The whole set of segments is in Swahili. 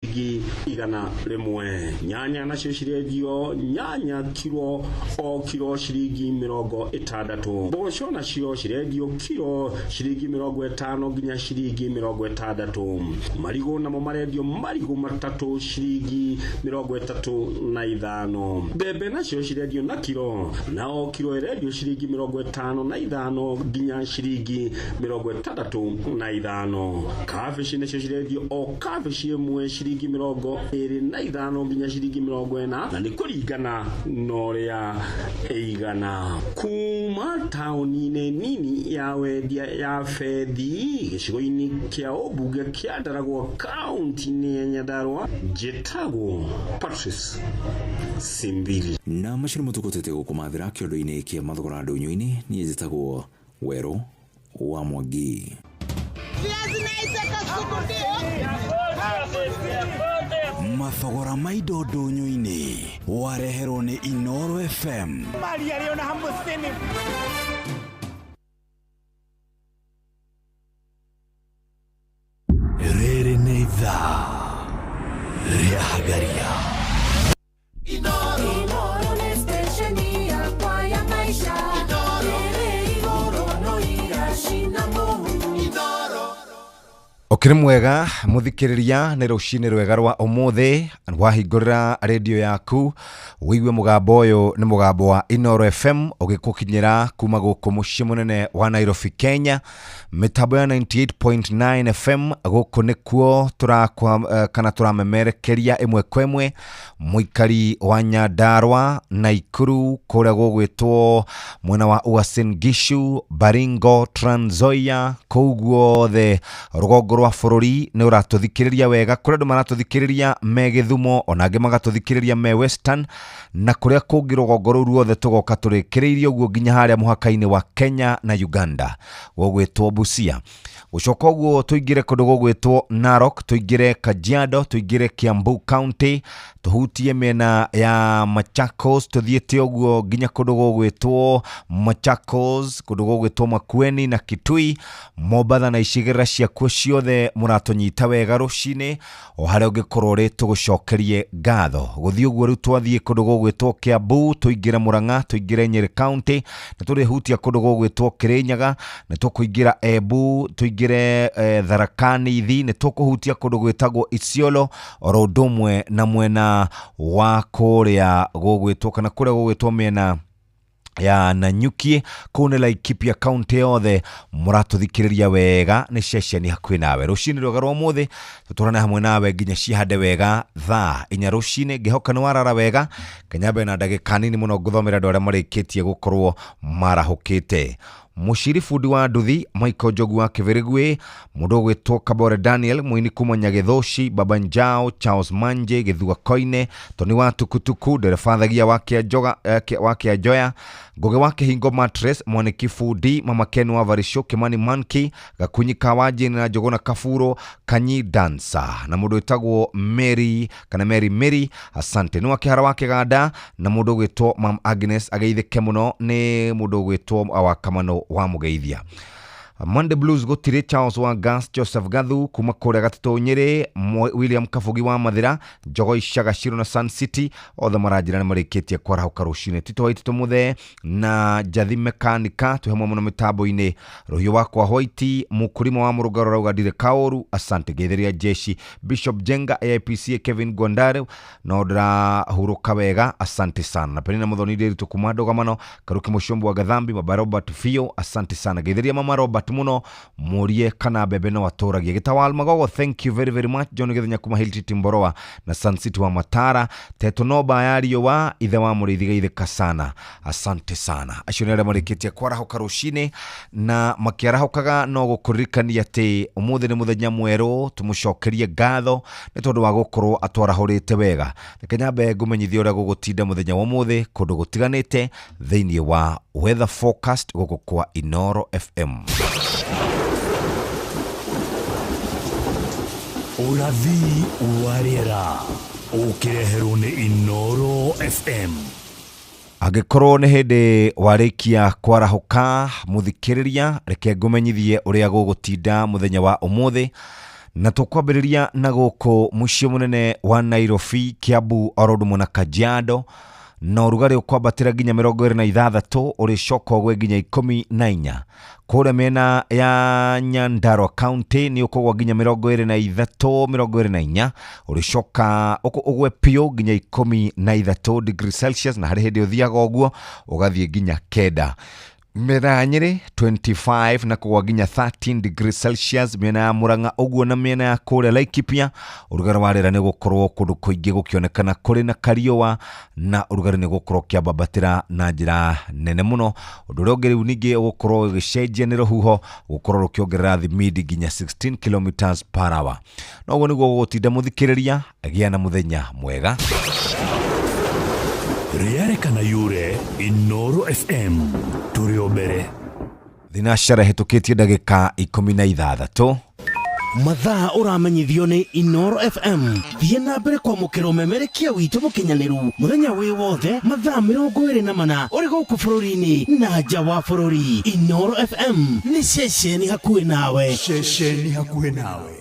igana rimwe nyanya nacio cirendio nyanya kilo o kilo shilingi 60. Mboco nacio cirendio kilo shilingi 50 nginya shilingi 60. Marigo namo marendio marigo matatu shilingi 35. Bebe nacio cirendio na kilo nao kilo irendio shilingi 55 nginya shilingi 65. Kabici nacio cirendio o kabici imwe shilingi 25 nginya shilingi 40 na ni kuringana noria eigana. Kuma tauni-inĩ nini ya wendia ya Fethi gĩcigo-inĩ kĩa ũmbunge kĩa Ndaragwa kaunti-inĩ ya Nyandarua njĩtagwo Patrice Simbiri na macini mũtukotete gũkũmathĩra kĩondo-inĩ kĩa mathogora ndũnyũ-inĩ niĩ njĩtagwo Werũ wa Mwangi. Mathogora maido ndũnyũ-inĩ wareherwo nĩ Inoro FM. Rĩrĩ nĩ ithaa rĩa Hagaria. Inoro nĩ stesheni yakwa ya maisha. Rĩrĩ igũrũ no igacina mũhu. Okire mwega muthikiriria ni rucini rwega rwa umuthi wahingurira radio yaku wigue mugambo uyu ni mugambo wa Inoro FM ugikukinyira kuma guku mucii munene wa Nairobi Kenya mitambo ya 98.9 FM guku nikuo kana turamemerekeria imwe kwemwe muikari wa Nyandarua Naikuru kuria gugwitwo mwena wa Uasin Gishu Baringo Trans Nzoia kuguo the rugongo rwa bururi ni uratuthikiriria wega kuria andu maratuthikiriria me Githumo onange magatuthikiriria me Western na kuria kungi rugongo ruu ruothe tugoka turikiriirie uguo nginya haria muhaka-ini wa Kenya na Uganda gugwitwo Busia. Gucoka uguo tuingire kundu gugwitwo Narok, tuingire Kajiado, tuingire Kiambu County, tuhutie mena ya Machakos, tuthiete uguo nginya kundu gugwitwo Machakos, kundu gugwitwo Makueni na Kitui, Mombasa na icigĩrĩra ciakuo ciothe muratonyita wega rucini o haria ungikorwo ri tugucokerie ngatho. Guthii uguo riu twathie kundu gugwitwo Kiambu, tuingire Murang'a, tuingire Nyeri County, na turihutia kundu gugwitwo Kirinyaga, na tukuingira Embu, tuingire Tharaka Nithi, ni tukuhutia kundu gwitagwo Isiolo oro ndumwe na mwena wa kuria gugwitwo kana kuria gugwitwo mena ya Nanyuki kune Laikipia County yothe muratuthikiriria wega ni ceceni hakuhi nawe. Rucini rwega rwa umuthi tuturane hamwe nawe nginya cihande wega thaa 4 rucini ngihoka ni warara wega Kenyambe na ndagika nini muno guthomera andu aria marikitie gukorwo marahukite. Mushiri fundi wa nduthi Michael Jogu wa Kivirigwe, mundu gwitwo Kabore Daniel muini kuma Nyagithoshi, Baba Njao, Charles Manje, Githua Koine, Toni wa Tukutuku, Derefathagia wake Ajoya, Goge wake Hingo Mattress, Mwaniki Fundi, Mama Ken wa Varisho, Kimani Manki, Gakunyi Kawaji na Jogona Kafuro, Kanyi Dansa, na mundu witagwo Mary, kana Mary, asante. Ni wake hara wake Gada, na mundu gwitwo Mam Agnes, ageithike muno, ni mundu gwitwo Awakamano wa mugeithia. Monday Blues gutire Charles wa Gas, Joseph Gathu kuma kuria Gatatu Nyeri, William Kafugi wa Mathira, Jogoi Shagashiro na Sun City othe marajira na marikitie kwarahuka rucini. Tito Waitito muthe na Jathi Mekanika tuhemwa muno mitambo-ini. Ruhio wakwa Hoiti mukurima wa Murugaro raugadire Kaoru, asante. Getheria Jeshi Bishop Jenga, AIPC Kevin Gondare na odra huruka wega, asante sana. Na penina muthonire ritukumado gamano Karuki Mushombu wa Gathambi, Baba Robert Fio, asante sana. Getheria Mama Robert muno murie kana bebe no watoragia Gitawal Magogo, thank you very very much. John Githenya kuma Hilti Timboroa na Sun City wa Matara, Teto Noba yario wa ithe wa murithiga itheka sana, asante sana. Acionere marikitia kwarahuka rucini na makiarahukaga no gukuririkania ati umuthi ni muthenya mweru tumucokerie ngatho ni tondu wa gukorwo atwarahurite wega. Kenyambe ngumenyithia uria gugutinda muthenya wa umuthi kundu gutiganite thiini wa weather forecast guku kwa Inoro FM. Urathi warera ukireherwo ni Inoro FM. Agikorwo ni hindi warikia kwarahuka muthikiriria reke ngumenyithie uria gugutinda muthenya wa umuthi na tukwambĩrĩria na gũkũ mũciĩ mũnene wa Nairobi, Kiambu, Oromo na Kajiado, na ũrugarĩ ũkwambatĩra nginya 26 ũrĩcoka ũgwe nginya 14. Kũrĩa mĩena ya Nyandarua County nĩ ũkũgwa nginya 23-24, ũrĩcoka ũgwe piũ nginya 13 degrees Celsius, na harĩ hĩndĩ ũthiaga ũguo ũgathiĩ nginya 9. Mĩena ya Nyeri 25 na kũgwa nginya 13 degrees Celsius, mĩena ya Murang'a ũguo, na mĩena ya kũrĩa Laikipia ũrugarĩ wa rĩera nĩ gũkorwo kũndũ kũingĩ gũkĩonekana kũrĩ na kariũa, na ũrugarĩ nĩ gũkorwo kĩambambatĩra na njĩra nene mũno. Ũndũ ũrĩa ũngĩ rĩu ningĩ ũgũkorwo ũgĩcenjia nĩ rũhuho gũkorwo rũkĩongerera thimindi nginya 16 km/h. Na ũguo nĩguo gũtinda mũthikĩrĩria, agĩa na mũthenya mwega. Rĩarĩkana yure Inoro FM tũrĩ mbere. Thinashara hetũkĩtie ndagĩka 16. Mathaa ũramenyithio nĩ Inoro FM. Thiĩ na mbere kwamũkĩra ũmemerekia witũ mũkinyanĩru mũthenya wĩ wothe, mathaa 24 ũrĩ gũkũ bũrũri-inĩ na nja wa bũrũri. Inoro FM nĩ ceceni hakuhĩ nawe. Ceceni hakuhĩ nawe.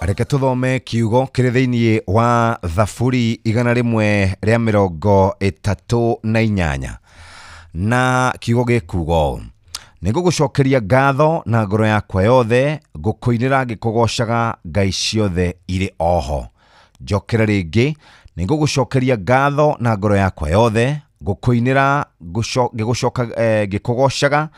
Reke tuthome kiugo kĩrĩ thĩinĩ wa Thaburi 138, na kiugo gĩkuuga: nĩngũgũcokeria ngatho na ngoro yakwa yothe, ngũkũinĩra ngĩkũgocaga ngai ciothe irĩ oho. Njokera rĩngĩ: nĩngũgũcokeria ngatho na ngoro yakwa yothe, ngũkũinĩra ngĩkũgocaga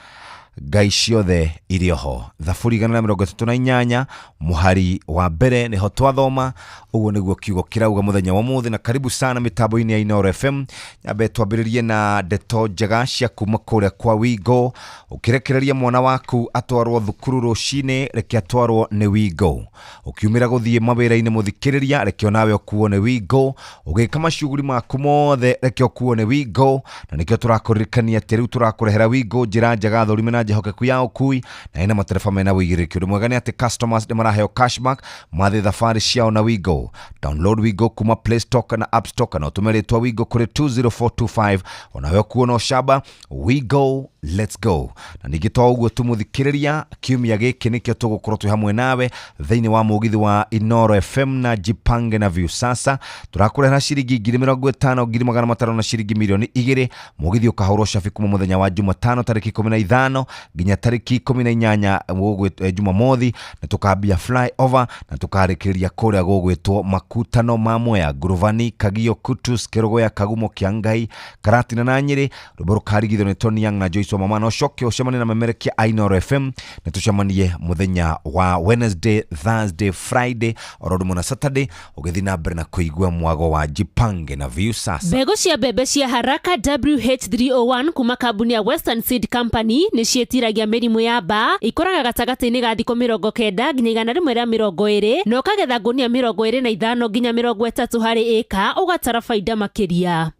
ngai ciothe irĩ oho. Thaburi 138 mũhari wa mbere nĩho twathoma. Ũguo nĩguo kiugo kĩrauga mũthenya wa ũmũthĩ, na karibu sana mitambo-inĩ ya Inoro FM. Nyambe twambĩrĩrie na ndeto njega cia kuma kũrĩa kwa Wigo. Ũkĩrekereria mwana waku atwarwo thukuru rũcinĩ, reke atwarwo nĩ Wigo. Ũkiumĩra gũthiĩ mawĩra-inĩ mũthikĩrĩria, reke onawe ũkuo nĩ Wigo. Ũgĩka macuguri maku mothe, reke ũkuo nĩ Wigo. Na nĩkĩo tũrakũririkania atĩ rĩu tũrakũrehera Wigo njĩra njega, thũrime na njehokeku ya ũkui, na ina matereba mena wĩigĩrĩrĩki. Ũndũ mwega nĩ atĩ customers nĩ maraheo cashback mathiĩ thabarĩ ciao na Wigo. Download Wigo kuma Play Store kana App Store, kana ũtũme rĩtwa Wigo kũrĩ 20425. Onawe kuona ũcamba Wigo, let's go. Na ningĩ to ũguo tũmũthikĩrĩria, kiumia gĩkĩ nĩkĩo tũgũkorwo twĩ hamwe nawe thĩinĩ wa mũgithi wa Inoro FM na Jipange na Viusasa. Tũrakũrehera ciringi 50,000, 500,000 na ciringi 2,000,000. Mũgithi ũkahũrwo cabi kuma mũthenya wa Jumatano tarĩki 15 nginya tarĩki 18 Jumamothi, na tukambia fly over na tukarĩkĩrĩria kũrĩa gũgwĩtwo Makutano ma Mwea, Nguruvani, Kagio, Kutus, Kerogoya, Kagumo, Kiangai, Karatina na Nyeri. Rũboro karigithio nĩ Tony Young na Joyce wa mama, no coke ũcemanie na memerekia Inoro FM. Na tucemanie mũthenya wa Wednesday, Thursday, Friday, Oromo na Saturday, ũgĩthiĩ na mbere na kũigua mwago wa Jipange na Viusasa. Mbegũ cia mbembe cia haraka WH301 kuma kambuni ya Western Seed Company nĩ ciĩtiragia mĩrimũ ya mbaa. Ikũraga gatagatĩ-inĩ ga thikũ 90 nginya 120, na ũkagetha ngunia 25 nginya 30 harĩ ĩka, ũgatara faida makĩria.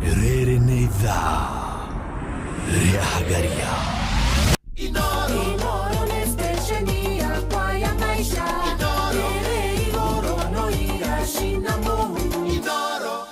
Rĩrĩ nĩ ithaa rĩa Hagaria. Inoro nĩ stesheni yakwa ya maisha. Rĩrĩ igũrũ no igacina mũhu. Inoro.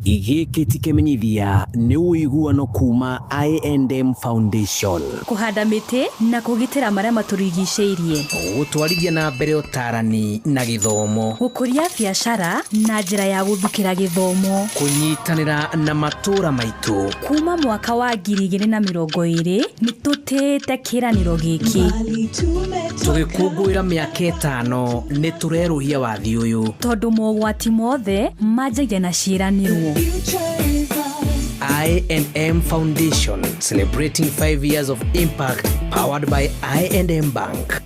Gĩkĩ ti kĩmenyithia nĩ ũiguano kuma I&M Foundation. Kũhanda mĩtĩ na kũgitĩra marĩa matũrigicĩirie. Gũtwarithia na mbere ũtarani na gĩthomo. Gũkũria biacara na njĩra ya gũthukĩra gĩthomo. Kũnyitanĩra na matũũra maitũ. Kuma mwaka wa 2020 nĩ tũtĩte kĩranĩro gĩkĩ. Tũgĩkũngũĩra mĩaka 5 nĩ tũrerũhia wathi ũyũ. Tondũ mogwati mothe manjagia na ciĩranĩrwo. I&M Foundation, celebrating 5 years of impact, powered by I&M Bank.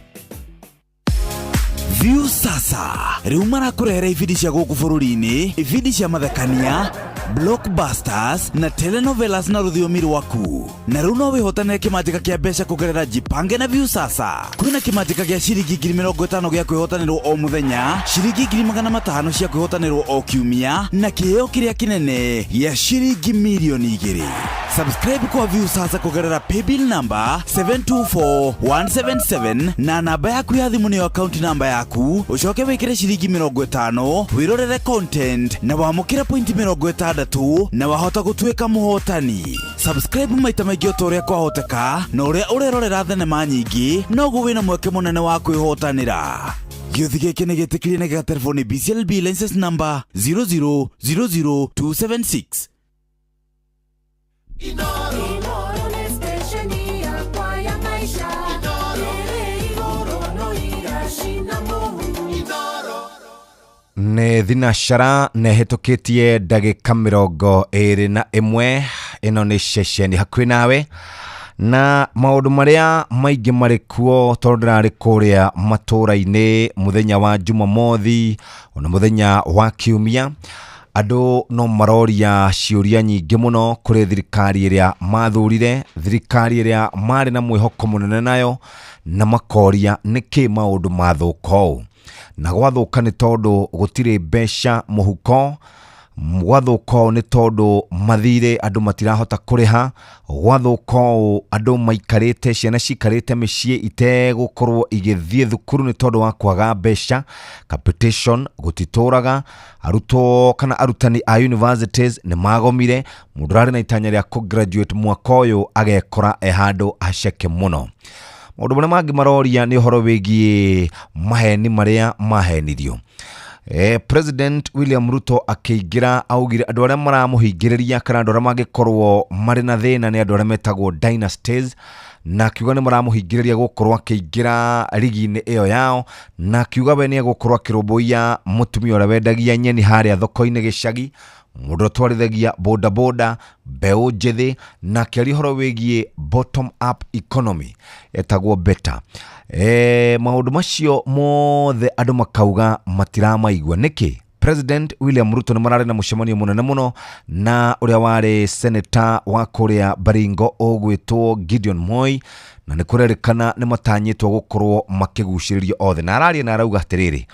Viusasa, rĩu marakũrehera ibindi cia gũkũ bũrũri-inĩ, ibindi cia mathekania, blockbusters na telenovelas na rũthiomi rwaku. Na rĩu no wĩhotanĩre kĩmanjĩka kĩa mbeca kũgerera Jipange na Viusasa. Kwĩna kĩmanjĩka gĩa ciringi 50,000 gĩa kwĩhotanĩrwo o mũthenya, ciringi 500,000 cia kwĩhotanĩrwo o kiumia, na kĩheo kĩrĩa kĩnene gĩa ciringi milioni 2. Subscribe kwa Viusasa kũgerera paybill number 724177 na namba yaku ya thimũ nĩyo account number yaku, ũcoke wĩkĩre ciringi 50 wĩrorere content na wamũkĩre point 60 na wahota gũtuĩka mũhotani. Subscribe maita maingĩ o ta ũrĩa kwahoteka, na ũrĩa ũrerorera thenema nyingĩ noguo wĩna mweke mũnene wa kwĩhotanĩra. Gĩuthi gĩkĩ nĩ gĩtĩkĩrie na gĩgatelefoni BCLB license number 0000276. Inoro ni stesheni yakwa ya maisha. Igoro no igashina Mungu. Nĩ thinacara nĩhĩtũkĩtie ndagĩka 21. Ĩno nĩ ceceni hakuhĩ nawe, na maũndũ marĩa maingĩ marĩ kuo tondũ ndĩrarĩ kũrĩa matũũra-inĩ mũthenya wa Jumamothi ona mũthenya wa Kiumia. Andũ no maroria ciũria nyingĩ mũno kũrĩ thirikari ĩrĩa mathurire, thirikari ĩrĩa marĩ na mwĩhoko mũnene nayo, na makoria nĩkĩ maũndũ mathũka ũũ. Na gwathũka nĩ tondũ gũtirĩ mbeca mũhuko, gwathũka nĩ tondũ mathirĩ andũ matirahota kũrĩha, gwathũka andũ maikarĩte, ciana cikarĩte mĩciĩ itegũkorwo igĩthiĩ thukuru nĩ tondũ wa kwaga mbeca, capitation gũtitũraga, arutwo kana arutani a universities nĩ magomire, mũndũ ararĩ na itanya rĩa kũ-graduate mwaka ũyũ agekora handũ haceke mũno. Maũndũ marĩa mangĩ maroria nĩ ũhoro wĩgiĩ maheni marĩa mahenirio. President William Ruto akĩingĩra augire andũ arĩa maramũhingĩrĩria kana andũ arĩa mangĩkorwo marĩ na thĩna nĩ andũ arĩa metagwo dynasties, na akiuga nĩ maramũhingĩrĩria gũkorwo akĩingĩra ligi-inĩ ĩyo yao, na akiuga we nĩ egũkorwo akĩrũmbũiya mũtumia ũrĩa wendagia nyeni harĩa thoko-inĩ gĩcagi, mũndũ twarithagia boda boda, mbeũ njĩthĩ, na akĩaria ũhoro wĩgiĩ bottom up economy etagwo better. Maũndũ macio mothe andũ makauga matiramaigua nĩkĩ. President William Ruto nĩ mararĩ na mũcemanio mũnene mũno na ũrĩa warĩ senator wa kũrĩa Baringo ũgwĩtwo Gideon Moi, na nĩ kũrerĩkana nĩ matanyĩtwo gũkorwo makĩgucĩrĩrio othe. Na araria na arauga atĩrĩrĩ,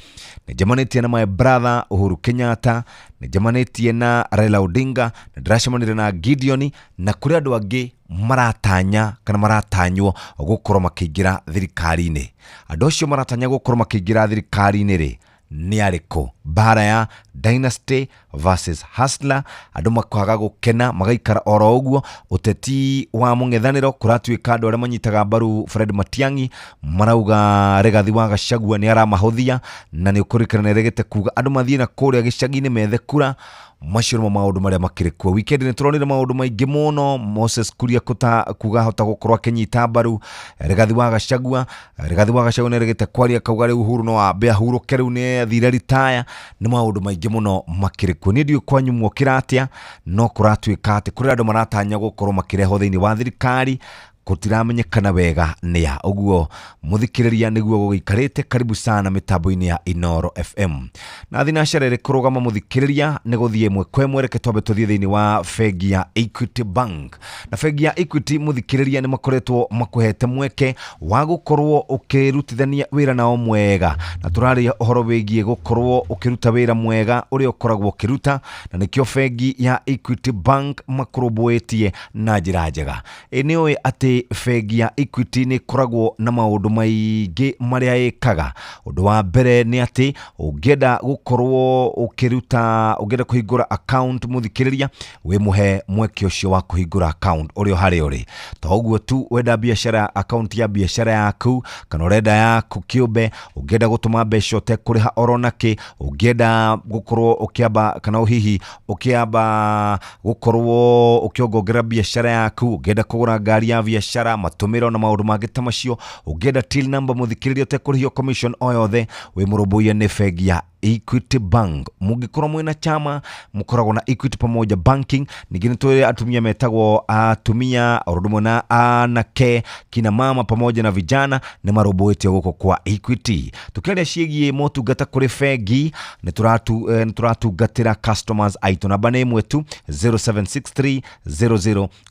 nĩ njemanĩtie na my brother Uhuru Kenyatta, nĩ njemanĩtie na Raila Odinga, na ndĩracemanĩire na Gideon, na kũrĩ andũ angĩ maratanya kana maratanywo gũkorwo makĩingĩra thirikari-inĩ. Andũ acio maratanya gũkorwo makĩingĩra thirikari-inĩ rĩ nĩ arĩkũ? Bara ya dynasty versus hustler, andũ makwaga gũkena magaikara oro ũguo. Ũteti wa mũng'ethanĩro kũratuĩka andũ arĩa manyitaga mbaru Fred Matiang'i marauga Rigathi wa Gachagua nĩ aramahũthia, na nĩ ũkũrĩkana nĩregete kuga andũ mathiĩ na kũrĩa gĩcagi-inĩ methe kura. Macio nĩmo maũndũ marĩa makĩrĩ kuo. Weekend nĩ tũronire maũndũ maingĩ mũno. Moses Kuria kuga hota gũkorwo akĩnyita mbaru Rigathi wa Gachagua. Rigathi wa Gachagua nĩregete kwaria kauga rĩu Uhuru no ambe ahurũke, rĩu nĩ athire retire. Nĩ maũndũ maingĩ mũno makĩrĩ kuo. Nĩ ndiũ kwanyu mwokĩra atĩa, no kũratuĩka atĩ kũrĩ andũ maratanya gũkorwo makĩrehwo thĩinĩ wa thirikari gũtiramenyekana wega nĩa. Ũguo mũthikĩrĩria nĩguo gũgĩikarĩte, karibu sana mĩtambo-inĩ ya Inoro FM. Na thinacara ĩrĩ kũrũgama mũthikĩrĩria nĩ gũthiĩ ĩmwe kwa ĩmwe. Reke twambe tũthiĩ thĩinĩ wa bengi ya Equity Bank. Na bengi ya Equity mũthikĩrĩria nĩ makoretwo makũhete mweke wa gũkorwo ũkĩrutithania wĩra nao mwega, na tũrarĩa ũhoro wĩgiĩ gũkorwo ũkĩruta wĩra mwega ũrĩa ũkoragwo ũkĩruta, na nĩkĩo bengi ya Equity Bank makũrũmbũĩtie na njĩra njega. Nĩũĩ atĩ bengi ya Equity nĩ koragwo na maũndũ maingĩ marĩa ĩkaga. Ũndũ wa mbere nĩ atĩ ũngĩenda gũkorwo ũkĩruta, ũngĩenda kũhingũra account mũthikĩrĩria, wĩ mũhe mweke ũcio wa kũhingũra account ũrĩ o harĩa ũrĩ. Ta ũguo tu wenda biacara, account ya biacara yaku, kana ũrenda yaku kĩũmbe, ũngĩenda gũtũma mbeca ũtekũrĩha oro nakĩ, ũngĩenda gũkorwo ũkĩamba kana hihi ũkĩamba gũkorwo ũkĩongerera biacara yaku, ũngĩenda kũgũra ngari ya biacara, matũmĩro na maũndũ mangĩ ta macio, ũngĩenda till number mũthikĩrĩria ũtekũrĩhio commission o yothe, wĩ mũrũmbũiye nĩ bengi ya Equity Bank. Mugikorwo mwina chama mukoragwo na Equity pamoja banking. Ningine tuli atumia metagwo atumia orudumwe na anake kina mama pamoja na vijana ni maroboeti guko kwa Equity. Tukiaria ciigie motungata kuri fegi ni turatugatira customers aitu namba ni mwetu 0763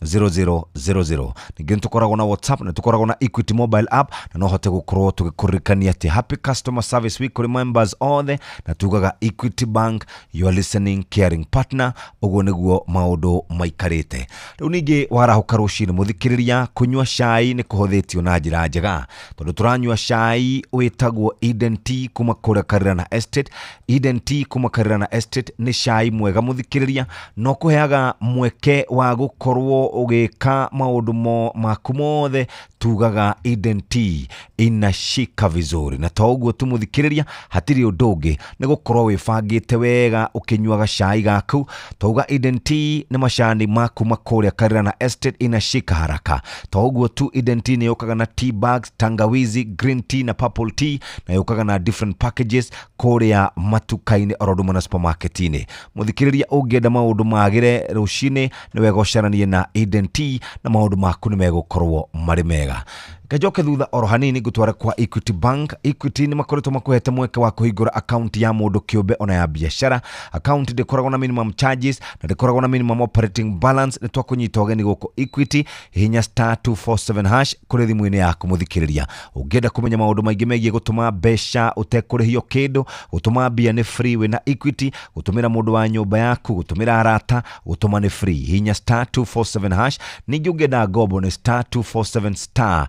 000000. Ningine tukoragwo na WhatsApp na tukoragwo na Equity mobile app na no hote gukorwo tugikurikania ati happy customer service week kuri members othe na tugaga Equity Bank you are listening caring partner ugo niguo maundu maikarite. Riu ningi warahuka rucini muthikiriria kunywa cai ni kuhothitio na njira njega tondu turanywa cai witagwo Eden Tea kuma kuria Karirana Estate. Eden Tea kuma Karirana Estate ni cai mwega muthikiriria no kuheaga mweke wa gukorwo ugika maundu maku mothe tugaga Eden Tea inashika vizuri na toguo tumuthikiriria hatiri udungi ni gukorwo wifangite wega ukinywaga cai gaku toguga Eden Tea ni macani maku makuria Karirana Estate inashika haraka toguo tu Eden Tea ni yokaga na tea bags, tangawizi, green tea na purple tea na yokaga na different packages kuria matukaini oroduma na supermarketini. Muthikiriria ungienda maundu magire rucini ni wega ucaranie na Eden Tea na maundu maku ni megukorwo mari mega. Kajoke thutha oro hanini gutwara kwa Equity Bank. Equity ni makoretwo makuhete mweke wa kuhingura account ya mundu kiumbe ona ya biashara. Account ndikoragwo na minimum charges na ndikoragwo na minimum operating balance. Ni twakunyita ogeni guko Equity hinya *247# kuri thimu-ini yaku muthikiriria. Ungenda kumenya maundu maingi megie gutuma besha utekurihio kindu, gutuma bia ni free we na Equity, gutumira mundu wa nyumba yaku, gutumira arata, gutuma ni free hinya *247#. Ningi ungenda gobo ni *247*6#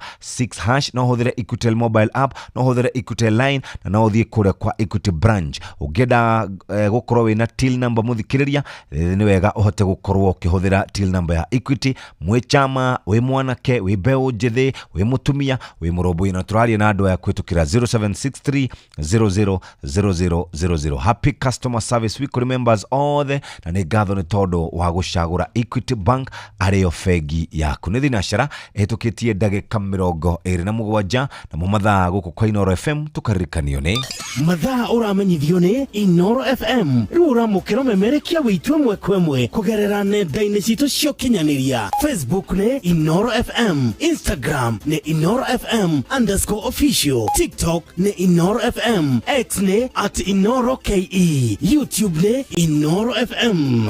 no hothere Equity mobile app, no hothere Equity line na no thie kuria kwa Equity branch. Ungenda gukorwo wina till number muthikiriria ni wega uhote gukorwo ukihũthĩra till number ya Equity. Mwe chama we mwanake we beo njithi we mutumia we muroboi na turaria na andu ya kwitukira 0763 000000. Happy customer service week members othe na ni ngatho ni tondu wa gucagura Equity Bank ario fegi yaku. Ni thinashara ehitukitie ndagika 27 na mumathaa guku kwa Inoro FM tukaririkanio ni mathaa uramenyithio ni Inoro FM. Riu uramukira memerekia witu mwe kwemwe kugerera nenda-ini citu cio kinyaniria. Facebook ni Inoro FM, Instagram ni Inoro FM_official, TikTok ni Inoro FM, X ni @InoroKE, YouTube ni Inoro FM.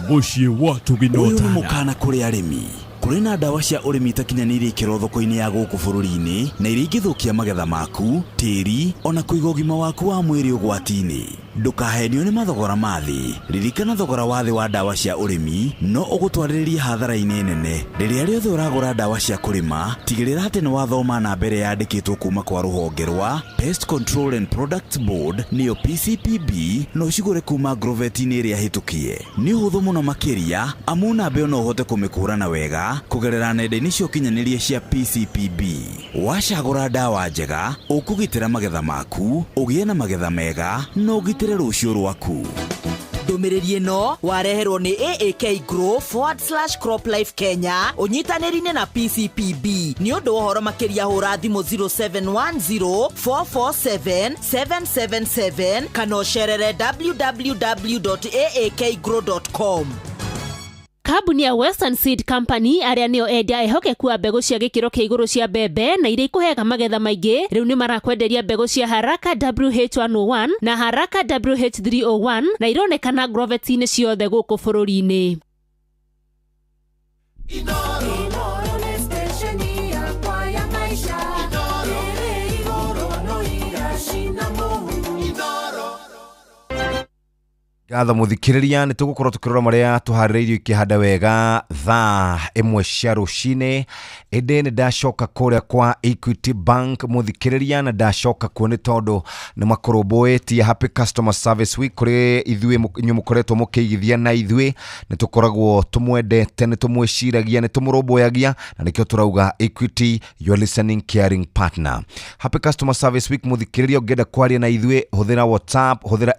Muciĩ watu binotana. Uyu ni mukana kuri arimi. Kuri na dawa cia urimi itakinyanĩirie ikĩro thoko-inĩ ya gũkũ bũrũri-inĩ na iria ingĩthũkia magetha maku, tĩri ona kũiga ũgima waku wa mwĩrĩ ũgwati-inĩ. Ndũkahenio nĩ mathogora ma thĩ. Ririkana thogora wa thĩ wa dawa cia urimi no ũgũtwarĩrĩrie hathara-inĩ nene. Rĩrĩa rĩothe ũragũra dawa cia kũrĩma, tigĩrĩra atĩ nĩ wathoma na mbere yandĩkĩtwo kuma kwa rũhonge rwa Pest Control and Products Board nĩyo PCPB no ũcigũre kuma Grovet-inĩ ĩrĩa hĩtũkie. Nĩ ũhũthũ mũno makĩria amu namba ĩyo no ũhote kũmĩkũrana wega kugerera nenda-inĩ cia ũkinyanĩria cia PCPB. Wacagũra dawa njega ũkũgitĩra magetha maku, ũgĩe na magetha mega no ũgitĩre rũciũ rwaku. Ndũmĩrĩri ĩno wareherwo nĩ AAK Grow/CropLife Kenya ũnyitanĩri-inĩ na PCPB. Nĩ ũndũ wa ũhoro makĩria hũra thimũ 0710447777 kana ũcerere www.aakgrow.com. Kambuni ya Western Seed Company aria nio endia ehokeku wa mbegu cia gikiro kia iguru cia mbembe na iria ikuhega magetha maingi riu ni marakwenderia mbegu cia Haraka WH101 na Haraka WH301 na ironekana Grovet-ini ciothe guku bururi-ini. Gatha muthikiriria ni tugukorwo tukirora maria tuhaririirio ikihanda wega thaa 1 cia rucini. Ende ni ndacoka kuria kwa Equity Bank muthikiriria na ndacoka kuo ni tondu ni makorobwetie happy customer service week kuri ithui nyumukoretwo mukiigithia na ithui ni tukoragwo tumwendete ni tumwiciragia ni tumuromboyagia na nikio turauga Equity you are listening caring partner. Happy customer service week muthikiriria ungenda kwaria na ithui huthira WhatsApp, huthira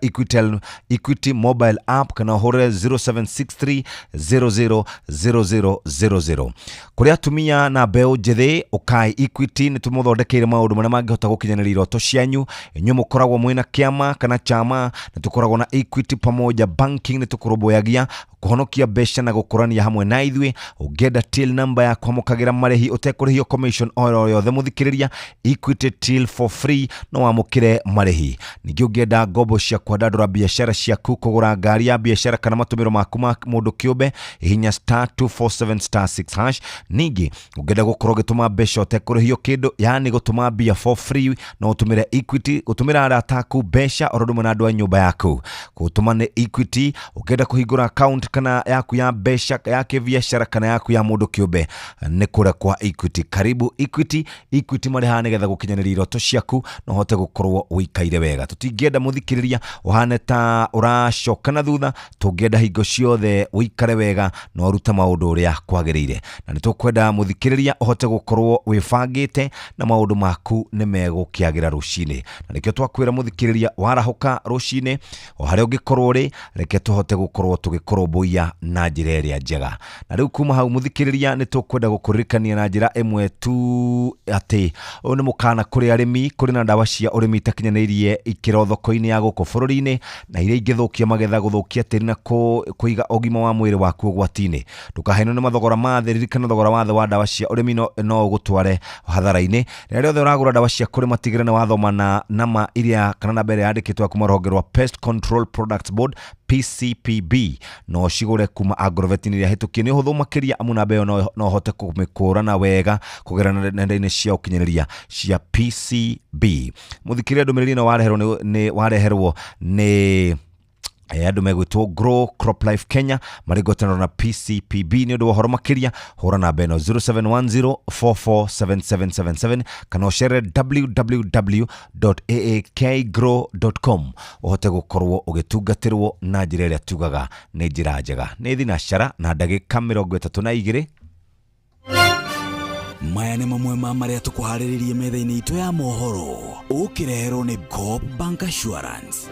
Equity mobile app kana hore 0763000000 kuria tumia na beo jethe ukai Equity ni tumuthondekeire maundu maria mangihota gukinyanira iroto cianyu inyu mukoragwo mwina kiama kana chama ni tukoragwo na Equity pamoja banking ni tukuroboyagia kuhonokia besha na gukurania hamwe na ithwe ugenda till number ya kwamukagira marehi utekurihio commission oro yothe muthikiriria Equity till for free no amukire marehi ningi ugenda ngobo cia kwadadura biashara ciaku kugura ngari ya biashara kana matumiro maku ma mundu kiumbe hinya *247*6# ningi ugenda gukorwo gituma besha utekurihio kindu yani gutuma bia for free no utumire Equity gutumira arataku besha orodumwe na andu a nyumba yaku gutuma ne Equity ugenda kuhingura account kana yaku ya besha yake biashara kana yaku ya mundu kiumbe ni kura kwa Equity. Karibu Equity marihane getha gukinyanira iroto ciaku no hote gukorwo wikaire wega tutingenda muthikiriria uhane ta uracoka na thutha tungenda hingo ciothe wikare wega no uruta maundu uria kwagirire na nitukwenda muthikiriria uhote gukorwo wifangite na maundu maku ni megukiagira rucine na nikio twakwira muthikiriria warahuka rucine o haria ungikorwo ri reke tuhote gukorwo tugikorwo boya na njira iria njega na riu kuma hau muthikiriria ni tukwenda gukuririkania na njira imwe tu ati ni mukana kuri arimi kuri na ndawa cia urimi takinyanirie ikiro thoko-ini ya guko bururi-ini na iria ingithukia magetha guthukia tiri na kuiga ogima wa mwiri waku ugwati-ini ndukaheno ni mathogora ma thiriri kana thogora wa the wa ndawa cia urimi no gutware hathara-ini riria riothe uragura ndawa cia kuri matigire na wathoma na nama iria kana na mbere yandikitwe kuma ruhonge rwa Pest Control Products Board PCPB no cigure kuma agrovetini ria hitukie ni huthu makiria amuna beo no hote kumikura wega kugerana nenda-ini cia ukinyaniria cia PCB muthikiria ndumiriri no wareherwo ni andu megwitwo Grow Crop Life Kenya marigotana na PCPB ni undu wohoro makiria hura na beno 0710447777 kana share www.aakgrow.com uhote gukorwo ugitungatirwo na njira iria tugaga ni njira njega ni thinacara na ndagika 32 maya nĩ mamwe ma maria tukuharĩrĩrie metha-inĩ itu ya mohoro ukireherwo ni Coop Bank Assurance.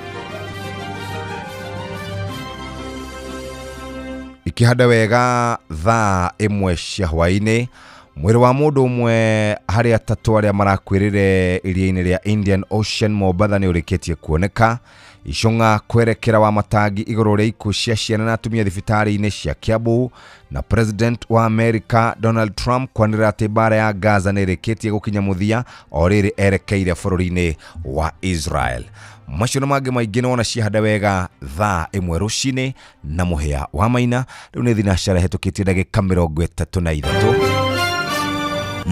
Ikihada wega thaa imwe cia hwaini mwiri wa mundu umwe hari atatu aria marakwirire iria-ini ria Indian Ocean Mombasa ni urikitie kuoneka icunga kwerekera wa matangi iguru ria ikuũ cia ciana na atumia thibitari-ini cia Kiambu na President wa America Donald Trump kwanira ati bara ya Gaza ni irikitie gukinya muthia o riri erekeire bururi-ini wa Israel. Macio mangĩ maingĩ nona ciahada wega thaa imwe rucine na muhia wa maina riu ni thinacara hetukitie ndagika 33.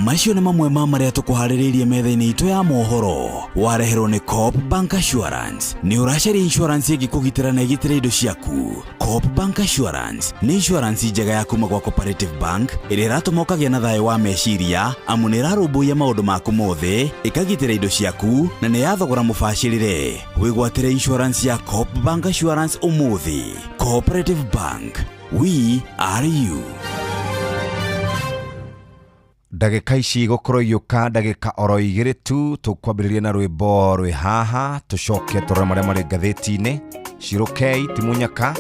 Macio nĩ mamwe ma maria tukuharĩrĩrie metha-inĩ itu ya mohoro wareherwo ni Coop Bank Assurance. Ni uracari insurance igikugitira na igitire indo ciaku. Coop Bank Assurance ni insurance njega ya kuma kwa Cooperative Bank ĩrĩa iratũma ũkagĩa na thayũ wa meciria amu nĩ ĩrarũmbũiya maũndũ maku mothe ĩkagitĩra indo ciaku na nĩ yathogora mũbacĩrĩre. Wĩgwatĩre insurance ya Coop Bank Assurance ũmũthĩ. Cooperative Bank, we are you. Ndagika ici gukorwo yuka ndagika oro igiri tu tukwambiriria na rwimbo rwi haha tucoke turore maria mari ngatheti-ini Shirokei Timunyaka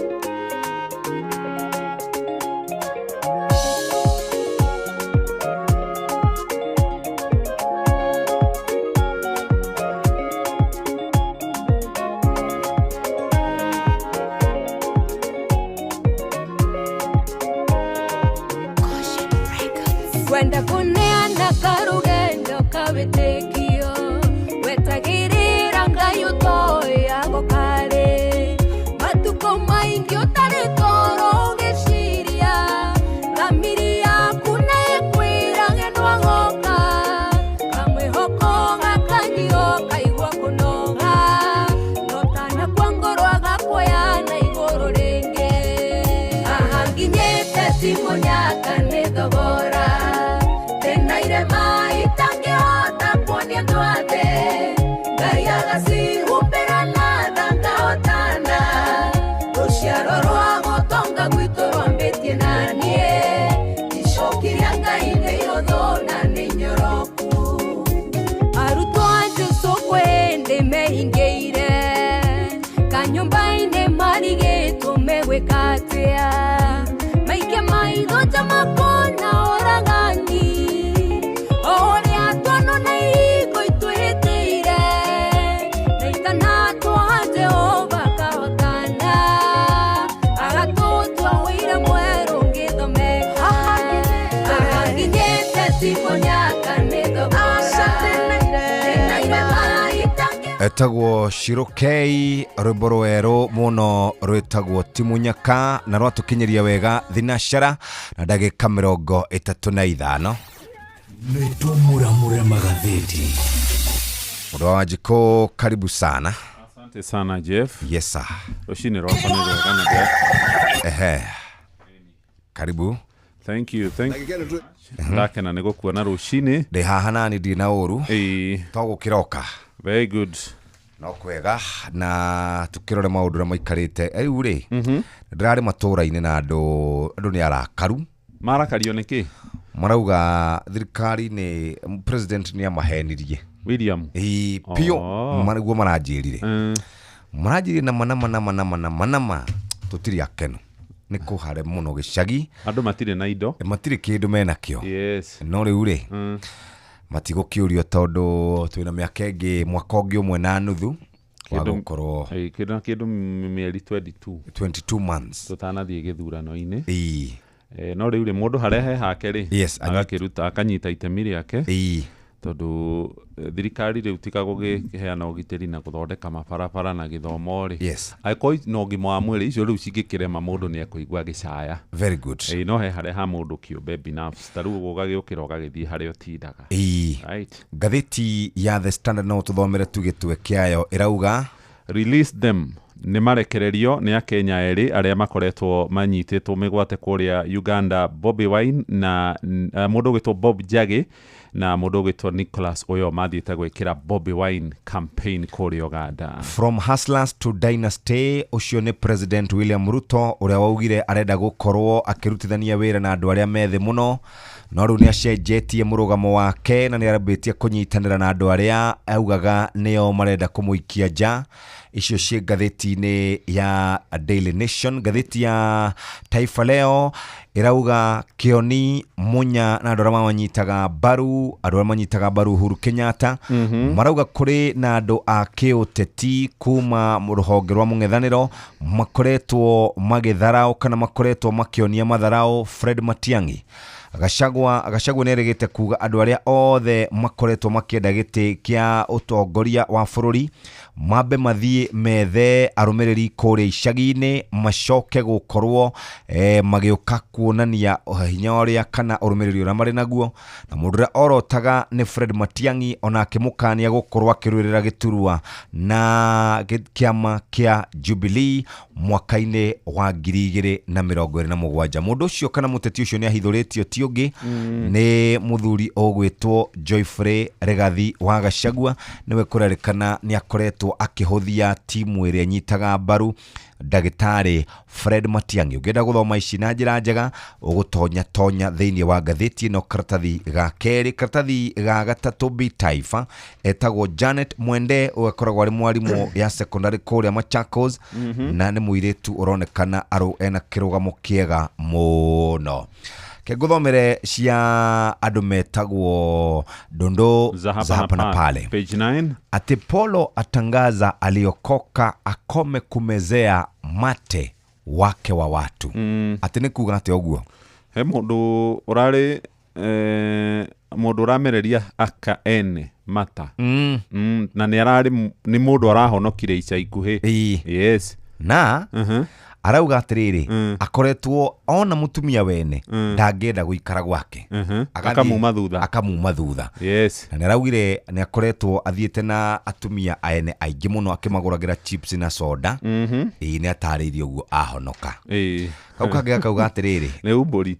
Wenda kuneana karugendo kabitekio wetagirira ngayutoya gokare matuko maingi utari toro ugiciria ramiri yaku nekwira genwa goka kamwihoko gakanio kaigua kunoga notana kwa ngoro agakoya na igoro ringi ahanginyete Timunyaka ni thogora tenaire mai tangihota kuonia ndwathe ngai agacihũmbĩra na thangahotana rũciaro rwa gũtonga gwitũ rwambĩtie na niĩ icoki rĩa ngai nĩ ihũthũ na nĩ nyoroku arutwo a Jesũ kwĩndĩ mehingĩire kanyũmba-inĩ marigĩtwo megwĩkatia maike maitho jamakona oragani oria twana na igo itwĩtĩire na itanatwa Jehova kahotana agatũtua wĩra mwerũ ngĩthomeka aginyĩte timonyaka etagwo Shirokei rwĩmbo rwerũ mũno rwĩtagwo Timunyaka na rwatũkinyeria wega thinashara na ndagĩka 35 Nĩtũmuramure magathĩti. Mũndũ wa Wanjikũ, karibu sana. Asante sana Jeff. Yes sir. Rũcinĩ rwakwa nĩ rwega na Jeff. Karibu. Thank you. Ndakena nĩ gũkuona rũcinĩ. Ndĩ haha nani ndĩ na ũru. Togũkĩroka. Very good. No kwega na tukirore maũndũ maikarĩte rĩu rĩ ndĩrarĩ matũra-inĩ na andũ nĩ arakaru. Marakario nĩkĩ? Marauga thirikari nĩ president nĩ amahenirie William. Pio mariguo maranjĩrire. Maranjĩrire na manama tũtirĩ akenu. Nĩ kũhare mũno gĩcagi. Andũ matirĩ na indo. Matirĩ kĩndũ menakĩo. Yes. No rĩu rĩ matigũkĩũrio tondũ twĩna mĩaka ĩngĩ mwaka ũngĩ ũmwe na nuthu wa gũkorwo kĩndũ mĩeri 22 months tũtanathiĩ gĩthurano-inĩ. No rĩu rĩ mũndũ harehe hake rĩ agakĩruta akanyita itemi rĩake tondũ thirikari rĩu tika gũkĩheana ũgitĩri na gũthondeka mabarabara na gĩthomo rĩ agĩkorwo no ũgima wa mwĩrĩ icio rĩu cingĩkĩrema mũndũ nĩ ekũigua gĩcaya. Very good. No he hareha mũndũ kĩũmbe binafsi ta rĩu ũgagĩũkĩra ũgagĩthiĩ harĩa ũtindaga. Ngathĩti ya The Standard no tũthomere tũgĩtwe kĩayo ĩrauga release them nĩ marekererio nĩ Akenya erĩ arĩa makoretwo manyitĩtwo mĩgwate kũrĩa Uganda, Bobi Wine na mũndũ ũgĩtwo Bob Njagi na mũndũ ũgĩtwo Nicholas Oyo mathiĩte gwĩkĩra Bobi Wine campaign kũrĩa Uganda. From hustlers to dynasty, ũcio nĩ President William Ruto ũrĩa waugire arenda gũkorwo akĩrutithania wĩra na andũ arĩa methĩ mũno, no rĩu nĩ acenjetie mũrũgamo wake na nĩ arambĩtie kũnyitanĩra na andũ arĩa augaga nĩo marenda kũmũikia nja. Icio ciĩ ngathĩti-inĩ ya Daily Nation. Ngathĩti ya Taifa Leo ĩrauga Kioni, Munya na andũ arĩa manyitaga mbaru Uhuru Kenyatta marauga kũrĩ na andũ a kĩũteti kuma rũhonge rwa mũng'ethanĩro makoretwo magĩtharau kana makoretwo makĩonia matharau Fred Matiang'i. Gachagua nĩ erĩgĩte kuga andũ arĩa othe makoretwo makĩenda gĩtĩ kĩa ũtongoria wa bũrũri mambe mathiĩ methe arũmĩrĩri kũrĩa icagi-inĩ macoke gũkorwo magĩũka kuonania hinya ũrĩa kana ũrũmĩrĩri ũrĩa marĩ naguo, na mũndũ ũrĩa orotaga nĩ Fred Matiang'i ona akĩmũkania gũkorwo akĩrũĩrĩra gĩturwa na kĩama kĩa Jubilee mwaka-inĩ wa 2027. Mũndũ ũcio kana mũteti ũcio nĩ ahithũrĩtio ti ũngĩ nĩ mũthuri ũgwĩtwo Joyfrey Regathi wa Gachagua, nĩwe kũrerĩkana nĩ akoretwo akĩhũthia timu ĩrĩa nyitaga mbaru Ndagĩtarĩ Fred Matiang'i. Ũngĩenda gũthoma ici na njĩra njega ũgũtonya thĩinĩ wa ngathĩti ĩno karatathi ga kerĩ. Karatathi ga gatatũ Bi Taifa etagwo Janet Mwende, ũgakoragwo arĩ mwarimũ ya secondary kũrĩa Machakos na nĩ mũirĩtu ũronekana ena kĩrũgamo kĩega mũno. Kengũthomere cia andũ metagwo Dondo za hapa na pale. Page 9. Ati Polo atangaza aliokoka akome kumezea mate wake wa watu. Ati nĩ kuga atĩ ũguo. He mũndũ ũrarĩ mũndũ ũramereria aka ene mata. Na nĩ mũndũ arahonokire ica ikuhĩ. Yes. Na arauga atĩrĩrĩ akoretwo ona mutumia wene ndangĩenda gũikara gwake akamuma thutha. Yes. Na nĩaraugire nĩ akoretwo athiĩte na atumia aene aingĩ mũno akĩmagũragĩra chips na soda. Nĩ atarĩirie ũguo ahonoka. Kau kangĩ akauga atĩrĩrĩ nĩ umbũri.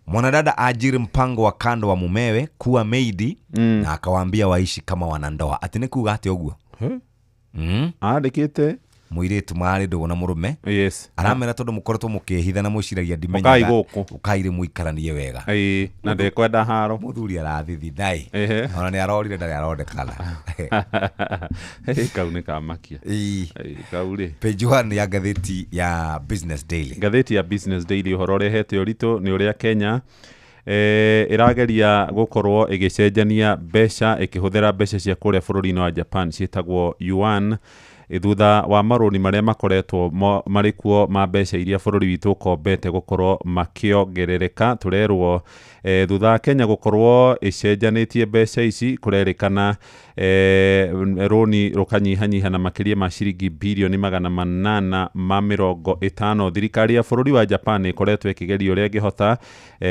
Mwanadada ajiri mpango wa kando wa mumewe kuwa maidi na akawaambia waishi kama wanandoa. Ati nĩ kuga atĩ ũguo. Andĩkĩte muiritu mari ndugu na murume aramera tondu mukoretwo mukihitha na muciragia ndimenya ukaire muikaranie wega na ndekwenda haro muthuri arathithi dai ona ni arorire ndari arondekana kau ni kamakia kauri page 1 ya gatheti ya Business Daily. Gatheti ya Business Daily uhoro rehete urito ni uria Kenya irageria gukorwo igicenjania mbeca ikihuthira mbeca cia kuria bururi-ini wa Japan cietagwo yuan thutha wa maroni maria makoretwo marikuo ma mbeca iria bururi witu kombete gukorwo makiongerereka. Turerwo thutha Kenya gukorwo icenjanitie mbeca ici kurerikana roni rukanyihanyiha na makiria ma ciringi bilioni 850. Thirikari ya bururi wa Japan ikoretwo ikigeria uria ingihota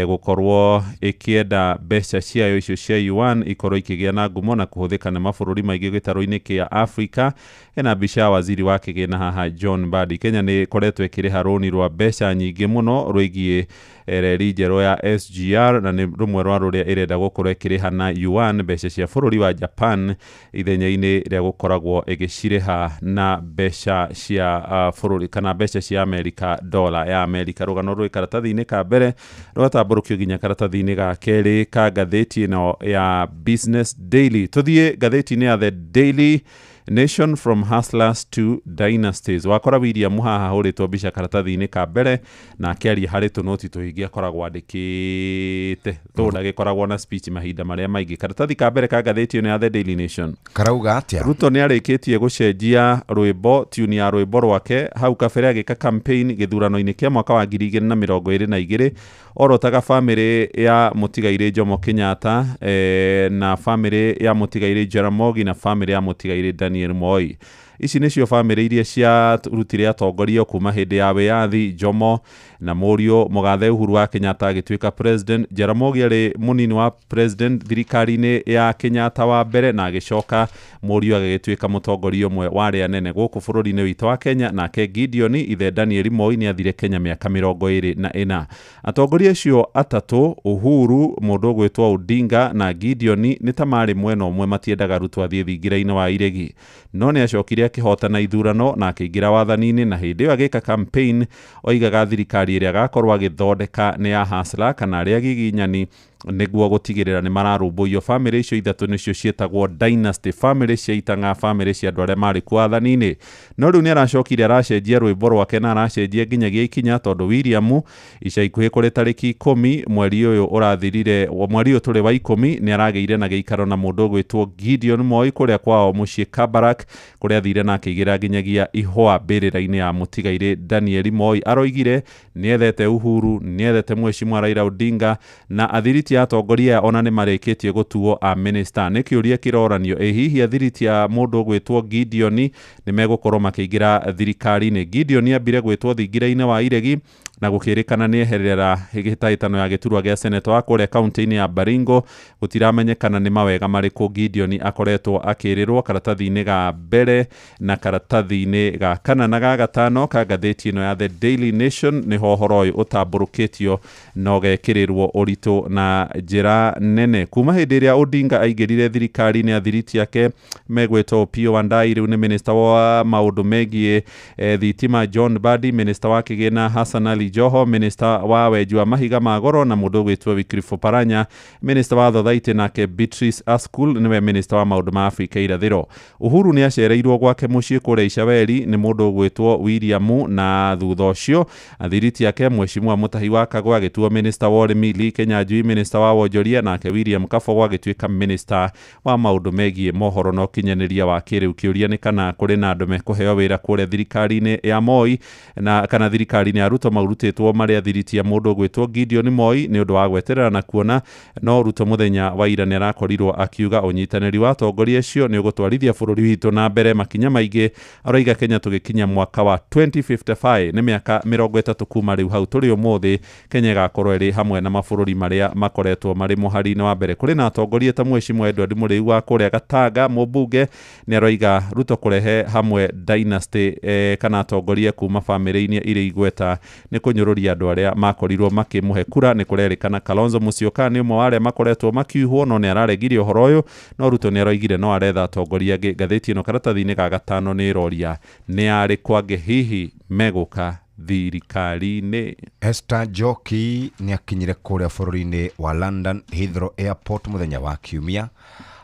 gukorwo ikienda mbeca ciayo icio cia yuan ikorwo ikigia na ngumo na kuhuthika na mabururi maingi gitaro-ini kia Africa. Ena bisha waziri wa kigina haha John Mbadi. Kenya ni koretwo ikiriha roni rwa mbeca nyingi muno rwigie reri njerũ ya SGR na ni rumwe rwa ruria irenda gukorwo ikiriha na yuan mbeca cia bururi wa Japan ithenya-ini ria gukoragwo igiciriha na mbeca cia bururi kana mbeca cia America, dola ya America. Rugano rwi karatathi-ini ka mbere rwatamburukio ginya karatathi-ini ga keri ka gatheti ino ya Business Daily. Tuthie gatheti-ini ya The Daily Nation from Hustlers to Dynasties. Wakora William haha huritwo mbica karatathi-ini ka mbere na akiaria hari tunoti tuhingi akoragwo andikite tunda gikoragwo na speech mahinda maria maingi. Karatathi ka mbere ka gatheti ino ya The Daily Nation karauga atia Ruto ni arikitie gucenjia rwimbo tune ya rwimbo rwake hau kabere agika campaign githurano-ini kia mwaka wa 2022 orotaga family ya mutigaire Jomo Kenyatta na family ya mutigaire Jaramogi na family ya mutigaire Daniel Moi. Ici nicio family iria cia rutire atongoria kuma hindi ya wiyathi. Jomo na Murio Mugathe Uhuru wa Kenyatta agituika president, Jaramogi ari munini wa president thirikari-ini ya Kenyatta wa mbere na agicoka Murio agituika mutongoria umwe wa aria nene guku bururi-ini witu wa Kenya. Nake Gideon ithe Daniel Moi ni athire Kenya miaka 24. Atongoria acio atatu Uhuru, mundu gwitwa Odinga na Gideon ni tamari mwena umwe matiendaga Ruto athie thingira-ini wa iregi, no ni acokire akihotana ithurano na akiingira wathani-ini na hindi iyo agika campaign oigaga thirikari iria agakorwo agithondeka ni ya hustler kana aria giginyani niguo gutigirira ni mararumbuio. Family icio ithatu nicio cietagwo dynasty family, ciaitanga family cia andu aria mari kuwathani-ini. No riu ni aracokire aracenjia rwimbo rwake na aracenjia nginyagia ikinya tondu William ica ikuhi kuri tariki 10 mweri uyu urathirire mweri uyu turi wa 10 ni arageire na giikaro na mundu gwitwo Gideon Moi kuria kwao mucii Kabarak kuria athire na akigira nginyagia ihwa mbirira-ini ya mutigaire Daniel Moi. Aroigire ni ethete Uhuru, ni ethete Mheshimiwa Raila Odinga na athiriti ya atongoria ona ni marikitie gutuo a minister. Ni kiuria kiroranio hihi athiriti ya mundu gwitwo Gideon ni megukorwo makiingira thirikari-ini. Gideon ambire gwitwo thingira-ini wa iregi na gukirikana ni eherera higitaitano ya giturwa gia senator wa kuria kaunti-ini ya Baringo. Gutiramenyekana ni mawega mariku Gideon akoretwo akirirwo karatathi-ini ga mbere na karatathi-ini ga kana na ga gatano ka gatheti ino ya The Daily Nation. Ni hohoro uyu utamburukitio no gekirirwo uritu na njira nene kuma hindi iria Odinga aingirire thirikari-ini ya thiriti yake megwetwo Opiyo Wandayi. Riu ni minister wa maundu megie thitima John Mbadi, minister wa kigina Hassan Ali Joho, minister wa wenji wa mahiga magoro na mundu gwitwo Wycliffe Oparanya, minister wa thothaiti nake Beatrice Askul niwe minister wa maundu ma Africa irathiro. Uhuru ni acereirwo gwake mucii kuria Icaweri ni mundu gwitwo William na thutha ucio thiriti yake Mheshimiwa Mutahi wa Kagwe agituo minister wa urimi, Lee Kinyanjui minister wa wonjoria, nake William Kabogo agituika minister wa maundu megie mohoro no kinyaniria wa kiriu. Kiuria ni kana kuri na andu mekuheo wira kuria thirikari-ini ya Moi na kana thirikari-ini ya Ruto marutitwo maria thiriti ya mundu gwitwo Gideon Moi ni undu wa gweterera na kuona. No Ruto muthenya wa ira ni arakorirwo akiuga unyitaniri wa atongoria acio ni ugutwarithia bururi witu na mbere makinya maingi. Aroiga Kenya tugikinya mwaka wa 2055 ni miaka 30 kuma riu hau turi umuthi Kenya igakorwo iri hamwe na mabururi maria makoretwo mari muhari-ini wa mbere. Kuri na atongoria ta Mheshimiwa Edward Muriu wa kuria Gatanga mubunge ni aroiga Ruto kurehe hamwe dynasty kana atongoria kuma family-ini iri igweta ni kunyururia andu aria makorirwo makimuhe kura ni kurerikana Kalonzo Musyoka ni umwe wa aria makoretwo makiuhwo no ni araregire uhoro uyu no Ruto ni aroigire no aretha atongoria angi. Ngathĩti ĩno karatathi-inĩ ka gatano nĩ ĩroria nĩ arĩ kwange hihi meguka thirikari-inĩ. Esther Njoki ni akinyire kuria bũrũri-inĩ wa London Heathrow Airport muthenya wa Kiumia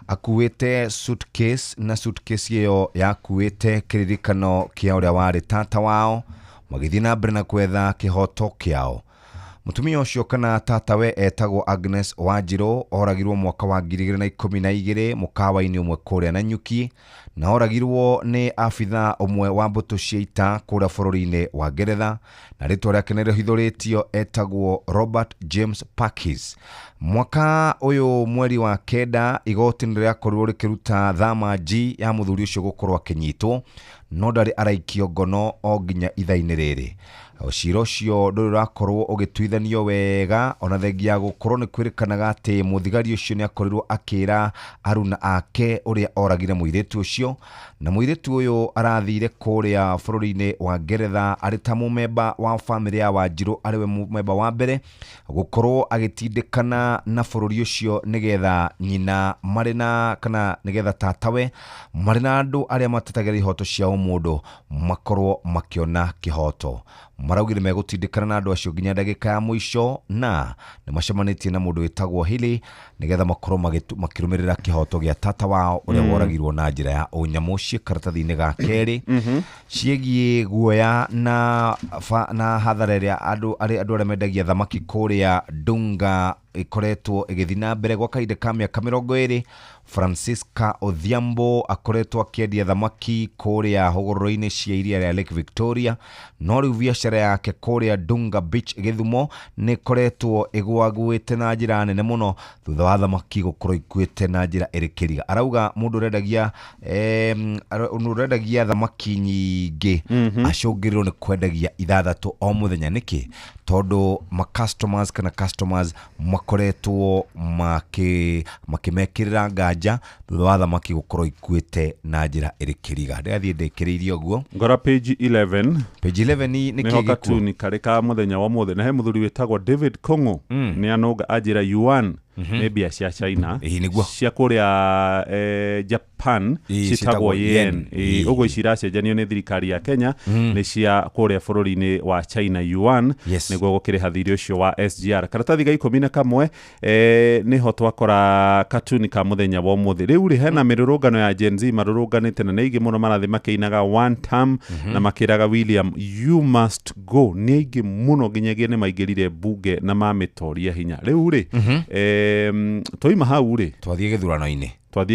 akuite suitcase na suitcase iyo yakuite kiririkano kia uria wari tata wao magithii na mbere na kwetha kihoto kiao. Mutumia ucio kana tatawe etagwo Agnes Wanjiru oragirwo mwaka wa 2012 mukawa-ini umwe kuria Nanyuki na oragirwo ni afitha umwe wa mbutu cia ita kuria bũrũri-inĩ wa Ngeretha na ritwa riake nĩ rĩhithũrĩtio etagwo Robert James Parkes. Mwaka uyu mweri wa kenda igoti nĩ rĩakorirwo rĩkĩruta thamaji ya muthuri ucio gukorwo akinyitwo no ndarĩ araikio ngono o nginya itha-inĩ rĩrĩ. Cira ũcio ndũrĩ ũrakorwo ũgĩtuithanio wega ona thengia gũkorwo nĩ kwĩrĩkanaga atĩ mũthigari ũcio nĩ akorirwo akĩra aruna ake ũrĩa oragire mũirĩtu ũcio na mũirĩtu ũyũ arathire kũrĩa bũrũri-inĩ wa Ngeretha arĩ ta mũmemba wa bamĩrĩ ya Wanjiru arĩwe mũmemba wa mbere gũkorwo agĩtindĩkana na bũrũri ũcio nĩgetha nyina marĩ na kana nĩgetha tatawe marĩ na andũ arĩa matetagĩra ihoto cia ũmũndũ makorwo makĩona kĩhoto. Maraugire megũtindĩkana na andũ acio nginya ndagĩka ya mũico na nĩ macemanĩtie na mũndũ wĩtagwo Hili nĩgetha makorwo makĩrũmĩrĩra kĩhoto gĩa tata wao ũrĩa woragirwo na njĩra ya ũnyamũ. Cie karatathi-inĩ ga kerĩ ciĩgiĩ guoya na hathara ĩrĩa andũ arĩa mendagia thamaki kũrĩa Dunga ikoretwo ĩgĩthiĩ na mbere gwa kahinda ka mĩaka 20. Francisca Odhiambo akoretwo akĩendia thamaki kũrĩa hũgũrũrũ-inĩ cia iria rĩa Lake Victoria no rĩu biacara yake kũrĩa Dunga Beach Gĩthumo nĩ ikoretwo ĩgwaguĩte na njĩra nene mũno thutha wa thamaki gũkorwo ikuĩte na njĩra ĩrĩ kĩriga. Arauga mũndũ ũrendagia thamaki nyingĩ acũngĩrĩrwo nĩ kwendagia 6 o mũthenya. Nĩkĩ? Tondũ customers makoretwo makĩmekĩrĩra nganja thutha wa thamaki gũkorwo ikuĩte na njĩra ĩrĩ kĩriga. Ndĩrathiĩ ndĩkĩrĩirie ũguo. Ngora page 11 nĩ kĩgĩkuo nĩ karĩ ka mũthenya wa mũthenya. Na he mũthuri wĩtagwo David Kongo nĩ anonga ajira yuan nĩ mbia cia China cia kũrĩa Japan citagwo yen. Ũguo ciracenjanio nĩ thirikari ya Kenya nĩ cia kũrĩa bũrũri-inĩ wa China yuan nĩguo gũkĩrĩha thirĩ ũcio wa SGR. Karatathi ga 11 nĩho twakora katuni ka mũthenya wa ũmũthĩ. Rĩu rĩ hena mĩrũrũngano ya Gen Z marũrũnganĩte na nĩ aingĩ mũno marathi makĩinaga one term na makĩraga William you must go. Nĩ aingĩ mũno nginyagia nĩ maingĩrire bunge na mamĩtoria hinya. Rĩu rĩ toima hau rĩ twathiĩ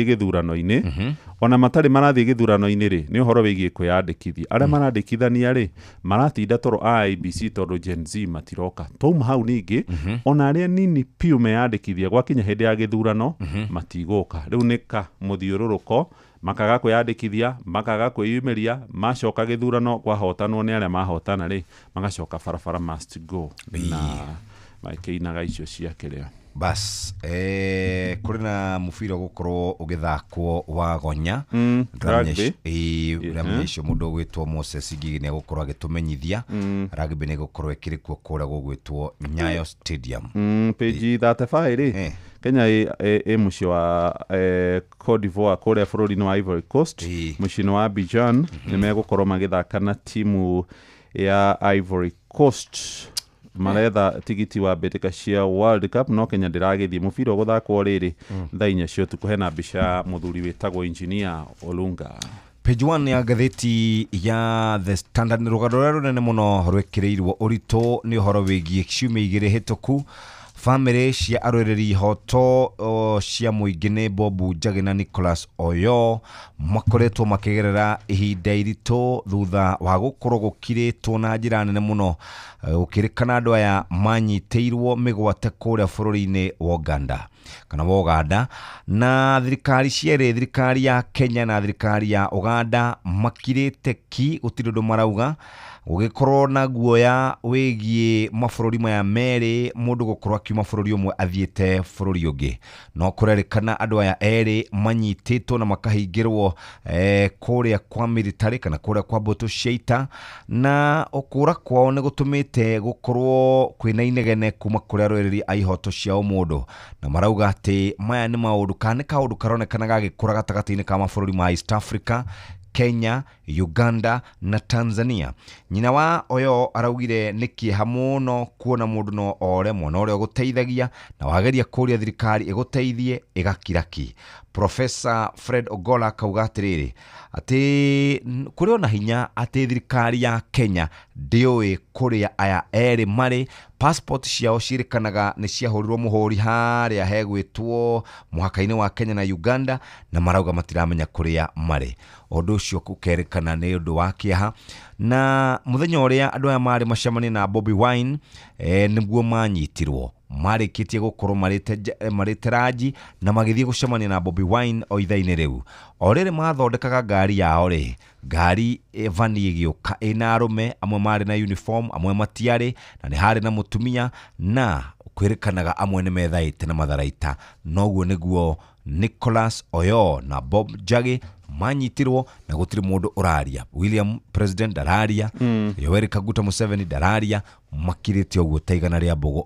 gĩthurano-inĩ ona matarĩ marathiĩ gĩthurano-inĩ rĩ nĩ ũhoro wĩgiĩ kwĩyandĩkithia. Arĩa marandĩkithania rĩ maratinda toro IEBC tondũ Gen Z matiroka. Touma hau ningĩ ona arĩa nini piu meyandĩkithia gwakinya hĩndĩ ya gĩthurano matigũka. Rĩu nĩ ka mũthiũrũrũko makaga kwĩyandĩkithia makaga kwĩyumĩria macoka gĩthurano kwahotanwo nĩ arĩa mahotana rĩ magacoka barabara must go na makĩinaga icio cia kĩrĩa. Bas kũrĩ na mũbira gũkorwo ũgĩthakwo wa gonya rugby icio mũndũ ũgwĩtwo Moses Ngigi nĩ gũkorwo agĩtũmenyithia rugby nĩ gũkorwo ĩkĩrĩkuo kũrĩa gũgwĩtwo Nyayo Stadium. Page 35 rĩ Kenya ĩ mũciĩ wa Cote d'Ivoire kũrĩa bũrũri-inĩ wa Ivory Coast mũciĩ wa Abidjan nĩ megũkorwo magĩthaka na timu ya Ivory Coast maretha tigiti wa mbĩtĩka cia World Cup no Kenya ndĩragĩthiĩ. Mũbira ũgũthakwo rĩrĩ thaa 4 cia ũtukũ. Hena mbica mũthuri wĩtagwo Engineer Olunga. Page 1 ya ngathĩti ya The Standard nĩ rũgano rũrĩa rũnene mũno rwĩkĩrĩirwo ũritũ nĩ ũhoro wĩgiĩ ciumia 2 hĩtũku. Family cia arũĩrĩri ihoto cia mũingĩ nĩ Bob Njagi na Nicholas Oyo makoretwo makĩgerera ihinda iritũ thutha wa gũkorwo gũkirĩtwo na njĩra nene mũno gũkĩrĩkana andũ aya manyitĩirwo mĩgwate kũrĩa bũrũri-inĩ wa Uganda na thirikari cierĩ, thirikari ya Kenya na thirikari ya Uganda makirĩte ki gũtirĩ ũndũ marauga gugikorwo na guoya wigie mabũrũri maya merĩ mũndũ gũkorwo akiuma bũrũri ũmwe athiĩte bũrũri ũngĩ no kũrerĩkana andũ aya erĩ manyitĩtwo na makahingĩrwo kũrĩa kwa military kana kũrĩa kwa mbũtũ cia ita na ũkũra kwao nĩ gũtũmĩte gũkorwo kwĩna inegene kuma kũrĩa rũrĩrĩ a ihoto cia ũmũndũ na marauga atĩ maya nĩ maũndũ kana nĩ kaũndũ karonekana gagĩkũra gatagatĩ-inĩ ka mabũrũri ma East Africa, Kenya, Uganda na Tanzania. Nyina wa Oyo araugire nĩ kĩeha mũno kuona mũndũ no ore mwana ũrĩa ũgũteithagia na wageria kũria thirikari ĩgũteithie ĩgakiraki. Professor Fred Ogola akauga atĩrĩrĩ atĩ kũrĩ ona hinya atĩ thirikari ya Kenya ndĩũĩ kũrĩa aya erĩ marĩ, passport ciao cirĩkanaga nĩ ciahũrirwo mũhũri harĩa hegwĩtwo mũhaka-inĩ wa Kenya na Uganda na marauga matiramenya kũrĩa marĩ. Ũndũ ũcio kũkerĩkana nĩ ũndũ wa kĩeha na mũthenya ũrĩa andũ aya marĩ macemania na Bobi Wine nĩguo manyitirwo marĩkĩtie gũkorwo marĩte ranji na magĩthiĩ gũcemania na Bobi Wine o itha-inĩ rĩu. O rĩrĩ mathondekaga ngari yao rĩ, ngari vani ĩgĩũka ĩna arũme, amwe marĩ na uniform, amwe matiarĩ, na nĩ harĩ na mũtumia na kwĩrĩkanaga amwe nĩ methaĩte na matharaita. Noguo nĩguo Nicholas Oyo na Bob Njagi manyitirwo na gũtirĩ mũndũ ũraria. William President ndararia, Yoweri Kaguta Museveni ndararia, makirĩte ũguo taigana rĩa mbũgũ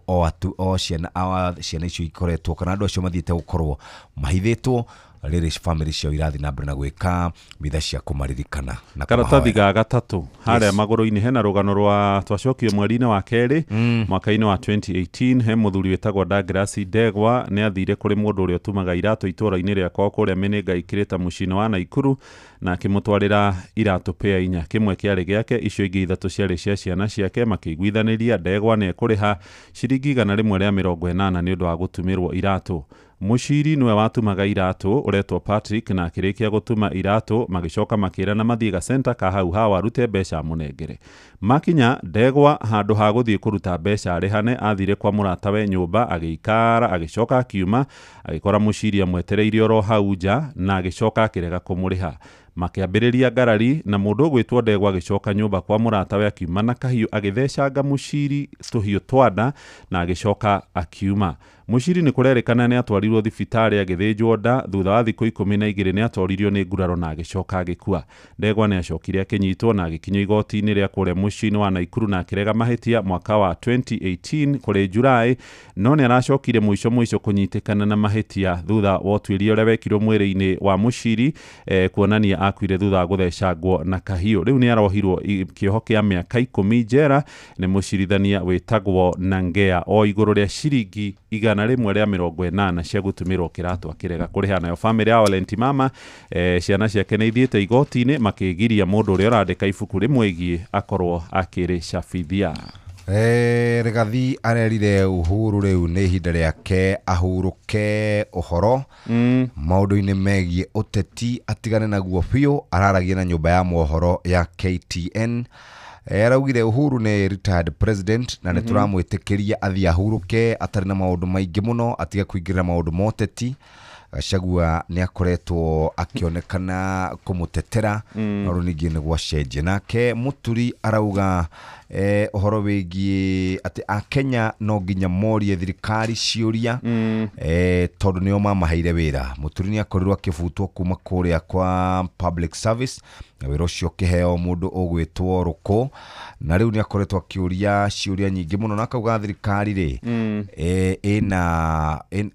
o ciana icio ikoretwo kana andũ acio mathiĩte gũkorwo mahithĩtwo. Rĩrĩ family cio irathi na mbere na gwĩka mitha cia kũmaririkana na karatathi ga gatatũ harĩa magũrũ-inĩ hena rũgano rwa twacokio mweri-inĩ wa kerĩ mwaka-inĩ wa 2018. he mũthuri wĩtagwo Douglas Ndegwa nĩ athire kũrĩ mũndũ ũrĩa ũtumaga iratũ itũũra-inĩ rĩakwa kũrĩa Mĩnĩnga ikĩrĩta mũciĩ wa Naikuru na akĩmũtwarĩra iratũ pair 4. Kĩmwe kĩarĩ gĩake, icio ingĩ ithatũ ciarĩ cia ciana ciake. Makĩiguithanĩria, Ndegwa nĩ ekũrĩha ciringi 180 nĩ ũndũ wa gũtumĩrwo iratũ. Mũciri nĩwe watumaga iratũ ũretwo Patrick na akĩrĩkia gũtuma iratũ magĩcoka makĩra na mathiĩ gacenta ka hau hawa arute mbeca mũnengere. Makinya, Ndegwa handũ ha gũthiĩ kũruta mbeca arĩhane athire kwa mũratawe nyũmba agĩikara agĩcoka akiuma agĩkora mũciri amwetereire oro hau nja na agĩcoka akĩrega kũmũrĩha. Makĩambĩrĩria ngarari na mũndũ ũgwĩtwo Ndegwa agĩcoka nyũmba kwa mũratawe akiuma na kahiũ agĩthecanga mũciri tũhiũ twanda na agĩcoka akiuma. Mũciri nĩ kũrerĩkana nĩ atwarirwo thibitarĩ agĩthĩnjwo nda, thutha wa thikũ 12 nĩ atwaririo nĩ nguraro na agĩcoka agĩkua. Ndegwa nĩ acokire akĩnyitwo na agĩkinywo igoti-inĩ rĩa kũrĩa mũciĩ-inĩ wa Naikuru na akĩrega mahĩtia mwaka wa 2018 kũrĩ Julai, no nĩ aracokire mũico kũnyitĩkana na mahĩtia thutha wa ũtuĩria ũrĩa wekirwo mwĩrĩ-inĩ wa mũciri kuonania akuire thutha wa gũthecangwo na kahiũ. Rĩu nĩ arohirwo kĩoho kĩa mĩaka 10 njera nĩ mũcirithania wĩtagwo Nangea o igũrũ rĩa ciringi 180 cia gũtumĩrwo kĩratũ akĩrega kũrĩha. Nayo famĩlĩ ya Olenti Mama ciana ciake nĩ ithiĩte igoti-inĩ makĩgiria mũndũ ũrĩa ũrandĩka ibuku rĩmwĩgiĩ akorwo akĩrĩcabithia. Rigathi arerire Uhuru rĩu nĩ ihinda rĩake ahurũke ũhoro maũndũ-inĩ megiĩ ũteti atigane naguo biũ. Araragia na nyũmba ya mohoro ya KTN. Araugire Uhuru nĩ retired president na nĩ tũramwĩtĩkĩria athiĩ ahurũke atarĩ na maũndũ maingĩ mũno, atige kũingĩrĩra maũndũ ma ũteti. Gachagua nĩ akoretwo akĩonekana kũmũtetera no rĩu ningĩ nĩ gwacenjia. Nake Mũturi arauga ũhoro wĩgiĩ atĩ Akenya no nginya morie thirikari ciũria tondũ nĩo mamaheire wĩra. Mũturi nĩ akorirwo akĩbutwo kuma kũrĩa kwa public service na wĩra ũcio ũkĩheo mũndũ ũgwĩtwo Rũkũ, na rĩu nĩ akoretwo akĩũria ciũria nyingĩ mũno na akauga thirikari rĩ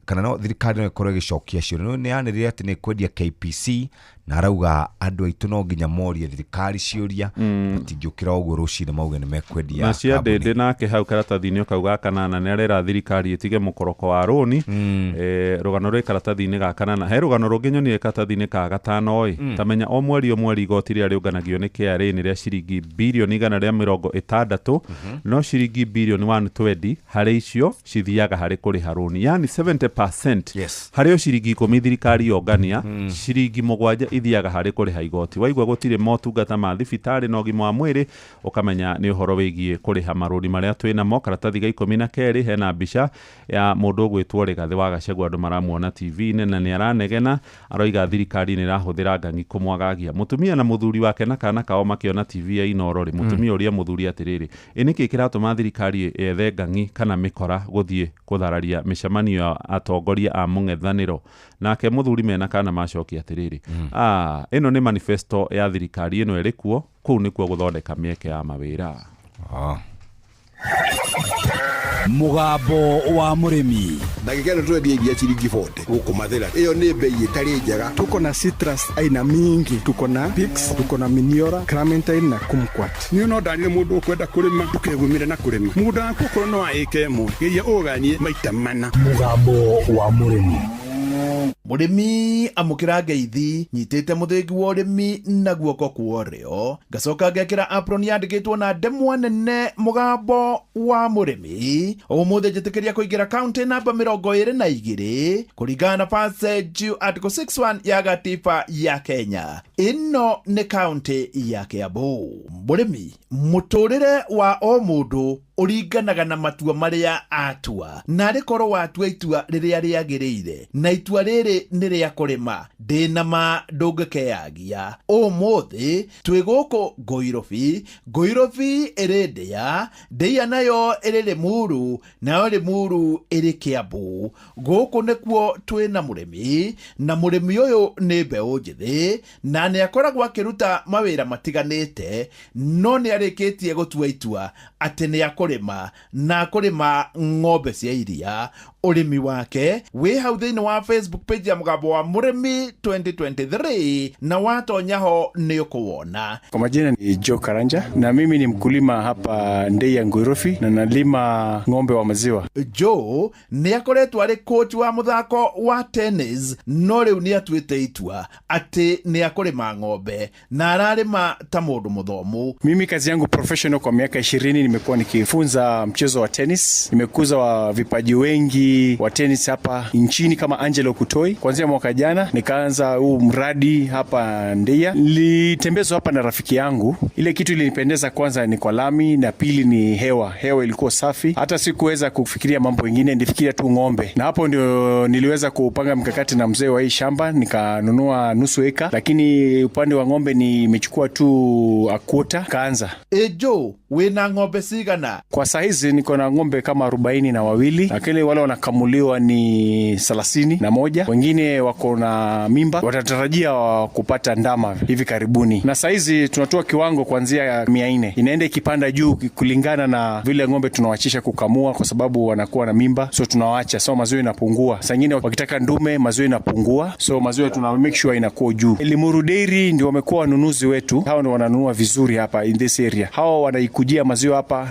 kana no thirikari no ĩkorwo ĩgĩcokia ciũria. Nĩ yanĩrĩire atĩ nĩ kwendia KPC na arauga andũ aitũ no nginya morie thirikari ciũria matingĩũkĩra ũguo rũcinĩ mauge nĩ mekwendia na cia ndĩndĩ. Nake hau karatathi-inĩ ũkauga kanana nĩ arera thirikari ĩtige mũkoroko wa rũni. Rũgano rwĩ karatathi-inĩ ga kanana. He rũgano rũngĩ nyonire karatathi-inĩ ka gatano tamenya o mweri igoti rĩrĩa rĩũnganagio nĩ KRA nĩ rĩa ciringi birioni 160 no ciringi birioni 120 harĩ icio cithiaga harĩ kũrĩha rũni, yani 70% harĩ o ciringi 10 thirikari yongania ciringi 7 igithiaga harĩ kũrĩha igoti. Waigua gũtirĩ motungata ma thibitarĩ na ũgima wa mwĩrĩ, ũkamenya nĩ ũhoro wĩgiĩ kũrĩha marũni marĩa twĩnamo. Karatathi ga 12 hena mbica ya mũndũ ũgwĩtwo Rigathĩ wa Gachagua, andũ maramuona TV-inĩ na nĩ aranegena, aroiga thirikari nĩ ĩrahũthĩra ngang'i kũmwagagia. Mũtumia na mũthuri wake na kana kao makĩona TV ya Inooro rĩ, mũtumia ũrĩa mũthuri atĩrĩrĩ, nĩkĩ kĩratũma thirikari yethe ngang'i kana mĩkora gũthiĩ kũthararia mĩcemanio ya atongoria a mũng'ethanĩro? Nake mũthuri mena kana macokia atĩrĩrĩ, ĩno nĩ manifesto ya thirikari ĩno ĩrĩ kuo, kũu nĩkuo gũthondeka mĩeke ya mawĩra. Mugambo wa mũrĩmi. Ndagĩka ĩno twendia iria ciringi 40 gũkũ Mathĩra. Ĩyo nĩ bei ĩtarĩ njega. Tuko na citrus aina mingi, tuko na Pix, tuko na Miniora, Clementine na Kumquat. Niĩ no ndarire mũndũ ũkwenda kũrĩma ndũkegumĩre na kũrĩma. Mũgũnda waku ũkorwo no wa ĩka ĩmwe, geria ũganie maita mana. Mugambo wa mũrĩmi. Mũrĩmi amũkĩra ngeithi, nyitĩte mũthĩgi wa ũrĩmi na guoko kuorĩo, ngacoka ngekĩra apron yandĩkĩtwo na ndemwa nene Mugambo wa mũrĩmi. Ũmũthĩ njĩtĩkĩria kũingĩra kaunti namba 22 kũringana na passage article 61 ya gatiba ya Kenya. Ĩno nĩ kaunti ya Kiambu. Mũrĩmi, mũtũrĩre wa o mũndũ ũringanaga na matua marĩa atua, na rĩkorwo watua itua rĩrĩa rĩagĩrĩire, na itua rĩrĩ nĩ rĩa kũrĩma, ndĩnama ndũngĩkeagia. Ũmũthĩ twĩ gũkũ Ngoirobi ĩrĩ Ndeia nayo ĩrĩ Limuru, nayo Limuru ĩrĩ Kiambu. Gũkũ nĩkuo twĩ na mũrĩmi, na mũrĩmi ũyũ nĩ mbeũ njĩthĩ, na nĩ akoragwo akĩruta mawĩra matiganĩte, no nĩ arĩkĩtie gũtua itua atĩ nĩ akũrĩma, na kũrĩma ng'ombe cia iria. Ũrĩmi wake wĩ hau thĩinĩ wa Facebook page ya Mugambo wa Mũrĩmi 2023, na watonya ho nĩ ũkũwona. Kwa majina ni Joe Karanja na mimi ni mkulima hapa Ndeia Ngoirobi na nalima ng'ombe wa maziwa. Joe nĩ akoretwo arĩ coach wa mũthako wa tennis, no rĩu nĩ atuĩte itua atĩ nĩ akũrĩma ng'ombe na ararĩma ta mũndũ mũthomu. Mimi kazi yangu professional kwa miaka 20 nimekuwa nikifunza mchezo wa tennis. Nimekuza wa vipaji wengi wa tennis hapa nchini kama Angelo Kutoi. Kuanzia mwaka jana nikaanza huu mradi hapa Ndeia. Nilitembezwa hapa na rafiki yangu. Ile kitu ilinipendeza kwanza ni kwa lami, na pili ni hewa. Hewa ilikuwa safi. Hata sikuweza kufikiria mambo mengine, nilifikiria tu ng'ombe. Na hapo ndio niliweza kupanga mkakati na mzee wa hii shamba, nikanunua nusu eka, lakini upande wa ng'ombe nimechukua tu quota kaanza. Joe, wena ng'ombe sigana? Kwa saizi niko na ng'ombe kama 42, lakini wale wanakamuliwa ni 31. Wengine wako na mimba, watatarajia kupata ndama hivi karibuni. Na saizi tunatoa kiwango kuanzia 400, inaenda ikipanda juu kulingana na vile ng'ombe tunawachisha kukamua, kwa sababu wanakuwa na mimba, so tunawaacha, so maziwa inapungua. Saa nyingine wakitaka ndume maziwa inapungua, so maziwa tuna make sure inakuwa juu. Limuru Dairy ndio wamekuwa wanunuzi wetu. Hao ndio wananunua vizuri hapa in this area. Hao wanaikujia maziwa hapa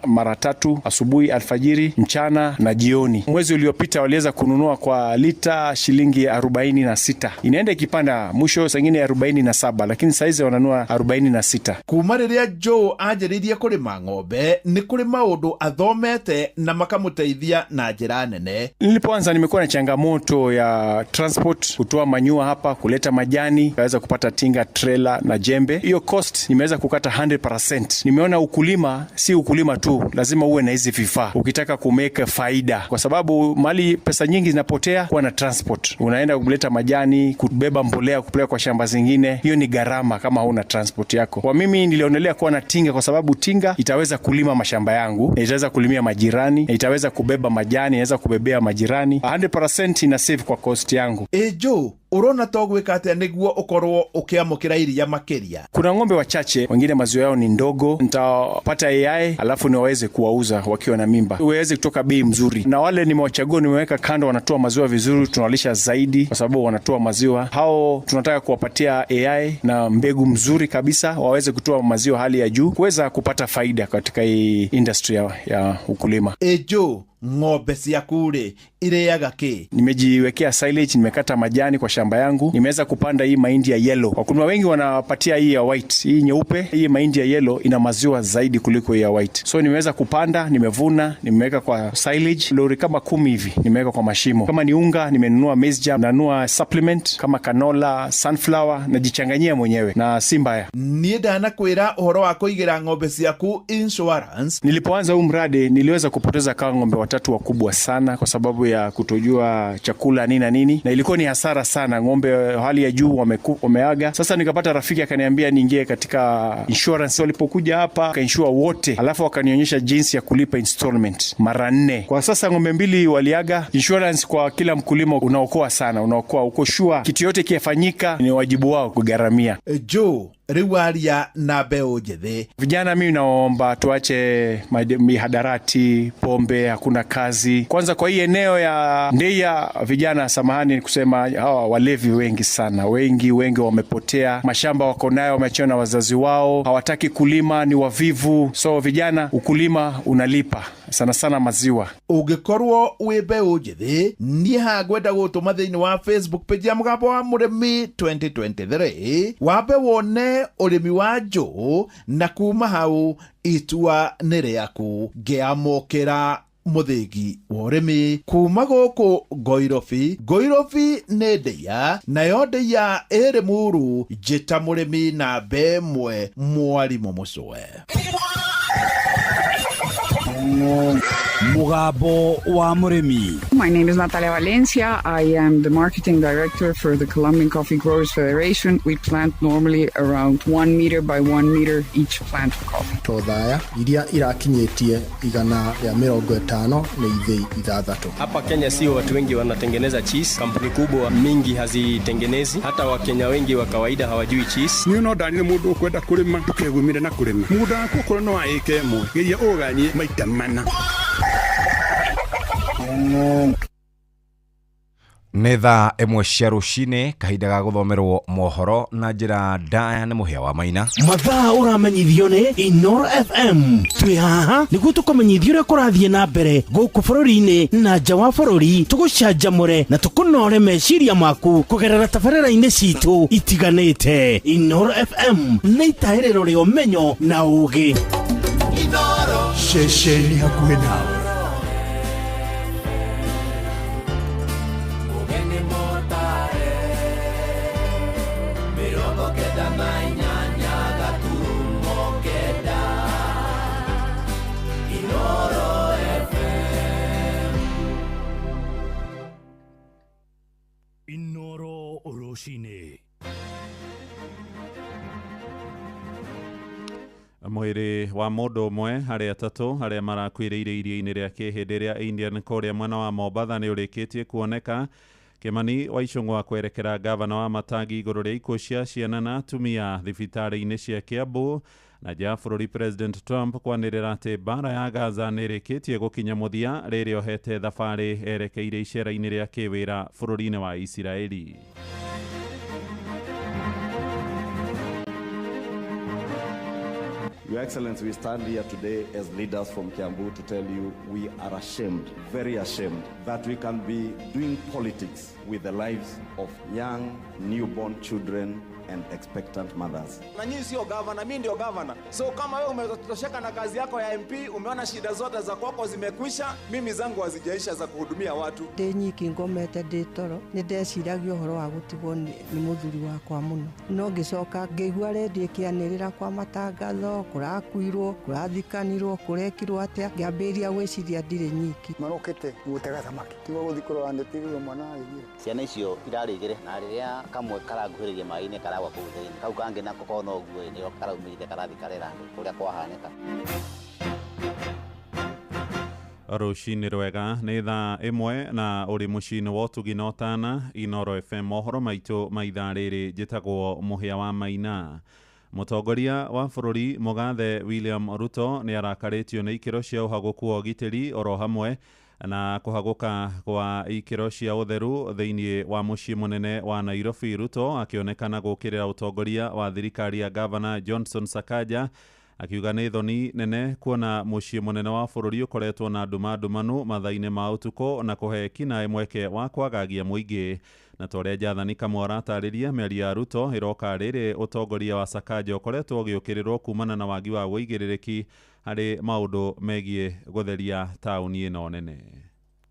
mara 3, asubuhi, alfajiri, mchana na jioni. Mwezi uliopita waliweza kununua kwa lita shilingi 46. Inaenda ikipanda, mwisho sangine 47, lakini saizi wananunua 46. Kuma rĩrĩa Joe anjĩrĩirie kũrĩma ng'ombe, nĩ kũrĩ maũndũ athomete na makamũteithia na njĩra nene. Nilipoanza nimekuwa na changamoto ya transport, kutoa manyua hapa, kuleta majani, kaweza kupata tinga, trailer na jembe. Hiyo cost nimeweza kukata 100%. Nimeona ukulima si ukulima tu, lazima uwe na hizi vifaa ukitaka kumeka faida, kwa sababu mali pesa nyingi zinapotea kwa na transport. Unaenda kuleta majani, kubeba mbolea kupeleka kwa shamba zingine, hiyo ni gharama kama huna transport yako. Kwa mimi nilionelea kuwa na tinga, kwa sababu tinga itaweza kulima mashamba yangu, itaweza kulimia majirani, itaweza kubeba majani, itaweza kubebea majirani. 100% ina save kwa cost yangu. Joe, urona togwĩka atĩa nĩguo ũkorwo ũkĩamũkĩra iria makĩria? Kuna ng'ombe wachache, wengine maziwa yao ni ndogo. Nitapata AI alafu niwaweze kuwauza wakiwa na mimba, waweze kutoka bei mzuri. Na wale nimewachagua, nimeweka kando, wanatoa maziwa vizuri, tunawalisha zaidi kwa sababu wanatoa maziwa. Hao tunataka kuwapatia AI na mbegu mzuri kabisa, waweze kutoa maziwa hali ya juu, kuweza kupata faida katika hii industry ya ukulima. Joe, ng'ombe ciaku rĩ ireaga kĩ? Nimejiwekea silage, nimekata majani kwa shamba yangu, nimeweza kupanda hii mahindi ya yellow. Wakulima wengi wanapatia hii ya white, hii nyeupe. Hii mahindi ya yellow ina maziwa zaidi kuliko hii ya white. So nimeweza kupanda, nimevuna, nimeweka kwa silage, lori kama 10 hivi nimeweka kwa mashimo. Kama ni unga nimenunua maize germ, nanunua supplement kama canola, sunflower, najichanganyia mwenyewe na si mbaya. Niĩ ndanakwĩra ũhoro wa kũigĩra ng'ombe ciaku insurance. Nilipoanza huu mradi niliweza kupoteza kama ng'ombe 3 wakubwa sana kwa sababu ya kutojua chakula nini na nini, na ilikuwa ni hasara sana. Ng'ombe hali ya juu wameaga. Sasa nikapata rafiki akaniambia niingie katika insurance. Walipokuja hapa ka-insure wote, alafu wakanionyesha jinsi ya kulipa installment mara 4. Kwa sasa ng'ombe 2 waliaga. Insurance kwa kila mkulima unaokoa sana, unaokoa, uko sure kitu yote kiafanyika ni wajibu wao kugaramia. Joe riwaria na mbeu njĩthĩ. Vijana mimi naomba tuache mihadarati, pombe, hakuna kazi. Kwanza kwa hii eneo ya Ndeia, vijana samahani kusema hawa walevi wengi sana. Wengi wamepotea. Mashamba wako nayo wameachiwa na wazazi wao. Hawataki kulima, ni wavivu. So vijana, ukulima unalipa. Sana sana maziwa. Ũngĩkorwo wĩ mbeu njĩthĩ, niĩ hangwenda gũtũma thĩinĩ wa Facebook page ya Mũgambo wa Mũrĩmi 2023 wambe wone ũrĩmi wa njũũ, na kuma hau itua nĩ rĩaku. Ngĩamũkĩra mũthĩgi wa ũrĩmi kuma gũkũ Ngoirobi. Ngoirobi nĩ Ndeia, nayo Ndeia ĩrĩ Muru. Njĩta mũrĩmi na mbemwe Mwarimũ Mũcwe. Mũgambo wa Mũrĩmi. My name is Natalia Valencia. I am the marketing director for the Colombian Coffee Growers Federation. We plant normally around 1 meter by 1 meter each plant of coffee. Todhaya iria irakinyĩtie 150 na ithĩ 6. Hapa Kenya sio watu wengi wanatengeneza cheese. Kampuni kubwa mingi hazitengenezi. Hata Wakenya wengi wa kawaida hawajui cheese. Niĩ no ndanire mũndũ kwenda kũrĩma ndũkegwĩmire na kũrĩma. Mũgũnda waku ũkorwo no wa ĩka 1 geria ũganie maita 4. Nĩ thaa 1 cia rũcinĩ, kahinda ga gũthomerwo mohoro na njĩra ndaya nĩ Mũhĩa wa Maina. Mathaa ũramenyithio nĩ Inoro FM. Twĩ haha nĩguo tũkũmenyithia ũrĩa kũrathiĩ na mbere gũkũ bũrũri-inĩ na nja wa bũrũri, tũgũcanjamũre na tũkũnore meciria maku kũgerera tabarĩra-inĩ citũ itiganĩte. Inoro FM nĩ itahĩrĩro rĩa ũmenyo na ũũgĩ. Inoro ceceni hakuhĩ nawe. Inoro Oroshine. Mwĩrĩ wa mũndũ ũmwe harĩ atatũ arĩa marakuĩrĩire iria-inĩ rĩa kĩhĩndĩ rĩa Indian kũrĩa mwena wa Mombatha nĩ ũrĩkĩtie kuoneka. Kimani wa Ichung'wa kwerekera gavana wa Matangi igũrũ rĩa ikuũ cia ciana na atumia thibitarĩ-inĩ cia Kiambu, na nja bũrũri President Trump kwanĩrĩra atĩ mbara ya Gaza nĩ ĩrĩkĩtie gũkinya mũthia rĩrĩa ohete thabarĩ erekeire icera-inĩ rĩa kĩwĩra bũrũri-inĩ wa Isiraeli. Your Excellency, we stand here today as leaders from Kiambu to tell you we are ashamed, very ashamed, that we can be doing politics with the lives of young, newborn children and expectant mothers. Na nyinyi sio governor, mimi ndio governor. So kama wewe umetosheka na kazi yako ya MP, umeona shida zote za kwako zimekwisha, mimi zangu hazijaisha za kuhudumia watu. Ndenyiki ngomete nditoro, ni ndeciragia uhoro wa gutigwo ni muthuri wakwa muno. No ngicoka ngĩigua redio ĩkĩanĩrĩra kwa matangatho, kũrakuirwo, kũrathikanirwo, kũrekirwo atĩa, ngĩambĩrĩria gwĩciria ndirĩ nyiki. Marokete gũtega thamaki. Tiga gũthikũrwo andĩtirwo mwana agĩthira. Ciana icio irarĩgĩre na rĩrĩa kamwe karanguhĩrĩria maĩ-inĩ karagwa kũu thĩinĩ. Kau kangĩ nako kona ũguo nĩo karaumĩrire karathi karera kũrĩa kwahanĩka. Rũcinĩ rwega nĩ thaa 1 na ũrĩ mũciĩ-inĩ wa Ũtugi na Ũtana. Inoro FM, mohoro maitũ ma ithaa rĩrĩ njĩtagwo Mũhĩa wa Maina. Mũtongoria wa bũrũri Mũgathe William Ruto nĩ arakarĩtio nĩ ikĩro cia ũhagũku wa ũgitĩri oro hamwe na kũhagũka kwa ikĩro cia ũtheru thĩinĩ wa mũciĩ mũnene wa Nairobi. Ruto akĩonekana gũkĩrĩra ũtongoria wa thirikari ya Governor Johnson Sakaja akiuga nĩ thoni nene kuona muciĩ munene wa bũrũri ũkoretwo na ndumanu mathainĩ ma ũtukũ na kũhe kinaĩ mweke wa kwagagia mũingĩ. Na torĩa Njathani Kamwara atarĩria mĩario ya Ruto ĩroka rĩrĩ ũtongoria wa Sakaja ũkoretwo ũgĩũkĩrĩrwo kumana na wagi wa wĩigĩrĩrĩki harĩ maũndũ megiĩ gũtheria taũni ĩno nene.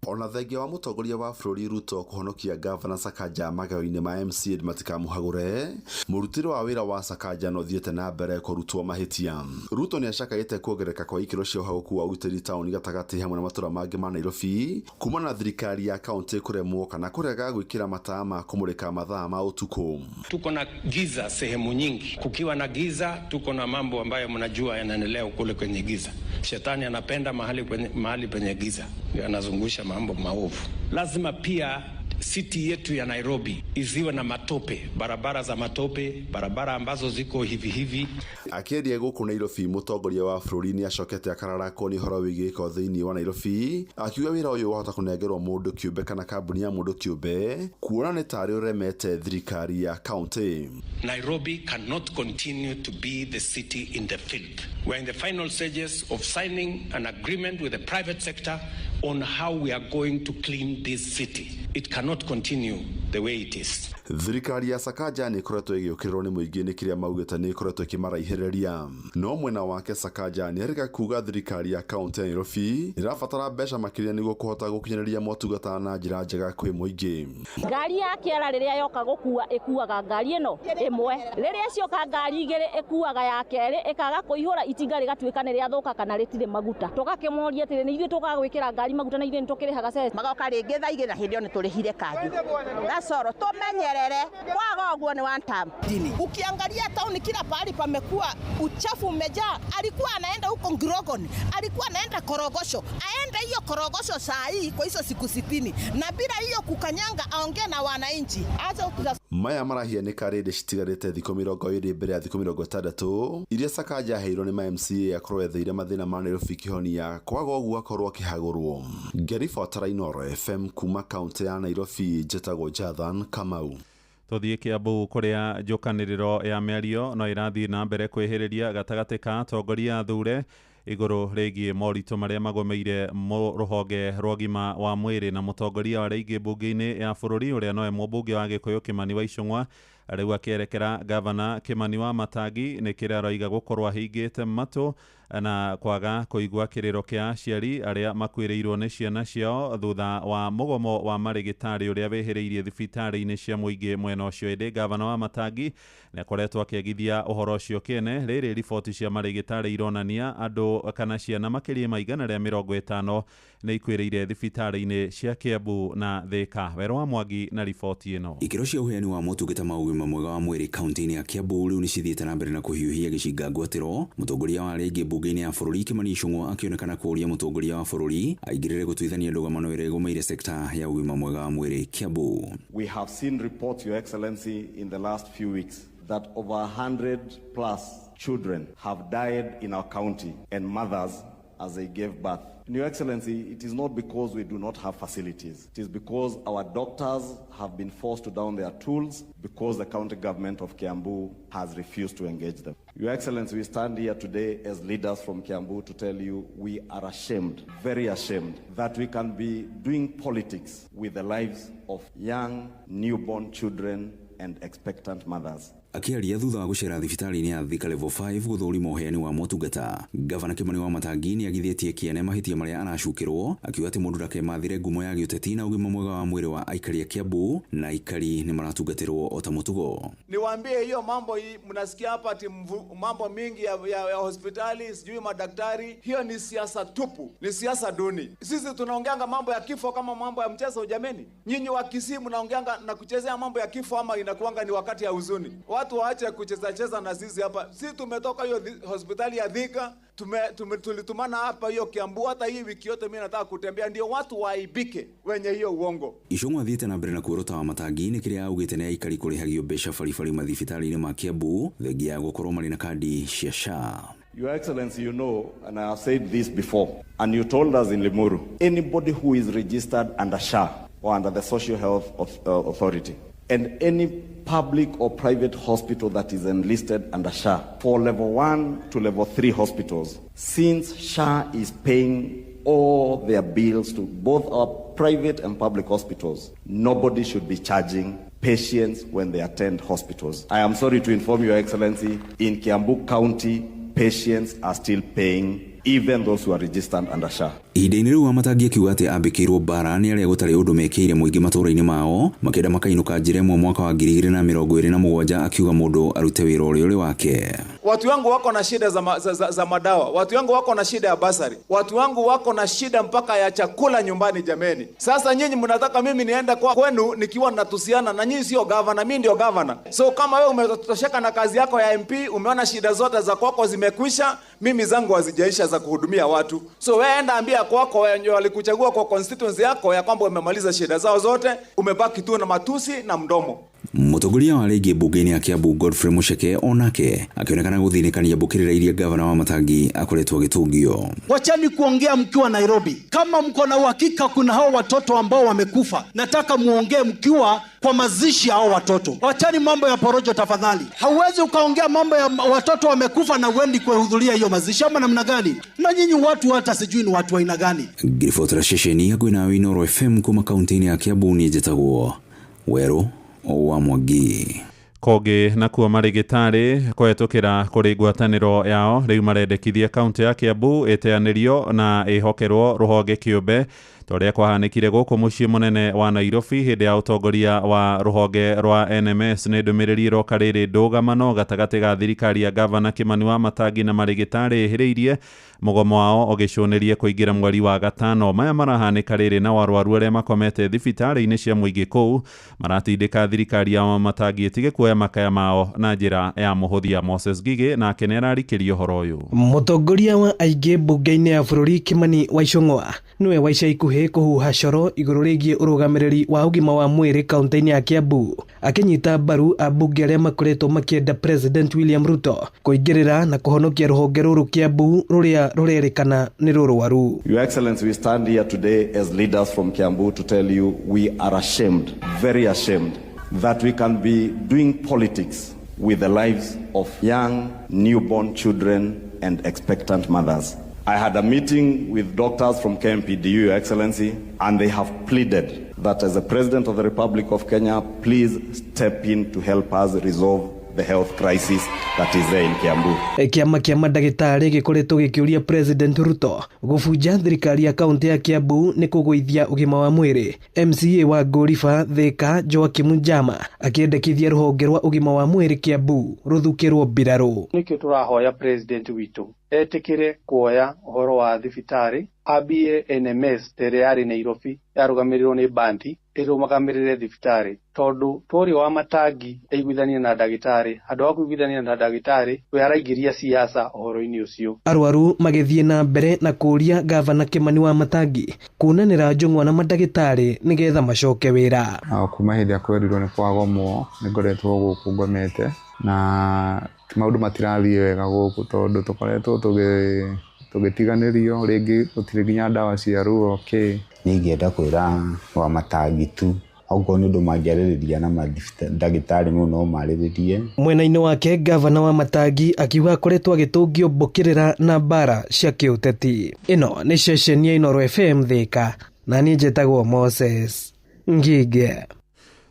Ona thengia wa mutongoria wa bũrũri Ruto kuhonokia Governor Sakaja magayo-inĩ ma MCA matikamuhagũre, mũrutĩre wa wĩra wa Sakaja no thiĩte na mbere kũrutwo mahĩtia. Ruto nĩ acakaĩte kuongerereka kwa ikĩro cia ũhagũku wa ũgitĩri taũni gatagatĩ hamwe na matũra mangĩ ma Nairobi kumana na thirikari ya kaunti kũremwo kana kũrega gwĩkĩra mataa ma kũmũrĩka mathaa ma ũtukũ. Tuko na giza sehemu nyingi. Kukiwa na giza, tuko na mambo ambayo mnajua yanaendelea kule kwenye giza. Shetani anapenda mahali penye giza, anazungusha mambo maovu. Lazima pia city yetu ya Nairobi isiwe na matope, barabara za matope, barabara ambazo ziko hivi. Akĩaria gũkũ Nairobi, mũtongoria wa bũrũri nĩ acokete akararakwo nĩ ũhoro wĩgiĩ gĩko thĩinĩ wa Nairobi, akiuga wĩra ũyũ wahota kũnengerwo mũndũ kĩũmbe kana kambuni ya mũndũ kĩũmbe, kuona nĩ tarĩ ũremete thirikari ya county. Nairobi cannot continue to be the city in the field. We're in the final stages of signing an agreement with the private sector on how we are going to clean this city. It cannot continue the way it is. Thirikari ya Sakaja nĩ ĩkoretwo ĩgĩũkĩrĩrwo nĩ mũingĩ nĩ kĩrĩa maugĩte nĩ ĩkoretwo ĩkĩmaraihĩrĩria. No mwena wake Sakaja nĩ arĩga kuga thirikari ya kaunti ya Nairobi ĩrabatara mbeca makĩria nĩguo kũhota gũkinyanĩria motungata na njĩra njega kwĩ mũingĩ. Ngari ya kĩara rĩrĩa yoka gũkua ĩkuaga ngari ĩno ĩmwe. Rĩrĩa cioka ngari igĩrĩ ĩkuaga ya kerĩ ĩkaga kũihũra itinga rĩgatuĩka nĩ rĩathũka kana rĩtirĩ maguta. Tũgakĩmoria atĩrĩ nĩ ithuĩ tũgagwĩkĩra ngari maguta na ithuĩ nĩ tũkĩrĩhaga cess. Magoka rĩngĩ thaa igĩrĩ na hĩndĩ ĩyo nĩ tũrĩhire kanjũ. Gasoro tumenyerere kwaga ũguo ni one time. Ukiangalia tauni kila pahali pamekuwa uchafu umejaa. Alikuwa anaenda huko Ngirogoni, alikuwa anaenda Korogosho, aende hiyo Korogosho saa hii kwa hizo siku 60 na bila hiyo kukanyanga aongee na wananchi. Maya marahia nĩ karĩndĩ citigarĩte thikũ 20 mbere ya thikũ 60 iria Sakaja aheirwo nĩ ma MCA akorwo etheire mathĩna ma Nairobi kĩhonia kwaga ũguo akorwo akĩhagũrwo. Ngeribotara Inooro FM kuma kaunti ya Nairobi, njĩtagwo Jathan Kamau. Tuthiĩ Kiambu kũrĩa njũkanĩrĩro ya mĩario no ĩrathiĩ na mbere kwĩhĩrĩria gatagatĩ ka atongoria athure igũrũ rĩgiĩ moritũ marĩa magomeire rũhonge rwa ũgima wa mwĩrĩ na mũtongoria wa rĩngĩ mbunge-inĩ ya bũrũri ũrĩa nowe mũmbunge wa Gĩkũyũ Kĩmani wa Icũng'wa rĩu akĩerekera Gavana Kĩmani wa Matangi nĩ kĩrĩa aroiga gũkorwo ahingĩte matũ na kwaga kũigua kĩrĩro kĩa aciari arĩa makuĩrĩirwo nĩ ciana ciao thutha wa mũgomo wa marĩgĩtarĩ ũrĩa wehĩrĩirie thibitarĩ-inĩ cia mũingĩ mwena ũcio. Ĩndĩ Gavana wa Matangi nĩ akoretwo akĩagithia ũhoro ũcio kĩene. Rĩrĩ riboti cia marĩgĩtarĩ ironania andũ kana ciana makĩria ma 150 nĩ ikuĩrĩire thibitarĩ-inĩ cia Kiambu na Thika. Wero wa Mwangi na riboti ĩno. Ikĩro cia ũheani wa motungata ma ũgima mwega wa mwĩrĩ kaunti-inĩ ya Kiambu rĩu nĩ cithiĩte na mbere na kũhiũhia gĩcinga ngwatĩro. Mũtongoria wa rĩngĩ mbunge-inĩ ya bũrũri Kĩmani Icũng'wa akĩonekana kũũria mũtongoria wa bũrũri aingĩrĩre gũtuithania ndũgamano ĩrĩa ĩgũmĩire sekta ya ũgima mwega wa mwĩrĩ Kiambu. We have seen reports, Your Excellency, in the last few weeks that over 100 plus children have died in our county and mothers as they gave birth. Your Excellency, it is not because we do not have facilities. It is because our doctors have been forced to down their tools because the county government of Kiambu has refused to engage them. Your Excellency, we stand here today as leaders from Kiambu to tell you we are ashamed, very ashamed, that we can be doing politics with the lives of young newborn children and expectant mothers. Akĩaria thutha wa gũcera thibitarĩ-inĩ ya Thika Level 5 gũthũrima ũheani wa motungata, Gavana Kĩmani wa Matangi nĩ agithĩtie kĩene mahĩtia marĩa aracukĩrwo, akiuga atĩ mũndũ ndakemathire ngumo ya gĩũteti na ũgima mwega wa mwĩrĩ wa aikari a Kiambu na aikari nĩ maratungatĩrwo o ta mũtugo. Niwaambie hiyo mambo hii mnasikia hapa ati mambo mingi ya hospitali sijui madaktari, hiyo ni siasa tupu, ni siasa duni. Sisi tunaongeanga mambo ya kifo kama mambo ya mchezo jameni. Nyinyi wa Kisii mnaongeanga na kuchezea mambo ya kifo ama inakuanga ni wakati ya huzuni. Watu waache kucheza na sisi hapa. Sisi tumetoka hiyo hospitali ya Thika, tulitumana hapa hiyo Kiambu. Hata hii wiki yote mimi nataka kutembea ndio watu waibike wenye hiyo uongo. Icũng'wa athiĩte na mbere na kuorota wa Matangi nĩ kĩrĩa augĩte nĩ aikari kũrĩhagio mbeca baribari mathibitarĩ-inĩ ma Kiambu thengia ya gũkorwo marĩ na kandi cia SHA. Your Excellency, you know, and I have said this before, and you told us in Limuru, anybody who is registered under SHA or under the Social Health Authority and any public or private hospital that is enlisted under SHA for level 1 to level 3 hospitals, since SHA is paying all their bills to both our private and public hospitals, nobody should be charging patients when they attend hospitals. I am sorry to inform Your Excellency, in Kiambu County, patients are still paying, even those who are registered under SHA. Ihinda-inĩ rĩu Wamatangi akiuga atĩ ambĩkĩirwo mbara nĩ arĩa gũtarĩ ũndũ mekĩire mũingĩ matũũra-inĩ mao, makĩenda makainũka njĩra ĩmwe mwaka wa 2027, akiuga mũndũ arute wĩra ũrĩa ũrĩ wake. Watu wangu wako na shida za madawa, watu wangu wako na shida ya basari, watu wangu wako na shida mpaka ya chakula nyumbani jameni. Sasa nyinyi mnataka mimi niende kwenu nikiwa natusiana na nyinyi sio governor, mimi ndio governor. So kama wewe umetosheka na kazi yako ya MP, umeona shida zote za kwako zimekwisha, mimi zangu hazijaisha za kuhudumia watu. So wewe enda ambia kwako wenye walikuchagua kwa constituency yako ya kwamba umemaliza shida zao zote, umebaki tu na matusi na mdomo. Mũtongoria wa rĩngĩ mbunge-inĩ ya Kiambu Godfrey Mucheke onake akionekana gũthĩnĩkania mbũkĩrĩra iria gavana wa Matangi akoretwo agĩtũngio. Wachani kuongea mkiwa Nairobi. Kama mko na uhakika kuna hao watoto ambao wamekufa, nataka muongee mkiwa kwa mazishi hao watoto. Wachani mambo ya porojo tafadhali. Hauwezi ukaongea mambo ya watoto wamekufa na uendi kuhudhuria hiyo mazishi ama namna gani? Na nyinyi watu hata sijui ni watu wa aina gani. Ngiribotera ceceni ya Gwina Inoro FM kuma kaunti-inĩ ya Kiambu nĩ njĩtagwo Werũ wa Mwangi. Koge na kuo marigitari kwetukira kuri ngwataniro yao riu marendekithia kaunti ya Kiambu eteanirio na ihokerwo ruhonge kiumbe toria kwahanikire guku mucii munene wa Nairobi hindi ya utongoria wa ruhonge rwa NMS ni ndumiriri roka riri ndugamano gatagati ga thirikari ya gavana Kimani wa Matangi na marigitari hiriirie mugomo wao ogicunirie kuingira mweri wa gatano. Maya marahanika riri na warwaru aria makomete thibitari-ini cia muingi kuu maratindika thirikari ya Matangi itige kuoya makaya mao na njira ya muhuthia. Moses Gigi na kenera rikirio horo uyu. Mutongoria wa aige bunge-ini ya bururi Kimani wa Icũng'wa niwe waica ikuhi kuhuha coro iguru rigie urugamiriri wa ugima wa mwiri kaunti-ini ya Kiambu, akinyita mbaru abunge aria makoretwo makienda President William Ruto kuingirira na kuhonokia ruhonge ruru Kiambu ruria rurerikana ni rurwaru. Your Excellency, we stand here today as leaders from Kiambu to tell you we are ashamed, very ashamed, that we can be doing politics with the lives of young newborn children and expectant mothers. I had a meeting with doctors from KMPDU, Your Excellency, and they have pleaded that as the President of the Republic of Kenya, please step in to help us resolve the health crisis that is there in Kiambu. Kiama kia madagitari gikoretwo gikiuria President Ruto gufunja thirikari ya kaunti ya Kiambu ni kuguithia ugima wa mwiri. MCA wa Gorifa Thika Joakim Njama akiendekithia ruhonge rwa ugima wa mwiri Kiambu ruthukirwo mbiraru. Nikio turahoya President witu etikire kuoya uhoro wa thibitari abie NMS tere yari Nairobi yarugamirirwo ni bandi irumaгаmirire thibitari tondu tori wa Matangi eiguithania na ndagitari andu a kuiguithania na ndagitari we araingiria siasa uhoro-ini ucio. Arwaru magithie na mbere na kuria gavana Kimani wa Matangi kunanira Njũng'wa na mandagitari nigetha macoke wira. Kuma hindi ya kwerirwo ni kwagomwo ni ngoretwo guku ngomete na maundu matirathie wega guku tondu tukoretwo tugitiganirio ringi gutire nginya ndawa cia ruo ningienda kwira wa Matangi tu auko ni undu mangiaririria na mandagitari no mariririe. Mwena-ini wake gavana wa Matangi akiuga akoretwo agitungio mbukirira na mbara cia kiuteti. Ino ni ceceni ya Inoro FM Thika na ni njĩtagwo Moses Ngige.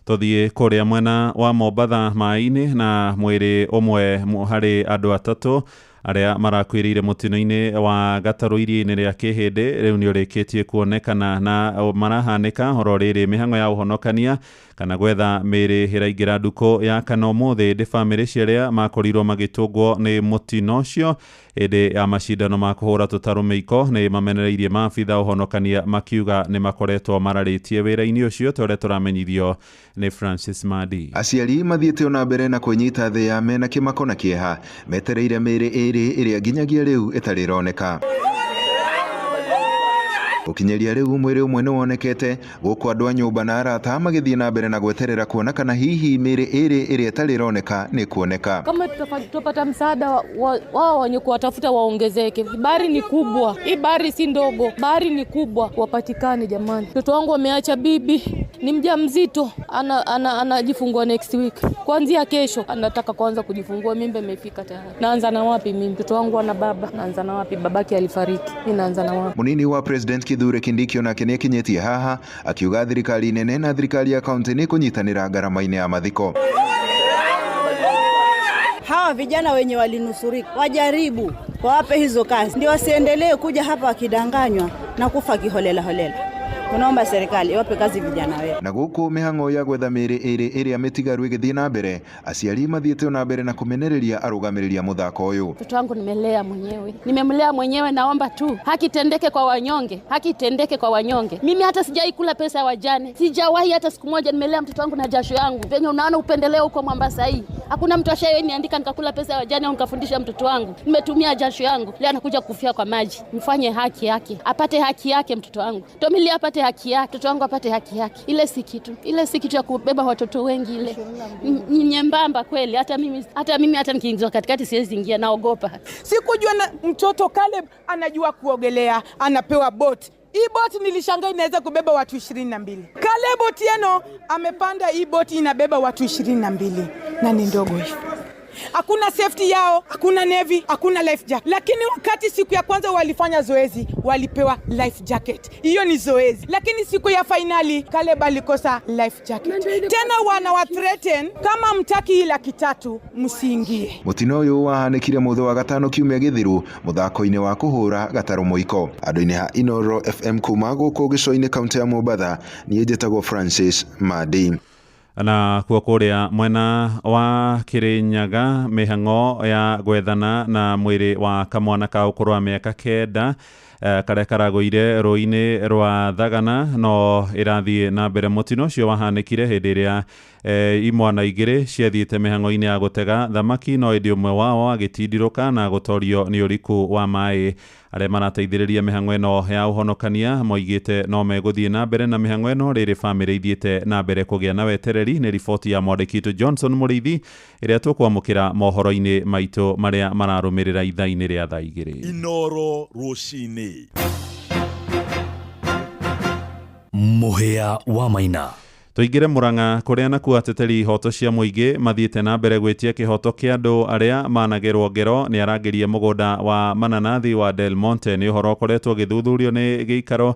Tuthie kuria mwena wa Mombatha mai-ini na mwiri umwe hari andu atatu aria marakwirire mutino-ini wa gataru iria-ini ria Kihindi riu ni urikitie kuonekana na marahanika horo riri mihango ya uhonokania kana gwetha miri hiraingira nduko ya kana umuthi ndi family ciaria makorirwo magitungwo ni mutino ucio indi ya mashindano ma kuhura tutaru meiko ni mamenereirie maabitha uhonokania makiuga ni makoretwo mararitie wira-ini ucio tore turamenyithio ni Francis Madi. Aciari mathiete ona mbere na kunyita thi ya mena kimako na kieha metereire miri iri iria nginyagia riu itari roneka. Ukinyeria riu mwiri umwe ni wonekete guku andu a nyumba na arata magithie na mbere na gweterera kuona kana hihi miri iri etari roneka ni kuoneka. Kama tutapata msaada wao wenye kuwatafuta waongezeke. Bahari ni kubwa. Hii bahari si ndogo. Bahari ni kubwa. Wapatikane jamani. Mtoto wangu ameacha bibi, ni mjamzito, anajifungua next week. Kuanzia kesho anataka kuanza kujifungua, mimba imefika tayari. Naanza na wapi mimi? Mtoto wangu ana baba, naanza na wapi? Babake alifariki. Mimi naanza na wapi? Munini wa President Kithure Kindiki onake ni kinyetie haha akiuga thirikari nene na thirikari ya kaunti ni kunyitanira gharama-ini ya mathiko. Hawa vijana wenye walinusurika wajaribu wawape hizo kazi, ndio wasiendelee kuja hapa wakidanganywa na kufa kiholela holela. Tunaomba serikali iwape kazi vijana wetu. Na guku mihango ya gwetha miri iri mitigaru igithii na mbere, aciari mathiete na mbere na kumenereria arugamiriria muthako uyu. Mtoto wangu nimemlea mwenyewe, naomba tu haki tendeke kwa wanyonge, haki tendeke kwa wanyonge. Mimi hata sijai kula pesa ya wajane, sijawahi hata siku moja. Nimelea mtoto wangu na jasho yangu. Venye unaona upendeleo huko Mombasa hii, hakuna mtu ashaye niandika nikakula pesa ya wajane au nikafundisha mtoto wangu. Nimetumia jasho yangu, leo anakuja kufia kwa maji. Mfanye haki yake, apate haki yake mtoto wangu. Tomili apate haki yake, mtoto wangu apate haki yake. Ile si kitu ya kubeba watoto wengi. Ile ni nyembamba kweli. Hata mimi nikiingia katikati siwezi ingia, naogopa. Sikujua mtoto Caleb anajua kuogelea, anapewa boti. Hii boti nilishangaa inaweza kubeba watu 22. Caleb Otieno amepanda hii boti inabeba watu 22 na ni ndogo hivi. Hakuna safety yao, hakuna navy, hakuna life jacket. Lakini wakati siku ya kwanza walifanya zoezi, walipewa life jacket. Hiyo ni zoezi. Lakini siku ya finali, Caleb alikosa life jacket. Tena wana threaten kama mtaki 300,000 msiingie. Mutino uyu wahanikire mutho wa gatano kiumia githiru muthako-ini wa kuhura gataro muiko. Andu-ini ha Inoro FM kuma guku gico-ini kaunti ya Mombasa, nie njitagwo Francis Madi. Na kuria mwena wa Kirinyaga mihango ya gwethana na mwiri wa kamwana ka ukuru wa miaka 9 karia karagoire rũĩ-inĩ rwa Thagana no irathie na mbere. Mutino cio wahanikire hindi iria imwana igiri ciathiite mihango-ini ya gutega thamaki, no indi umwe wao agitindiruka na gutorio ni uriku wa mai. Aria marateithĩrĩria mihango eno ya uhonokania moigite no meguthie na mbere na mihango eno riri family ithiete na mbere kugia na wetereri. Ni riboti ya mwandĩki Johnson Mũrĩithi iria tukwamũkĩra mohoro-ini maitu maria mararumirira ithaa-ini ria thaa igiri. Inoro Rushini. Muhia wa Maina. Tuigire Murang'a kuria nakuo ateteri ihoto cia muingi mathiete na mbere gwitia kihoto kia andu aria managirwo ngero ni arangirie mugunda wa mananathi wa Del Monte. Ni uhoro ukoretwo githuthurio ni giikaro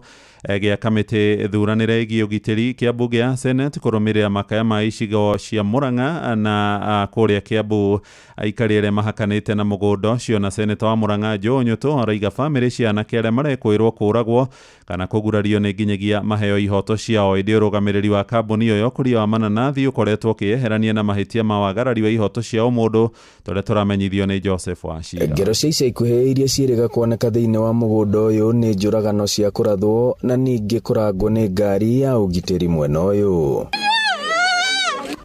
gia kamiti thuranire igi ugitiri Kiambu gia Senate kurumirira makaya ma icigo cia Murang'a na kuria Kiambu. Aikari aria mahakanite na mugunda ucio na Senator wa Murang'a Joe Nyoto araiga family cia anake aria marekwirwo kuragwo kana kugurario ni nginyagia maheo ihoto ciao. Indi urugamiriri wa kambuni iyo kuria wa mananathi ukoretwo kieherania na mahitia ma wagarari wa ihoto ciao mundu tore turamenyithio ni Joseph Wachira. Ngero cia ica ikuhĩ iria ciĩrĩga kuoneka thĩinĩ wa mũgũnda ũyũ nĩ njũragano cia kũrathwo na ningĩ kũrangwo nĩ ngari ya ũgitĩri mwena ũyũ.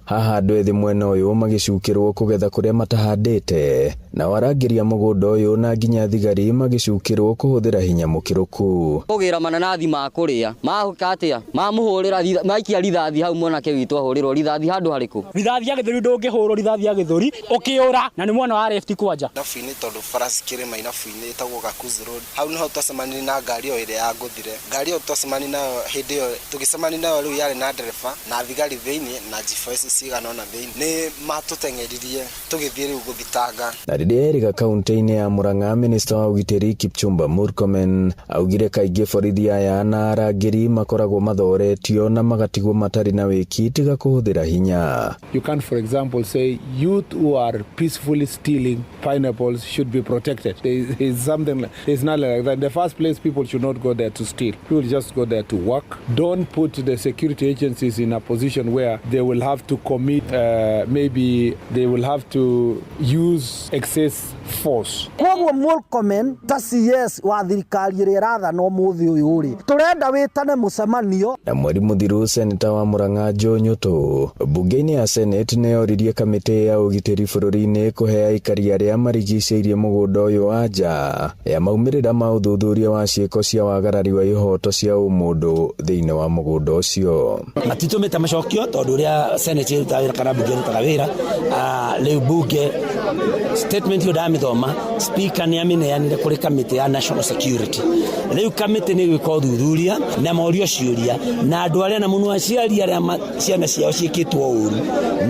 Haha andũ ethĩ mwena ũyũ magĩcukĩrwo kũgetha kũrĩa matahandĩte, na warangiria mũgũnda ũyũ na nginya thigari magĩcukĩrwo kũhũthĩra hinya mũkĩrũku. Kũgĩra mananathi ma kũrĩa mahukatia mamũhũrĩra maikia rithathi hau mwanake witũ ahũrĩrwo rithathi handũ harĩkũ? Rithathi ya gĩthũri ndũngĩhũrwo rithathi ya gĩthũri ũkĩũra, na nĩ mwana wa left kwanja nabu-inĩ tondũ farasi kĩrĩma inabu-inĩ ĩtagwo Gakuzi Road. Hau nĩho twacemania na ngari ĩyo ĩrĩa yangũthire. Ngari ĩyo twacemania nayo hĩndĩ ĩyo tũgĩcemania nayo rĩu yarĩ na ndereba na thigari thĩinĩ na GFS cigana ona thĩinĩ. Nĩ matũteng'eririe tũgĩthiĩ rĩu gũthitanga. Na rĩrĩa erĩga kaunti-inĩ ya Murang'a, minista wa ũgitĩri Kipchumba Murkomen augire kaingĩ borithi aya na arangĩri makoragwo mathoretio na magatigwo matarĩ na wĩki tiga kũhũthĩra hinya. You can for example say youth who are peacefully stealing pineapples should be protected. There is nothing like that. In the first place, people should not go there to steal. People just go there to work. Don't put the security agencies in a position where they will have to commit, maybe they will have to use excess force. Koguo Murkomen ta CS wa thirikari ĩrĩa ĩrathana ũmũthĩ ũyũ rĩ tũrenda wĩtane mũcemanio. Na mweri mũthiru seneta wa Murang'a Joe Nyoto bunge-inĩ ya Senate nĩyoririe kamĩtĩ ya ũgitĩri bũrũri-inĩ kũhe aikari arĩa marigicĩirie mũgũnda ũyũ wa nja ya maumĩrĩra ma ũthuthuria wa ciĩko cia wagarari wa ihoto cia ũmũndũ thĩinĩ wa mũgũnda ũcio. Matitũmĩte macokio tondũ ũrĩa Senate ĩrutaga wĩra kana bunge ĩrutaga wĩra rĩu bunge statement yodamithoma speaker nĩameneanire kũrĩ kamĩtĩ ya national security. Rĩu kamĩtĩ nĩ gwĩka ũthuthuria na morio ciũria na andũ arĩa na mũno aciari arĩa ciana ciao ciĩkĩtwo ũru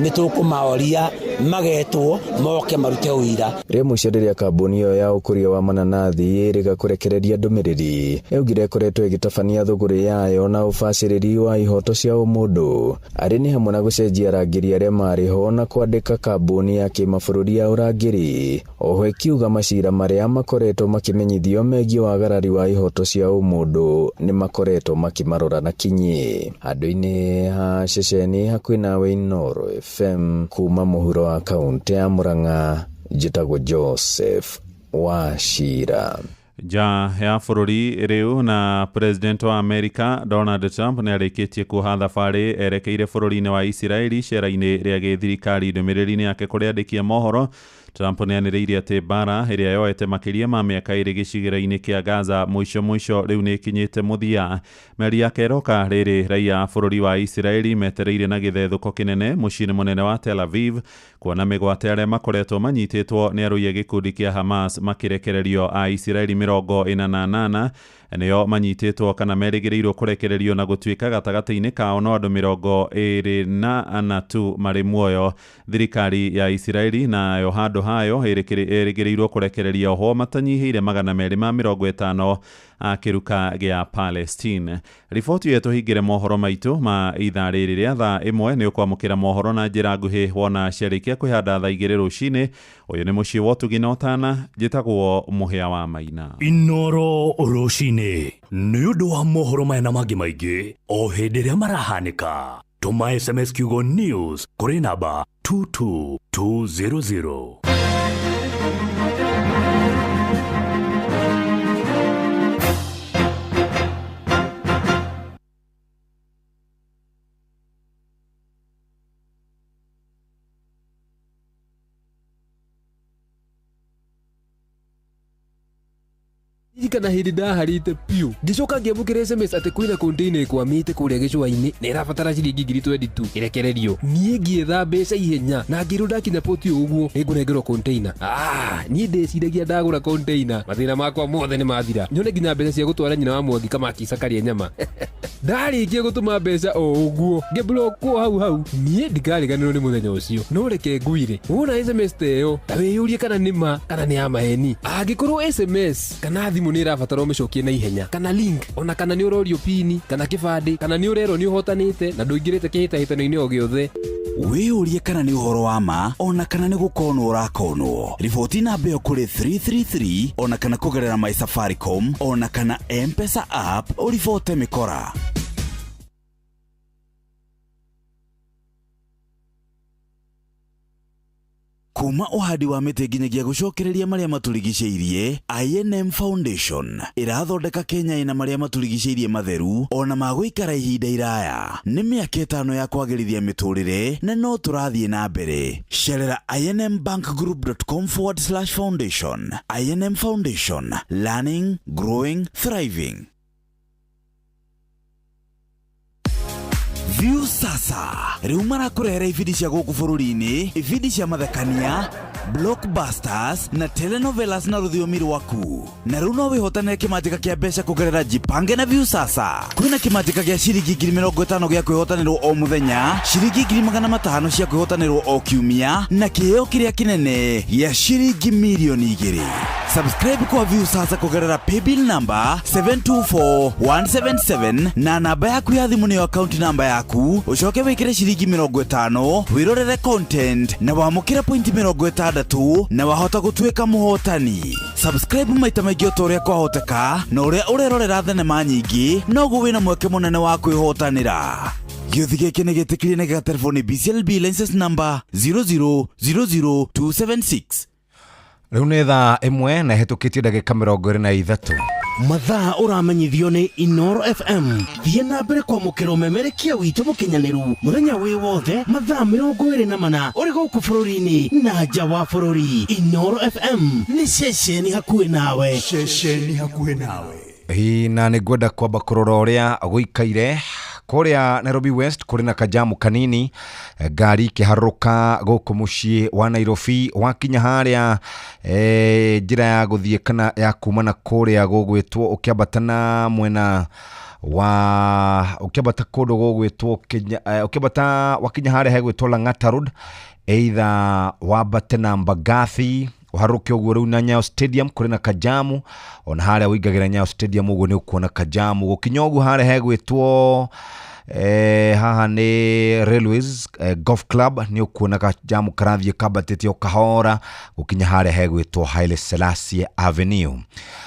nĩ tũkũmaoria magetwo moke marute ũira. Rĩa mũico rĩrĩa kambuni ĩyo ya ũkũria wa mananathi ĩrĩga kũrekereria ndũmĩrĩri yaugire koretwo ĩgĩtabania thũgũrĩ yayo na ũbacĩrĩri wa ihoto cia ũmũndũ arĩ nĩ hamwe na gũcenjia arangĩri arĩa marĩ ho na kwandĩka kambuni ya kĩmabũrũri ya ũrangĩri. Oho ĩkiuga macira marĩa makoretwo makĩmenyithio megiĩ wagarari wa ihoto cia ũmũndũ nĩ makoretwo makimarora na kinyi. Handũ-inĩ ha ceceni hakuhĩ nawe Inooro FM kuma mũhuro wa kaunti ya Murang'a njĩtagwo Joseph Wachira. Ja ya bũrũri rĩu na president wa America Donald Trump nĩarĩkĩtie kuoha thabarĩ erekeire bũrũri-inĩ wa Isiraeli cera-inĩ rĩa gĩthirikari. Ndũmĩrĩri-inĩ yake kũrĩ andĩki a mohoro Trump nĩanĩrĩirie atĩ mbara ĩrĩa yoete makĩria ma mĩaka ĩrĩ gĩcigĩrĩra-inĩ kĩa Gaza mũico rĩu nĩ ikinyĩte mũthia. Meri ya keroka rĩrĩ raia bũrũri wa Isiraeli metereire na gĩthethũko kĩnene mũciĩ mũnene wa Tel Aviv kuona mĩgwate arĩa makoretwo manyitĩtwo nĩ arũi a gĩkundi kĩa Hamas makĩrekererio a Isiraeli 48 nĩo manyitĩtwo kana merĩgĩrĩirwo kũrekererio na gũtuĩka gatagatĩ-inĩ kao no andũ 24 tu marĩ muoyo. Thirikari ya Isiraeli nayo handũ hayo erĩgĩrĩirwo kũrekereria oho matanyihĩire 250 a kĩruka gĩa Palestine. Riboti yetu hingĩre mohoro maitũ ma ithaa rĩrĩ rĩa thaa 1 nĩ ũkwamũkĩra mohoro na njĩra nguhĩ wona ciarĩkia kwĩhanda thaa 2 rũcinĩ. Ũyũ nĩ mũciĩ wa Ũtugi na Ũtana, njĩtagwo Mũhĩa wa Maina. Inooro rũcinĩ nĩ ũndũ wa mohoro maya na mangĩ maingĩ o hĩndĩ ĩrĩa marahanĩka. Tũma SMS kiugo news kũrĩ namba 22200. Kana hindi ndaharĩte piũ ngicoka ngĩamũkĩra SMS atĩ kwĩna container ĩkwamĩte kũrĩa gĩcũa-inĩ na ĩrabatara ciringi 22 ĩrekererio. Niĩ ngĩetha mbeca ihenya na ngĩrwo ndakinya poti ũguo nĩngũnengerwo container. Niĩ ndĩciragia ndagũra container mathĩna makwa mothe nĩ mathira nyone nginya mbeca cia gũtwara nyina wa Mwangi Kamaki karĩa nyama. Ndarĩkia gũtũma mbeca o ũguo ngĩblockwo hau niĩ ndikariganĩrwo nĩ mũthenya ũcio no reke ngwire wona SMS ta ĩyo ta wĩyũrie kana nĩ ma kana nĩ ya maheni. Angĩkorwo SMS kana thimũ nĩ ĩrabatara ũmĩcokie na ihenya kana link ona kana nĩ ũrorio pini kana kĩbandĩ kana nĩ ũrerwo nĩ ũhotanĩte na ndũingĩrĩte kĩhĩtahĩtano-inĩ o gĩothe. Wĩyũrie kana nĩ ũhoro wa ma ona kana nĩ gũkonwo ũrakonwo. Riboti namba ĩyo kũrĩ 333 ona kana kũgerera My Safaricom ona kana M-Pesa app ũribote mĩkora. Kuma ũhandi wa mĩtĩ nginyagia gũcokereria marĩa matũrigicĩirie, I&M Foundation ĩrathondeka Kenya ĩna marĩa matũrigicĩirie matheru ona ma gũikara ihinda iraya. Nĩ mĩaka 5 ya kwagĩrithia mĩtũrĩre na no tũrathiĩ na mbere. Cerera inmbankgroup.com/foundation. I&M Foundation, learning, growing, thriving. View sasa rĩu marakũrehera ibindi cia gũkũ bũrũri-inĩ, ibindi cia mathekania, blockbusters na telenovelas na rũthiomi rwaku. Na rĩu no wĩhotanĩre kĩmanjĩka kĩa mbeca kũgerera Jipange na View sasa. Kwĩna kĩmanjĩka gĩa ciringi 50,000 gĩa kwĩhotanĩrwo o mũthenya, ciringi 500,000 cia kwĩhotanĩrwo o kiumia na kĩheo kĩrĩa kĩnene gĩa ciringi milioni 2. Subscribe kwa View sasa kũgerera paybill number 724177 na namba yaku ya thimũ nĩyo account number yaku. Ucoke wĩkĩre ciringi 50 wĩrorere content na wamũkĩra point 60 na wahota gũtuĩka mũhotani. Subscribe maita maingĩ o ũrĩa kwahoteka na ũrĩa ũrerorera thenema nyingĩ noguo wĩna mweke mũnene wa kwĩhotanĩra. Gĩothi gĩkĩ nĩ gĩtĩkĩrie na gĩgatelefoni BCLB license number 00276. Rĩu nĩ thaa 1 na hetũkĩtie ndagĩka 23. Mathaa ũramenyithio nĩ Inoro FM. Thiĩ na mbere kwamũkĩra ũmemerekia witũ mũkinyanĩru mũthenya wĩ wothe mathaa 24 ũrĩ gũkũ bũrũri-inĩ na nja wa bũrũri. Inoro FM nĩ ceceni hakuhĩ nawe. Ceceni hakuhĩ nawe. Na nĩ ngwenda kwamba kũrora ũrĩa gũikaire kũrĩa Nairobi West kũrĩ na kajamu kanini, ngari kĩharũka gũkũ mũciĩ wa Nairobi wakinya harĩa njĩra ya gũthiĩ kana ya kumana kũrĩa gũgwĩtwo ũkĩambatana mwena wa ũkĩambata kũndũ gũgwĩtwo ũkĩambata wakinya harĩa hegwĩtwo Lang'ata Road, either wambate na Mbagathi uharuke uguo riu na Nyayo Stadium kuri na kajamu, ona haria uigagira Nyayo Stadium uguo ni ukuona kajamu gukinya uguo haria hegwitwo haha ni Railways Golf Club ni ukuona kajamu karathie kabatete o kahora gukinya haria hegwitwo Haile Selassie Avenue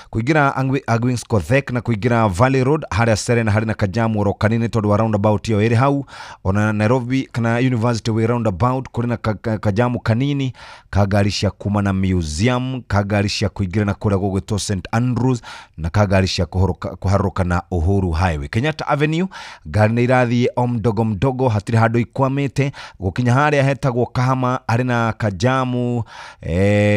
kuingira Agwings Kothek na kuingira Valley Road haria Serena hari na kajamu oro kanini tondu wa roundabout yo iri hau, ona Nairobi kana University way roundabout kuri na kajamu kanini kagari cia kuma na museum, kagari cia kuingira na kuria gugwitwo St Andrews na kagari cia kuharuka na Uhuru Highway. Kenyatta Avenue gari ni irathie mdogo hatiri handu ikwamite gukinya haria hetagwo Kahama hari na kajamu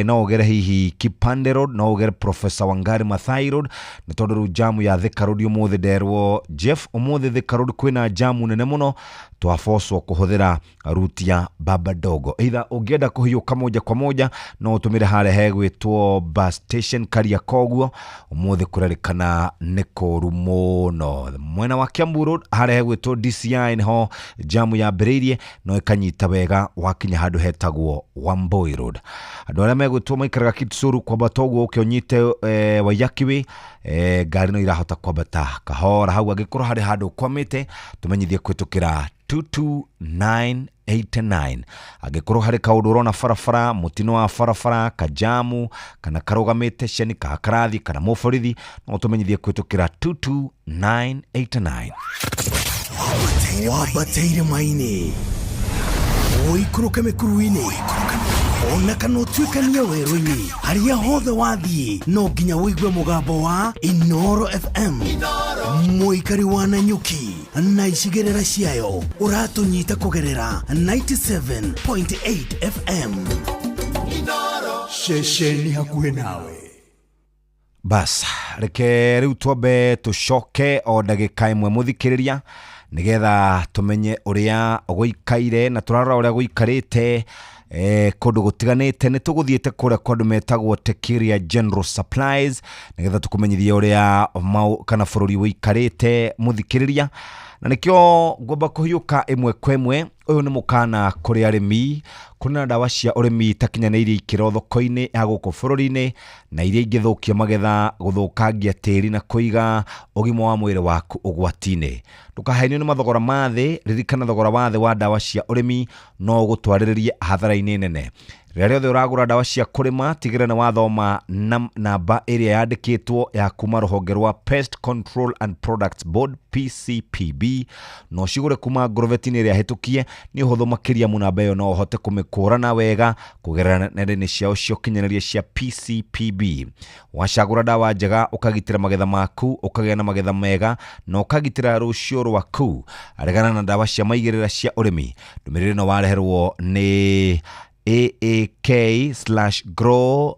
no ugere hihi Kipande Road, no ugere Professor Wangari Maathai Road na tondu jamu ya Thika Road umuthi derwo Jeff umuthi Thika Road kwina jamu nene muno twafoswo kuhuthira route ya Baba Dogo. Either ungienda kuhiuka moja kwa moja no utumire haria hegwitwo bus station Kariakogwo umuthi kurerikana ni kuru muno. Mwena wa Kiambu Road haria hegwitwo DCI niho jamu ya Bereirie no ikanyita wega wakinya handu hetagwo Wamboi Road. Andu aria megwitwo maikaraga Kitsuru kwa Batogwo ukionyite Wayakiwe gari no irahota kwambata kahora hau agikorwo hari handu kwamite tumenyithie kwitukira 22989 agikorwo hari kaundu urona farafara mutino wa farafara kajamu kana karugamite sheni ka karathi kana muforithi no tumenyithie kwitukira 22989 wabateire maini oikuruke mekuruini ona kana utuikania werũ-inĩ haria hothe wathiĩ no nginya wĩigue mũgambo wa Inoro FM. Mũikari wa Nanyuki na icigĩrĩra ciayo ũratũnyita kũgerera 97.8 FM. Inoro ceceni hakuhĩ nawe. Bas reke riu twambe tucoke o ndagĩka ĩmwe mũthikĩrĩria nigetha tumenye uria gũikaire na turarora uria gũikarĩte kundu gutiganite ni tuguthiete kuria kundu metagwo Tekiria General Supplies nigetha tukumenyithia uria kana bururi wikarite muthikiriria na nikio ngomba kuhiuka imwe kwa imwe. Uyu ni mukana kuri arimi kuna dawa cia urimi takinyanĩirie ikiro thoko-inĩ ya guku bururi-inĩ na iria ingithukia magetha guthukangia tĩri na kuiga ũgima wa mwĩrĩ waku ũgwati-inĩ. Ndukahenio nĩ mathogora ma thĩ, ririkana thogora wa thĩ wa dawa cia urimi no gũtwarĩrĩrie hathara-inĩ nene. Rĩrĩa rĩothe ũragũra dawa cia kũrĩma tigĩrĩra nĩ wathoma namba ĩrĩa yandĩkĩtwo ya kuma rũhonge rwa Pest Control and Products Board PCPB no cigũre kuma ngorovetinĩ ĩrĩa hĩtũkie ni ũhũthũ makĩria mũnamba ĩyo no ũhote kũmĩkũrana wega kũgerera nenda-inĩ ciao cia ũkinyanĩria cia PCPB. Wacagũra dawa njega ũkagitĩra magetha maku ũkagĩa na magetha mega na ũkagitĩra rũciũ rwaku. Aregana na dawa cia maigĩrĩra cia ũrĩmi. Ndũmĩrĩri no wareherwo ni AAK/Grow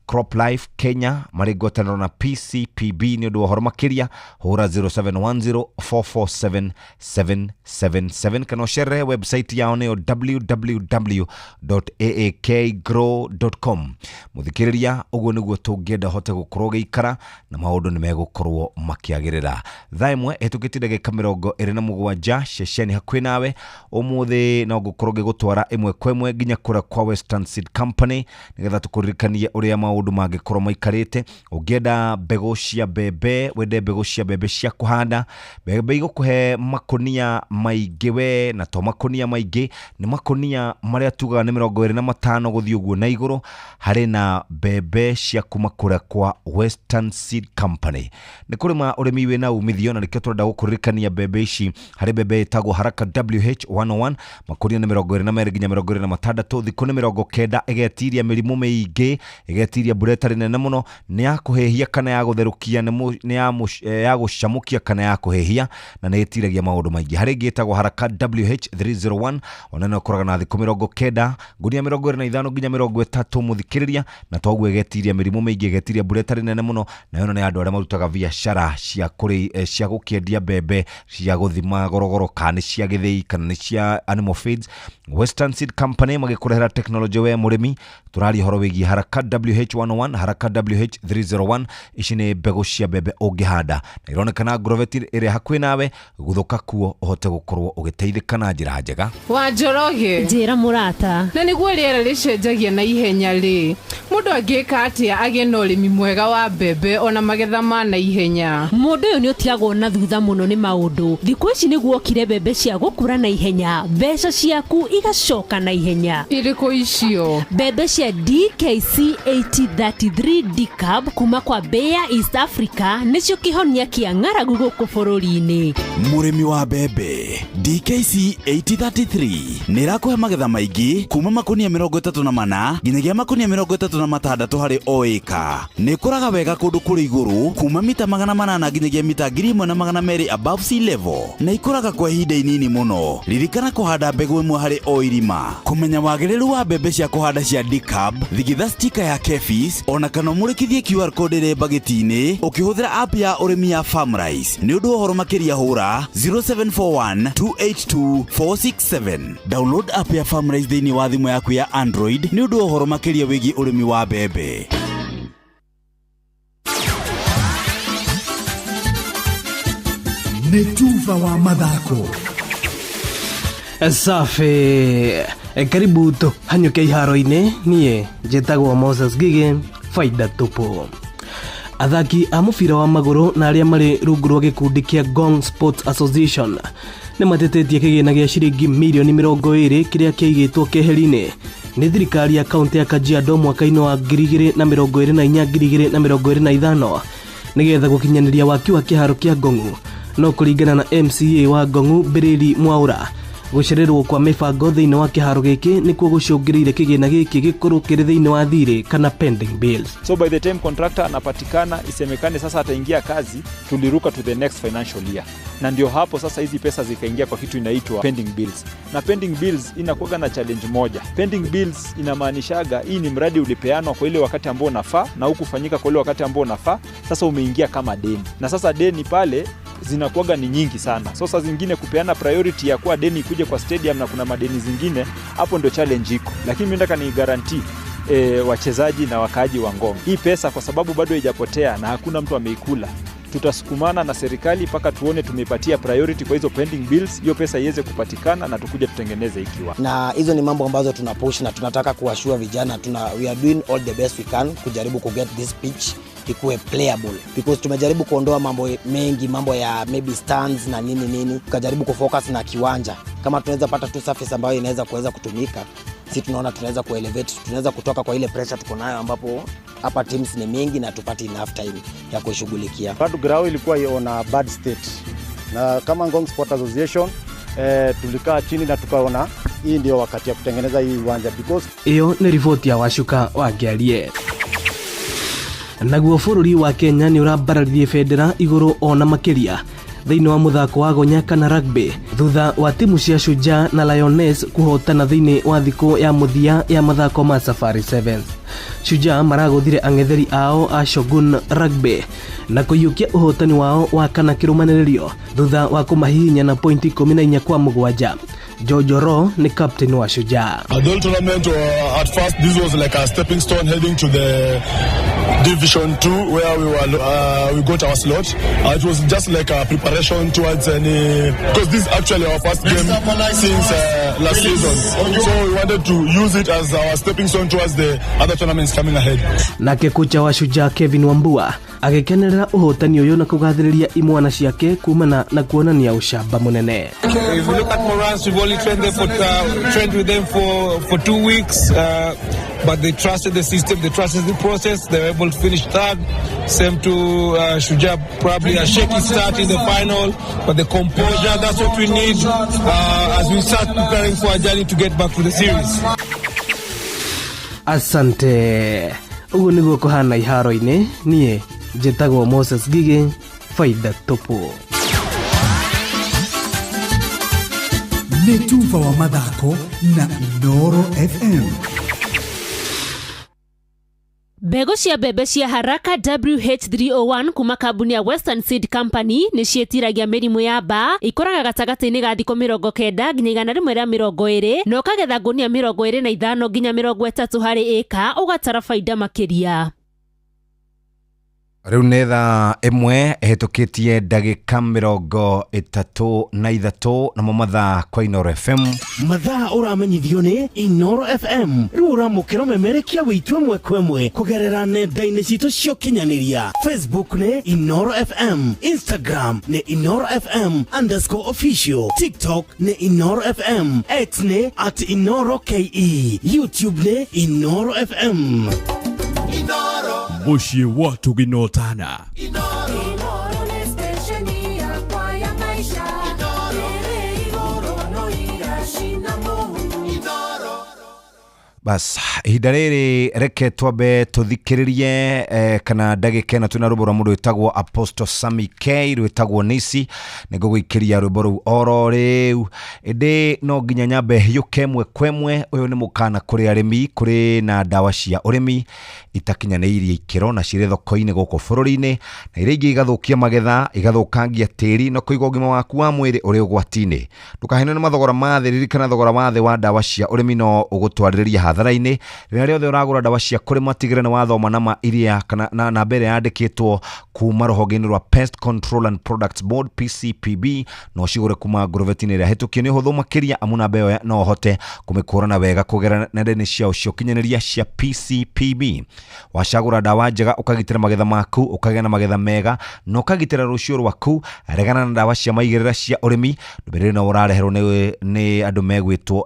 Crop Life Kenya marigotana na PCPB ni undu wa makiria hura 0710447777 kana share website yao ni www.aakgrow.com. muthikiriria uguo niguo tungienda hote gukorwo giikara na maundu ni megukorwo makiagirira. Thaa imwe etukite ndagika 27 ceceni hakuhi nawe umuthi no gukorwo gigutwara imwe kwa imwe nginya kura kwa Western Seed Company nigetha tukuririkanie uria maundu mangikorwo maikarite. Ungienda mbegu cia bebe, wende mbegu cia bebe cia kuhanda, bebe igukuhe makonia maingi we, na to makonia maingi ni makonia maria tuga ni 25 guthii uguo na iguru. Hari na bebe cia kuma kuria kwa Western Seed Company. Ni kurima urimi wina umithio, na nikio turenda gukuririkania bebe ici. Hari bebe itagwo Haraka WH101, makonia ni 22 nginya 26, thiku ni 90, igetiria mirimu miingi, igetiria bureta rinene muno, ni ya kuhehia kana ya gutherukia, ni ya gucamukia kana ya kuhehia, na ni itiragia maundu maingi. Hari gitagwo Haraka WH301, onana kuraga na thiku 90, gunia 25 nginya 30 muthikiriria, na togwe igetiria mirimu miingi, igetiria bureta rinene muno, na yona ni andu aria marutaga biashara cia kuri cia gukiendia bebe, cia guthima gorogoro kana cia githii kana cia animal feeds. Western Seed Company magikurehera technology we murimi. Turari horo wigi Haraka WH101, Haraka WH301, ici ni mbegu cia bebe ungihanda, na ironekana Agrovet iri hakuhi nawe, guthuka kuo uhote gukorwo ugiteithika na njira njega. Wanjoroge njira murata, na niguo riera ricenjagia na ihenya ri mundu angika atia agie na urimi mwega wa bebe ona magetha ma na ihenya. Mundu uyu ni utiagwo na thutha muno ni maundu. Thiku ici niguo kire bebe cia gukura na ihenya, mbeca ciaku igacoka na ihenya. Iriko icio bebe cia DKC 8033 Decab kuma kwa Bayer East Africa nicio kihonia kia ng'aragu guku bururi-ini. Murimi wa bebe DKC 8033 nirakuhe magetha maingi kuma makonia 34 nginyagia makonia 36 hari o eka. Nikuraga wega kundu kuri iguru kuma mita 800 nginyagia mita 1200 above sea level, na ikuraga kwa ihinda inini muno. Ririkana kuhanda mbegu imwe hari o irima. Kumenya wagiriru wa bebe cia kuhanda cia Decab, thigitha sticker ya Kefis, ona kana murikithie QR code ire bageti-ini ukihuthira app ya urimi ya Farmrise. Ni undu uhoro makiria hura 0741 282 467. Download app ya Farmrise thiini wa thimu yaku ya Android ni undu uhoro makiria wigi urimi wa bebe. Netuva wa mathako. Safi, karibu tu hanyuke iharo-ini. Nie njitagwo Moses Gige, faida tupu. Athaki a mubira wa maguru na aria mari rungu rwa gikundi kia Gong Sports Association ni matetetie kigina gia ciringi milioni 20 kiria kiigitwo keheri-ini ni thirikari ya kaunti ya Kajiado mwaka-ini wa 2024-2025 nigetha gukinyaniria waki wa kiharo kia Gongu. No kuringana na MCA wa Gongu Biriri Mwaura, gucererwo kwa mibango thiini wa kiharo giki nikuo gucungirire kigina giki gikuru kiri thiini wa thiri kana pending bills. So by the time contractor anapatikana, isemekane sasa ataingia kazi, tuliruka to the next financial year, na ndio hapo sasa hizi pesa zikaingia kwa kitu inaitwa pending bills. Na pending bills inakuwa na challenge moja. Pending bills inamaanishaga hii ni mradi ulipeanwa kwa ile wakati ambao unafaa na hukufanyika kwa ile wakati ambao unafaa, sasa umeingia kama deni, na sasa deni pale zinakuwaga ni nyingi sana. So saa zingine kupeana priority ya kuwa deni ikuje kwa stadium na kuna madeni zingine, hapo ndio challenge iko. Lakini mimi nataka ni guarantee wachezaji na wakaaji wa Ngong, hii pesa kwa sababu bado haijapotea na hakuna mtu ameikula, tutasukumana na serikali mpaka tuone tumepatia priority kwa hizo pending bills, hiyo pesa iweze kupatikana na tukuje tutengeneze ikiwa. Na hizo ni mambo ambazo tunapush na tunataka kuashua vijana, we are doing all the best we can kujaribu ku get this pitch ikuwe playable, because tumejaribu kuondoa mambo mengi, mambo ya maybe stands na nini, tukajaribu kufocus na kiwanja. Kama tunaweza pata tu surface ambayo inaweza kuweza kutumika, si tunaona tunaweza kuelevate, tunaweza kutoka kwa ile pressure tuko nayo ambapo hapa teams ni mingi na tupati enough time ya kushughulikia. Bado ground ilikuwa on a bad state, na kama Ngong Sport Association tulikaa chini na tukaona hii ndio wakati ya kutengeneza hii uwanja, because iyo ni ripoti ya Washuka wa Giarie. Naguo bururi wa Kenya ni urabararie federa iguru ona makiria thiini wa muthako wa gonyaka na rugby thutha wa timu cia Shujaa na Lioness kuhotana thiini wa thiku ya muthia ya mathako ma Safari Sevens. Shujaa maraguthire ang'etheri ao a Shogun Rugby na kuyukia uhotani wao wa kana kirumaniririo thutha wa kumahihinya na pointi 14 kwa 7. Jojo Ro ni captain wa Shujaa. The tournament at first this was like a stepping stone heading to the Division 2 where we got our slot. It was just like a preparation towards because this is actually our first game since last season. So we wanted to use it as our stepping stone towards the other tournaments coming ahead. Nake kocha wa Shujaa Kevin Wambua agikenerera uhotani uyu na kugathiriria imwana ciake kumana na kuonania ucamba munene. If you look at Morans, we've only trained with them for 2 weeks, but they trusted the system, they trusted the process, they were able to finish third. Same to Shujaa, probably a shaky start in the final, but the composure, that's what we need as we start preparing for a journey to get back to the series. Asante. Ugu niguo kuhana iharo-ini, nie njĩtagwo Moses Gigi, Faida Topo. Nĩ tufa wa mathako na Inooro FM. Mbegu cia mbembe cia haraka WH301 kuma kambuni ya Western Seed Company ni cietiragia mirimu ya mbaa, ikoraga gatagati-ini ga thikũ 90 nginya 120 na ũkagetha ngunia 25 nginya 30 harĩ ĩka, ũgatara faida makĩria. Riu nĩ thaa ĩmwe ĩhĩtũkĩtie ndagĩka 33 na mathaa kwa Inooro FM. Mathaa ũramenyithio nĩ Inooro FM. Rĩu ũramũkĩra ũmemerekia wĩitu ĩmwe kwa ĩmwe kũgerera nenda-inĩ citũ cia ũkinyanĩria. Facebook nĩ Inooro FM, Instagram nĩ Inooro FM_official, TikTok nĩ Inooro FM, X nĩ @InooroKE, YouTube nĩ Inooro FM. Mushi watu ginotana. Bas, ihinda rĩrĩ reke twambe tuthikĩrĩrie kana ndagĩka ĩno twĩna rwĩmbo rwa mũndũ wĩtagwo Apostle Sammy K rwĩtagwo Nisi. Nĩngũgũikĩria rwĩmbo rũu oro rĩu. Ĩndĩ no nginya nyambe hiũke ĩmwe kwa ĩmwe. Ũyũ nĩ mũkana kũrĩ arĩmi, kũrĩ na ndawa cia ũrĩmi itakinyanĩirie ikĩro na cirĩ thoko-inĩ gũkũ bũrũri-inĩ, na iria ingĩ igathũkia magetha, igathũkangia tĩri na kũiga ũgima waku wa mwĩrĩ ũrĩ ũgwati-inĩ. Ndũkahenwo nĩ mathogora ma thĩ, ririkana thogora wa thĩ wa ndawa cia ũrĩmi no ũgũtwarĩrĩria hathara-inĩ. Rĩrĩa rĩothe ũragũra ndawa cia kũrĩma, tigĩrĩra nĩ wathoma nama iria kana na namba ĩrĩa yandĩkĩtwo kuma rũhonge-inĩ rwa Pest Control and Products Board PCPB, no cigũre kuma ngorovetinĩ ĩrĩa hĩtũkie. Nĩ ũhũthũ makĩria amu namba ĩyo no ũhote kũmĩkũrana wega kũgerera nenda-inĩ ciao cia ũkinyanĩria cia PCPB. Wacagũra ndawa njega ũkagitĩra magetha maku, ũkagĩa na magetha mega, na ũkagitĩra rũciũ rwaku. Regana na ndawa cia maigĩrĩra cia ũrĩmi. Ndũmĩrĩri no ũrareherwo nĩ andũ megwĩtwo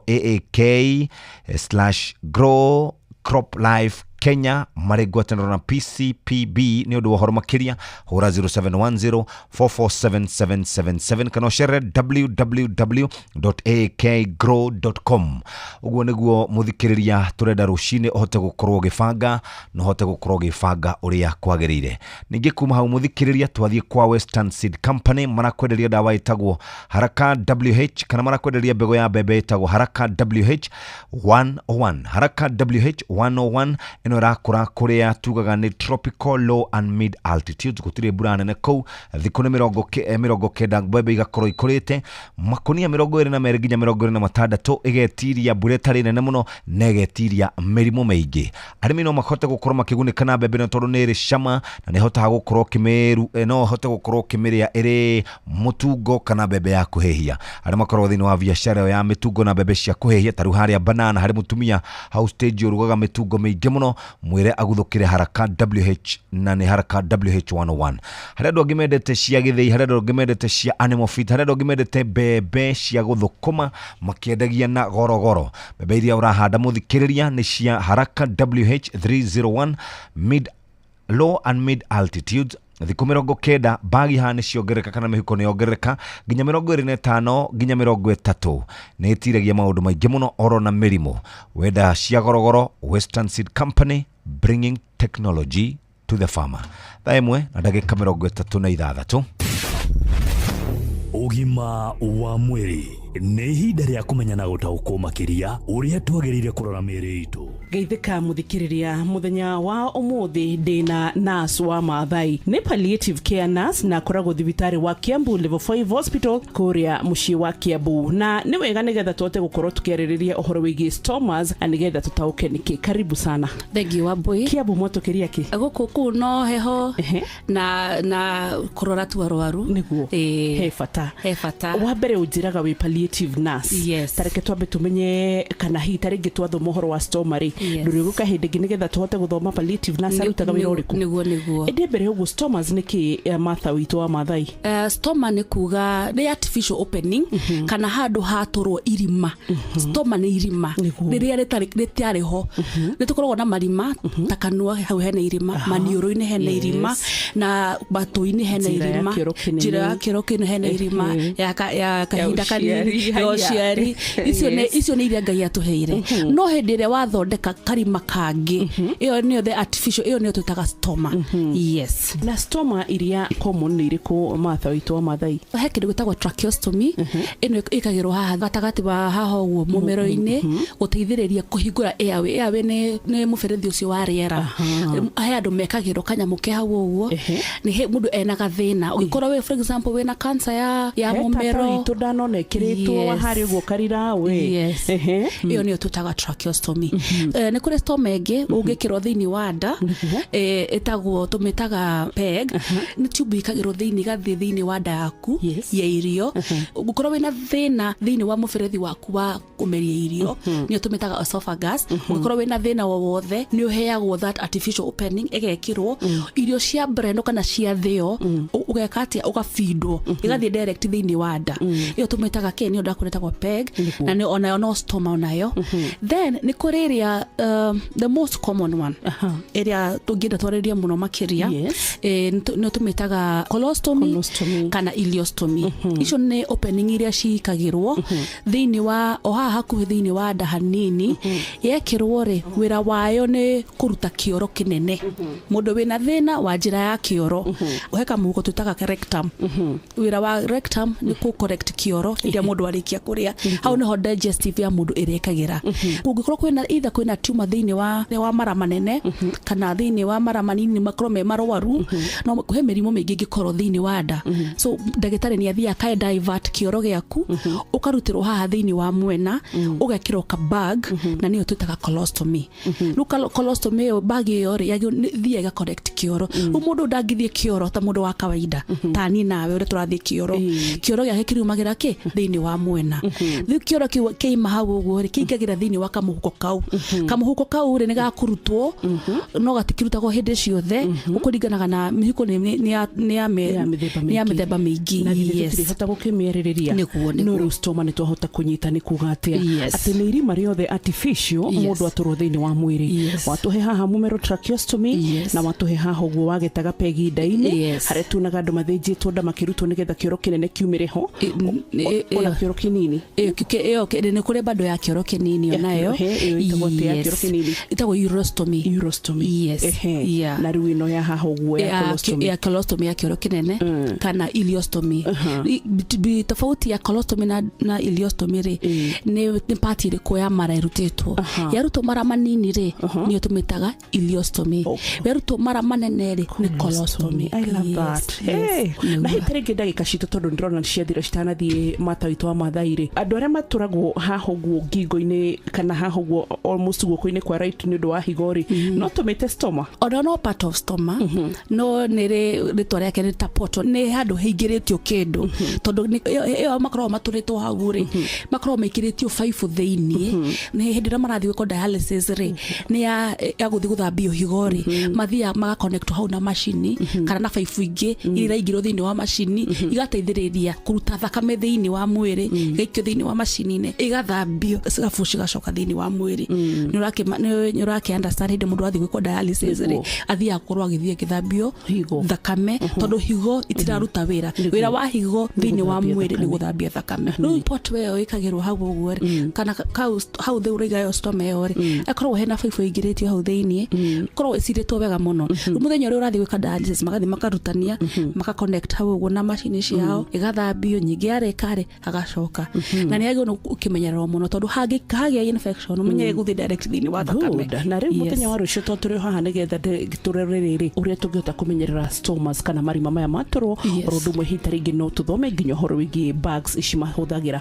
AAK/Grow Crop Life Kenya marĩ ngwatanĩro na PCPB. nĩ ũndũ wa ũhoro makĩria hũra 0710447777 kana ũcere www.akgrow.com. Ũguo nĩguo mũthikĩrĩria tũrenda rũcinĩ ũhote gũkorwo ũgĩbanga na ũhote gũkorwo ũgĩbanga ũrĩa kwagĩrĩire. Ningĩ kuma hau mũthikĩrĩria twathiĩ kwa Western Seed Company, marakwenderia ndawa ĩtagwo Haraka WH kana marakwenderia mbegũ ya mbembe ĩtagwo Haraka WH101. Haraka WH101 ino rakũra kũrĩa tugaga nĩ tropical low and mid altitudes, gũtirĩ mbura nene kũu. Thikũ nĩ 90 mbembe igakorwo ikũrĩte, makonia 22 nginya 26 igetiria mbura ĩtarĩ nene mũno na igetiria mĩrimũ mĩingĩ. Arĩmi no mahote gũkorwo makĩgunĩka na mbembe tondũ nĩ ĩrĩ cama na nĩ hotaga gũkorwo kĩmeru, no hote gũkorwo kĩmĩrĩa ĩrĩ mũtungo kana mbembe ya kũhĩhia. Arĩa makorwo thĩinĩ wa biacara ya mĩtungo na mbembe cia kũhĩhia, ta rĩu harĩa banana harĩ mũtumia hau stage ũrugaga mĩtungo mĩingĩ mũno, mwĩre aguthũkĩre Haraka WH na nĩ Haraka WH101. Harĩa andũ angĩ mendete cia gĩthĩi, harĩa andũ angĩ mendete cia animal feed, harĩa andũ angĩ mendete mbembe cia gũthũkũma makĩendagia na goro. Mbembe iria ũrahanda mũthikĩrĩria nĩ cia Haraka WH301 low and mid altitudes. Thikũ 90 bagi hane ciongereka kana mĩhuko nĩ yongereka nginya 25 nginya 30. Nĩ ĩtiragia maũndũ maingĩ mũno oro na mĩrimũ. Wenda cia gorogoro, Western Seed Company, bringing technology to the farmer. Thaa ĩmwe na ndagĩka 36. Ũgima wa mwĩrĩ. nĩ ihinda rĩa kũmenya na gũtaũkwo makĩria ũrĩa twagĩrĩire kũrora mĩĩrĩ itũ. Geithĩka mũthikĩrĩria, mũthenya wa ũmũthĩ ndĩna nurse wa Maathai, nĩ palliative care nurse na akoragwo thibitarĩ wa Kiambu Level 5 Hospital kũrĩa mũciĩ wa Kiambu, na nĩ wega nĩgetha tũhote gũkorwo tũkĩarĩrĩria ũhoro wĩgiĩ stomas na nĩgetha tũtaũke nĩkĩ. Karibu sana. Thank you Wambui. Kiambu mwatũkĩria kĩ? Gũkũ kũu no heho na kũrora tu arwaru nĩguo he bata. Wa mbere ũnjĩraga wĩ palliative nurse. Yes. Tareke twambe tumenye kana hihi tarĩngĩ twathoma ũhoro wa stoma rĩ, ndũrĩ gũka hĩndĩ ĩngĩ nĩgetha tũhote gũthoma palliative nurse arutaga wĩra ũrĩkũ? Nĩguo. Ĩndĩ mbere ũguo stomas nĩkĩ Martha witũ wa Maathai? Stoma nĩ kuga nĩ artificial opening kana handũ hatũrwo irima. Stoma nĩ irima rĩrĩa rĩtarĩ ho. Nĩ tũkoragwo na marima ta kanua hau hena irima, maniũrũ-inĩ hena irima, na matũ-inĩ hena irima, njĩra ya kĩoro kĩnene hena irima, ya kahinda kanini ya ũciari. Icio nĩ iria Ngai atũheire. No hĩndĩ ĩrĩa wathondeka karima kangĩ, ĩyo nĩyo the artificial, ĩyo nĩyo twĩtaga stoma. Yes. Na stoma iria common nĩ irĩkũ Martha witũ wa Maathai? He kĩndũ gĩtagwo tracheostomy, ĩno ĩkagĩrwo haha gatagatĩ wa haha ũguo mũmero-inĩ gũteithĩrĩria kũhingũra airway. Airway nĩ mũberethi ũcio wa rĩera. He andũ mekagĩrwo kanyamũ ke hau ũguo, nĩ mũndũ ena gathĩna. Ũngĩkorwo we for example wĩna cancer ya mũmero, itũ ndanona ĩkĩrĩtwo harĩ ũguo karira we. Ĩyo nĩyo twĩtaga tracheostomy. Nĩ kũrĩ stoma ĩngĩ ũngĩkĩrwo thĩinĩ wa nda, tũmĩtaga PEG. Nĩ tube ĩkagĩrwo thĩinĩ gathiĩ thĩinĩ wa nda yaku ya irio. Ũngĩkorwo wĩna thĩna thĩinĩ wa mũberethi waku wa kũmeria irio, nĩyo tũmĩtaga esophagus. Ũngĩkorwo wĩna thĩna wothe, nĩ ũheagwo that artificial opening, ĩgekĩrwo irio cia brendo kana cia thĩo, ũgeka atĩa ũgafeedwo igathiĩ direct thĩinĩ wa nda. Ĩyo tũmĩtaga ke nĩyo ndakũretagwo PEG, na nĩ onayo no stoma onayo. Then nĩ kũrĩ ĩrĩa the most common one ĩrĩa tũngĩenda twarĩrie mũno makĩria, nĩ tũmĩtaga colostomy kana ileostomy. Icio nĩ opening iria cikagĩrwo thĩinĩ wa o haha hakuhĩ thĩinĩ wa nda hanini. Yekĩrwo rĩ, wĩra wayo nĩ kũruta kĩoro kĩnene. Mũndũ wĩna thĩna wa njĩra ya kĩoro, he kamũhuko twĩtaga rectum. Wĩra wa rectum nĩ kũ correct kĩoro rĩrĩa mũndũ arĩkia kũrĩa. Hau nĩho digestive ya mũndũ ĩrekagĩra. Kũngĩkorwo kwĩna tumor thĩinĩ wa mara manene kana thĩinĩ wa mara manini makorwo me marwaru, no he mĩrimũ mĩingĩ ĩngĩkorwo thĩinĩ wa nda. So ndagĩtarĩ nĩ athiaga ka divert kĩoro gĩaku, ũkarutĩrwo haha thĩinĩ wa mwena, ũgekĩrwo ka bag, na nĩyo twĩtaga colostomy. Rĩu colostomy ĩyo bag ĩyo rĩ thiaga correct kĩoro. Mũndũ ndangĩthiĩ kĩoro ta mũndũ wa kawaida ta niĩ nawe ũrĩa tũrathiĩ kĩoro. Kĩoro gĩake kĩriumagĩra thĩinĩ wa mwena. Rĩu kĩoro kĩu kĩima hau ũguo rĩ kĩingagĩra thĩinĩ wa kamũhuko kau. Kamũhuko kau rĩ nĩ gakũrutwo, no gatikĩrutagwo hĩndĩ ciothe, ũkũringanaga na mĩhuko nĩ ya mĩthemba mĩingĩ. Na githĩ tũtirĩhota gũkĩmĩarĩrĩria? No rĩu stoma nĩ twahota kũnyita nĩ kuga atĩa atĩ nĩ irima rĩothe artificial mũndũ atũrwo thĩinĩ wa mwĩrĩ. Watũhe haha mũmero tracheostomy, na watũhe haha ũguo wagetaga pegi nda-inĩ, harĩa tuonaga andũ mathĩnjĩtwo nda makĩrutwo nĩgetha kĩoro kĩnene kiumĩre ho, ona kĩoro kĩnini. Ĩyo nĩ kũrĩ bado ya kĩoro kĩnini onayo. Ĩtagwo urostomy. Na rĩu ĩno ya haha ũguo ya colostomy ya kĩoro kĩnene kana ileostomy. Tofauti ya colostomy na ileostomy rĩ nĩ part ĩrĩkũ ya mara ĩrutĩtwo. Yarutwo mara manini rĩ nĩyo tũmĩtaga ileostomy. Yarutwo mara manene rĩ nĩ colostomy. I love that. Na hitarĩ ngĩ ndagĩka citũ tondũ ndĩrona ciathira citanathiĩ Martha witũ wa Maathai rĩ, andũ arĩa matũragwo haha ũguo ngingo-inĩ kana haha ũguo almost guoko-inĩ kwa right nĩ ũndũ wa higo rĩ, no tũmĩte stoma? Ona no part of stoma, no nĩ rĩtwa rĩake nĩ ta portal, nĩ handũ haingĩrĩtio kĩndũ, tondũ ĩyo makoragwo matũrĩtwo hau rĩ, makoragwo maikĩrĩtio baibũ thĩinĩ. Nĩ hĩndĩ ĩrĩa marathiĩ gwĩkwo dialysis rĩ, nĩ ya gũthiĩ gũthambio higo rĩ, mathiaga magakonectwo hau na macini kana na baibũ ingĩ iria iraingĩrwo thĩinĩ wa macini, igateithĩrĩria kũruta thakame thĩinĩ wa mwĩrĩ, igaikio thĩinĩ wa macini-inĩ, igathambio, cigabu cigacoka thĩinĩ wa mwĩrĩ. Nĩ ũrake understand hĩndĩ mũndũ athiĩ gwĩkwo dialysis rĩ, athiaga gũkorwo agĩthiĩ agĩthambio thakame, tondũ higo itiraruta wĩra wa higo thĩinĩ wa mwĩrĩ nĩ gũthambia thakame. Rĩu portal ĩyo ĩkagĩrwo hau ũguo rĩ, kana hau thĩ ũraiga stoma ĩyo rĩ, akoragwo hena baibũ ĩingĩrĩtio hau thĩinĩ, korwo ĩcirĩtwo wega mũno. Rĩu mũthenya ũrĩa ũrathiĩ gwĩka dialysis magathiĩ makarutania, maka connect hau ũguo na macini ciao, ĩgathambio, nyingĩ yareka rĩ gacoka na nä agä å kä menyererwo må no tondå hagä infection å menye gå thiä direct thä-inä wa thakame na rä u må thenya wa rå cio to tå rä haha nä getha tå rere rä rä å rä a tå ngä hota kå menyerera stomas kana marima maya matårwo oro ndå mwe hita rä ngä no tå thome nginya horo wä giä bags ici mahå thagä ra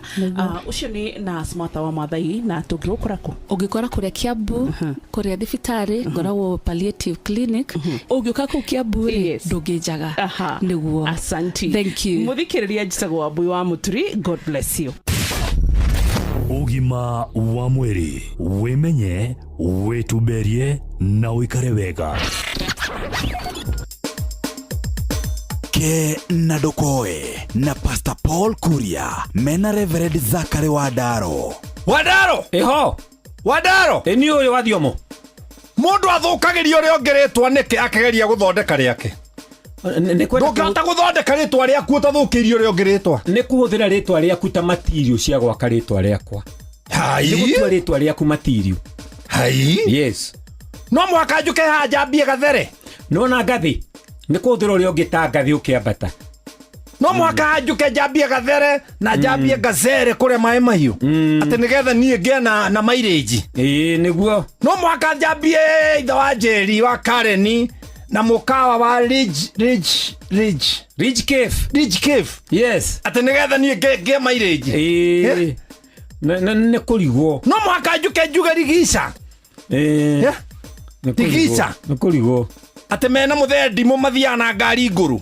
å cio nä na Smarta wa Mathai na tå ngä rå kora kå å ngä kora kå rä a Kiambu kå rä a thibitarä ngoragwo palliative clinic å ngä å ka kå u Kiambu rä ndå ngä njaga nä guo må thikä rä ria njicagwo wa mbui wa må turi. God bless you. Ugima wa mwiri wimenye wituberie na uikare wega. Ke na Ndokoe na Pastor Paul Kuria mena Reverend Zachary Wadaro. Wadaro eho Wadaro eni uyu wa thiomo mundu athukagiria uria ongeretwa niki akageria guthondeka riake ndukahota guthondeka ritwa riaku utathukiirie uria ongeretwa ni kuhuthira ritwa riaku ta material cia gwaka ritwa riakwa hai ni gutua ritwa riaku material hai yes no mwaka njuke ha njambie gathere no na ngathi ni kuhuthira uria ongita ngathi ukiambata no mwaka njuke njambie gathere na njambie gacere kuria mai mahiu ati nigetha nie ngie na mileage niguo no mwaka njambie itha wa Njeri wa Kareni na mukawa wa Ridge Cave yes ati nigetha nie ngie mileage ne kurigwo no mwaka njuke njuge Rigisha Rigisha ne kurigwo ati mena muthendi mu mathiana ngari nguru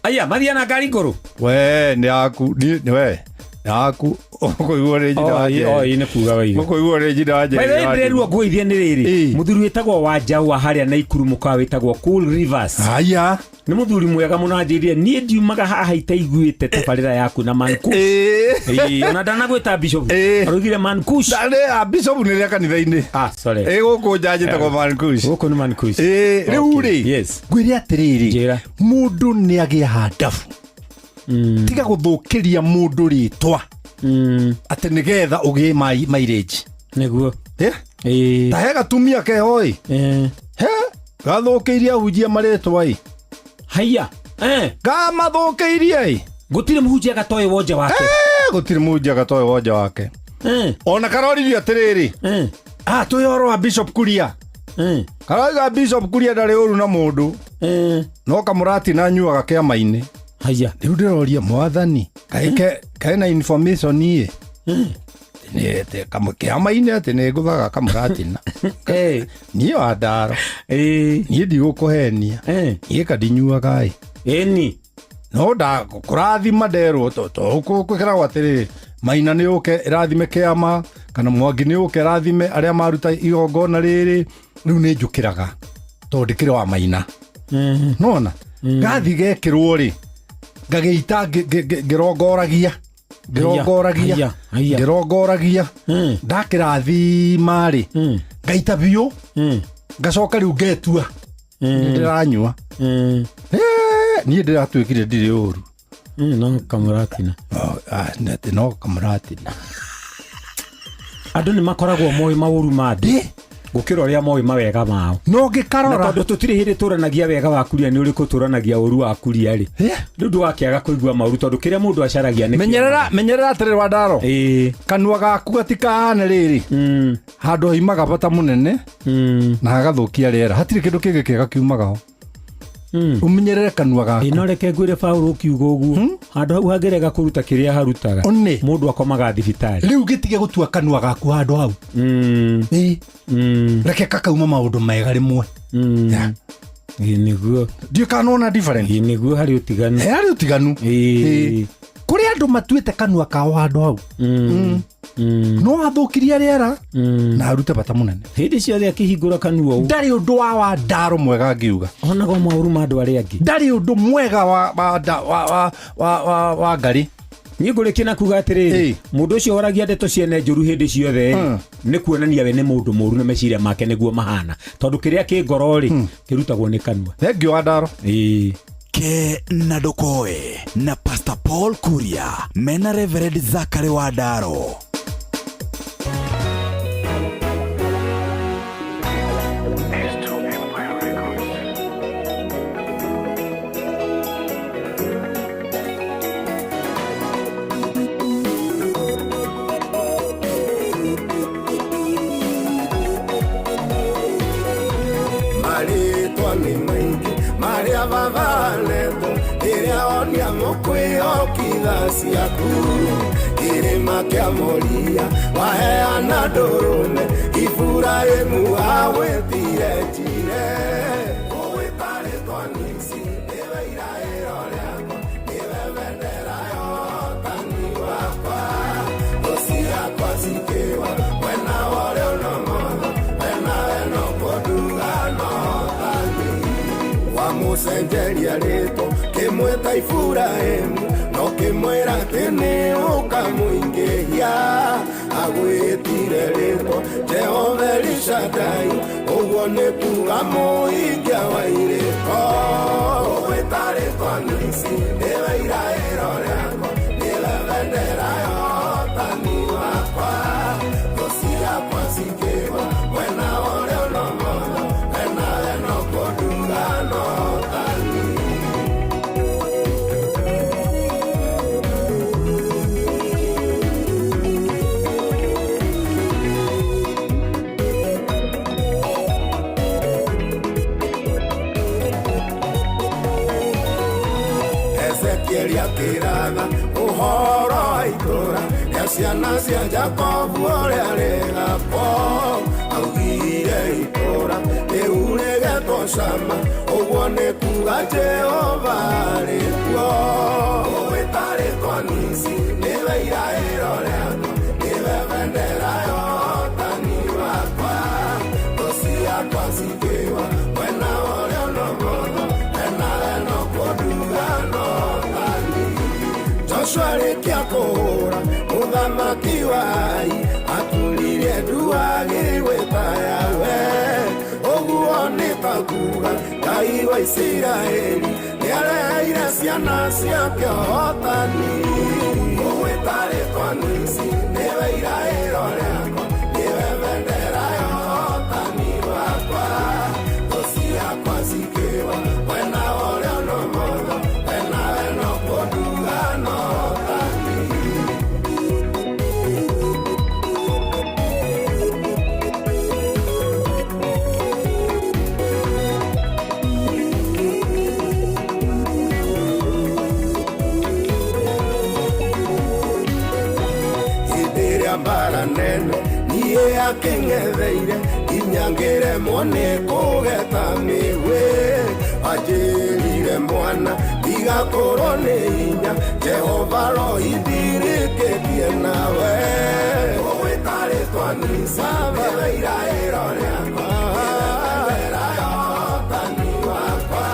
aya mathiana ngari nguru we ni aku ni we yaku ukoigwa rä ine kuga waiga ukoigwa rä njira nje by the way ngwithie nä rä rä muthuri witagwo wa Njawa haria na Ikuru mukawa witagwo Cool Rivers aya nä muthuri mwega muno anjirie nie ndiumaga haha itaiguite tabarira yaku na Mankush ona ndanagwita bishop arugire Mankush ndare bishop nä rä kanitha-inä sorry gå njanjäte Mankush gå kå nä Mankush rä u rä ngwä re atä rä rä må ndå nä agä handabu tiga gå thå kä ria må ndå rä twa atä nä getha å gä mileage niguo ta he gatumia keho gathå kä irie ahunjia marä twa haiya gamathå kä irie gå tirä må hunjia gatoe wonja wake gå tirä må hunjia gatoe wonja wake ona karoririo atä rä rä twä horo wa Bishop Kuria karoiga Bishop Kuria ndarä å ru na må ndå no kamå ratina nyuaga kä ama-inä haya rä u ndä roria mwathani kaä na information niä kä ama-inä atä nä ngå thaga kamå ratina niä wa Ndaro niä ndigå kå henia niä kandinyuaga ni no kå rathima nderwo kwä keragwo atä rä Maina nä å ke rathime kä ama kana Mwangi nä å ke rathime arä a maruta igongona rä rä rä u nä njå kä raga tondå ndä kä rä wa Maina nona gathi gekä rwo rä ngagä ita ngä rongoragia ndakä rathima rä ngaita biå ngacoka rä u ngetua nä ndä ranyua niä ndä ratwä kire ndirä å ru no kamuratina no kamuratina andå nä makoragwo moä maåru ma ndä gå kä ra å rä a moä mawega mao no ngä karora tondå tå tirä hä ndä tå ranagia wega wa Kuria nä å rä kå tå ranagia å ru wa Kuria rä rä u ndå wakä aga kå igua maåru tondå kä rä a må ndå acaragia menyerera atä rä wa Ndaro kanua gaku gatikahane rä rä handå haimaga bata må nene na hagathå kia rä era hatirä kä ndå kä ngä kä gakiumagaho umenyerere kanua gaku no reke ngwire Paulo kiuga uguo handå hau hangärega kå ruta kä rä a harutaga må ndå akomaga thibitarä rä u gä tige gå tua kanua gaku handå hau reke kakauma maå ndå mega rä mwe niguo ndiå kanona niguo harä å tiganu harä å tiganu kå rä andå matuä te kanua kao handå hau no athå kiria rä era na arute bata må nene hä ndä ciothe akä hingå ra kanua u ndarä å ndå wa Ndaro mwega ngä uga onago maå ru ma andå arä angä ndarä å ndå mwega wa Ngarĩ niä ngå rä kä na kuga atä rä rä må ndå å cio oragia ndeto ciene njå ru hä ndä ciothe nä kuonania we nä må ndå må ru na meciria make nä guo mahana tondå kä rä a kä ngoro rä kä rutagwo nä kanua thengio wa Ndaro Ke na Ndokoe na Pastor Paul Kuria mena Reverend Zachary Wadaro. kwĩhokitha ciaku kĩrĩma kĩa Moria waheana ndũrũme Iburahĩmu awĩtire njire ũgĩtarĩtwo nĩci nĩwe iraĩro rĩakwa nĩwe bendera ya ũhotani wakwa thũ ciakwa cikĩwa mwena ũrĩa ũnomotho wena weno kũnduga na ũhotani wamucenjeria rĩtwa kĩmwĩta Iburahĩmu no kĩmwĩra atĩ nĩ ũkamũingĩhia agwĩtire rĩtwa Jehova Elishadai ũguo nĩ kuga mũhingia wa irĩko ũgwĩta rĩtwa nĩci nĩwe iraĩro rĩakwa nĩwe bendera ya ũhotani wakwa thũ ciakwa cikĩwa mwena ũrĩa ũnomotho wena weno kũnduga na ũhotani Ezekiel akĩratha ũhoro wa itũũra rĩa ciana cia Jakobu ũrĩa rĩgakwo augire itũũra rĩu rĩgetwo Shama ũguo nĩ kuga Jehova rĩkuo ũgwĩta rĩtwa Nisi nĩwe iraĩro rĩakwa nĩwe bendera ya ũhotani wakwa thũ ciakwa cikĩwa mwena ũrĩa ũnomotho wena weno kũnduga na ũhotani Joshua rĩkia kũhũra mũthamaki wa Ai atũrire nduagi gwĩta Yawe ũguo nĩ ta kuga Ngai wa Isiraeli nĩareheire ciana ciake ũhotani ũgwĩta rĩtwa Nisi nĩwe iraĩro rĩakwa nĩwe bendera ya ũhotani wakwa thũ ciakwa cikĩwa mwena ũrĩa ũnomotho wena weno kũnduga na ũhotani mbara nene niĩ akĩng'etheire inyangĩremwo nĩ kũgeta mĩgwĩ anjĩrire mwana ndigakorwo nĩ hinya Jehova rohithirĩkĩtie nawe ũgwĩta rĩtwa Nisi nĩwe iraĩro rĩakwa bendera ya ũhotani wakwa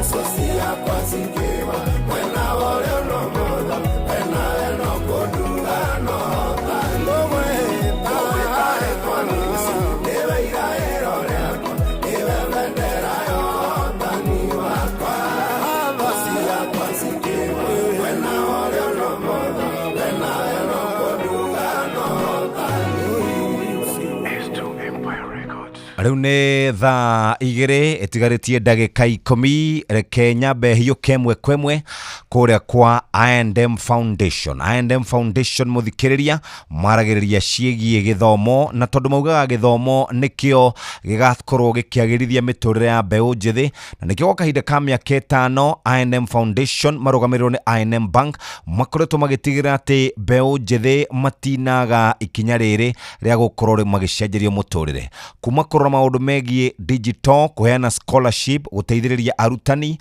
thũ ciakwa cikĩwa mwena ũrĩa ũnomotho wena weno kũnduga na ũhotani ũgwĩta rĩtwa Nisi nĩwe iraĩro rĩakwa nĩwe bendera ya ũhotani wakwa thũ ciakwa cikĩwa mwena ũrĩa ũnomotho wena weno kũnduga na ũhotani Rĩu nĩ thaa igĩrĩ ĩtigarĩtie ndagĩka 10 reke nyambe hiũke ĩmwe kwa ĩmwe kũrĩa kwa I&M Foundation. I&M Foundation mũthikĩrĩria maragĩrĩria ciĩgiĩ gĩthomo na tondũ maugaga gĩthomo nĩkĩo gĩgakorwo gĩkĩagĩrithia mĩtũrĩre ya mbeũ njĩthĩ na nĩkĩo gwa kahinda ka mĩaka 5 I&M Foundation marũgamĩrĩirwo nĩ I&M Bank makoretwo magĩtigĩrĩra atĩ mbeũ njĩthĩ matinaga ikinya rĩrĩ rĩa gũkorwo magĩcenjerio mũtũrĩre kuma kũrora maũndũ megiĩ digital kũheana scholarship gũteithĩrĩria arutani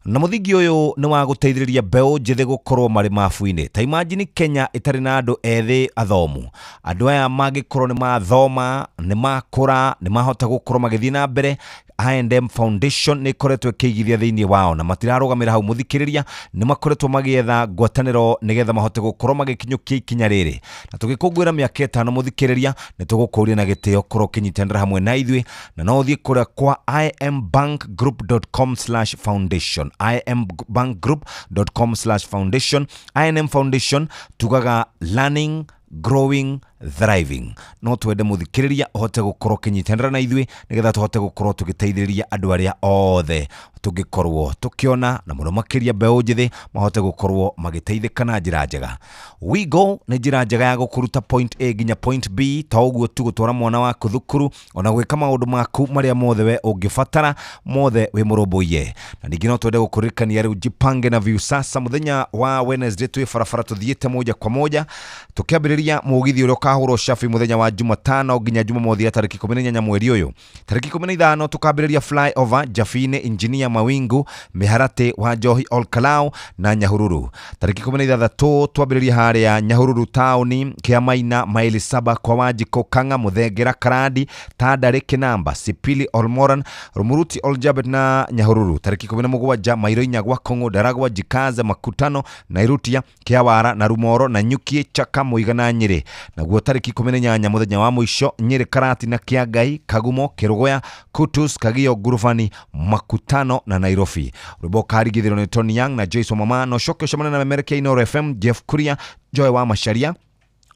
na mũthingi ũyũ nĩ wa gũteithĩrĩria mbeũ njĩthĩ gũkorwo marĩ mabu-inĩ. Ta imagine Kenya ĩtarĩ na andũ ethĩ athomu. Andũ aya mangĩkorwo nĩ mathoma, nĩ makũra, nĩ mahota gũkorwo magĩthiĩ na mbere. I&M Foundation nĩ ĩkoretwo ĩkĩigithia thĩinĩ wao na matirarũgamĩra hau mũthikĩrĩria, nĩ makoretwo magĩetha ngwatanĩro nĩgetha mahote gũkorwo magĩkinyũkia ikinya rĩrĩ. Na tũgĩkũngũĩra mĩaka 5 mũthikĩrĩria, nĩ tũgũkũria na gĩtĩo korwo kĩnyitanĩra hamwe na ithuĩ, na no ũthiĩ kũrĩa kwa imbankgroup.com/foundation imbankgroup.com/foundation. I&M Foundation tugaga learning, growing, thriving. No twende muthikiriria hote gukorwo kinyitanira na ithui nigetha tuhote gukorwo tugiteithiriria andu aria othe tugikorwo tukiona na muno makiria mbeu njithi mahote gukorwo magiteithika na njira njega. We go ni njira njega ya gukuruta point A nginya point B ta uguo tu gutwara mwana waku thukuru ona gwika maundu maku maria mothe we ungifatara mothe we murumbuye. Na ningi no twende gukuririkania riu jipange na Viusasa muthenya wa Wednesday twi farafara tuthiete moja kwa moja tukiambiriria mugithi uria ukahurwo shafi muthenya wa Jumatano nginya Jumamothi tariki 14 mweri uyu. Tariki 15 tukambiriria flyover Jafine Engineer Mawingu Miharate wa Johi Olkalau na Nyahururu. Tariki 16 twambiriria haria Nyahururu town Kiamaina maili 7 kwa Wajiko Kanga Muthengera Karadi Tadare Kinamba Sipili Olmoran Rumuruti Oljabet na Nyahururu. Tariki 17 Mairo Nyagwa Kongo Daragwa Jikaza Makutano Nairutia Kiawara na Rumoro na Nyuki Chaka Muigana Nyeri. Na guo tariki 18 muthenya wa muisho Nyeri Karati na Kiagai Kagumo Kirugoya Kutus Kagio Gurufani Makutano na Nairobi. Ruboka harigithiro ni Tony Young na Joyce Mama no shokyo shamana na America Inoro FM Jeff Kuria Joy wa Masharia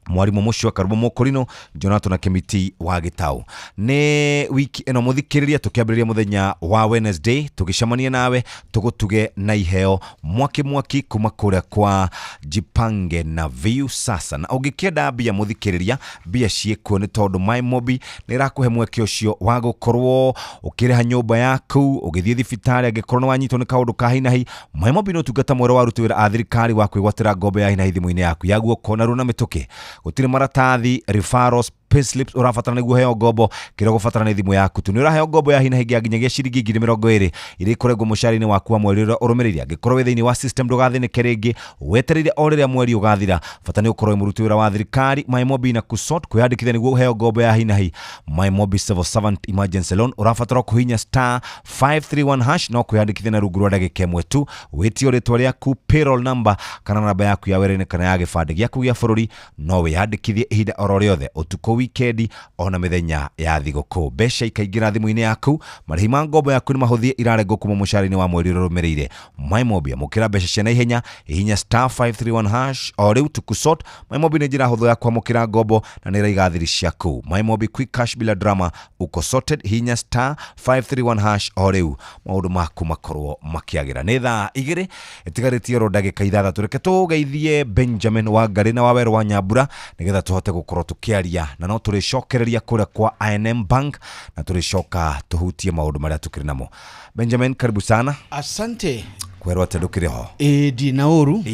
mwarimu mushwa Karubo Mokorino Jonathan na Kemiti wa Gitau. Ne wiki eno muthikiriria tukiambiriria muthenya wa Wednesday tugishamania nawe tugutuge na iheo mwaki kuma kuria kwa Jipange na Viusasa. Na ugikienda bia muthikiriria bia ciekuo ni tondu MyMobi nirakuhe mweke ucio wa gukorwo ukireha nyumba yaku ugithie thibitari angikorwo wanyitwo ni kaundu ka hinahi. MyMobi no tungata mwero wa rutuwira a thirikari wa kwigwatira ngombo ya hinahi thimu-ini yaku yaguo kona runa mituke gutire maratathi referrals payslips urafatana niguo heo ngombo kiro gufatana ni thimu yaku tu ni uraheo ngombo ya hinahi nginyagia ciringi 20,000 iri kurego mushari-ini waku wa mweri urumiriria ngikorwo we thiini wa system ndugathine ringi weterire o riria mweri ugathira fatani ukorwo muruti wira wa thirikari MyMobi na kusort kwiyandikithia niguo heo ngombo ya hinahi. MyMobi civil servant emergency loan urafatara kuhinya *531# no kwiyandikithia na rungu rwa ndagika imwe tu witio ritwa riaku payroll number kana namba yaku ya wera-ini kana ya gibande giaku gia bururi no wiyandikithie ihinda oro riothe utuko weekend ona mithenya ya thiguku. Besha ikaingira thimu-ini yaku marihi ma ngombo yaku ni mahuthie irarengo kuma mushari-ini wa mweri urumirire. MyMobi amukira besha cia naihenya ihinya *531# o riu tukusort. MyMobi ni njira huthu ya kwamukira ngombo na ni raigathiri ciaku. MyMobi quick cash bila drama uko sorted hinya *531# o riu maundu maku makorwo makiagira. Ni thaa 2 itigarĩtie ro ndagĩka 6 tureke tugeithie Benjamin Wangari na Waweru wa Nyambura nigetha tuhote gukorwo tukiaria na no tulicokereria kuria kwa I&M Bank na tulicoka tuhutie maundu maria tukiri namo. Benjamin, karibu sana. Asante. Kwerwo tendukire ho di nauru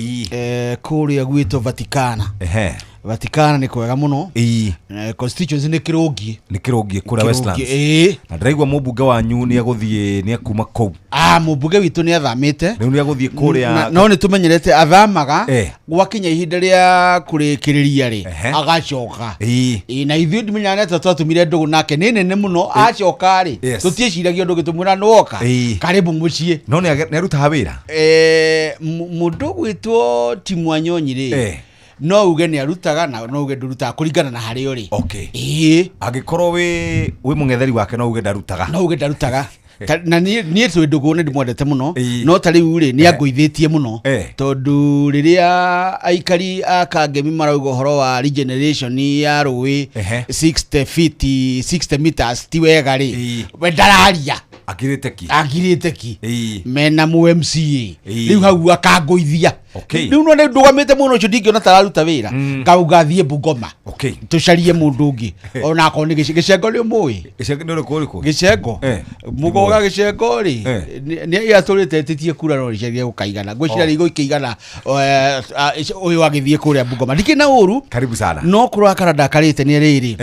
kuria gwito Vatikana. Vatikana ni kwega muno. Constituency ni kirungi kuria Westlands. Na ndaigwa mubunge wanyu ni aguthie ni akuma kou. Mubunge witu ni athamite. Riu ni aguthie kuria. No ni tumenyerete athamaga gwakinya ihinda ria kurikiriria ri agacoka. Na ithuĩ ndimenyana twatumire ndugu nake ni nene muno acoka ri tutieciragia ndugu tumwira nwoka karibu mucie. No ni aruta wira. Mundu gwitwo Timwanyonyi ri no uge ni arutaga na no uge ndurutaga kuringana na hari uri. Agikorwo we mungetheri wake no uge ndarutaga na nie twi ndugu ni ndimwendete muno no tari uri ni anguithitie muno tondu riria aikari akangemi marauga horo wa regeneration ya ruwi 60 meters ti wega ri we ndararia agirite ki mena mu MCA riu hau akanguithia riu no ndugamite muno cio ndingiona tararuta wira ngauga thie Bungoma tucarie mundu ungi ona ko ni gicengo ri mui gicengo mugoga gicengo ri ni yaturite titie kura ro ricarie gukaigana gwicira rigo ikigana uyu agithie kuria Bungoma ndikina uru. Karibu sana. No kurwa karada karite ni riri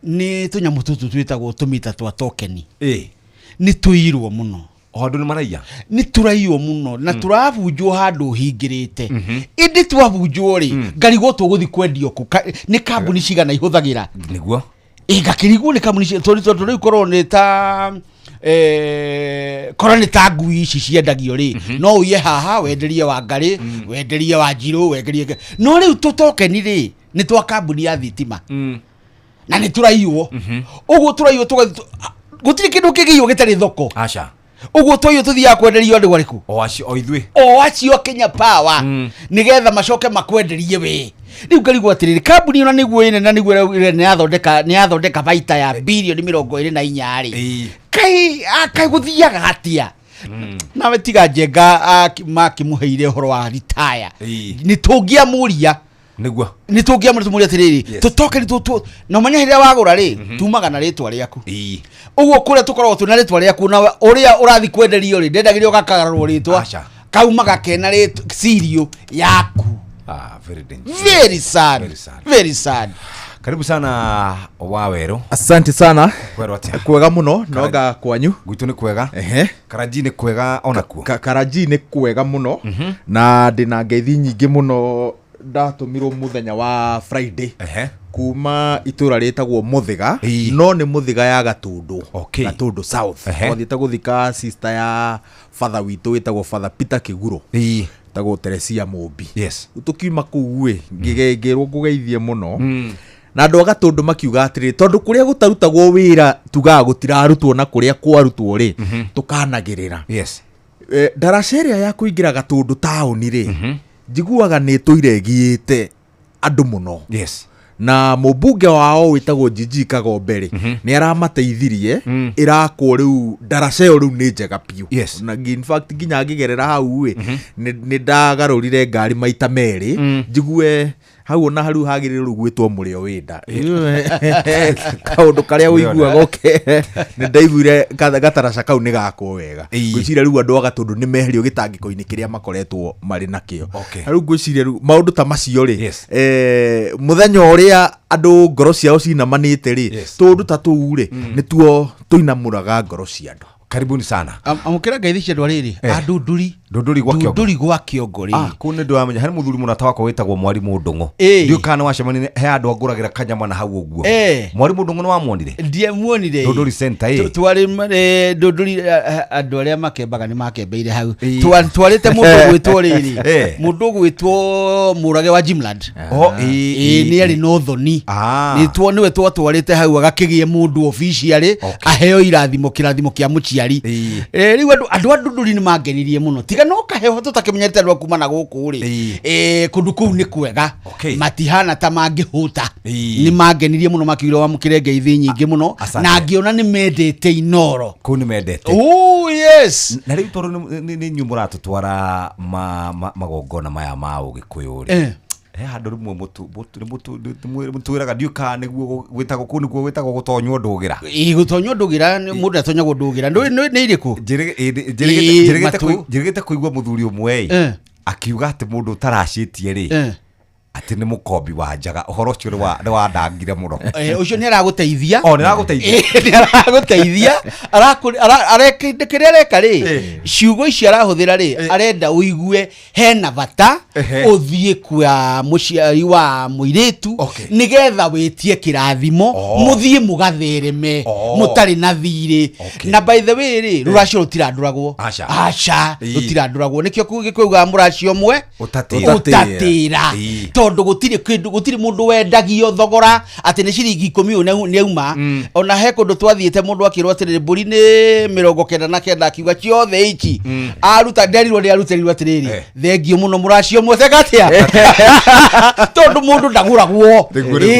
ni tunyamu tutu twitagwo tumita twa tokeni ni tuirwo muno handu ni maraiya ni turaiyo muno na turabunjwo handu hingirite indi twabunjwo ri ngarigwo tuguthi kwendio ku ni kambuni cigana ihuthagira niguo ngakirigwo ni kambuni tori riu korwo ni ta korwo ni ta ngui ici ciendagio ri no uye haha wenderie Wangari wenderie Wanjiru wenderie no riu tutokeni ri ni twa kambuni ya thitima na ni turaiyo uguo turaiyo gutiri kindu kigiyo gitari thoko acha uguo toyo tuthia kwenderio andu gariku o acio ithui o acio Kenya Power nigetha macoke makwenderie we riu ngarigwo atiriri kambuni ona niguo ine na niguo ni athondeka baita ya bilioni 24 ri kai guthiaga atia nawe tiga Njenga makimuheire horo wa retire ni tungia muria ni tungia muria atiriri tutoke ni no manya hiria wagura ri tumaga na ritwa riaku uguo kure tukorwo tuna ritwa riaku na uria urathi kwenderio ri ndendagirio gakagarwo ritwa kaumaga kena ritwa sirio yaku. Very sad. Karibu sana Waweru. Asante sana. Kwega muno noga kwanyu. Gwitu ni kwega. Karaji ni kwega onakuo. Karaji ni kwega muno na ndina ngeithi nyingi muno ndatumirwo muthenya wa Friday. Kuma itura ritagwo Muthiga no ni Muthiga ya Gatundu. Gatundu South. Twathiete guthika sister ya father witu witagwo Father Peter Kiguro. Tago Teresia Mobi. Tukiuma kuwe ngigengerwo ngugeithie muno na andu Gatundu makiuga atiri tondu kuria gutarutagwo wira tugaga gutirarutwo na kuria kwarutwo ri tukanagirira. Daraca ĩrĩa ya kuingira Gatundu town ri njiguaga ni tuiregiite andu muno. Na mubunge wao witagwo Jiji Kagombe ni aramateithirie irakwo riu daraca yo riu ni njega piu. Na in fact ginya ngigerera hau ni ndagarurire ngari maita meri njigue hau ona haru hagiriru gwitwo murio winda kaundu karia wiguaga ni ndaiguire gataraca kau ni gakwo wega ngwiciria riu andu Gatundu ni meherio gitangiko-ini kiria makoretwo mari nakio riu ngwiciria riu maundu ta macio ri muthenya uria andu ngoro ciao cinamanite ri tundu ta tuu ri nituo tuinamuraga ngoro cia andu. Karibuni sana. Amukira ngeithi cia ndwariri Ndunduri gwa Kiongo ri. Kune ndo amenya hari muthuri muno tawa ko witagwo Mwarimu Ndungu. Ndio kana wacemani he andu aguragira kanyama na hau uguo. Mwarimu Ndungu no wamuonire? Ndie muonire. Ndunduri center twari Ndunduri andu aria makembaga ni makembeire hau. Twarite mundu gwitwo riri. Mundu gwitwo Murage wa Jimland. Ni ari no thoni. Ni we twarite hau agakigie mundu officially aheo irathimo kirathimo kia muciari. Riu andu Ndunduri ni mangenirie muno. No kaheho tutakimenyete rwa kuma na guku ri kundu kuu ni kwega matihana ta mangihuta ni mangenirie muno makiiro wa mukire ngeithi nyingi muno na ngiona ni mendete Inoro ku ni mendete na riu toru ni nyumura tutwara magongona maya ma ugikuyu ri handu rimwe mutuiraga ndiuka niguo gwitagwo ku niguo gwitagwo gutonywo ndugira gutonywo ndugira mundu atonyagwo ndugira ni iriku njirigite kuigua muthuri umwe akiuga ati mundu taracitie ri ati ni mukombi wa njaga uhoro ucio ni wa ndangire muno ucio ni araguteithia ni araguteithia arekindikire areka ri ciugo ici arahuthira ri arenda uigue hena bata uthie kwa muciari wa muiritu nigetha witie kirathimo muthie mugathereme mutari na thiri na by the way ri ruracio rutiranduragwo acha rutiranduragwo nikio kugikwauga muracio mwe utatira tondu gutiri mundu wendagio thogora ati ni ciringi 10 ni auma ona he kundu twathiete mundu akirwo atiriri mburi ni 99 akiuga ciothe ici aruta nderirwo ni aruterirwo atiriri thengio muno muracio mwethekatia tondu mundu ndaguragwo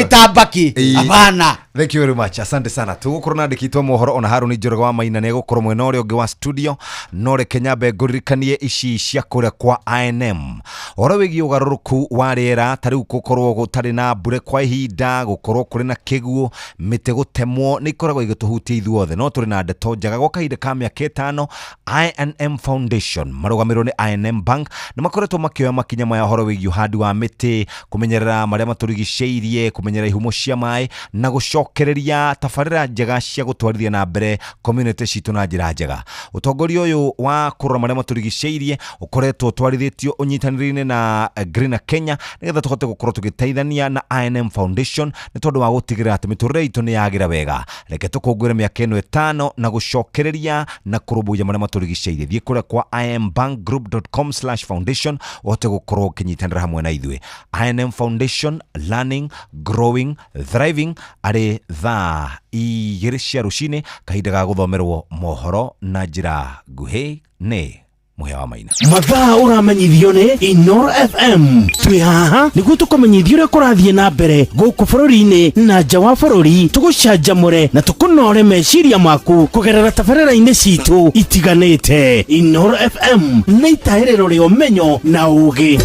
itambaki abana. Thank you very much. Asante sana. Tugukorwo nandikitwo mohoro ona Haruni Njoroge wa Maina ne gukorwo mwena uria ungi wa studio Nore Kenyambe nguririkanie ici cia kuria kwa INM oro wigi ugaruruku wa riera tariu gukorwo gutari na mbure kwa ihinda gukorwo kuri na kiguo mite gutemwo ni ikoragwo igituhutia ithuothe no turi na ndeto njaga gwa kahinda ka miaka 5 INM Foundation marugamirwo ni INM Bank ni makoretwo makioya makinya maya horo wigi uhandi wa miti kumenyerera maria maturigiceirie kumenyerera ihumo cia mai na gucokereria tabarira njega cia gutwarithia na mbere community citu na njira njega. Utongoria uyu wa kurora maria maturigiceirie ukoretwo twarithitio unyitanirine na Greener Kenya nigetha tuhote gukorwo tugiteithania na INM Foundation ni tondu wa gutigirira ati miturire itu ni yagira wega. Reke tukungwire miaka 5 na gucokereria na kurubuya maria maturigiceirie thie kure kwa imbankgroup.com/foundation uhote gukorwo kinyitanira hamwe na ithwe. INM Foundation, learning, growing, thriving ari thaa igiri cia rucini kahinda ga guthomerwo mohoro na njira nguhi ni muhea wa maina mathaa uramenyithio ni Inoro FM twi haha niguo tukumenyithia uria kurathie na mbere guku bururi-ini na nja wa bururi tugucanjamure na tukunore meciria maku kugerera tabarĩra-inĩ citu itiganĩte. Inoro FM nĩ itahĩrĩro rĩa ũmenyo na ũũgĩ.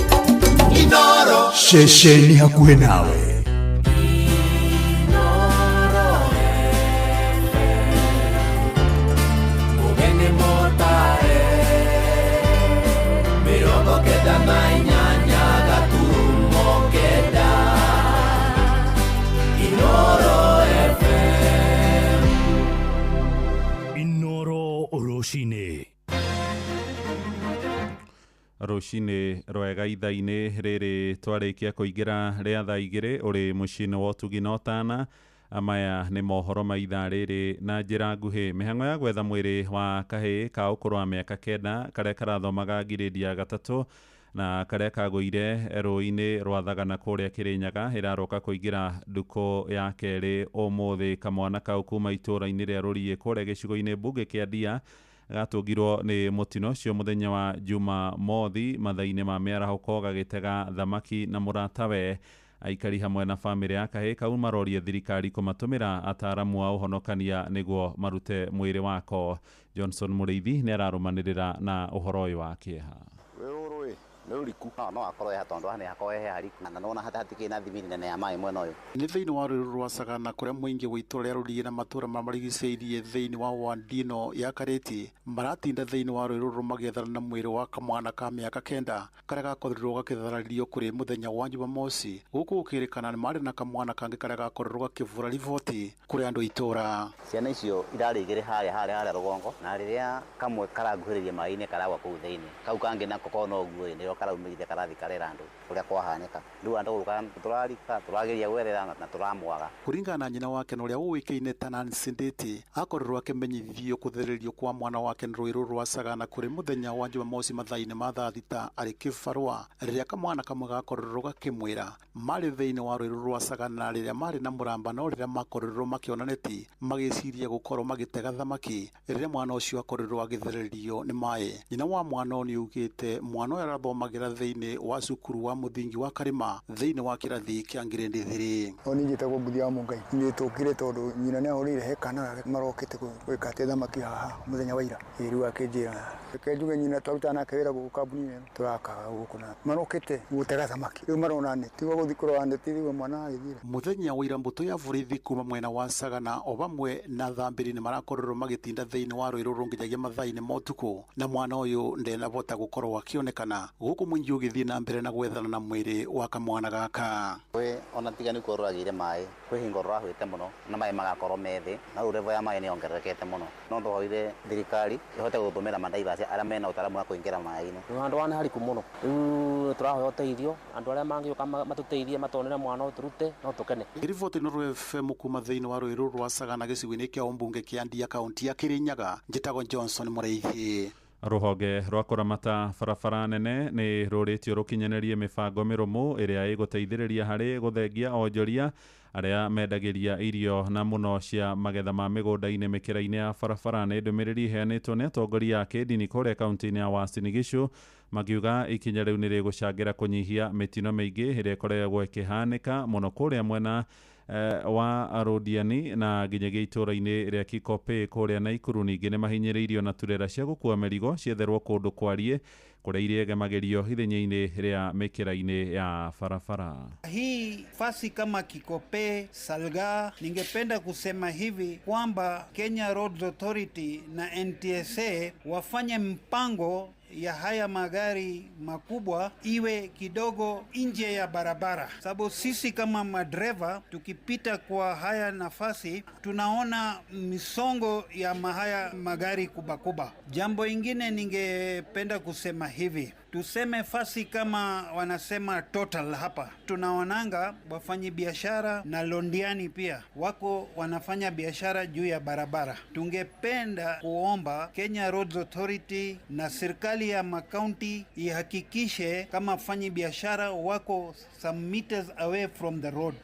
Inoro ceceni hakuhĩ nawe. Rucini rwega ithaa-inĩ rĩrĩ twarĩkia kũingĩra rĩa thaa igĩrĩ ũrĩ mũciĩ-inĩ wa ũtugi na ũtana. Maya nĩ mohoro ma ithaa rĩrĩ na njĩra nguhĩ. Mĩhang'o ya gwetha mwĩrĩ wa kahĩĩ ka ũkũrũ wa mĩaka 9 karĩa karathomaga ngirĩndi ya 3 na karĩa kagũire rũĩ-inĩ rwa Thagana kũrĩa Kĩrĩnyaga ĩraroka kũingĩra nduko ya kerĩ ũmũthĩ. Kamwana kau kuma itũra-inĩ rĩa Rũriĩ kũrĩa gĩcigo-inĩ mbunge kĩa Ndia gatũngirwo nĩ mũtino ũcio mũthenya wa Jumamothi mathaa-inĩ ma mĩarahũko gagĩtega thamaki na mũratawe. Aikari hamwe na bamĩrĩ ya kahĩĩ kau maroria thirikari kũmatũmĩra ataaramu a ũhonokania nĩguo marute mwĩrĩ wako. Johnson Mũrĩithi nĩ ararũmanĩrĩra na ũhoro ũyũ wa kĩeha. Nĩ ũriku no akorwo eha tondũ nĩ hakorwo ehe hariku na nona hatikĩ na thimiri nene ya maĩ mwena ũyũ. Nĩ thĩinĩ wa rũrũ rwa Sagana kũrĩa mũingĩ wa itũra rĩa Rũriĩ na matũra marigicĩirie thĩinĩ wa wandino ya Karĩti maratinda thĩinĩ wa rũrũ rũrũ magethana na mwĩrĩ wa kamwana ka mĩaka 9 karĩa gakorirwo gakĩtharario kũrĩ mũthenya wa Jumamosi. Gũkũ gũkĩrĩkana nĩ marĩ na kamwana kangĩ karĩa gakorirwo gakĩvura riboti kũrĩ andũ itũra. Ciana icio irarĩ igĩrĩ harĩa rũgongo na rĩrĩa kamwe karanguhĩrĩria maĩ-inĩ karagwa kũu thĩinĩ kau kangĩ nako korwo no guo nĩyo karaumĩrire karathi karera andũ ũrĩa kwahanĩka. Rĩu andũ gũka tũrarika tũrageria gwetherera na tũramwaga. Kũringana na nyina wake na ũrĩa ũĩkaine ta Nancy Ndĩti akorirwo akĩmenyithio kũthererio kwa mwana wake rũĩ rũrũ rwa Sagana kũrĩ mũthenya wa Jumamosi mathaa-inĩ ma thaa thita arĩ kĩbarũa rĩrĩa kamwana kamwe gakorirwo gakĩmwĩra marĩ thĩinĩ wa rũĩ rũrũ rwa Sagana rĩrĩa marĩ na mũramba no rĩrĩa makorirwo makĩona neti magĩciria gũkorwo magĩtega thamaki rĩrĩa mwana ũcio akorirwo agĩthererio nĩ maĩ. Nyina wa mwana nĩ ugĩte mwana ũyũ arathomagĩra thĩinĩ wa cukuru wa mũthingi wa Karima thĩinĩ wa kĩrathi kĩa ngirĩndi 3. Oni njĩtagwo Mbuthia wa Mũngai nĩ tũkire tondũ nyina nĩ ahũrĩire he kana marokĩte gwĩka atĩ thamaki haha mũthenya wa ira rĩu akĩnjĩra reke njuge nyina twaruta nake wĩra gũkũ kambuni ĩno tũrakaga gũkũ na marokĩte gũtega thamaki rĩu marona nĩ tigwo gũthiĩ kũrora neti rĩu mwana agĩthira. Mũthenya wa ira mbũtũ ya borithi kuma mwena wa Sagana o vamwe na thambĩri nĩ marakorirwo magĩtinda thĩinĩ wa rũĩ rũrũ nginyagia mathaa-inĩ ma ũtukũ na mwana ũyũ ndenavota gũkorwo akĩonekana. Gũkũ mũingĩ ũgĩthiĩ na mbere na gwethana na mwĩrĩ wa kamwana gaka. Ona tiga nĩ kũroragire maĩ kwĩ hingo rũrahwĩte mũno na maĩ magakorwo methĩ na rĩu level ya maĩ nĩ yongererekete mũno no tũhoire thirikari ĩhote gũtũmĩra mandaivasi arĩa mena ũtaaramu wa kũingĩra maĩ-inĩ. Handũ wa nĩ hariku mũno rĩu tũrahoya ũteithio andũ arĩa mangĩũka matũteithie matonere mwana ũyũ tũrute no tũkene. Riboti Inoro FM kuma thĩinĩ wa rũĩ rũrũ rwa Sagana gĩcigo-inĩ kĩa ũmbunge kĩa Ndia kaunti ya Kĩrĩnyaga njĩtagwo Johnson Mũrĩithi. Rũhonge rwa kũramata barabara nene nĩ rũrĩtio rũkinyanĩrie mĩbango mĩrũmu ĩrĩa ĩgũteithĩrĩria harĩ gũthengia onjoria arĩa mendagĩria irio na mũno cia magetha ma mĩgũnda-inĩ mĩkĩra-inĩ ya barabara. Nĩ ndũmĩrĩri iheanĩtwo nĩ atongoria a kĩndini kũrĩa kaunti-inĩ ya Uasin Gishu makiuga ikinya rĩu nĩ rĩgũcangĩra kũnyihia mĩtino mĩingĩ ĩrĩa ĩkoragwo ĩkĩhanĩka mũno kũrĩa mwena wa Rodiani na nginyagia itũra-inĩ rĩa Kikope kũrĩa Naikuru. Ningĩ nĩ mahinyĩrĩirio na turera cia gũkua mĩrigo cietherwo kũndũ kwariĩ kũrĩa irĩgemagĩrio ithenya-inĩ rĩa mĩkĩra-inĩ ya barabara. Hii fasi kama Kikope, Salga, ningependa kusema hivi kwamba Kenya Roads Authority na NTSA wafanye mpango ya haya magari makubwa iwe kidogo nje ya barabara, sababu sisi kama madreva tukipita kwa haya nafasi tunaona misongo ya haya magari kubwa. Jambo ingine ningependa kusema hivi, tuseme fasi kama wanasema Total hapa tunaonanga wafanyi biashara na Londiani pia wako wanafanya biashara juu ya barabara. Tungependa kuomba Kenya Roads Authority na serikali ya makaunti ihakikishe kama fanyi biashara wako some meters away from the road.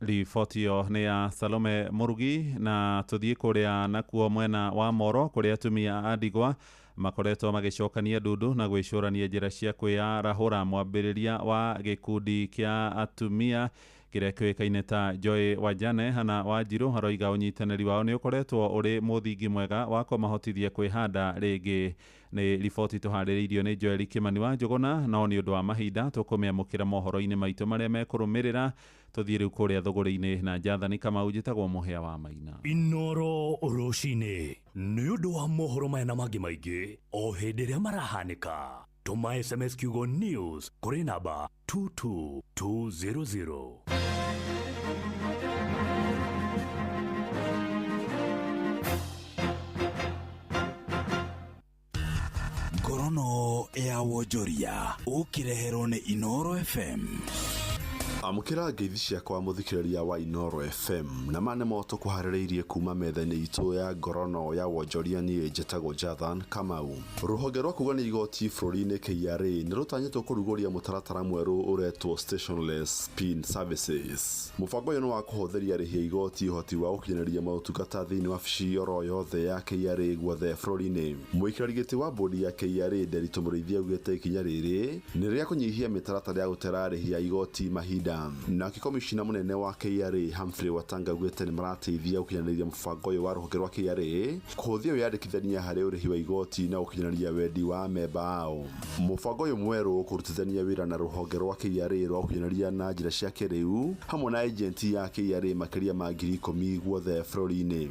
Riboti ĩyo nĩ ya Salome Murugi, na tũthiĩ kũrĩa nakuo mwena wa Moro kũrĩa atumia a ndigwa makoretwo magĩcokania ndundu na gwĩcũrania njĩra cia kwĩyarahũra. Mwambĩrĩria wa gĩkundi kĩa atumia kĩrĩa kĩoĩkaine ta Joy Wajane hana Wanjiru haroiga ũnyitanĩri wao nĩ ũkoretwo ũrĩ mũthingi mwega wa kũmahotithia kwĩhanda rĩngĩ. Nĩ riboti tũharĩrĩirio nĩ Joel Kimani wa Njũgũna, no nĩ ũndũ wa mahinda tũkũmĩamũkĩra mohoro-inĩ maitũ marĩa mekũrũmĩrĩra. Tũthiĩ rĩu kũrĩa thũgũrĩ-inĩ na Njathani Kamau njĩtagwo Mũhĩa wa Maina. Inoro rũcinĩ nĩ ũndũ wa mohoro maya na mangĩ maingĩ o hĩndĩ ĩrĩa marahanĩka. Tũma SMS kiugo news kũrĩ namba 22200. Ngorono ya wonjoria ũkĩreherwo nĩ Inoro FM. Amukira ngeithi ciakwa muthikĩrĩria wa Inoro FM na mane moto kuharĩrĩirie kuma metha-inĩ itũ ya ngorono ya wonjoria niĩ njĩtagwo Jathan Kamau. Rũhonge rwa kũgana igoti bũrũri-inĩ KRA nĩ rũtanyĩtwo kũrugũria mũtaratara mwerũ ũretwo stationless PIN services. Mũbango ũyũ nĩ wa kũhũthĩria arĩhi a igoti ũhoti wa gũkinyanĩria maũtungata thĩinĩ wa wabici oro yothe ya KRA guothe bũrũri-inĩ. Mũikarĩri gĩtĩ wa bodi ya KRA Nderitu Mũrĩithia augĩte ikinya rĩrĩ nĩ rĩa kũnyihia mĩtaratara ya gũtera arĩhi a igoti mahinda. Na komishina mũnene wa KRA Humphrey Watanga augĩte nĩ marateithia gũkinyanĩria mũbango ũyũ wa rũhonge rwa KRA kũhũthia wĩyandĩkithania harĩ ũrĩhi wa igoti na gũkinyanĩria wendi wa memba ao. Mũbango ũyũ mwerũ ũkũrutithania wĩra na rũhonge rwa KRA rwa gũkinyanĩria na njĩra cia kĩrĩu hamwe na agenti ya KRA makĩria ma 10,000 guothe bũrũri-inĩ.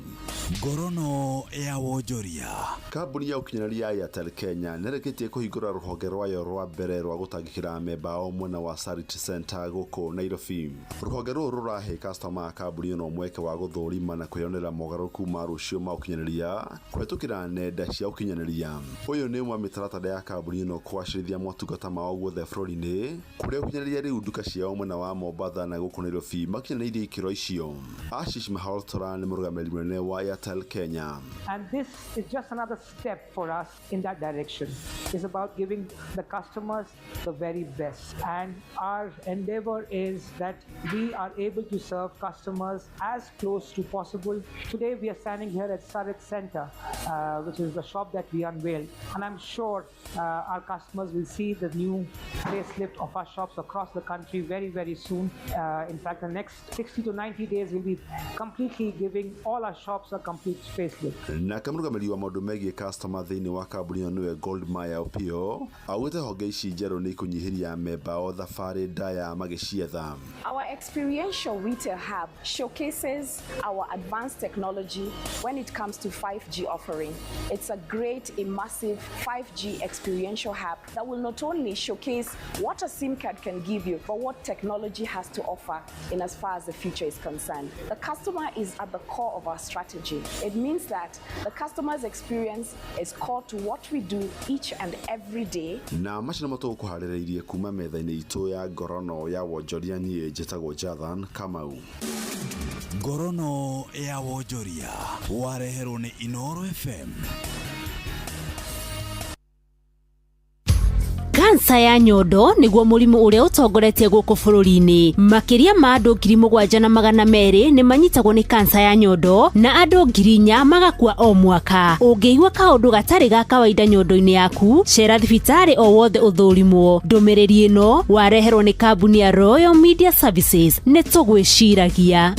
Ngorono ya wonjoria. Kambuni ya ũkinyanĩria ya Airtel Kenya nĩrĩkĩtie kũhingũra rũhonge rwayo rwa mbere rwa gũtangĩkĩra memba ao mwena wa Charity Center gũkũ Nairobi. Rũhonge rũrũ rũrahe customer kambuni ĩno mweke wa gũthũrima na kwĩyonera mogarũrũku ma rũciũ ma ũkinyanĩria kũhetũkĩra nenda cia ũkinyanĩria. Ũyũ nĩ ũmwe mĩtaratara ya kambuni ĩno kwacĩrithia motungata mao guothe bũrũri-inĩ kũrĩa ũkinyanĩria rĩu nduka ciao mwena wa Mombasa na gũkũ Nairobi makinyanĩirie ikĩro icio. Ashish Mahaltora nĩ mũrũgamĩrĩri mũnene wa Airtel Kenya. And this is just another step for us in that direction. It's about giving the customers the very best, and our endeavor is that we are able to serve customers as close to possible. Today we are standing here at Sarit Center, which is the shop that we unveiled, and I'm sure our customers will see the new facelift of our shops across the country very, very soon. In fact, the next 60 to 90 days will be completely giving all our shops a complete facelift. Na kamũrũgamĩrĩri wa maũndũ megiĩ customer thĩinĩ wa kambuni ĩyo nĩwe Goldmire Opio augĩte honge ici njerũ nĩ ikũnyihĩria memba o thabarĩ ndaya magĩcietha. Our experiential retail hub showcases our advanced technology when it comes to 5G offering. It's a great immersive 5G experiential hub that will not only showcase what a SIM card can give you, but what technology has to offer in as far as the future is concerned. The customer is at the core of our strategy. It means that the customer's experience is core to what we do each and every day. Na macina mato kuharĩrĩirie kuma metha-inĩ itũ ya ngorono ya wonjoria niĩ njĩtagwo Jathan Kamau. Ngorono ya wonjoria wareherwo nĩ Inoro FM. Kansa ya nyondo nĩguo mũrimũ ũrĩa ũtongoretie gũkũ bũrũri-inĩ. Makĩria ma andũ 7,200 nĩ manyitagwo nĩ kansa ya nyondo na andũ 4,000 magakua o mwaka. Ũngĩigua kaũndũ gatarĩ ga kawaida nyondo-inĩ yaku, cera thibitarĩ o wothe ũthũrimwo. Ndũmĩrĩri ĩno wareherwo nĩ kambuni ya Royal Media Services. Nĩ tũgwĩciragia.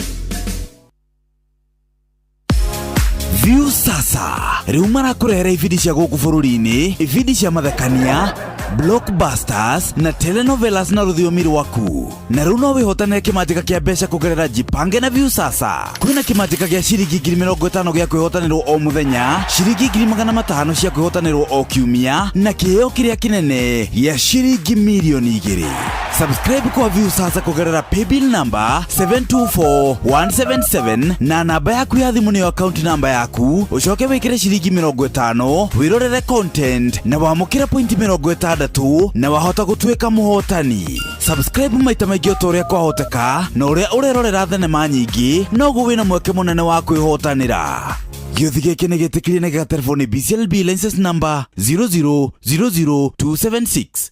View sasa rĩu marakũrehera ibindi cia gũkũ bũrũri-inĩ, ibindi cia mathekania, blockbusters na telenovelas na rũthiomi rwaku. Na rĩu no wĩhotanĩre kĩmanjĩka kĩa mbeca kũgerera Jipange na View sasa. Kwĩna kĩmanjĩka gĩa ciringi 50,000 gĩa kwĩhotanĩrwo o mũthenya, ciringi 500,000 cia kwĩhotanĩrwo o kiumia na kĩheo kĩrĩa kĩnene gĩa ciringi milioni 2. Subscribe kwa View sasa kũgerera paybill number 724177 na namba yaku ya thimũ nĩyo account number yaku, ucoke wĩkĩre ciringi 50 wĩrorere content na wamũkĩre point 60 na wahota gũtuĩka mũhotani. Subscribe maita maingĩ o ta ũrĩa kwahoteka, na ũrĩa ũrerorera thenema nyingĩ noguo wĩna mweke mũnene wa kwĩhotanĩra. Gĩothi gĩkĩ nĩ gĩtĩkĩrie na gĩgatelefoni BCLB license number 0000276.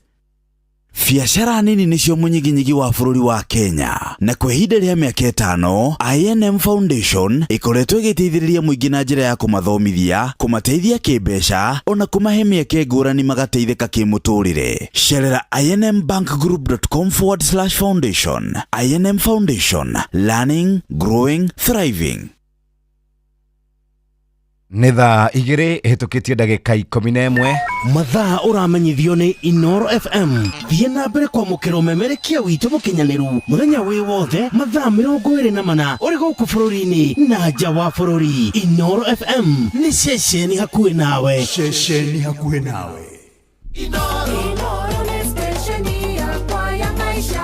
Biacara nini nicio munyiginyigi wa bũrũri wa Kenya, na kwa ihinda rĩa mĩaka 5 INM Foundation ikoretwo igĩteithĩrĩria mũingĩ na njĩra ya kũmathomithia, kũmateithia kĩmbeca, ona kũmahe mĩeke ngũrani magateithĩka kĩmũtũrĩre. Cerera inmbankgroup.com/foundation. INM Foundation, learning, growing, thriving. Nĩ thaa 2 hĩtũkĩtie ndagĩka 11 mathaa ũramenyithio nĩ Inoro FM. Thiĩ na mbere kwamũkĩra ũmemerekia witũ mũkinyanĩru mũthenya wĩ wothe mathaa 24 ũrĩ gũkũ bũrũri-inĩ na nja wa bũrũri. Inoro FM nĩ ceceni hakuhĩ nawe. Ceceni hakuhĩ nawe. Inoro nĩ ceceni yakwa ya maisha.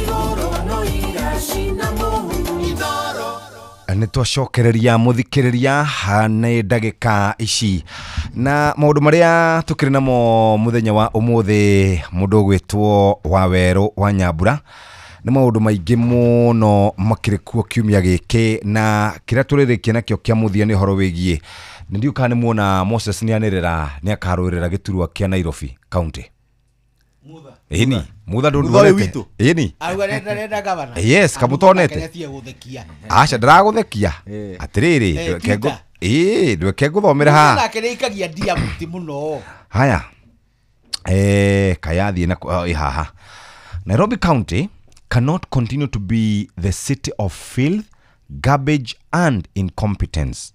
Inoro no irashina mũhu. Inoro nĩ twacokereria mũthikĩrĩria nĩ ndagĩka ici na maũndũ marĩa tũkĩrĩ namo mũthenya wa ũmũthĩ mũndũ gwĩtwo Wawerũ wa Nyambura nĩ maũndũ maingĩ mũno makĩrĩ kuo kiumia gĩkĩ na kĩrĩa tũrĩrĩkia nakĩo kĩa mũthia nĩ horo wĩgiĩ nĩ ndiũka nĩ muona Moses nĩanĩrĩra nĩ akarũĩrĩra gĩturwa kĩa Nairobi County. Ĩni mutha ndũndũrete ĩni arenda gavana yes kamutonete acha ndĩragũthekia atĩrĩrĩ kengo ndweke ngũthomera ha nake nĩikagia diamuti mũno haya kayathi na haha. Nairobi County cannot continue to be the city of filth, garbage and incompetence.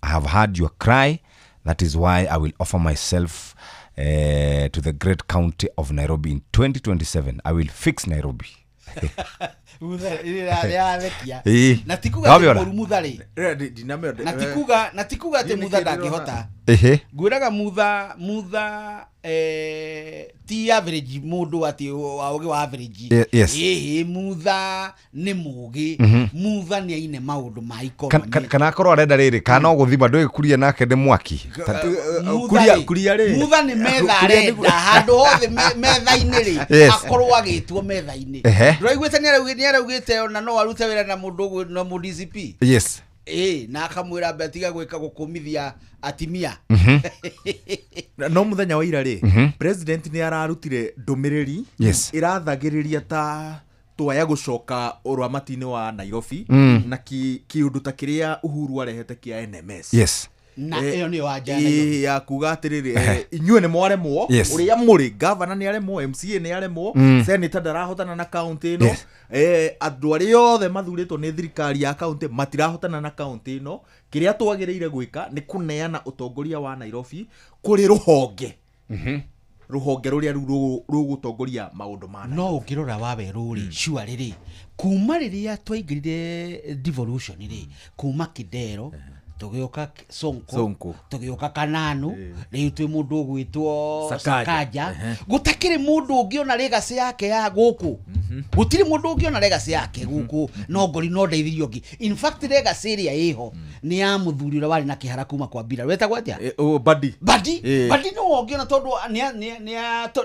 I have heard your cry. That is why I will offer myself to the great county of Nairobi in 2027. I will fix Nairobi. natikuga ati mutha ndangĩhota ngwĩraga mutha ti average mundu ati waoge wa average mutha nĩ mugi mutha nĩ aine maundu ma economy kana akorwo arenda rĩrĩ kana gũthima ndũĩ kuria nake ndĩ mwaki kuria rĩ mutha nĩ metha arenda handũ hothe metha-inĩ rĩ akorwo agĩtwo metha-inĩ ndũraiguĩte nĩ araugĩte ona no arute wĩra na mũndũ na mũndũ DCP yes na akamwĩra betiga gwĩka gũkũmithia atimia no muthenya wa ira rĩ president nĩ ararutire ndũmĩrĩri irathagĩrĩria ta twaya gũcoka ũrũamati-inĩ wa Nairobi na kiũndũ ta kĩrĩa Uhuru arehete kĩa NMS yes na ĩyo nĩ wanja ya kuga atĩrĩrĩ inyuĩ nĩ mwaremwo ũrĩa mũrĩ governor nĩ aremwo MCA nĩ aremwo senator ndarahotana na county ĩno andũ arĩa othe mathurĩtwo nĩ thirikari ya county matirahotana na county ĩno kĩrĩa twagĩrĩire gwĩka nĩ kũneana ũtongoria wa Nairobi kũrĩ rũhonge rũhonge rũrĩa rũgũtongoria maũndũ ma no ũngĩrora Wawerũ rĩ sure rĩ kuma rĩrĩa twaingĩrire devolution rĩ kuma Kidero tugioka Sonko tugioka Kananu rĩu twĩ mũndũ gwĩtwo Sakaja gutakĩrĩ mũndũ ũngĩona legacy yake ya gũkũ gũtirĩ mũndũ ũngĩona legacy yake gũkũ no ngori no ndeithirio ngĩ in fact legacy ĩrĩa ĩho nĩ ya mũthuri ũrĩa warĩ na kĩhara kuma kwa Mbira wetagwo atĩa Badi no ũngĩona tondũ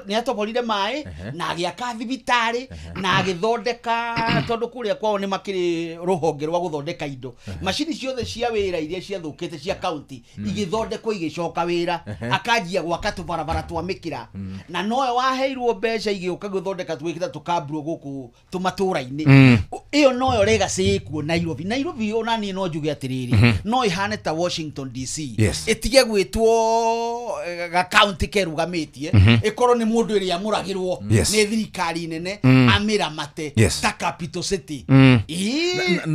nĩ atoborire maĩ na agĩaka thibitarĩ na agĩthondeka tondũ kũrĩa kwao nĩ makĩrĩ rũhonge rwa gũthondeka indo macini ciothe cia wĩra iria ciathũkĩte cia county igĩthondekwo igĩcoka wĩra akanjia gwaka tũbarabara twa mĩkĩra na nowe waheirwo mbeca igĩũka gũthondeka twĩkĩta tũkamburo gũkũ tũmatũra-inĩ ĩyo noyo legacy ĩkuo Nairobi ona niĩ no njuge atĩrĩrĩ no ihane ta Washington DC ĩtige gwĩtwo ga county kerũgamĩtie ĩkorwo nĩ mũndũ ĩrĩa amũragĩrwo nĩ thirikari nene amĩramate ta capital city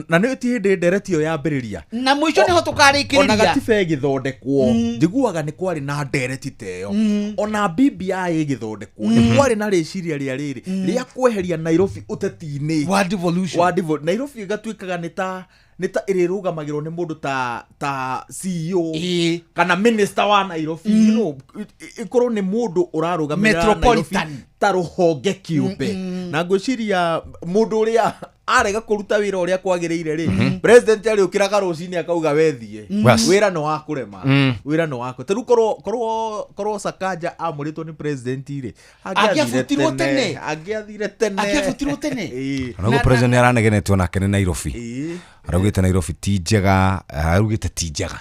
na nĩ ti hĩndĩ nderetio yambĩrĩria na mũico nĩho tũkarĩkĩrĩria ona gatiba ĩgĩthondekwo njiguaga nĩ kwarĩ na ndereti teyo ona BBI ĩgĩthondekwo nĩ kwarĩ na rĩciria rĩa rĩrĩ rĩa kweheria Nairobi ũteti-inĩ wa devolution Nairobi ĩgatuĩkaga nĩ ta ĩrĩrũgamagĩrwo nĩ mũndũ ta CEO kana minister wa Nairobi ĩkorwo nĩ mũndũ ũrarũgamĩrĩra Nairobi ta rũhonge kĩũmbe na ngwĩciria mũndũ ũrĩa arega kũruta wĩra ũrĩa kwagĩrĩire rĩ president arĩ ũkĩraga rũcinĩ akauga wethiĩ wĩra nĩ wa kũrema wĩra nĩ wako tarũ korwo Sakaja amũrĩtwo nĩ president rĩ angĩathire tene nagwo president aranegenetwo nake nĩ Nairobi araugĩte Nairobi ti njega araugĩte ti njega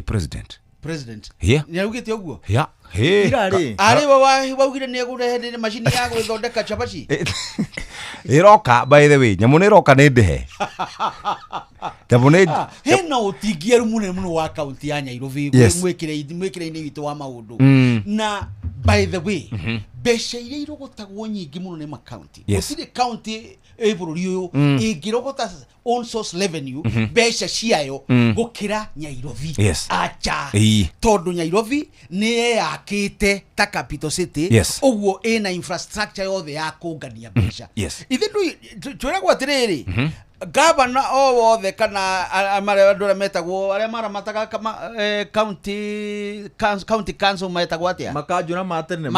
president president Yeah. ni augite uguo Yeah. Hey. Irari. ari waugire ni agurehe machine ya guthondeka chapaci Iroka by the way nyamu niroka ni ndihe tabone hena utingieru muno wa county ya Nairobi mwikire-ini witu wa maundu na by the way besha iria irogotagwo nyingi muno ni ma county gutire county bururi uyu ingirogota on source revenue besha ciayo gukira Nairobi acha tondu Nairobi ni yakite ta capital city uguo ina infrastructure yothe ya kungania besha ithindu twiragwo atiriri gavana o wothe kana amare metagwo aria maramataga county council metagwo atia makanjura matene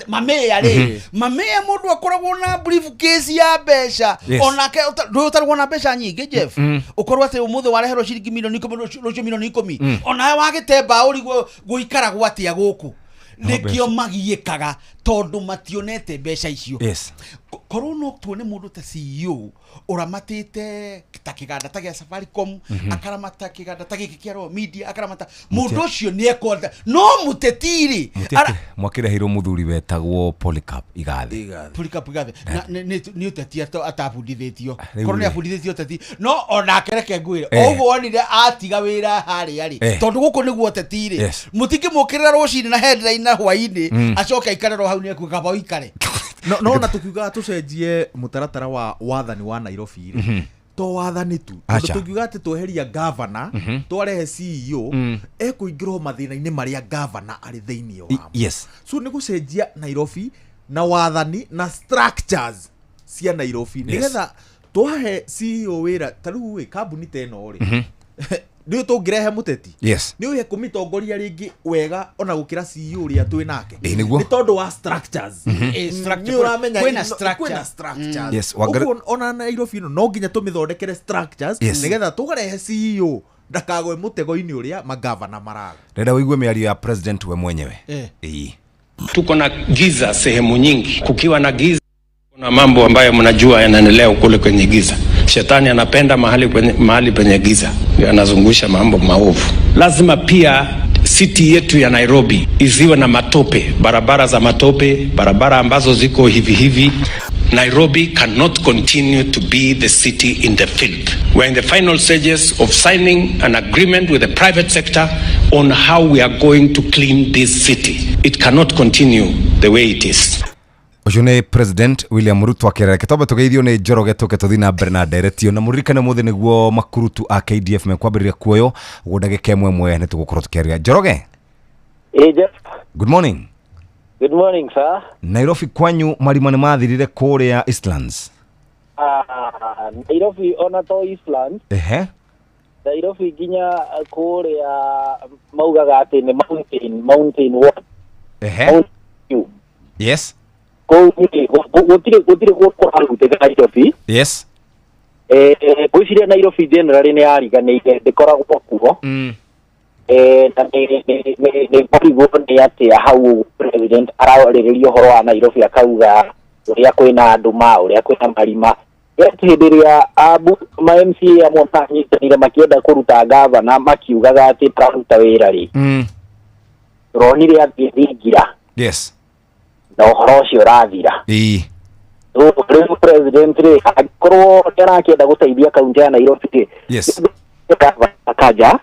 mamea ri mamea mundu akoragwo na briefcase ya besha onake utarwo na besha nyingi Jeff ukorwo ati umuthe wareherwo ciringi milioni 10 rucio milioni 10 onawe wagitemba uri guikara atia guku nikio magiikaga tondu mationete besha icio korwo no tuone mundu ta CEO uramatite ta kiganda ta gia Safaricom akaramata kiganda ta giki kia Royal Media akaramata mundu ucio ni ekonda no mutetiri mwakire hiro muthuri wetagwo Polycarp Igathe na ni uteti atafundithitio korwo ni afundithitio uteti no ona kereke ngwire oguo onire atiga wira hari ari tondu guku niguo utetiri mutikimukirira rucini na headline na hwaini acoka ikarero hau ni ekuga ba ikare no na tukiuga tucenjie mutaratara wa wathani wa Nairobi to wathani tu tukiuga ati tweheria governor twarehe CEO ekuingirwo mathina-ini maria governor ari thiini wa so ni gucenjia Nairobi na wathani na structures cia Nairobi nigetha twahe CEO wira taru kambuni teno ri ndio tungirehe muteti ni uye kumitongoria ringi wega ona gukira CEO ria twi nake ni tondu wa structures structure uramenya kwina structures ona Nairobi no nginya tumithondekere structures nigetha tugarehe CEO ndakagwe mutego-ini uria magavana maraga renda wigue miario ya president we mwenyewe tuko na giza sehemu nyingi kukiwa na giza kuna mambo ambayo mnajua yanaendelea kule kwenye giza. Shetani anapenda mahali penye giza, anazungusha mambo maovu. Lazima pia city yetu ya Nairobi isiwe na matope, barabara za matope, barabara ambazo ziko hivi. Nairobi cannot continue to be the city in the filth. We're in the final stages of signing an agreement with the private sector on how we are going to clean this city. It cannot continue the way it is. Ojune President William Ruto akera kitoba tugeithio ni Njoroge tuke tuthina mbere na directio na muririkane muthe niguo makurutu a KDF mekwambiriria kuoyo gudagike mwemwe ni tugukorwo tukiaria Njoroge. Jeff. Good morning. Good morning, sir. Nairobi kwanyu marima ni mathirire kuria Eastlands. Nairobi ona to Eastlands. Nairobi ginya kuria maugaga ati ni mountain what? Yes. Gutire gukora Nairobi. Yes. Gwiciria Nairobi generally ni ariganĩire ndikoragwo kuo. Na ni karibu ni ati hau president ararĩrĩria ũhoro wa Nairobi akauga uria kwina nduma uria kwina marima hĩndĩrĩa ma MCA amwe manyitanire makĩenda kũruta gavana makiugaga ati tũraruta wĩra rĩ turonire atĩ thingira na ũhoro ũcio ũrathira rĩu president rĩ angĩkorwo nĩarakĩenda gũteithia kaunti ya Nairobi Sakaja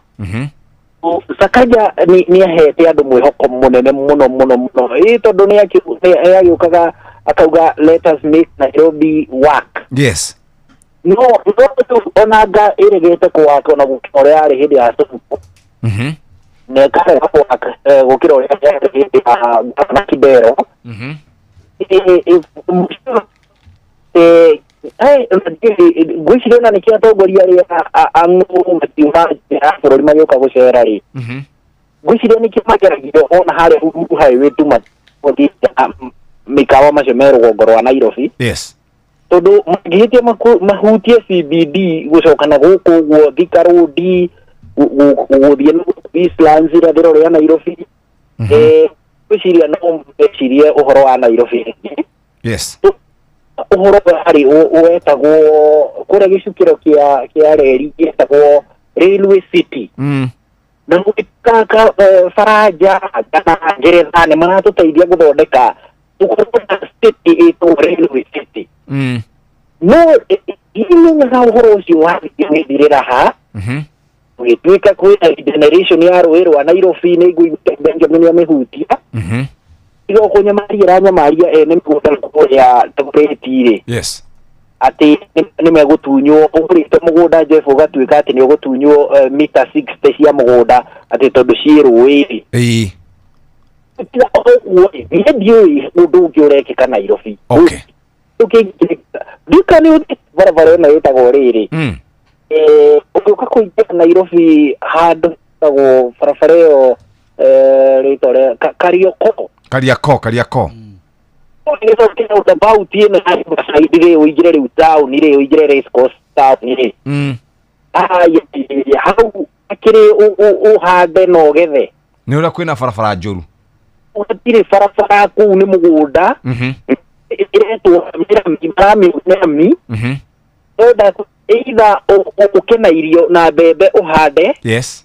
Sakaja ni ahete andu mwihoko munene muno tondu nĩagĩũkaga akauga let us make Nairobi work. No onanga ĩregete kwaka ona gũkĩra arĩ hĩndĩ ya Sonko na karega kwaka gũkĩra ũrĩa arĩ hĩndĩ ya Gavana Kibero gwiciria na nĩkĩo atongoria arĩa ang'ũ makiuma bũrũri magĩũka gũcera rĩ gwiciria nĩkĩo mageragio ona harĩa Uhuru Highway tu mĩkawa macio me rũgongo rwa Nairobi tondũ mangĩhĩtia mahutie CBD gũcokana gũkũ ũguo Thika Road gũthiĩ Eastlands irathĩro rĩa Nairobi gwiciria no mecirie ũhoro wa Nairobi ũhoro harĩ wetagwo kũrĩa gĩcukĩro kĩa reri gĩtagwo Railway City na gukaka Faraja kana Ngeretha nĩ maratũteithia gũthondeka tukorwo city ĩtũ railway city no imenyaga ũhoro ũcio wathirĩra ha gwĩtuĩka kwĩna generation ya rũĩ rwa Nairobi nĩ ngũigua Benjamin amĩhutia igoka nyamaria ene mĩgũnda ya Dagoretti-rĩ yes ati nĩ megũtunywo ũgũrĩte mũgũnda Jeff ũgatuĩka atĩ nĩ ũgũtunywo mita 60 cia mũgũnda atĩ tondũ ciĩ rũĩ-rĩ niĩ ndiũĩ ũndũ ũngĩ ũrekĩka Nairobi ndika nĩ barabara ĩno ĩtagwo rĩrĩ ũgĩũka kũingĩra Nairobi handũ ĩtagwo barabara ĩyo rĩtwa rĩa Kariako about ino side uigire ri town ire uigire race course town ire hau akire uhande no gethe ni ura kwina farafara njuru utire farafara ku ni mugunda ire tu mira oda either ukena irio na bebe uhande yes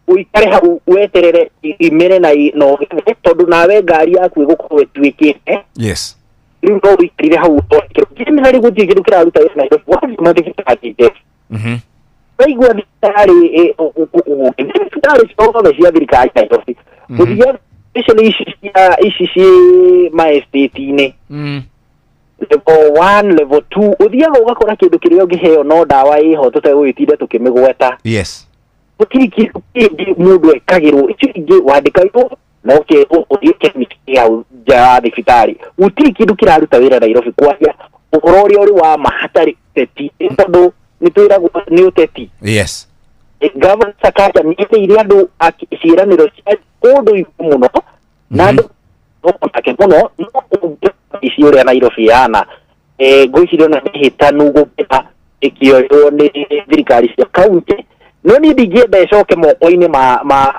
uikare hau weterere imere na no gethe tondu nawe ngari yaku igukorwo twikite yes riu no wikire hau kĩrĩa harĩ gũthiĩ kĩndũ kĩraruta wĩra Nairobi wathiĩ mathibitarĩ waigua thibitarĩ ciothe cia thirikari Nairobi gũthiĩ especially ici ciĩ ma-estate-inĩ level 1 level 2 ũthiaga ũgakora kĩndũ kĩrĩa ũngĩheo no ndawa ĩho tũtegũgĩtinda tũkĩmĩgweta yes gũtirĩ kĩndũ mũndũ ekagĩrwo icio ingĩ wandĩkairwo no ke ũthiĩ chemist ya thibitarĩ gũtirĩ kĩndũ kĩraruta wĩra Nairobi kwaria ũhoro ũrĩa ũrĩ wa mahatarĩ ũteti tondũ nĩtwĩragwo nĩ ũteti yes government Sakaja nĩĩrĩire andũ ciĩranĩro cia kũndũ igũrũ mũno na andũ nake mũno ici ũrĩa Nairobi yana ngwĩciria ona nĩ hĩtanu gũkĩra ĩkĩoywo nĩ thirikari cia kaunti no niĩ ndingĩenda ĩcoke moko-inĩ ma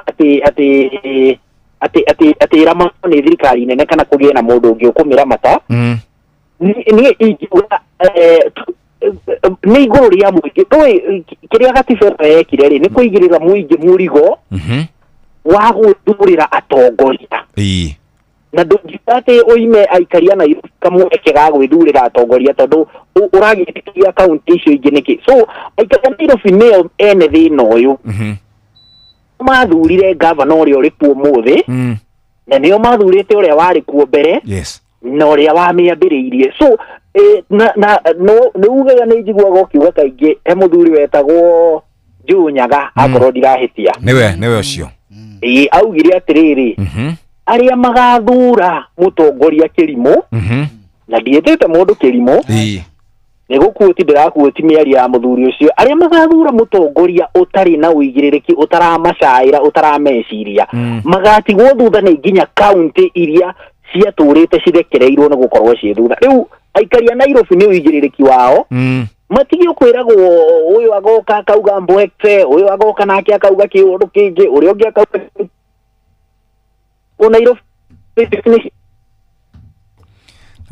atĩ ramata nĩ thirikari nene kana kũgĩe na mũndũ ũngĩ ũkũmĩramata niĩ ingiuga nĩ igũrũ rĩa mũingĩ ndũĩ kĩrĩa gatiba ĩno yekire-rĩ nĩ kũigĩrĩra mũingĩ mũrigo wa gwĩthurĩra atongoria na ndũngiuga atĩ ũime aikaria Nairobi kamweke ga gwĩthurĩra atongoria tondũ ũragĩtĩkĩria kaunti icio ingĩ nĩkĩ so aikaria Nairobi nĩo ene thĩna ũyũ mathurire gavana ũrĩa ũrĩ kuo mũthĩ na nĩo mathurĩte ũrĩa warĩ kuo mbere na ũrĩa wamĩambĩrĩirie so nĩ ugaga nĩ njiguaga ũkiuga kaingĩ he mũthuri wetagwo Njũnyaga akorwo ndirahĩtia nĩwe ũcio augire atĩrĩrĩ arĩa magathura mũtongoria Kĩrimũ na ndiĩtĩte mũndũ Kĩrimũ nĩ gũkuoti ndĩrakuoti mĩario ya mũthuri ũcio arĩa magathura mũtongoria ũtarĩ na ũigĩrĩrĩki ũtaramacaĩra ũtarameciria magatigwo thutha nĩ nginya kaunti iria ciatũrĩte cirekereirwo nĩ gũkorwo ciĩ thutha rĩu aikaria Nairobi nĩ ũigĩrĩrĩki wao matigio kwĩragwo ũyũ agoka akauga mbwekte ũyũ agoka nake akauga kĩũndũ kĩngĩ ũrĩa ũngĩ akauga Nairobi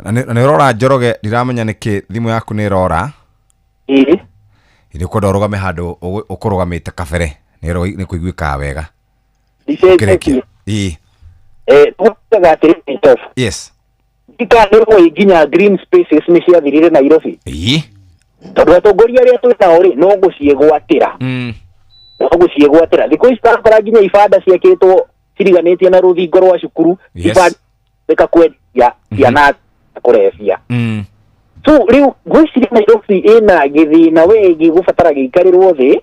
nĩ ũrora Njoroge ndiramenya nĩkĩ thimũ yaku nĩ ĩrora nĩ kwenda ũrũgame handũ ũkũrũgamĩte kabere nĩ kũiguĩkaga wega yes ndikanĩrwo nginya green spaces nĩ ciathirire Nairobi tondũ atongoria arĩa twĩnao-rĩ no gũciĩgwatĩra thikũ ici tarakora nginya ibanda ciakĩtwo ciriganĩtie na rũthingo rwa cukuru ibanda kwendia ciana kũrebia so rĩu ngwĩciria Nairobi ĩna gĩthĩna wĩgiĩ gũbatara gĩikarĩrwo thĩ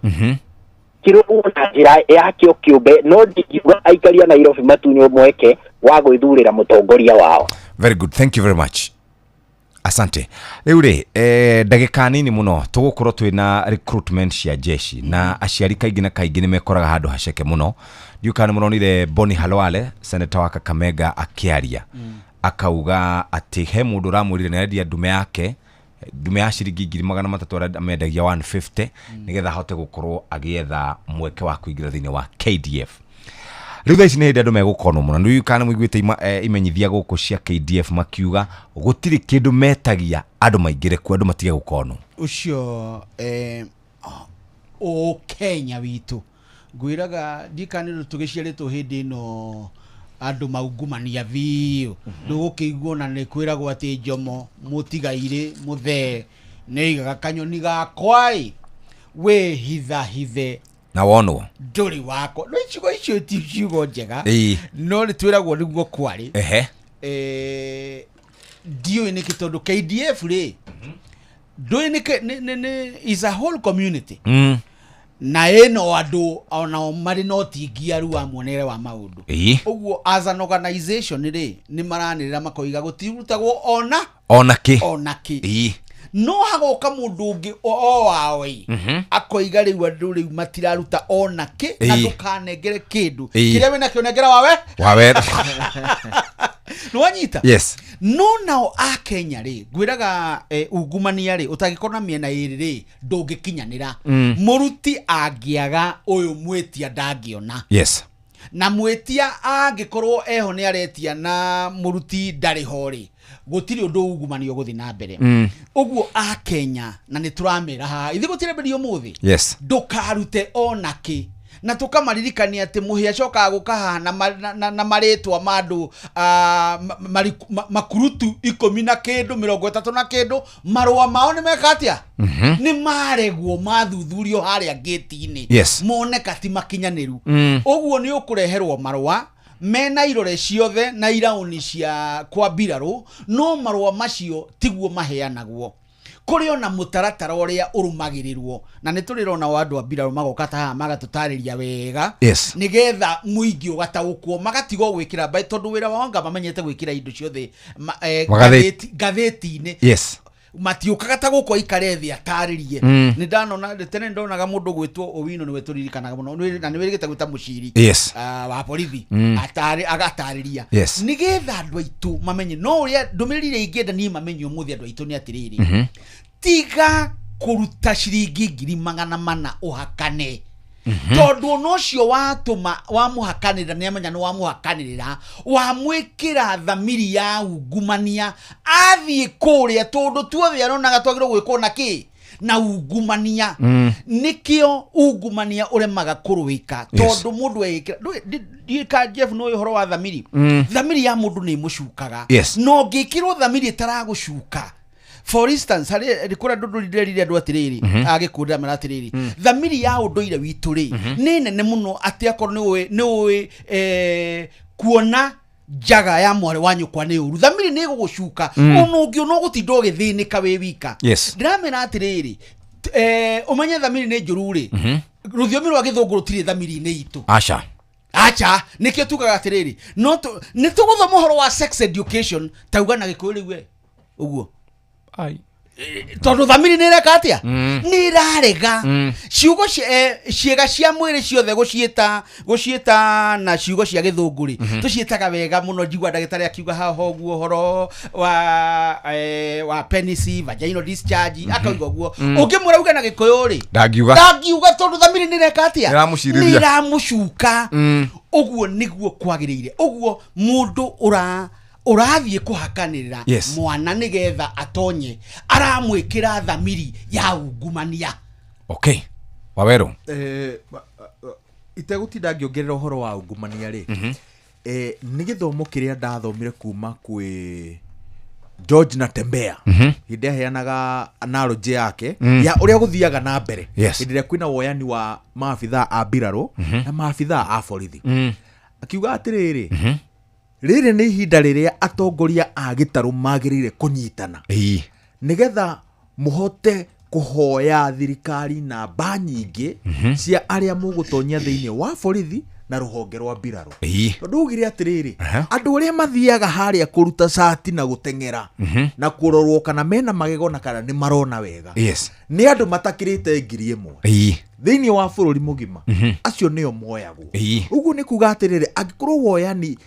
kĩrũgwo na njĩra yakĩo kĩũmbe no ndingiuga aikaria Nairobi matunywo mweke wa gwĩthurĩra mũtongoria wao. Very good, thank you very much. Asante. Rĩu rĩ ndagĩka nini mũno tũgũkorwo twĩna recruitment cia jeshi na aciari kaingĩ na kaingĩ nĩ mekoraga handũ haceke mũno. Ndiũka nĩ mũronire Boni Halwale senator wa Kakamega akĩaria akauga atĩ he mũndũ ũramwĩrire nĩ endia ndume yake ndume ya ciringi 300 amendagia 150 nĩgetha ahote gũkorwo agĩetha mweke wa kũingĩra thĩinĩ wa KDF. Rĩu ici nĩ hĩndĩ andũ megũkonwo mũno nĩ kana mũiguĩte imenyithia gũkũ cia KDF makiuga gũtirĩ kĩndũ metagia andũ maingĩre ku andũ matige gũkonwo ũcio Kenya witũ ngwiraga ndikaniro tugiciaritwo hindi no andu maungumania biu ndugukiguo na ni kwiragwo ati Njomo mutigaire muthe neigaga kanyoni gakwai we hithe na wonwo nduri wako no ichigo icio ti ciugo njega no ni twiragwo niguo kwari dio ni kitondu KDF ri do ni is a whole community na eno andu ona mari no tingiaru wa monere wa maundu uguo as an organization ri ni maranirira makoiga gutirutagwo ona ki no hagoka mundu ungi o wawe akoiga riu andu riu matiraruta ona ki na ndukanengere kindu kiria wina kionengera wawe Nwanyita? Yes. No nao a Kenya ri gwiraga ungumania ri utagikona miena iri ri ndungikinyanira muruti angiaga uyu mwetia ndangiona. Yes. Na mwetia angikorwo eho ni aretia na muruti ndari hori gutiri undu ungumanio guthi na mbere uguo a Kenya na ni turamira ha ithi gutire berio muthi yes ndukarute onaki na tukamaririkania ati muhia coka gukahana na maritwa mandu makurutu 10 na kindu 30 na kindu marua mao ni mekatia ni maregwo mathuthurio haria gate-ini moneka ti makinyaniru uguo ni ukureherwo marua mena irore ciothe na irauni cia kwa mbirarũ no marua macio tiguo maheanagwo kuri ona mutaratara uria urumagirirwo na niturirona wandu a mbirarũ magoka ta magatutariria wega nigetha muingi ugatagukwo magatigo gwikira bai tondu wira wanga mamenyete gwikira indo ciothe gatheti-ini matiukaga ta gukwa ikarethi ataririe ni ndanona tene ndonaga mundu gwitwo Owino ni weturirikanaga muno na ni wirigite gwita muciri wa borithi agatariria nigetha andu aitu mamenye no uria ndumirire ingenda ni mamenye umuthi andu aitu ni atiriri tiga kuruta ciringi 400 uhakane tondu nocio watuma wa muhakanira ni amenya no wa muhakanirira wa mwikira thamiri ya ungumania athie kuria tondu tuothe aronaga twagirwo gwikwo na ki na ungumania nikio ungumania uremaga kuruika tondu mundu ekira ndika Jeff no uhoro wa thamiri thamiri ya mundu ni mucukaga no ngikirwo thamiri itaragucuka. For instance, hari rikura ndurire andu atiriri agikunda maratiriri thamiri ya unduire witu ri ni nene muno ati akorwo ni kuona jaga ya mware wanyu kwa ni uru thamiri ni gugucuka ono ungi no gutindo githinika we wika ndiramera atiriri umenye thamiri ni njuru ri ruthiomi rwa githungu rutiri thamiri ni itu acha nikio tugaga atiriri no ni tuguthoma horo wa sex education tauga na gikuyu riu uguo ai tondu thamiri ni reka atia ni rarega ciugo ciega cia mwiri ciothe gucieta na ciugo cia githunguri tucietaga wega muno njigua ndagitari akiuga haho guo horo wa penis vaginal discharge akauga guo ungimura uga na gikuyu ri ndagiuga tondu thamiri ni reka atia ni ramucuka uguo niguo kwagirire uguo mundu urathie kuhakanirira mwana nigetha atonye aramwikira thamiri ya ungumania. Okay Waweru itegutinda ngiongerera uhoro wa ungumania ri ni githomo kiria ndathomire kuma kwi George Natembea hinde heanaga analogy yake ya uria guthiaga na mbere hinde kwina woyani wa maafitha a mbirarũ na maafitha a borithi akiuga atiriri riri ni ihinda riria atongoria a gitaru magirire kunyitana nigetha muhote kuhoya thirikari na nyingi cia aria mugutonyia thiini wa borithi na ruhonge rwa mbirarũ tondu ugire atiriri andu aria mathiaga haria kuruta sati na gutengera na kurorwo kana mena magego na kana ni marona wega ni andu matakirite 1,000 thiini wa bururi mugima acio nio moyagwo uguo ni kuga atiriri angikorwo woyani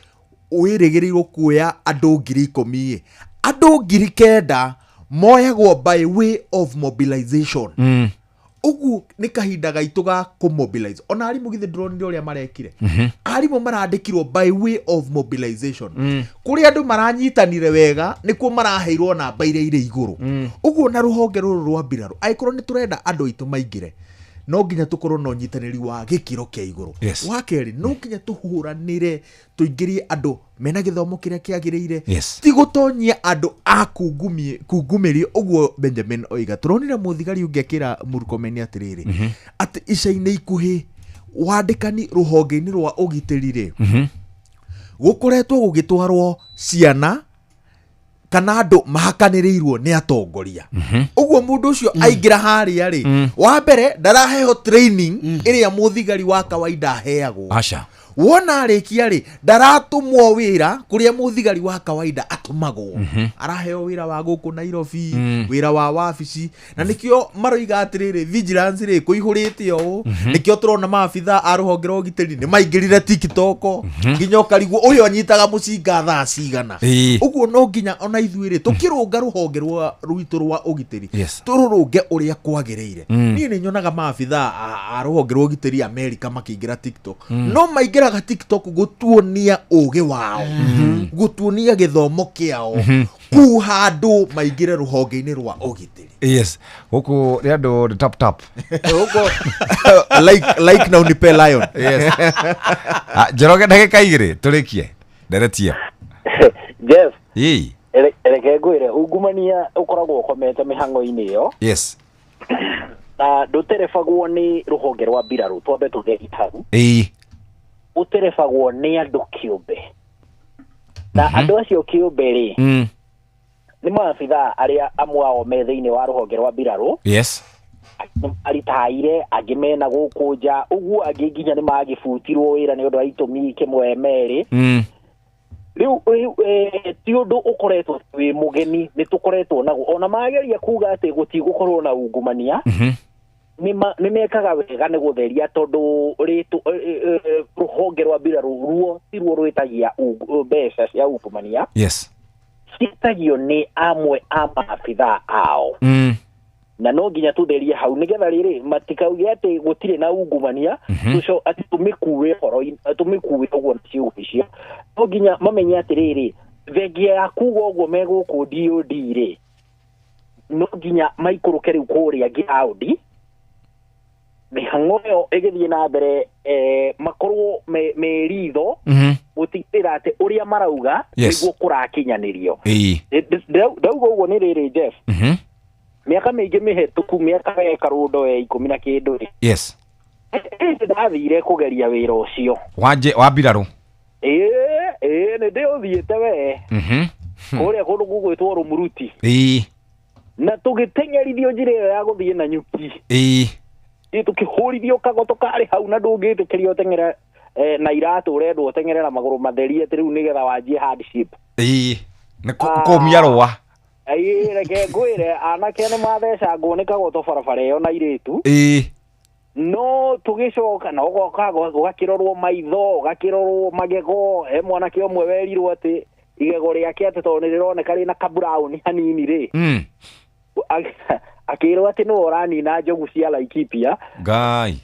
uirigirirwo kuoya andu 10,000 andu 9,000 moyagwo by way of mobilization ugu ni kahinda gaitu ga kumobilize ona arimu githe ndronire uria marekire arimu marandikirwo by way of mobilization kuri andu maranyitanire wega nikuo maraheirwo namba iria ire iguru ugu na ruhonge ruru rwa mbirarũ aikorwo ni turenda andu aitu maingire no nginya tukorwo no nyitanĩri wa gĩkĩro kĩa igũrũ. Yes. Wa kerĩ no nginya tũhũranĩre tũingĩrie andũ mena gĩthomo kĩrĩa kĩagĩrĩire. Yes. Ti gũtonyia andũ a kungumĩrio. Ũguo Benjamin oiga tũronire mũthigari ũngĩakĩra Murkomen atĩrĩrĩ atĩ ica-inĩ ikuhĩ wandĩkani rũhonge-inĩ rwa ũgitĩri-rĩ gũkoretwo gũgĩtwarwo ciana kana andũ mahakanĩrĩirwo nĩ atongoria. Ũguo mũndũ ũcio aingĩra harĩa-rĩ wa mbere ndaraheo training ĩrĩa mũthigari wa kawaida aheagwo. Aca. Wona arĩkia-rĩ ndaratũmwo wĩra kũrĩa mũthigari wa kawaida atũmagwo. Araheo wĩra wa gũkũ Nairobi, wĩra wa wabici, na nĩkĩo maroiga atĩrĩrĩ vigilance-rĩ kũihũrĩte ũũ. Nĩkĩo tũrona maabitha a rũhonge rwa ũgitĩri nĩ maingĩrire TikTok nginya ũkarigwo ũyũ anyitaga mũcinga thaa cigana. Ũguo no nginya ona ithuĩ-rĩ tũkĩrũnga rũhonge rwitũ rwa ũgitĩri tũrũrũnge ũrĩa kwagĩrĩire. Niĩ nĩ nyonaga maabitha a rũhonge rwa ũgitĩri Amerika makĩingĩra TikTok no maingĩraga TikTok gũtuonia ũgĩ wao, gũtuonia gĩthomo kĩao kuu handũ maingĩre rũhonge-inĩ rwa ũgitĩri. Yes. Gũkũ rĩ andũ tap tap. Gũkũ like na unipe lion. Yes. Njoroge ndagĩka igĩrĩ tũrĩkie nderetie. Jeff. Ii. Reke ngwĩre ungumania ũkoragwo ũkomete mĩhang'o-inĩ ĩyo. Yes. Na ndũterebagwo nĩ rũhonge rwa mbirarũ twambe tũgerie hau. Ii. Ũterebagwo nĩ andũ kĩũmbe. Na andũ acio kĩũmbe-rĩ nĩ maabithaa arĩa amwe ao me thĩinĩ wa rũhonge rwa mbirarũ. Yes. Aritaire angĩ mena gũkũ nja ũguo angĩ nginya nĩ magĩbutirwo wĩra nĩ ũndũ wa itũmi kĩmwe merĩ. Rĩu ti ũndũ ũkoretwo wĩ mũgeni nĩ tũkoretwo naguo ona mageria kuga atĩ gũtigũkorwo na ungumania. Nĩ mekaga wega nĩ gũtheria tondũ rũhonge rwa mbirarũ ruo ti ruo rwĩtagia mbeca cia ungumania. Yes. Ciĩtagio nĩ amwe a maabithaa ao. Na no nginya tũtherie hau nĩgetha rĩrĩ matikauge atĩ gũtirĩ na ungumania atĩ tũmĩkuwe ũguo na ciugo icio. No nginya mamenye atĩrĩrĩ thengia ya kuga ũguo megũkũ DOD-rĩ no nginya maikũrũke rĩu kũrĩa ground mĩhang'o ĩyo ĩgĩthiĩ na mbere makorwo meritho gũtigĩrĩra atĩ ũrĩa marauga nĩguo kũrakinyanĩrio. Ndauga ũguo nĩ rĩrĩ Jeff. Mĩaka mĩingĩ mĩhetũku mĩaka ya karũndo ya 10 na kĩndũ. Yes. Ndathire kũgeria wĩra ũcio. Wa mbirarũ. Nĩ ndĩũthiĩte we. Kũrĩa kũndũ gũgwĩtwo Rũmuruti. Na tũgĩteng'erithio njĩra ĩyo ya gũthiĩ na nyuki. Tũkĩhũrithio kagoto karĩ hau na ndũngĩtĩkĩrio teng'ere na iratũ ũrendwo teng'ere na magũrũ matherie atĩ rĩu nĩgetha wanjie hardship. Nĩ kũmia rũa. Reke ngwĩre anake nĩ mathecangwo nĩ kagoto barabara ĩyo na irĩtu. No tũgĩcoka na ũgoka ũgakĩrorwo maitho ũgakĩrorwo magego mwanake ũmwe werirwo atĩ igego rĩake atĩ tondũ nĩ rĩroneka rĩna kaburauni hanini-rĩ. Akĩrwo atĩ nĩwe ũranina njogu cia Laikipia. Ngai.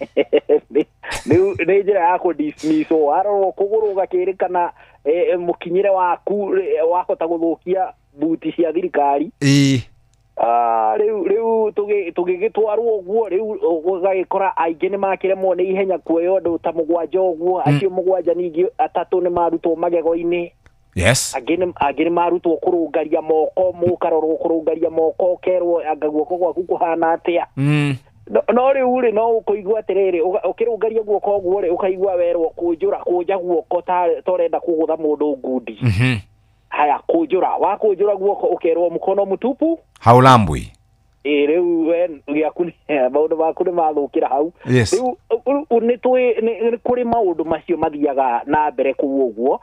Nĩ njĩra ya kũ-dismisswo arorwo kũgũrũ ũgakĩrĩkana mũkinyĩre waku wahota gũthũkia buti cia thirikari. Rĩu tũgĩgĩtwarwo ũguo rĩu ũgagĩkora aingĩ nĩ makĩremwo nĩ ihenya kuoya ũndũ ta mũgwanja ũguo acio mũgwanja ningĩ atatũ nĩ marutwo magego-inĩ. Yes. Angĩ nĩ marutwo kũrũngaria moko mũkarorwo kũrũngaria moko ũkerwo anga guoko gwaku kũhana atĩa. No rĩu-rĩ no ũkũigua atĩrĩrĩ ũkĩrũngaria guoko ũguo-rĩ ũkaigua werwo kũnja guoko ta ũrenda kũgũtha mũndũ ngundi. Haya kũnjũra wakũnjũra guoko ũkerwo mũkono mũtupu haulambwi. Rĩu gĩaku maũndũ maku nĩ mathũkĩra hau. Rĩu nĩ kũrĩ maũndũ macio mathiaga na mbere kũu ũguo.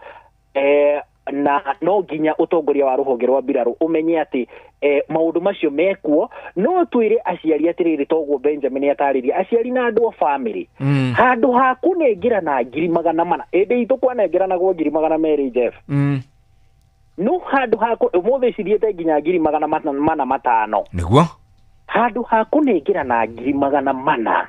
Na no nginya ũtongoria wa rũhonge rwa mbirarũ ũmenye atĩ maũndũ macio mekuo no twĩre aciari atĩrĩrĩ toguo Benjamin atarĩria aciari na andũ a family handũ haku nengera na 400 ĩndĩ itũkwanengeranagwo 200 Jeff. No handũ haku ũmũthĩ cithiĩte nginya 405 nĩguo handũ haku nengera na 400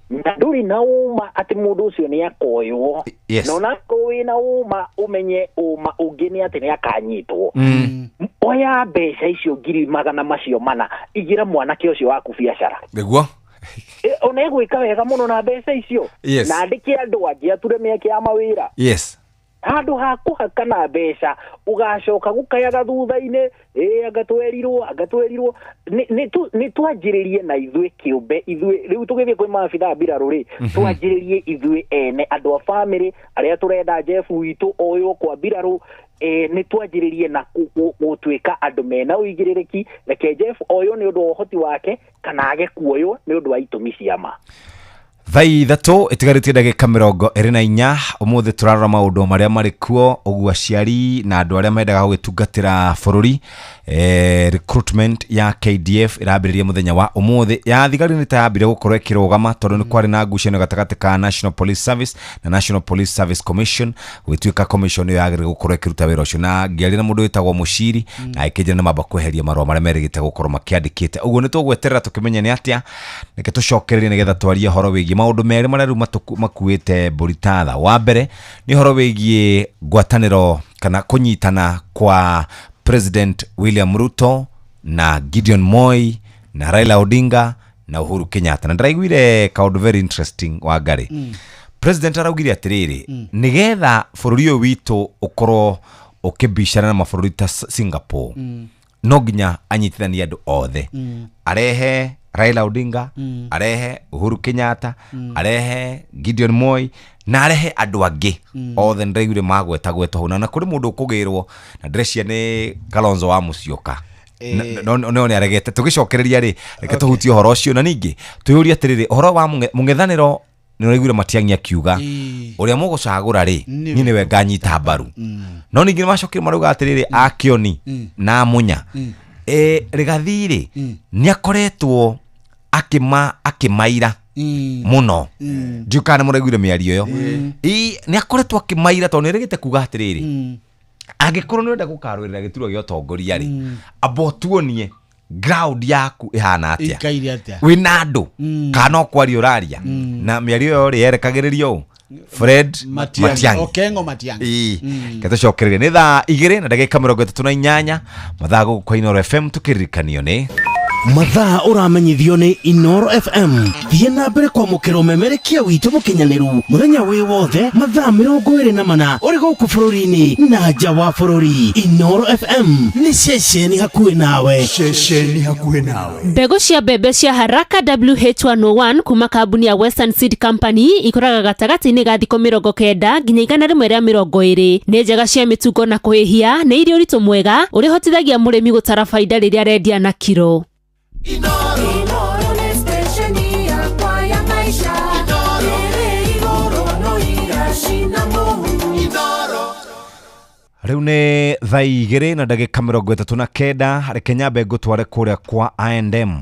na ndũrĩ na uma atĩ mũndũ ũcio nĩ akoywo. No nako wĩna uma ũmenye uma ũngĩ nĩ atĩ nĩ akanyitwo. Oya mbeca icio 400 macio mana igĩra mwanake ũcio waku biacara. Nĩguo ona gwika wega muno na mbeca icio Yes. na ndike andu angi ature mieke ya mawira Yes. handu ha kuhaka na mbeca ugacoka gukayaga thutha-ini agatwerirwo ni twanjiririe na ithuĩ kĩũmbe ithuĩ rĩu tũgĩthiĩ kwĩ maabitha mbirarũ rĩ twanjiririe ithuĩ ene andũ a family arĩa tũrenda Jeff witũ oywo kwa mbirarũ ni twanjiririe na gũtuĩka andũ mena ũigĩrĩrĩki reke Jeff oywo nĩ ũndũ wa ũhoti wake kana age kuoywo nĩ ũndũ wa itũmi cia ma. Thai ithatũ itigarĩtie ndagĩka 24 ũmũthĩ tũrarora maũndũ marĩa marĩ kuo ũguo aciari na andũ arĩa mendaga gũgĩtungatĩra bũrũri. Recruitment ya KDF ĩrambĩrĩria mũthenya wa ũmũthĩ. Ya thigari nĩ tayambire gũkorwo ĩkĩrũgama tondũ nĩ kwarĩ na ngucanio gatagatĩ ka National Police Service na National Police Service Commission gũtuĩka commission ĩyo yagĩrĩire gũkorwo ĩkĩruta wĩra ũcio, na ngĩaria na mũndũ wĩtagwo Mũciri na akĩnjĩra nĩ mamba kweheria marũa marĩa merĩgĩte gũkorwo makĩandĩkĩte. Ũguo nĩ tũgweterera tũkĩmenya nĩ atĩa, reke tũcokererie nĩgetha twarie horo wĩgiĩ maũndũ merĩ marĩa rĩu makuĩte mbũri ta tha. Wa mbere nĩ horo wĩgiĩ ngwatanĩro kana kũnyitana kwa President William Ruto na Gideon Moi na Raila Odinga na Uhuru Kenyatta, na ndĩraiguire kaũndũ very interesting wa Ngari. President araugire atĩrĩrĩ, nĩgetha bũrũri ũyũ witũ ũkorwo ũkĩbicana na mabũrũri ta Singapore, no nginya anyitithanie andũ othe, arehe Raila Odinga, arehe Uhuru Kenyatta, arehe Gideon Moi na arehe andũ angĩ othe ndĩraiguire magwetagweta hona, na kũrĩ mũndũ ũkũgĩrwo na ndĩrecia nĩ Kalonzo wa Musyoka no nĩ aregete. Tũgĩcokereria rĩ, reke tũhutie ũhoro ũcio, na ningĩ twĩyũrie atĩrĩrĩ, ũhoro wa mũng'ethanĩro nĩ ũraiguire Matiang'i akiuga ũrĩa mũgũcagũra rĩ niĩ nĩwe nganyita mbaru, no ningĩ nĩmacokire marauga atĩrĩrĩ Akioni na Munya Rigathi rĩ nĩ akoretwo akĩmaira muno njukana mũraiguire mĩario ĩyo nĩ akoretwo akĩmaira tondũ nĩrĩgĩte kuga atĩrĩrĩ angĩkorwo nĩ wenda gũkarũĩrĩra gĩturwa gĩa ũtongoria rĩ amba tuonie ground yaku ihana atĩa wĩna andũ kana ũkwaria ũraria, na mĩario ĩyo rĩ yerekagĩrĩrio ũũ Fred Matiang'i Okengo Matiang'i. Gatucokereria nĩ thaa 2:38 mathaa gũkũ Inooro FM tukĩririkanio nĩ mathaa ũramenyithio nĩ Inooro FM. Thiĩ na mbere kwamũkĩra ũmemerekia witũ mũkinyanĩru mũthenya wĩ wothe mathaa 24 ũrĩ gũkũ bũrũri-inĩ na nja wa bũrũri. Inooro FM nĩ ceceni hakuhĩ nawe. Ceceni hakuhĩ nawe. Mbegũ cia mbembe cia Haraka WH101 kuma kambuni ya Western Seed Company ikoraga gatagatĩ-inĩ ga thikũ 90 nginya 120. Nĩ njega cia mĩtungo na kũhĩhia, nĩ irĩ ũritũ mwega ũrĩhotithagia mũrĩmi gũtara faida rĩrĩa arendia na kiro. Inooro nĩ stesheni yakwa ya maisha. Ĩrĩ igũrũ no iracina mũhu. Inooro. Rĩu nĩ thaa 2:39 reke nyambe ngũtware kũrĩa kwa I&M.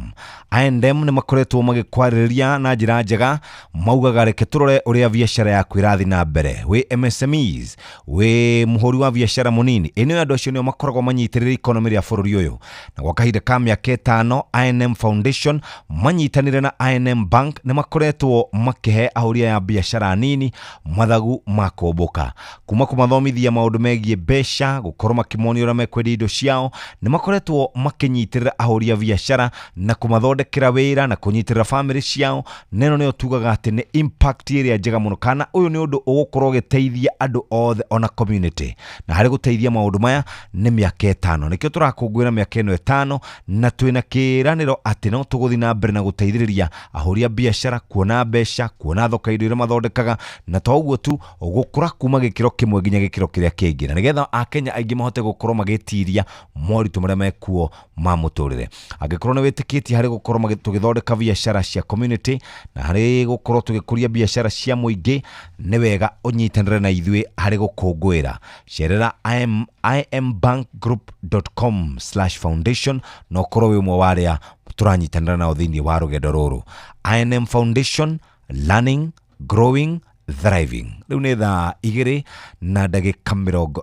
I&M nĩ makoretwo magĩkwarĩrĩria na njĩra njega, maugaga reke tũrore ũrĩa biacara yaku ĩrathiĩ na mbere. Wĩ MSMEs, wĩ mũhũri wa biacara mũnini, ĩnĩ andũ acio nĩo makoragwo manyitĩrĩra economy ya bũrũri ũyũ, na gwa kahinda ka mĩaka 5 I&M Foundation manyitanĩre na I&M Bank nĩ makoretwo makĩhe ahũria ya biacara nini mathagu ma kũmbũka, kuma kũmathomithia maũndũ megiĩ mbeca, gũkorwo makĩmonia ũrĩa mekwendia indo ciao, nĩ makoretwo makĩnyitĩrĩra ahũria biacara na kũmathondekera wĩra na kũnyitĩrĩra family ciao. Neno nĩyo tugaga atĩ nĩ impact ĩrĩa njega mũno, kana ũyũ nĩ ũndũ ũgũkorwo ũgĩteithia andũ othe ona community, na harĩ gũteithia maũndũ maya nĩ mĩaka 5. Nĩkĩo tũrakũngũĩra mĩaka ĩno 5 na twĩna kĩĩranĩro atĩ no tũgũthiĩ na mbere na gũteithĩrĩria ahũria biacara kuona mbeca, kuona thoko indo iria mathondekaga, na to ũguo tu gũkũra kuma gĩkĩro kĩmwe nginya gĩkĩro kĩrĩa kĩngĩ, na nĩgetha Akenya aingĩ mahote gũkorwo magĩtiria moritũ marĩa mekuo ma mũtũrĩre. Angĩkorwo nĩ wĩtĩkĩtie harĩ gũkorwo tũgĩthondeka biacara cia community na harĩ gũkorwo tũgĩkũria biacara cia mũingĩ, nĩ wega ũnyitanĩre na ithuĩ harĩ gũkũngũĩra. Cerera imbankgroup.com/foundation na ũkorwo wĩ ũmwe wa arĩa tũranyitanĩra nao thĩinĩ wa rũgendo rũrũ. I&M Foundation, learning, growing, thriving. Rĩu nĩ thaa 2:40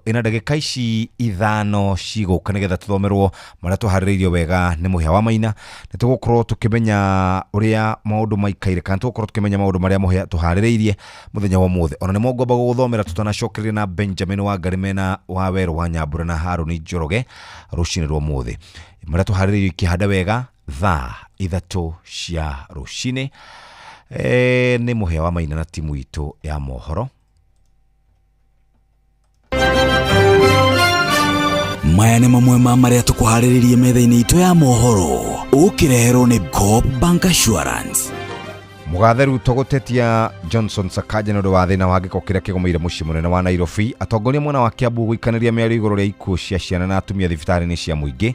ina ndagĩka ici 5 cigũka nĩgetha tũthomerwo marĩa tũharĩrĩirio wega nĩ Mũhĩa wa Maina. Nĩ tũgũkorwo tũkĩmenya ũrĩa maũndũ maikaire, kana tũgũkorwo tũkĩmenya maũndũ marĩa Mũhĩa tũharĩrĩirie mũthenya wa ũmũthĩ. Ona nĩ ngwamba gũgũthomera tutanacokereria na Benjamin wa Ngarimena wa Werũ wa Nyambura na Harũni Njoroge rũcinĩ rwa ũmũthĩ. Marĩa tũharĩrĩirio ikĩhanda wega thaa 3 cia rucini. Nĩ mũhĩa wa Maina na timu itũ ya mohoro. Maya nĩ mamwe ma marĩa tũkũharĩrĩirie metha-inĩ itũ ya mohoro, ũkĩreherwo nĩ Coop Bank Assurance. Mũgatheru tũgũtetia Johnson Sakaja nĩ ũndũ wa thĩna wa gĩko kĩrĩa kĩgũmĩire mũciĩ mũnene wa Nairobi. Atongoria mwena wa Kiambu gũikanĩria mĩario igũrũ rĩa ikuũ cia ciana na atumia thibitarĩ-inĩ cia mũingĩ.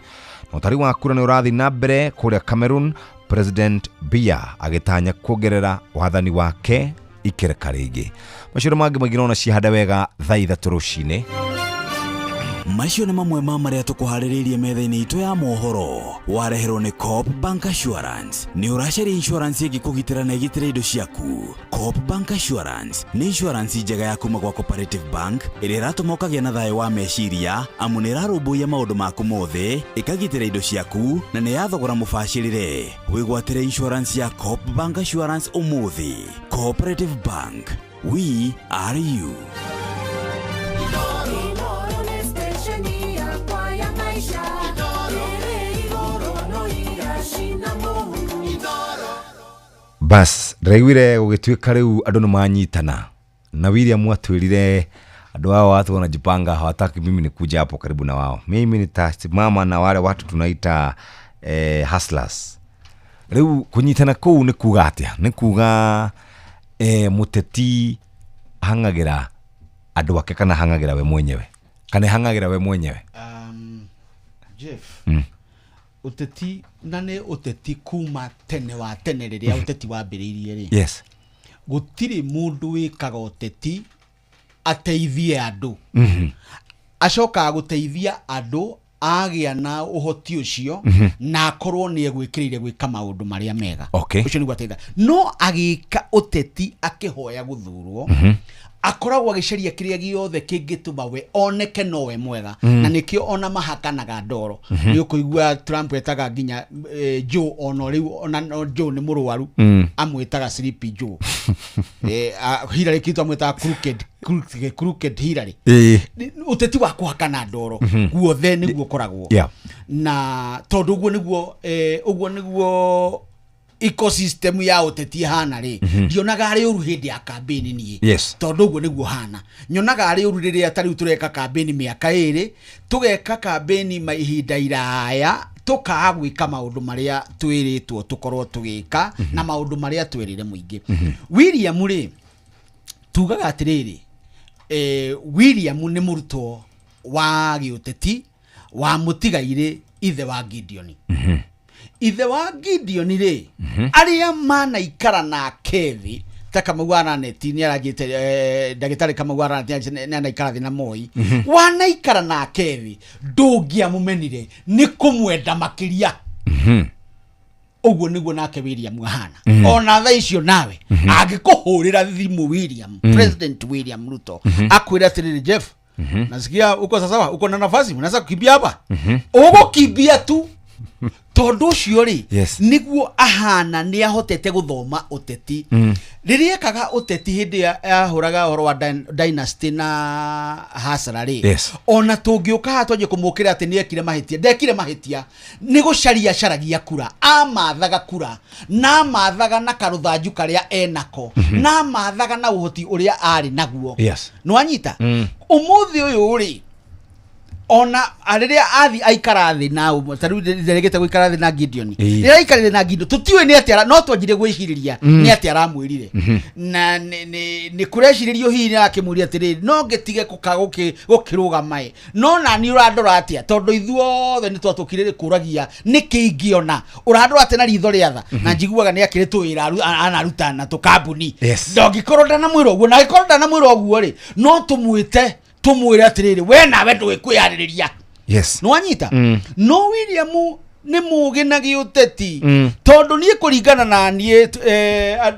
Na ũtari wa kura nĩ ũrathiĩ na mbere kũrĩa Cameroon, President Biya agĩtanya kuongerera wathani wake ikereka rĩngĩ. Maciaro mangĩ magĩrona cihanda wega thaa 3 rũcinĩ. Macio nĩ mamwe ma marĩa tũkũharĩrĩirie metha-inĩ itũ ya mohoro, wareherwo nĩ Coop Bank Assurance. Nĩ ũracaria insurance ĩngĩkũgitĩra na ĩgitĩre indo ciaku. Coop Bank Assurance nĩ insurance njega ya kuma gwa Cooperative Bank ĩrĩa ĩratũma ũkagĩa na thayũ wa meciria, amu nĩ ĩrarũmbũiya maũndũ maku mothe, ĩkagitĩra indo ciaku na nĩ ya thogora mũbacĩrĩre. Wĩgwatĩre insurance ya Coop Bank Assurance ũmũthĩ. Cooperative Bank, we are you. Bas, ndĩraiguire gũgĩtuĩka rĩu andũ nĩ manyitana na William atwĩrire andũ hao watu wanajipanga, hawataki mimi nikuja hapo karibu na wao. Mimi nitasimama na wale watu tunaita hustlers. Rĩu kunyitana kũu nĩ kuga atĩa? Nĩ kuga muteti hangagĩra andũ ake kana hangagĩra we mwenyewe? Kana hangagĩra we mwenyewe? Jeff. Uteti na nĩ uteti kuma tene wa tene rĩrĩa uteti wambĩrĩirie rĩ. Yes. Gũtirĩ mũndũ wĩkaga uteti ateithie andũ. Acoka gũteithia andũ agĩa na ũhoti ũcio na akorwo nĩ egwĩkĩrĩire gwĩka maũndũ marĩa mega. Ũcio nĩguo ateitha. No agĩka uteti akĩhoya gũthurwo. Akoragwo agĩcaria kĩrĩa gĩothe kĩngĩtũma we oneke nowe mwega, na nĩkĩo ona mahakanaga ndoro. Nĩ ũkũigua Trump etaga nginya Joe, ono rĩu ona Joe nĩ mũrwaru amwĩtaga Sleepy Joe. Hillary Clinton amwĩtaga crooked Hillary. Ũteti wa kũhakana ndoro guothe nĩguo koragwo. Na tondũ ũguo nĩguo ecosystem ya uteti hana ri ndionaga ari uru hindi ya campaign ni tondu guo niguo hana nyonaga ari uru riria tari tureka campaign miaka iri tugeka campaign mahinda iraya tukaga gwika maundu maria twiritwo tukorwo tugika na maundu maria twirire muingi. William ri tugaga atiriri William ni murutwo wa giuteti wa mutigaire ithe wa Gideon. Ithe wa Gideon rĩ arĩa manaikara na kethi ta Kamau neti nĩ aragĩte ndagĩtarĩ Kamau neti nĩ anaikara thĩ na Moi wanaikara na kethi ndũngĩamũmenire nĩ kũmwenda makĩria. Ũguo nĩguo nake William ahana. Ona thaa icio nawe angĩkũhũrĩra thimũ William, President William Ruto akwĩra atĩrĩrĩ, Jeff, nasikia uko sawa, uko na nafasi, unaweza kukimbia hapa. Ũgũkimbia tu. Tondu ucio ri niguo ahana ni ahotete guthoma uteti riria kaga uteti hindi ahuraga horo wa dynasty na hasara ri ona tungiuka hatonje kumukira ati ni ekire mahitia ndekire mahitia ni gucaria caragia kura amathaga kura na mathaga na karuthanju karia enako na mathaga na uhoti uria ari naguo no anyita umuthi uyu ri ona ariria athi aikara thi na taru nderegete guikara thi na Gideon rira ikarire na Gideon tutiwe ni atira no twajire gwiciriria ni atira amwirire na ni kurecirio hihi akimuria atiri no ngetige gukirugamae no na ni urandora atia tondu ithuothe ni twatukirire kuragia ni kiingiona urandora atena ritho riatha na njiguaga ni akiritwira anaruta na tukambuni ndogikorwo ndana mwiro uguo na gikorwo ndana mwiro uguo ri no tumwite tumwire atiriri we nawe ndwikuyaririria no anyita no William ni mugi na giuteti tondu ni kuringana na nie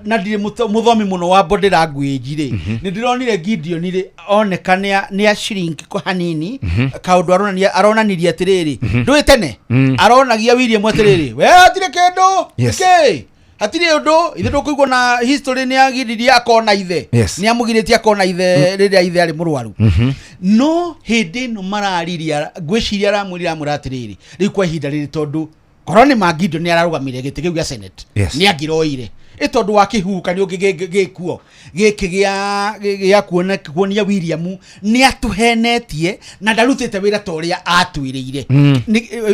na ndire muthomi muno wa body language ri ni ndironire Gideon ri oneka ni a shrink ko hanini kaundu aronaniria atiriri ndwitene aronagia William atiriri we atire kendo ke atire undu ithe ndukuigwa na history ni agiriria akona ithe ni amugiritie akona ithe riria ithe ari murwaru no hindi no marariria gwiciria ramurira muratiriri ri kwa ihinda riri tondu koroni Magindo ni ararugamire giti kiu gya Senate Yes. ni angiroire itondu wa kihuka ni gikuo giki gya kuonia William ni atuhenetie na ndarutite wira toria atwiriire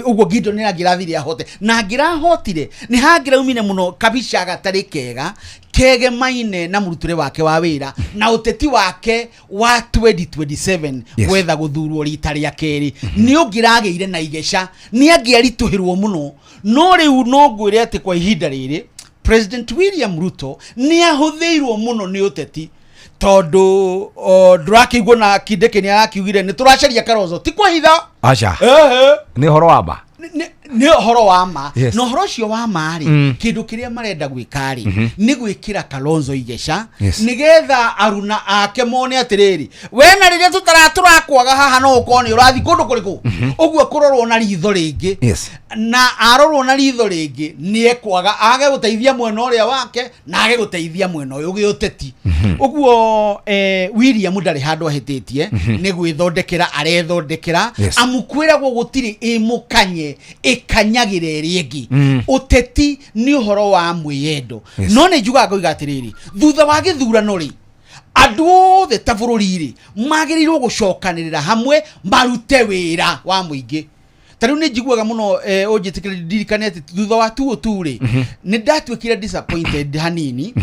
uguo Gideon ni angirathire ahote na angirahotire ni hangiraumire muno kabisha gatari kega kege maine na muruture wake wa wira na uteti wake wa 2027 wetha guthurwo rita ria keri ni ungirageire na igesha ni angiarituhirwo muno no riu no ngwire ati kwa ihinda riri President William Ruto ni ahuthiirwo muno ni uteti tondu ndurakiigwo na Kindiki ni arakiugire ni turacaria Kalonzo ti kwa hitha acha ni horo wamba ni horo wa ma Yes. no horo cio wa mari kindu kiria marenda gwikari ni gwikira Kalonzo igesha Yes. nigetha aruna ake mone atiriri we na riria tutarakwaga haha no ukoni urathi kundu kuriku uguo kurorwo na ritho ringi Yes. na arorwo na ritho ringi ni ekwaga age guteithia mwena uria wake na age guteithia mwena uyu giuteti uguo William ndari handu ahititie ni gwithondekera arethondekera Yes. amukwiragwo gutiri imukanye ikanyagire riengi uteti ni uhoro wa mwiyendo Yes. no ne juga ngoiga atiriri thutha wa githurano ri andu othe ta bururi magirirwo gucokanirira hamwe marute wira wa muingi tariu ni njiguaga muno unjitikire ndirikane ati thutha wa tu ri ni ndatwikire disappointed hanini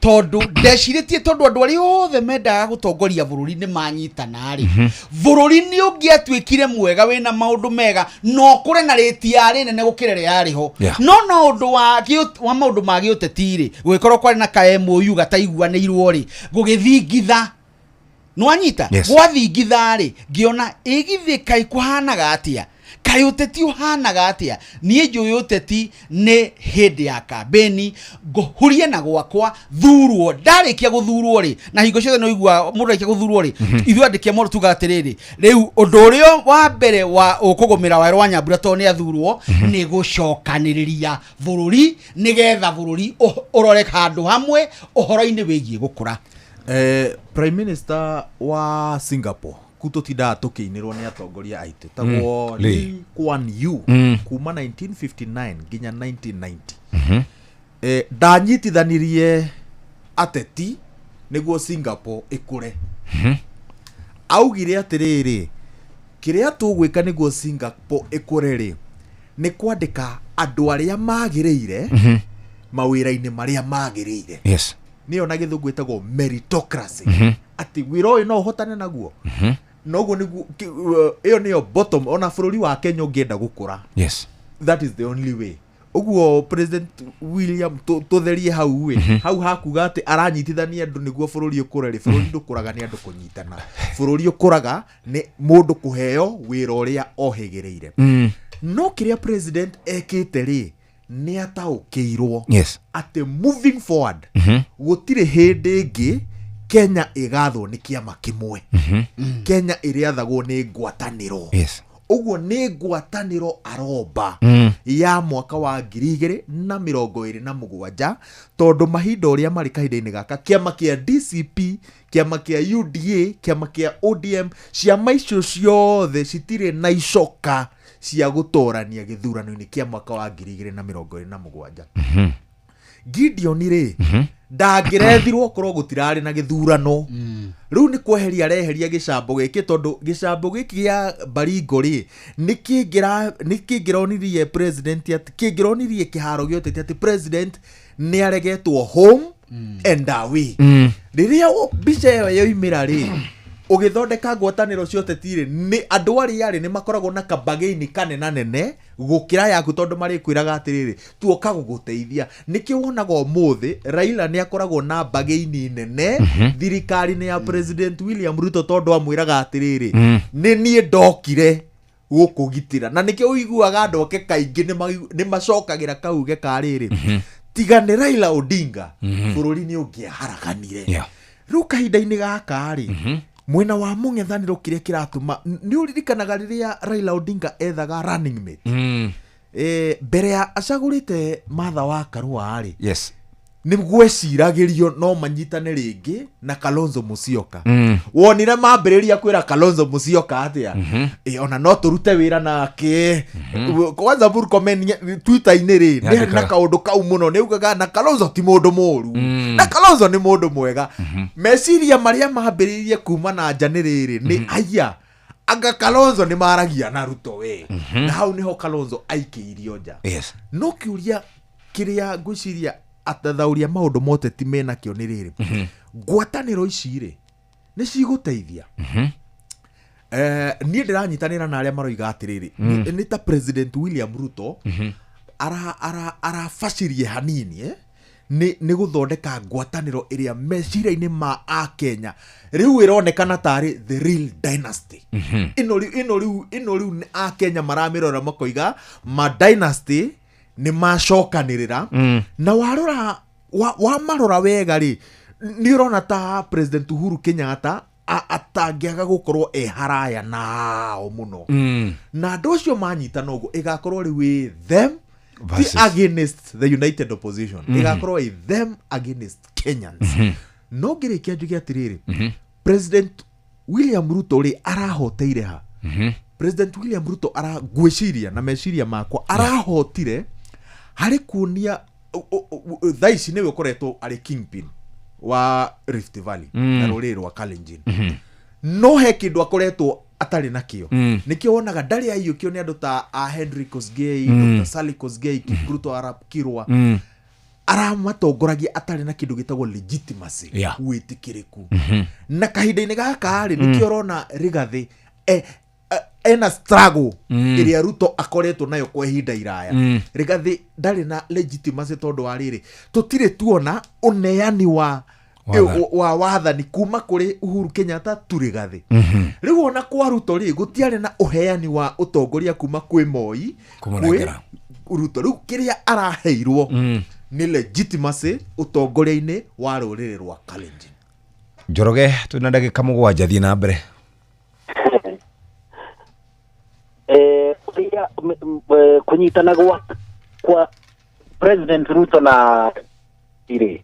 tondu ndeciritie tondu andu ari othe mendaga gutongoria bururi ni manyitana ri bururi ni ungiatwikire mwega wina maundu mega no kure na reti yari nene gukirere yariho no undu wa maundu magi uteti ri gwikorwo kwari na KMOU gataiguanirwo ri gugithingitha nwanyita gwathingitha ri ngiona igithika ikuhanaga atia kai uteti uhanaga atia nie njui uteti ni hindi ya kambeni nguhurie na gwakwa thurwo ndarikia guthurwo ri na hingo ciothe no igua mundu arikia guthurwo ri ithu andikia mundu tuga atiriri riu undu urio wa mbere wa ukugumira wa Rwa Nyambura to ni athurwo ni gucokaniriria bururi nigetha bururi urore handu hamwe uhoro-ini wigie gukura. Prime Minister wa Singapore kutotinda tukiinirwo ni atongoria aitu tagwo Lee Kuan Yew kuma 1959 nginya 1990 ndanyitithanirie ateti niguo Singapore ikure augire atiriri kiria tugwika niguo Singapore ikure ri ni kwandika andu aria magiriire mawira-ini maria magiriire niyo na githungu itagwo meritocracy ati wira uyu no hotane naguo noguo niguo iyo niyo bottom ona bururi wa Kenya ungienda gukura that is the only way uguo President William tutherie hau we hau hakuga ati aranyitithania andu niguo bururi ukure ri bururi ndukuraga ni andu kunyitana bururi ukuraga ni mundu kuheo wira uria ohegereire no kiria president ekite ri ni ataukirwo ati moving forward gutire hindi ingi Kenya igathwo ni kiama kimwe Kenya iriathagwo ni ngwataniro uguo ni ngwataniro aromba ya mwaka wa 2027 tondu mahinda uria mari kahinda-ini gaka kiama kia DCP kiama kia UDA kiama kia ODM ciama icio ciothe citire na icoka cia gutorania githurano-ini kia mwaka wa 2027 Gideon ri ndangirethirwo korwo gutirari na githurano riu ni kweheria reheria gicambo giki tondu gicambo giki gia Baringo ri nikingironirie president ati kingironirie kiharo giotete ati president ni aregetwo home and away riria bica yo yoimira ri ugithondeka ngwataniro cio tetire ni andu ari yari ni makoragwo na kabagaini kanena nene gukira yaku tondu mari kwiraga atiriri tuoka guguteithia niki wonaga muthi Raila ni akoragwo na bagaini nene thirikari ni ya President William Ruto tondu amwiraga atiriri ni nie ndokire gukugitira na niki uiguaga andoke kaingi ni macokagira kauge kariri tiga ni Raila Odinga bururi ni ungiaharaganire riu kahinda-ini gaka ri mwena wa mung'ethaniro kiria kiratuma ni uririkanaga riria Raila Odinga ethaga running mate mbere ya acagurite Martha wa Karua ri nĩ gweciragĩrio no manyitane rĩngĩ na Kalonzo Musyoka. Wonire mambĩrĩria kwĩra Kalonzo Musyoka atĩa ona no tũrute wĩra nake. Kwanza Murkomen Twitter-inĩ rĩ nĩ na kaũndũ kau mũno nĩ ugaga na Kalonzo ti mũndũ mũru na Kalonzo nĩ mũndũ mwega. Meciria marĩa mambĩrĩirie kuma na nja nĩ rĩrĩ nĩ aya anga Kalonzo nĩ maragia na Ruto we na hau niho Kalonzo aikĩirio nja. No kiuria kĩrĩa ngwĩciria atathauria maũndũ mote ti mena kĩo nĩ rĩrĩ ngwatanĩro ici rĩ nĩ cigũteithia. Niĩ ndĩranyitanĩra na arĩa maroiga atĩrĩrĩ nĩ ta President William Ruto arabacirie hanini nĩ gũthondeka ngwatanĩro ĩrĩa meciria-inĩ ma Akenya rĩu ĩronekana tarĩ the real dynasty. Ĩno rĩu nĩ Akenya maramĩrora makoiga ma dynasty nĩ macokanĩrĩra na warora wamarora wega rĩ nĩ ũrona ta President Uhuru Kenyatta atangĩaga gũkorwo haraya nao mũno na andũ acio manyitana ũguo ĩgakorwo rĩu them against the united opposition ĩgakorwo them against Kenyans. No ngĩrĩkia njuge atĩrĩrĩ President William Ruto rĩ arahoteire ha. President William Ruto ngwĩciria na meciria makwa arahotire harĩ kuonia thaa ici nĩwe ũkoretwo arĩ kingpin wa Rift Valley na rũrĩrĩ rwa Kalenjin. No he kĩndũ akoretwo atarĩ nakĩo nĩkĩo wonaga ndarĩ aiyũkio nĩ andũ ta Henry Kosgei, Dr. Sally Kosgei, Kipruto Arap Kirwa aramatongoragia atarĩ na kĩndũ gĩtagwo legitimacy wĩtĩkĩrĩku. Na kahinda-inĩ gaka rĩ nĩkĩo ũrona Rigathi ena struggle ĩrĩa Ruto akoretwo nayo kwa ihinda iraya. Rigathi ndarĩ na legitimacy tondũ wa rĩrĩ tũtirĩ tuona ũneani wa wathani kuma kũrĩ Uhuru Kenyatta tu Rigathi. Rĩu ona kwa Ruto rĩ gũtiarĩ na ũheani wa ũtongoria kuma kwĩ Moi kwĩ Ruto. Rĩu kĩrĩa araheirwo nĩ legitimacy ũtongoria-inĩ wa rũrĩrĩ rwa Kalenjin. Njoroge twĩna ndagĩka 7 thiĩ na mbere. Kunyitana kwa President Ruto na ire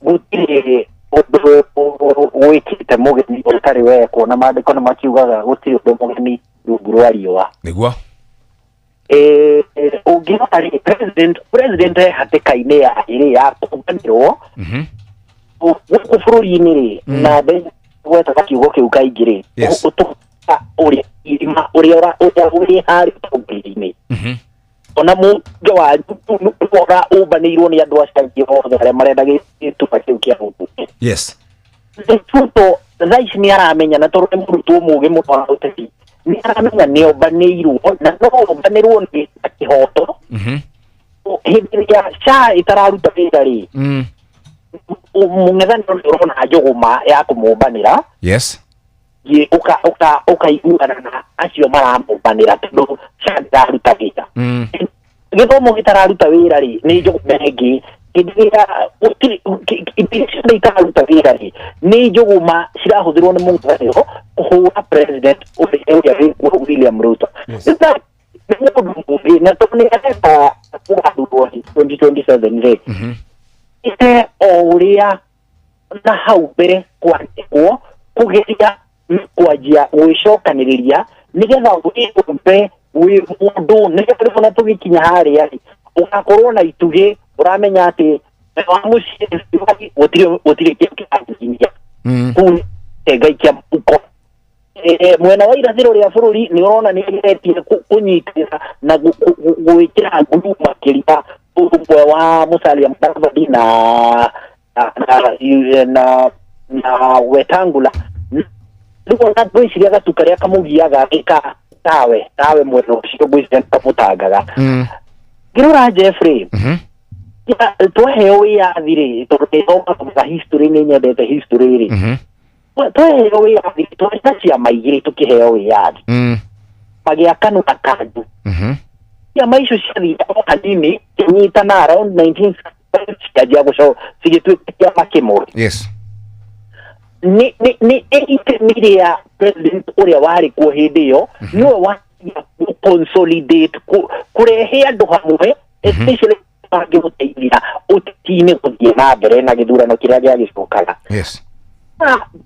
gutire ũndũ wĩkĩte mũgeni ũtarĩ wekwo na maandĩko nĩ makiugaga gũtirĩ ũndũ mũgeni rungu rwa riũa nĩguo ũngĩrora rĩ president hatĩka-inĩ ya ĩrĩ ya kũnganĩrwo gũkũ bũrũri-inĩ rĩ na gwetaga kiugo kĩu kaingĩ rĩ ũtũka ũrĩa ũrĩ harĩ ũtongoria-inĩ ona mũnge wa ndũra ũbanĩirwo nĩ andũ acio othe arĩa marenda gĩtũma kĩu kĩa ũndũ. Yes. Ruto thaa ici nĩ aramenya na tondũ nĩ mũrutwo mũũgĩ mũno wa ũteti nĩ aramenya nĩ ũbanĩirwo na no ũbanĩrwo nĩ kĩhoto hĩndĩ ĩrĩa SHA ĩtararuta wĩra rĩ mũng'ethanĩro nĩ ũrona njũgũma ya kũmũmbanĩra. Yes. Ũkaiguana na acio maramũmbanĩra tondũ SHA ĩtararuta wĩra. Gĩthomo gĩtararuta wĩra rĩ nĩ njũgũma ĩngĩ hĩndĩ ĩrĩa itararuta wĩra rĩ nĩ njũgũma cirahũthĩrwo nĩ mũng'ethanĩro kũhũra president ũrĩa William Ruto. Nĩ mũndũ mũũgĩ na tondũ nĩ arenda kũgathurwo 2027 rĩ ite o ũrĩa na hau mbere kwandĩkwo kũgeria kwanjia gwĩcokanĩrĩria nĩgetha wĩũmbe wĩ mũndũ nĩgetha rĩmwe tũgĩkinya harĩa ũgakorwo na itugĩ ũramenya atĩ wa mũciĩ gũtirĩ kĩndũ kĩrakinyia kũu ngai kĩa mũhuko. Mwena wa irathĩro rĩa bũrũri nĩ ũrona nĩ ageretie kũnyitĩra na gwĩkĩra nguru makĩria ũmwe wa Musalia Mudavadi na Wetangula. Rĩu ona ngwĩciria gatu karĩa kamũgiaga tawe mwena ũcio ngwĩciria kamũtangaga. Ngĩrora Jeffrey twaheo wĩyathi rĩ tondũ nĩthomaga history nĩ nyendete history rĩ twaheo wĩyathi twarĩ na ciama igĩrĩ tũkĩheo wĩyathi magĩa KANU na KANJũ. Ciama icio ciathiaga hanini cianyitana around 19 cikanjia cigĩtuĩka kĩama kĩmwe. Yes. Nĩ itemi rĩa president ũrĩa warĩ kuo hĩndĩ ĩyo nĩwe watia consolidate kũrehe andũ hamwe especially mangĩmũteithia tine kuthie na mbere na githurano kiria giagicokaga. Yes.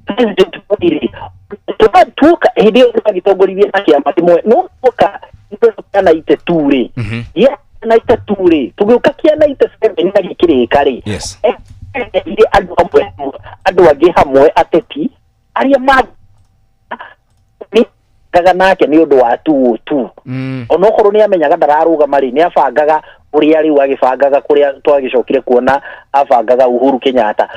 President Biden tuka hindi agitongorithia na kiama kimwe no tuka na iteture ya na iteture tugiuka kia na ite7 na gikirika ri yes ile andu agi hamwe ateti aria ma ni kaga nake ni undu wa tu onokorwo ni amenyaga ndararuga mari ni abangaga uria riu agibangaga kuria twagicokire kuona abangaga Uhuru Kenyatta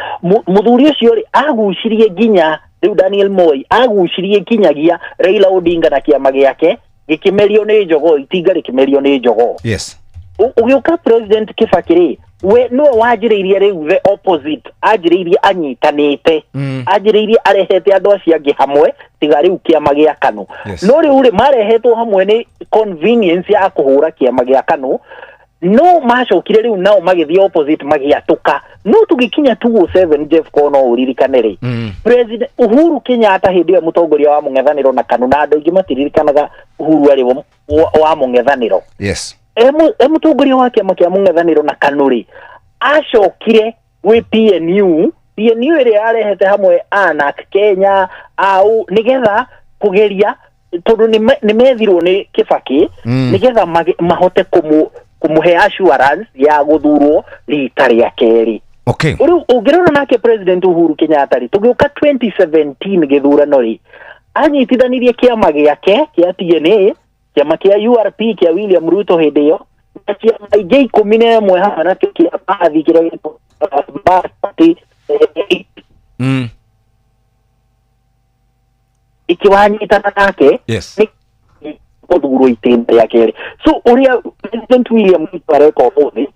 muthuri ucio ri agucirie ginya riu Daniel Moi agucirie kinyagia Raila Odinga na kiama giake gikimerio ni njogo itinga rikimerio ni njogo. Yes. Ugiuka President Kibaki we no wajireirie riu the opposite ajireirie anyitanite ajireirie arehete andu acio angi hamwe tiga riu kiama gia KANU no riu ri marehetwo hamwe ni convenience ya kuhura kiama gia KANU no macokire riu nao magithie opposite magiatuka no tugikinya 207 Jeff Kono uririkanere President Uhuru Kenyatta hindi ya mutongoria wa mung'ethaniro na KANU na andu ingi matiririkanaga Uhuru ari wa mung'ethaniro. Yes. Mutongoria wa kiama kia mung'ethaniro na KANU ri acokire wi PNU iri arehete hamwe ANAC Kenya au nigetha kugeria tondu ni methirwo ni Kibaki nigetha mahote kumuhe assurance ya guthurwo rita ria keri. Okay. Ugirona nake President Uhuru Kenyatta ri tugiuka 2017 githurano ri anyitithanirie kiama giake kia TNA kiama kia URP kia William Ruto hindi yo kiama ingi 11 hamwe na kia baadhi kiria party ikiwanyitana nake yes kuthurwo itinda ria keri so uria President William Ruto areka umuthi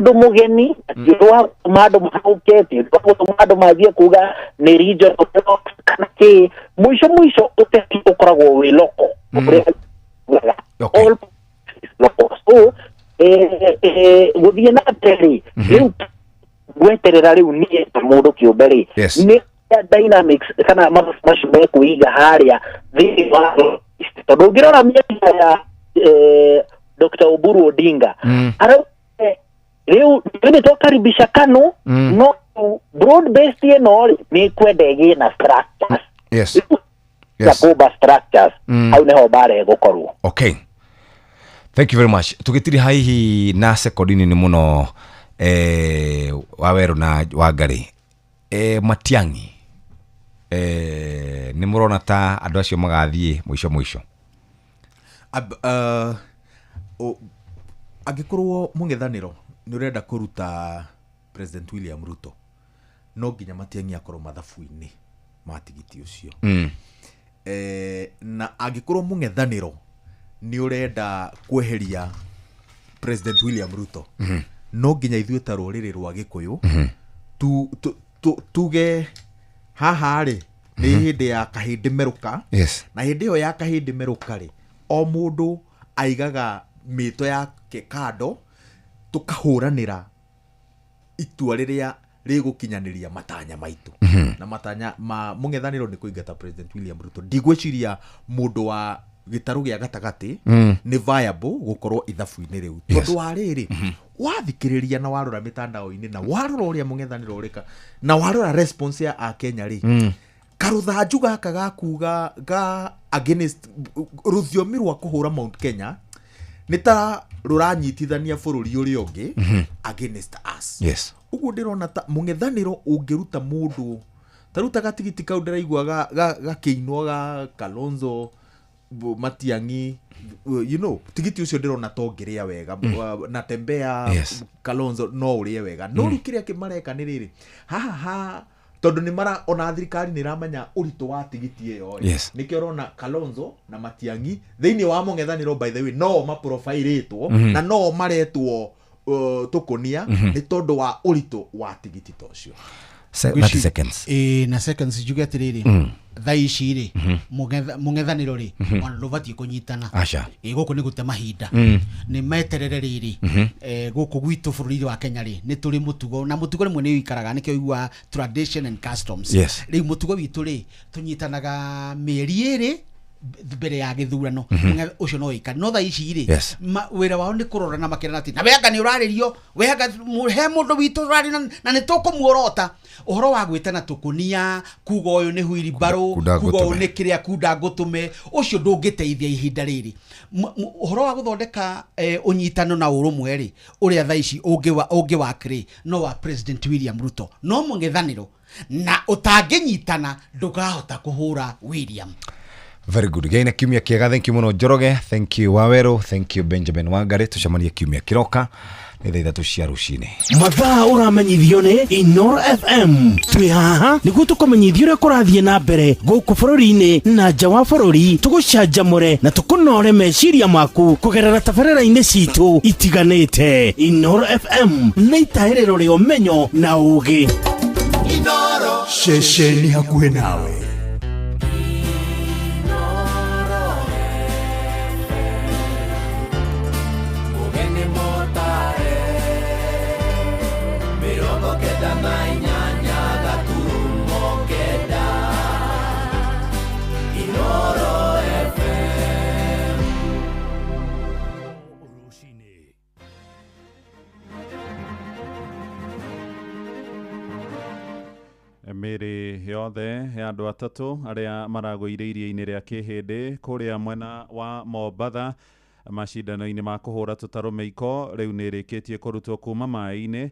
ndu mugeni ndwa mado mahukete ndwa mado mathie kuga ni region kana ki mwisho uteti ukoragwo wi loko all loko so guthie na teri gweterera riu ni mundu kiumbe ri ni dynamics kana mashume kuiga haria thiini wa tondu ngirora miaka ya Dr. Oburu Odinga riu ni tokaribisha KANU no broad based eno ni kwendege na structures yes ya structures au neho bare gukorwo. Okay, thank you very much. Tugitiri haihi na sekodini ni muno Waweru na Wangari Matiang'i ni murona ta andu acio magathie mwisho agikorwo mung'ethaniro ni urenda kuruta President William Ruto no nginya Matiang'i akorwo mathabu-ini matigiti ucio na agikorwo mung'ethaniro ni urenda kweheria President William Ruto no nginya ithuĩ ta rũrĩrĩ rwa Gĩkũyũ tuge haha rĩ nĩ hĩndĩ ya kahĩndĩ merũka na hĩndĩ ĩyo ya kahĩndĩ merũka rĩ o mũndũ aigaga mĩto yake kando tukahũranĩra itua rĩrĩa rĩgũkinyanĩria matanya maitũ na matanya ma mũng'ethanĩro nĩ kũingata President William Ruto. Ndigwĩciria mũndũ wa gĩtarũ gĩa gatagatĩ nĩ viable gũkorwo ithabu-inĩ rĩu tondũ wa rĩrĩ wathikĩrĩria na warora mĩtandao-inĩ na warora ũrĩa mũng'ethanĩro ũrĩka na warora response ya Akenya rĩ karũthanju gaka gakuga ga against rũthiomi rwa kũhũra Mount Kenya nĩ ta rũranyitithania bũrũri ũrĩa ũngĩ against us. Yes. Ũguo ndĩrona ta mũng'ethanĩro ũngĩruta mũndũ taruta gatigiti kau ndĩraigua gakĩinwo ga Kalonzo Matiang'i you know tigiti ucio ndĩrona to ngĩrĩa wega na Tembea Kalonzo no ũrĩe wega no rĩu kĩrĩa kĩmareka nĩ rĩrĩ haha tondu ni mara ona thirikari ni ramenya urito wa tigiti iyo nikio rona Kalonzo na Matiang'i thiini wa mũng'ethanĩro by the way no ma profile-itwo na no maretwo tukonia ni tondu wa urito wa tigiti tocio 30 seconds na seconds juge atiriri thaici ri mũng'ethanĩro ri ona rubatie kunyitana guku ni gute mahinda ni meterere riri guku gwitu bũrũri wa Kenya ri ni turi mutugo na mutugo rimwe ni wikaraga nikio igua tradition and customs ri mutugo witu ri tunyitanaga mĩeri ĩrĩ mbere ya githurano ucio no ikari no tha ici ri wira wao ni kurora na makira ati na wega ni uraririo wega he mundu witu urari na ni tukumuorota uhoro wa gwitana tukunia kuga uyu ni huiri baru kuga uyu ni kiria kunda ngutume ucio ndungiteithia ihinda riri uhoro wa guthondeka unyitano na urumwe ri uria tha ici ungi wa kri no wa President William Ruto no mungithaniro na utanginyitana ndugahota kuhura William. Very good. Gaina kiumia kiega, thank you muno Njoroge, thank you Waweru, thank you Benjamin Wangari. Tucemania kiumia kiroka nĩ thaa 3 cia rũcinĩ. Mathaa ũramenyithio nĩ Inoro FM. Twĩ haha nĩguo tũkũmenyithia ũrĩa kũrathiĩ na mbere gũkũ bũrũri-inĩ na nja wa bũrũri, tũgũcanjamũre na tũkũnore meciria maku kũgerera tabarĩra-inĩ citũ itiganĩte. Inoro FM nĩ itaĩrĩro rĩa ũmenyo na ũũgĩ. Inoro ceceni hakuhĩ nawe. Mĩrĩ yothe ya andũ atatũ arĩa maragũire iria-inĩ rĩa Kĩhĩndĩ kũrĩa mwena wa Mombatha macindano-inĩ ma kũhũra tũtarũ mĩiko rĩu nĩ ĩrĩkĩtie kũrutwo kuma maĩ-inĩ.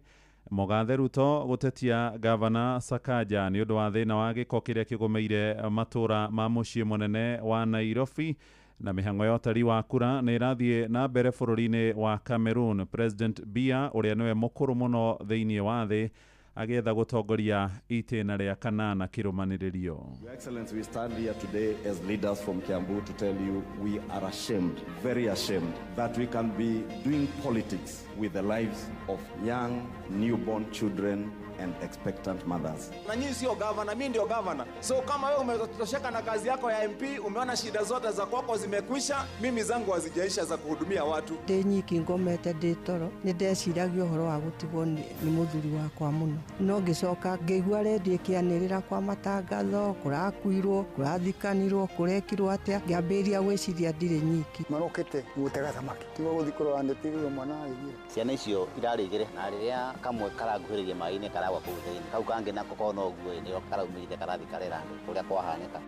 Mũgathe Ruto gũtetia gavana Sakaja nĩ ũndũ wa thĩna wa gĩko kĩrĩa kĩgũmĩire matũra ma mũciĩ mũnene wa Nairobi, na mĩhang'o ya ũtari wa kura nĩ ĩrathiĩ na mbere bũrũri-inĩ wa Cameroon. President Biya ũrĩa nĩwe mũkũrũ mũno thĩinĩ wa thĩ agĩetha gũtongoria itĩna rĩa kanana kĩrũmanĩrĩrio. Your Excellency, we stand here today as leaders from Kiambu to tell you we are ashamed, very ashamed, that we can be doing politics with the lives of young newborn children and expectant mothers. Na nyinyi sio governor, mimi ndio governor. So kama wewe umetosheka na kazi yako ya MP, umeona shida zote za kwako zimekwisha, mimi zangu hazijaisha za kuhudumia watu. Ndenyiki ngomete nditoro, nindeciragia uhoro wa gutigwo ni muthuri wakwa muno. No ngicoka ngĩigua redio ĩkĩanĩrĩra kwa matangatho, kũrakuirwo, kũrathikanirwo, kũrekirwo atĩa, ngĩambĩrĩria gwĩciria ndirĩ nyiki. Marokete gũtega thamaki. Tigo gũthikũrwo andĩtirwo mwana aigire. Ciana icio irarĩgĩre na rĩrĩa kamwe karanguhĩrĩria maĩ-inĩ karagwa kũu thĩinĩ. Kau kangĩ nako kona ũguo nĩo karaumĩrire karathi karera andũ kũrĩa kwahanĩka.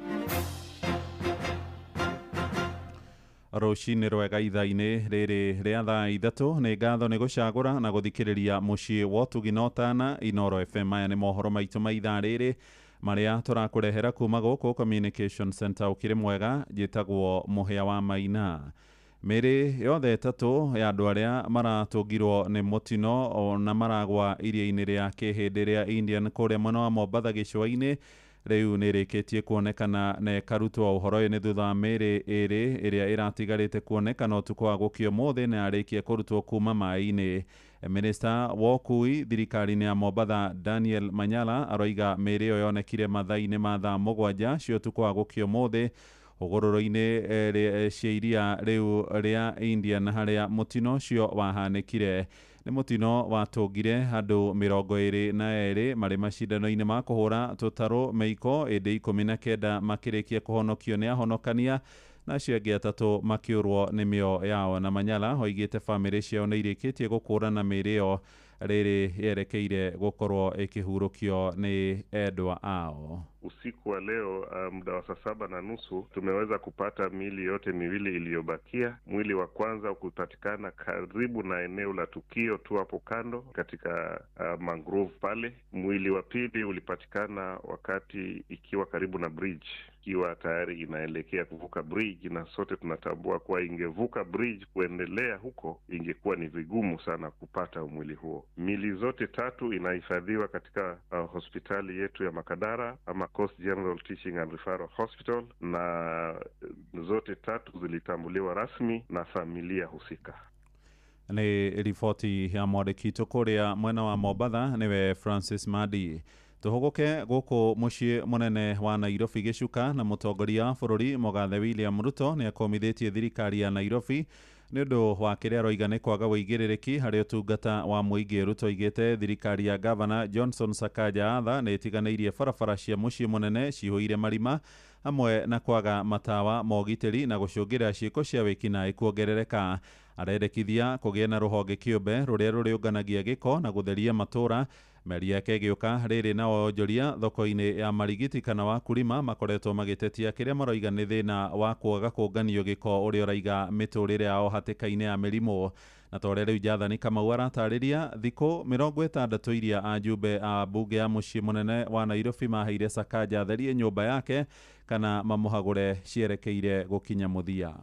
Rũcinĩ rwega ithaa-inĩ rĩrĩ rĩa thaa 3 nĩ ngatho nĩ gũcagũra na gũthikĩrĩria mũciĩ wa ũtugi na ũtana Inoro FM. Maya nĩ mohoro maitũ ma ithaa rĩrĩ marĩa tũrakũrehera kuma gũkũ Communication Center ũkĩrĩ mwega, njĩtagwo Mũhĩa wa Maina. Mĩrĩ yothe ĩtatũ ya andũ arĩa maratũngirwo nĩ mũtino na maragwa iria-inĩ rĩa Kĩhĩndĩ rĩa Indian kũrĩa mwena wa Mombatha gĩcũa-inĩ rĩu nĩ ĩrĩkĩtie kuonekana na ĩkarutwo. Ũhoro ũyũ nĩ thutha wa mĩrĩ ĩrĩ ĩrĩa ĩratigarĩte kuonekana ũtukũ wa gũkio ũmũthĩ na yarĩkia kũrutwo kuma maĩ-inĩ. Minista wa ũkui thirikari-inĩ ya Mombatha Daniel Manyala aroiga mĩrĩ ĩyo yonekire mathaa-inĩ ma thaa 7 cia ũtukũ wa gũkio ũmũthĩ hũgũrũrũ-inĩ cia iria rĩu rĩa Indian harĩa mũtino ũcio wahanĩkire. Nĩ mũtino watũngire andũ 22 marĩ macindano-inĩ ma kũhũra tũtarũ mĩiko, ĩndĩ 19 makĩrĩkia kũhonokio nĩ ahonokania na acio angĩ 3 makĩũrwo nĩ mĩoyo yao. Na Manyala oigĩte bamĩrĩ ciao nĩ irĩkĩtie gũkũrana mĩrĩ ĩyo rĩrĩ yerekeire gũkorwo ĩkĩhurũkio nĩ endwa ao. Usiku wa leo muda wa saa 7:30 tumeweza kupata miili yote miwili iliyobakia. Mwili wa kwanza ukupatikana karibu na eneo la tukio tu hapo kando katika mangrove pale. Mwili wa pili ulipatikana wakati ikiwa karibu na bridge, ikiwa tayari inaelekea kuvuka bridge, na sote tunatambua kuwa ingevuka bridge kuendelea huko ingekuwa ni vigumu sana kupata mwili huo. Miili zote 3 inahifadhiwa katika hospitali yetu ya Makadara ama Coast General Teaching and Referral Hospital, na zote 3 zilitambuliwa rasmi na familia husika. Nĩ riboti ya mwandĩki witũ kũrĩa mwena wa Mombatha nĩwe Francis Madi. Tũhũgũke gũkũ mũciĩ mũnene wa Nairobi gĩcuka na mũtongoria wa bũrũri Mũgathe William Ruto nĩ akomithĩtie thirikari ya Nairobi nĩ ũndũ wa kĩrĩa aroiga nĩ kwaga wĩigĩrĩrĩki harĩ ũtungata wa mũingĩ. Ruto oigĩte thirikari ya Gavana Johnson Sakaja atha nĩ ĩtiganĩirie barabara cia mũciĩ mũnene cihũire marima hamwe na kwaga matawa ma ũgitĩri na gũcũngĩra ciĩko cia wĩkinaĩ kuongerereka. Arendekithia kũgĩa na rũhonge kĩũmbe rũrĩa rũrĩũnganagia gĩko na gũtheria matũũra. Meri yake ĩgĩũka rĩrĩ na wonjoria thoko-inĩ ya marigiti kana wakulima makoretwo magĩtetia kĩrĩa maroiga nĩ thĩna wa kwaga kũnganio gĩko ũrĩa ũraiga mĩtũrĩre yao hatĩka-inĩ ya mĩrimũ. Na torĩa rĩu Jathani Kamau aratarĩria thikũ 60 iria ajumbe a bunge ya mũciĩ mũnene wa Nairobi maheire Sakaja atherie nyũmba yake kana mamũhagũre cierekeire gũkinya mũthia.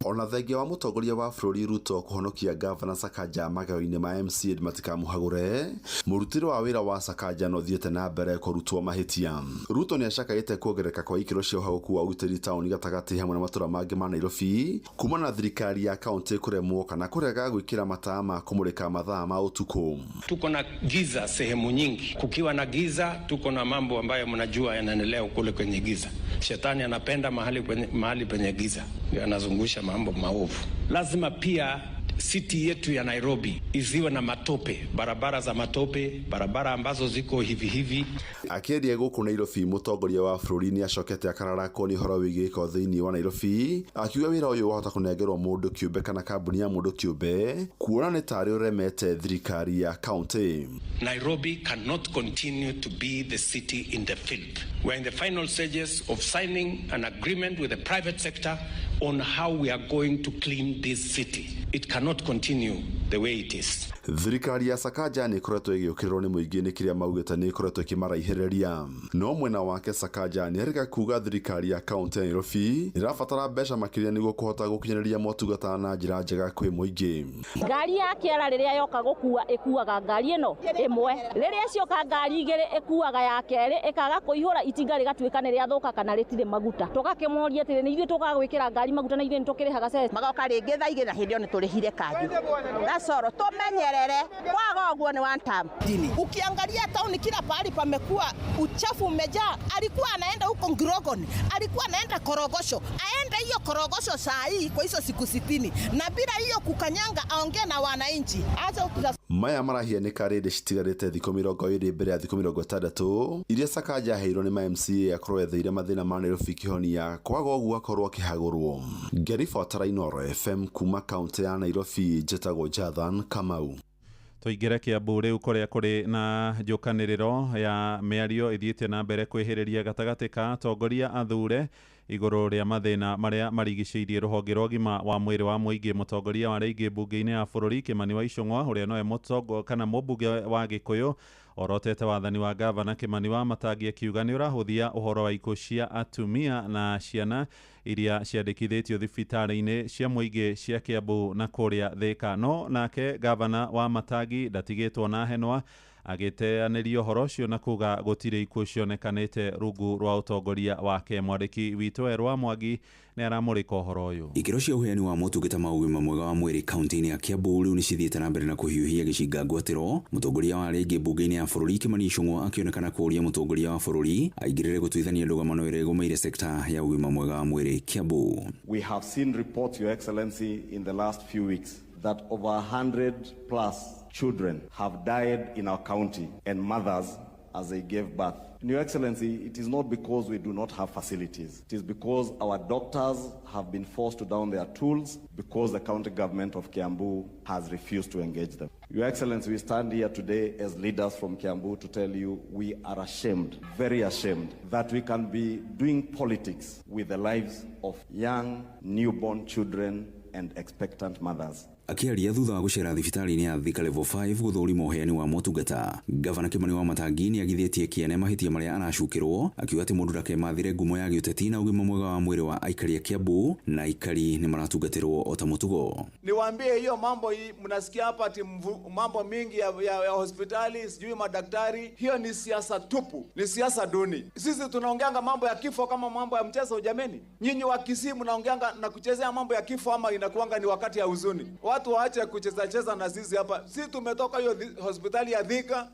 Ona thengia wa mũtongoria wa bũrũri Ruto kũhonokia Gavana Sakaja magego-inĩ ma MCA matikamũhagũre, mũrutĩre wa wĩra wa Sakaja no thiĩte na mbere kũrutwo mahĩtia. Ruto nĩ acakaĩte kuongerereka kwa ikĩro cia ũhagũku wa ũgitĩri taũni gatagatĩ hamwe na matũũra mangĩ ma Nairobi kumana na thirikari ya kaunti kũremwo kana kũrega gwĩkĩra mataa ma kũmũrĩka mathaa ma ũtukũ. Tuko na giza sehemu nyingi. Kukiwa na giza, tuko na mambo ambayo mnajua yanaendelea kule kwenye giza. Shetani anapenda mahali penye giza, anazungusha mambo maovu. Lazima pia city yetu ya Nairobi isiwe na matope, barabara za matope, barabara ambazo ziko hivi. Akĩaria gũkũ Nairobi, mũtongoria wa bũrũri nĩ acokete akararakwo nĩ ũhoro wĩgiĩ gĩko thĩinĩ wa Nairobi, akiuga wĩra ũyũ wahota kũnengerwo mũndũ kĩũmbe kana kambuni ya mũndũ kĩũmbe kuona nĩ tarĩ ũremete thirikari ya county. Nairobi cannot continue to be the city in the filth. We're in the final stages of signing an agreement with the private sector on how we are going to clean this city. It cannot continue the way it is. Thirikari ya Sakaja nĩ ĩkoretwo ĩgĩũkĩrĩrwo nĩ mũingĩ nĩ kĩrĩa maugĩte nĩ ĩkoretwo ĩkĩmaraihĩrĩria. No mwena wake Sakaja nĩ arĩga kuga thirikari ya kaunti ya Nairobi ĩrabatara mbeca makĩria nĩguo kũhota gũkinyanĩria motungata na njĩra njega kwĩ mũingĩ. Ngari ya kĩara rĩrĩa yoka gũkua ĩkuaga ngari ĩno ĩmwe, rĩrĩa cioka ngari igĩrĩ ĩkuaga ya kerĩ ĩkaga kũihũra itinga rĩgatuĩka nĩ rĩathũka kana rĩtirĩ maguta. Tũgakĩmoria atĩrĩ nĩ ithuĩ tũgagwĩkĩra ngari maguta na ithuĩ nĩ tũkĩrĩhaga ceci. Magoka rĩngĩ thaa igĩrĩ na hĩndĩ ĩyo nĩ tũrĩhire kanju. Gasoro tũmenyerere kwaga ũguo ni one time. Ukiangalia tauni kila pahali pamekuwa uchafu umejaa. Alikuwa anaenda huko Ngirogoni, alikuwa anaenda Korogosho, aende hiyo Korogosho saa hii kwa hizo siku 60 na bila hiyo kukanyanga aongee na wananchi. Maya marahia nĩ karĩndĩ citigarĩte thikũ 20 mbere ya thikũ 60 iria Sakaja aheirwo nĩ ma MCA akorwo etheire mathĩna ma Nairobi kĩhonia kwaga ũguo akorwo akĩhagũrwo. Ngeribotara Inooro FM kuma kaunti ya Nairobi, njĩtagwo Jathan Kamau. Tũingĩre Kiambu rĩu kũrĩa kũrĩ na njũkanĩrĩro ya mĩario ĩthiĩte na mbere kwĩhĩrĩria gatagatĩ ka atongoria athure igũrũ rĩa mathĩna marĩa marigicĩirie rũhonge rwa ũgima wa mwĩrĩ wa mũingĩ. Mũtongoria wa rĩngĩ mbunge-inĩ ya bũrũri Kimani wa Icũng'wa ũrĩa nowe mũtongo kana mũmbunge wa Gĩkũyũ orotete wathani wa Gavana Kimani wa Matangi akiuga nĩ ũrahũthia ũhoro wa ikuũ cia atumia na ciana iria ciandĩkithĩtio thibitarĩ-inĩ cia mũingĩ cia Kiambu na kũrĩa Thika. No nake Gavana wa Matangi ndatigĩtwo na henwa agĩteanĩria ũhoro ũcio na kuga gũtirĩ ikuũ cionekanĩte rungu rwa ũtongoria wake. Mwandĩki witũ Erwa Mwangi nĩ aramũrĩka ũhoro ũyũ. Ikĩro cia ũheani wa motungata ma ũgima mwega wa mwĩrĩ kaunti-inĩ ya Kiambu rĩu nĩ cithiĩte na mbere na kũhiũhia gĩcinga ngwatĩro. Mũtongoria wa rĩngĩ mbunge-inĩ ya bũrũri Kimani Icũng'wa akĩonekana kũũria mũtongoria wa bũrũri aingĩrĩre gũtuithania ndũgamano ĩrĩa ĩgũmĩire sekta ya ũgima mwega wa mwĩrĩ Kiambu. We have seen reports, Your Excellency, in the last few weeks that over 100 plus children have died in our county and mothers as they gave birth. Your Excellency, it is not because we do not have facilities. It is because our doctors have been forced to down their tools because the county government of Kiambu has refused to engage them. Your Excellency, we stand here today as leaders from Kiambu to tell you we are ashamed, very ashamed, that we can be doing politics with the lives of young newborn children and expectant mothers. Akiaria thutha wa gũcera thibitarĩ-inĩ ya Thika level 5 gũthũrima ũheani wa motungata, Gavana Kimani wa Matangi nĩ agithĩtie kĩene mahĩtia marĩa aracukĩrwo, akiuga atĩ mũndũ ndakemathire ngumo ya gĩũteti na ũgima mwega wa mwĩrĩ wa aikari a Kiambu na aikari nĩ maratungatĩrwo o ta mũtugo. Niwaambie hiyo mambo hii mnasikia hapa ati mambo mingi ya hospitali sijui madaktari, hiyo ni siasa tupu, ni siasa duni. Sisi tunaongeanga mambo ya kifo kama mambo ya mchezo jameni. Nyinyi wa Kisii mnaongeanga na kuchezea mambo ya kifo ama inakuanga ni wakati ya huzuni. Watu waache kucheza na sisi hapa. Sisi tumetoka hiyo hospitali ya Thika,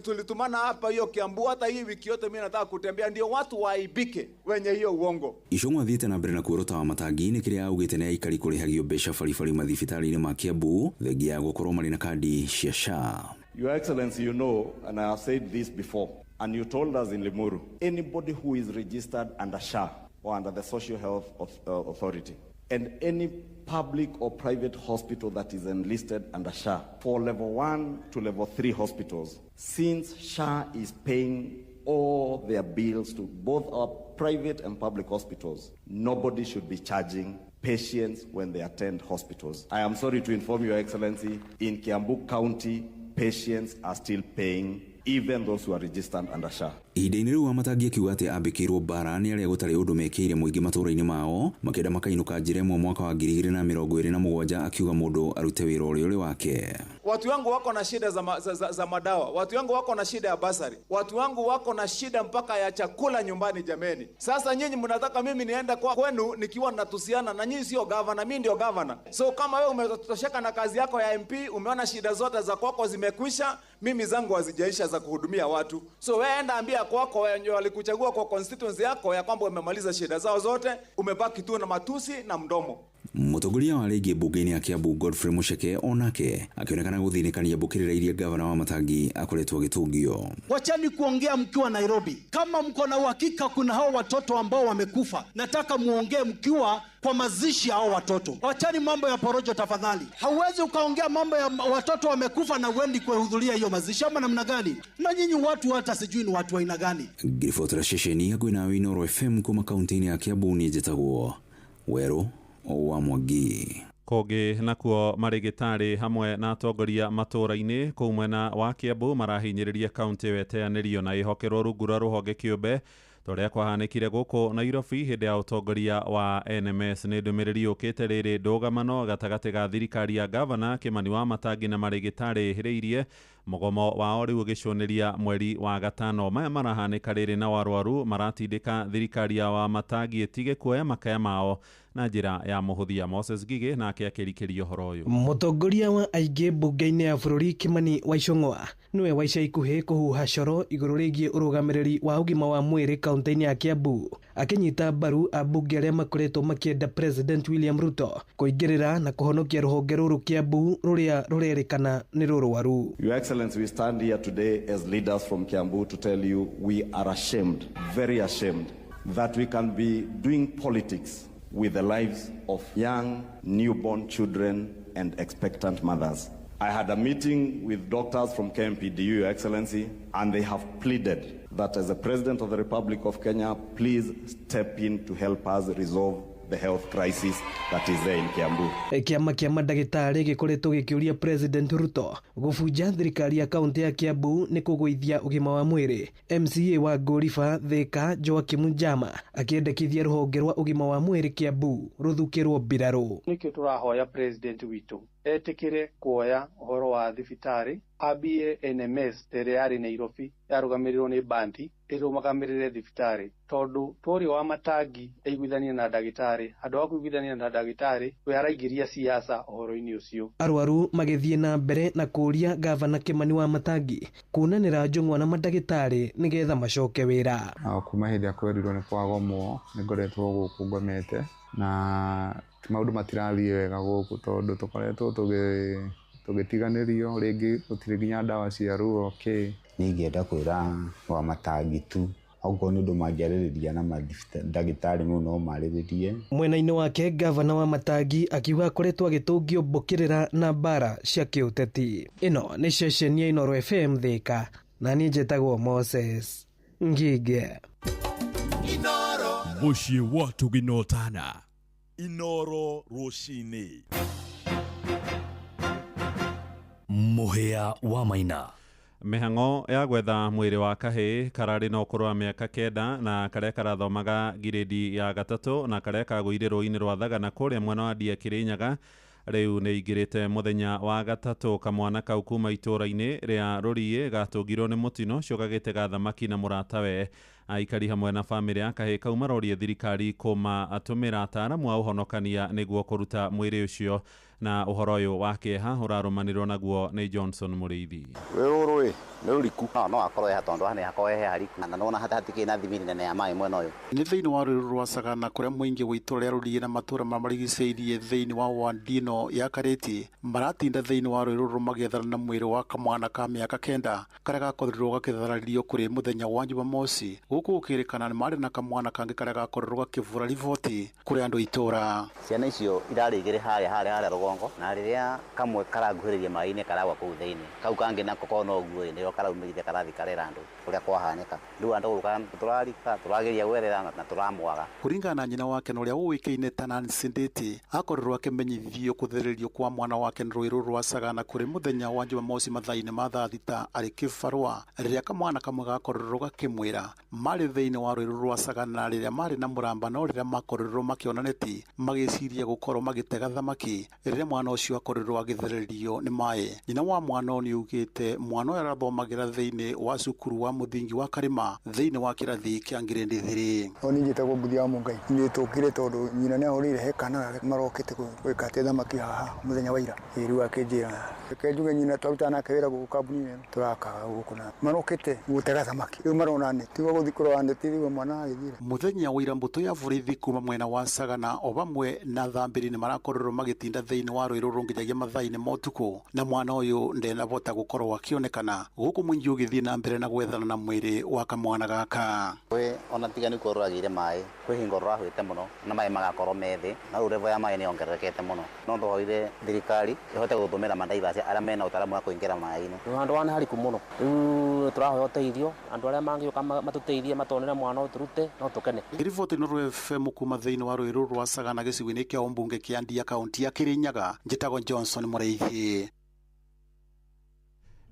tulitumana hapa hiyo Kiambu. Hata hii wiki yote mimi nataka kutembea ndio watu waibike wenye hiyo uongo. Icong'wa thiĩte na mbere na kuorota wa matangi nĩ kĩrĩa augĩte nĩ aikari kũrĩhagio mbeca baribari mathibitarĩ-inĩ ma Kiambu thengia ya gũkorwo marĩ na kandi cia SHA. Your Excellency, you know, and I have said this before, and you told us in Limuru, anybody who is registered under SHA or under the Social Health Authority, and any public or private hospital that is enlisted under SHA for level 1 to level 3 hospitals, since SHA is paying all their bills to both our private and public hospitals, nobody should be charging patients when they attend hospitals. I am sorry to inform Your Excellency, in Kiambu County, patients are still paying, even those who are registered under SHA. Ihinda-inĩ rĩu Wamatangi akiuga atĩ ambĩkĩirwo mbara nĩ arĩa gũtarĩ ũndũ mekĩire mũingĩ matũũra-inĩ mao makĩenda makainũka njĩra ĩmwe mwaka wa 2027 akiuga mũndũ arute wĩra ũrĩa ũrĩ wake. Watu wangu wako na shida za madawa, watu wangu wako na shida ya basari, watu wangu wako na shida mpaka ya chakula nyumbani jameni. Sasa nyinyi mnataka mimi niende kwa kwenu nikiwa natusiana na nyinyi sio governor, mimi ndio governor. So kama wewe umetosheka na kazi yako ya MP, umeona shida zote za kwako zimekwisha, mimi zangu hazijaisha za kuhudumia watu. So wewe enda ambia kwako wenye walikuchagua kwa constituency yako ya kwamba umemaliza shida zao zote, umebaki tu na matusi na mdomo. Mũtongoria wa rĩngĩ mbunge-inĩ ya Kiambu Godfrey Mucheke onake akionekana gũthĩnĩkania mbũkĩrĩra iria gavana wa Matangi akoretwo agĩtũngio. Wachani kuongea mkiwa Nairobi. Kama mko na uhakika kuna hao watoto ambao wamekufa, nataka muongee mkiwa kwa mazishi hao watoto. Wachani mambo ya porojo tafadhali. Hauwezi ukaongea mambo ya watoto wamekufa na uendi kuhudhuria hiyo mazishi ama namna gani? Na nyinyi watu hata sijui ni watu aina gani. Ngiribotera ceceni ya Gwina Inoro FM kuma kaunti-inĩ ya Kiambu nĩ njĩtagwo Werũ wa Mwangi. Kogi nakuo marigitari hamwe na atongoria matũũra-inĩ kũu mwena wa Kiambu marahinyĩrĩria kaunti weteanĩrio na ihokerwo rungu rwa rũhonge kĩũmbe tũrĩa kwahanĩkire gũkũ Nairobi hĩndĩ ya ũtongoria wa NMS. Nĩ ndũmĩrĩri yũkĩte rĩrĩ ndũgamano gatagatĩ ga thirikari ya gavana Kĩmani wa Matangi na marigitari hĩrĩirie mũgomo wao rĩu ũgĩcũnĩria mweri wa gatano. Maya marahanĩka rĩrĩ na warwaru maratindĩka thirikari ya wa Matangi ĩtige kuoya makaya mao na njĩra ya mũhũthia. Moses Gige nake akĩrikĩria ũhoro ũyũ. Mũtongoria wa aingĩ mbunge-inĩ ya bũrũri Kĩmani wa Icũng'wa nĩwe wa ica ikuhĩ kũhuha coro igũrũ rĩgiĩ ũrũgamĩrĩri wa ũgima wa mwĩrĩ kaunti-inĩ ya Kiambu, akĩnyita mbaru ambunge arĩa makoretwo makĩenda President William Ruto kũingĩrĩra na kũhonokia rũhonge rũrũ Kiambu rũrĩa rũrerĩkana nĩ rũrwaru. Your Excellency, we stand here today as leaders from Kiambu to tell you we are ashamed, very ashamed, that we can be doing politics with the lives of young newborn children and expectant mothers. I had a meeting with doctors from KMPDU, Your Excellency, and they have pleaded that as the President of the Republic of Kenya, please step in to help us resolve the health crisis that is there in Kiambu. Kiama kia madagĩtarĩ gĩkoretwo gĩkĩũria President Ruto gũbunja thirikari ya kaunti ya Kiambu nĩ kũgũithia ũgima wa mwĩrĩ. MCA wa Ngũriba Thika Joakim Njama akĩendekithia rũhonge rwa ũgima wa mwĩrĩ Kiambu rũthukĩrwo mbirarũ. Nĩkĩo tũrahoya President witũ etĩkĩre kuoya ũhoro wa thibitarĩ ambie NMS ĩrĩa yarĩ Nairobi yarũgamĩrĩrwo nĩ Bandi ĩrũgamĩrĩre thibitarĩ, tondũ tũrĩ wa Matangi aiguithania na ndagĩtarĩ, andũ a kũiguithania na ndagĩtarĩ we araingĩria siasa ũhoro-inĩ ũcio. Arwaru magĩthiĩ na mbere na kũria gavana Kĩmani wa Matangi kunanĩra njũng'wa na mandagĩtarĩ nĩgetha macoke wĩra. Kuma hĩndĩ ya kwerirwo nĩ kwagomwo nĩ ngoretwo gũkũ ngomete na maũndũ matirathiĩ wega gũkũ tondũ tũkoretwo tũgĩtiganĩrio rĩngĩ gũtirĩ nginya ndawa cia ruo. Nĩingĩenda kwĩra wa Matangi tu okorwo nĩ ũndũ mangĩarĩrĩria na mandagĩtarĩ mũno no marĩrĩrie. Mwena-inĩ wake gavana wa Matangi akiuga akoretwo agĩtũngio mbũkĩrĩra na mbara cia kĩũteti. Ĩno nĩ ceceni ya Inoro FM Thika na niĩ njĩtagwo Moses Ngige. Inoro mũciĩ wa tũginotana. Inoro rũcinĩ. Mũhĩa wa Maina. Mĩhang'o ya gwetha mwĩrĩ wa kahĩĩ kararĩ na ũkũrũ wa mĩaka 9 na karĩa karathomaga giredi ya 3 na karĩa kagũire rũĩ-inĩ rwa Thagana kũrĩa mwena wa Ndia Kĩrĩnyaga rĩu nĩ ingĩrĩte mũthenya wa gatatũ. Kamwana kau kuma itũũra-inĩ rĩa Rũriĩ gatũngirwo nĩ mũtino ũcio gagĩtega thamaki na mũratawe aikari hamwe na bamĩrĩ ya kahĩĩ kau maroria thirikari kũmatũmĩra ataaramu a ũhonokania nĩguo kũruta mwĩrĩ ũcio, na ũhoro ũyũ wa kĩeha ũrarũmanĩrwo naguo nĩ Johnson Mũrĩithi. Rũrũ nĩ rũriku no akorwo eha tondũ hana hakorwo ehe hariku na nona hatikĩ na thimiri nene ya maĩ mwena ũyũ. Nĩ thĩinĩ wa rũrũ rwa Sagana kũrĩa mũingĩ wa itũra rĩa Rũriĩ na matũra marigicĩirie thĩinĩ wa wandino ya Karĩti maratinda thĩinĩ wa rũrũ rũrũ magethana na mwĩrĩ wa kamwana ka mĩaka 9 karĩa gakorirwo gakĩtharario kũrĩ mũthenya wa Jumamosi, gũkũ gũkĩrĩkana nĩ marĩ na kamwana kangĩ karĩa gakorirwo gakĩvura riboti kũrĩ andũ itũra. Ciana icio irarĩ igĩrĩ harĩa rũgongo, na rĩrĩa kamwe karanguhĩrĩria maĩ-inĩ karagwa kũu thĩinĩ, kau kangĩ nako korwo no guo nĩyo karaumĩrire karathi karera andũ ũrĩa kwahanĩka. Rĩu andũ gũka tũrageria gwetherera na tũramwaga. Kũringana na nyina wake na ũrĩa ũĩkaine ta Nancy Ndĩti akorirwo akĩmenyithio kũthererio kwa mwana wake rũĩ rũrũ rwa Sagana kũrĩ mũthenya wa Jumamosi mathaa-inĩ ma thaa thita arĩ kĩbarũa, rĩrĩa kamwana kamwe gakorirwo gakĩmwĩra marĩ thĩinĩ wa rũĩ rũrũ rwa Sagana rĩrĩa marĩ na mũramba, no rĩrĩa makorirwo makĩona neti magĩciria gũkorwo magĩtega thamaki rĩrĩa mwana ũcio akorirwo agĩthererio nĩ maĩ. Nyina wa mwana nĩ ugĩte mwana ũyũ arathomagĩra thĩinĩ wa cukuru wa mũthingi wa Karĩma thĩinĩ wa kĩrathi kĩa ngirĩndi 3. Oni njĩtagwo Nguthi wa Mũngai, nĩ tũkire tondũ nyina nĩ ahũrĩire he kana marokĩte gwĩka atĩ thamaki haha mũthenya wa ira. Rĩu akĩnjĩra reke njuge nyina twaruta nake wĩra gũkũ kambuni ĩno tũrakaga gũkũ na marokĩte gũtega thamaki. Rĩu marona nĩ tiga gũthiĩ kũrora neti rĩu mwana agĩthire. Mũthenya wa ira mbũtũ ya borithi kuma mwena wa Sagana o vamwe na thambĩri nĩ marakorirwo magĩtinda thĩinĩ wa rũĩ rũrũ nginyagia mathaa-inĩ ma ũtukũ, na mwana ũyũ ndenavota gũkorwo akĩonekana, gũkũ mũingĩ ũgĩthiĩ na mbere na gwethana na mwĩrĩ wa kamwana gaka. Ona tiga nĩ kũroragire maĩ kwĩ hingo rũrahwĩte mũno na maĩ magakorwo methĩ, na rĩu level ya maĩ nĩ yongererekete mũno, no tũhoire thirikari ĩhote gũtũmĩra mandaivasi arĩa mena ũtaaramu wa kũingĩra maĩ-inĩ. Handũ wana hariku mũno, rĩu tũrahoya ũteithio andũ arĩa mangĩũka matũteithie matonere mwana ũyũ tũrute no tũkene. Riboti nĩ Rũĩ FM kuma thĩinĩ wa rũĩ rũrũ rwa Sagana gĩcigo-inĩ kĩa ũmbunge kĩa Ndia kaunti ya Kĩrĩnyaga, njĩtagwo Johnson Mũrĩithi.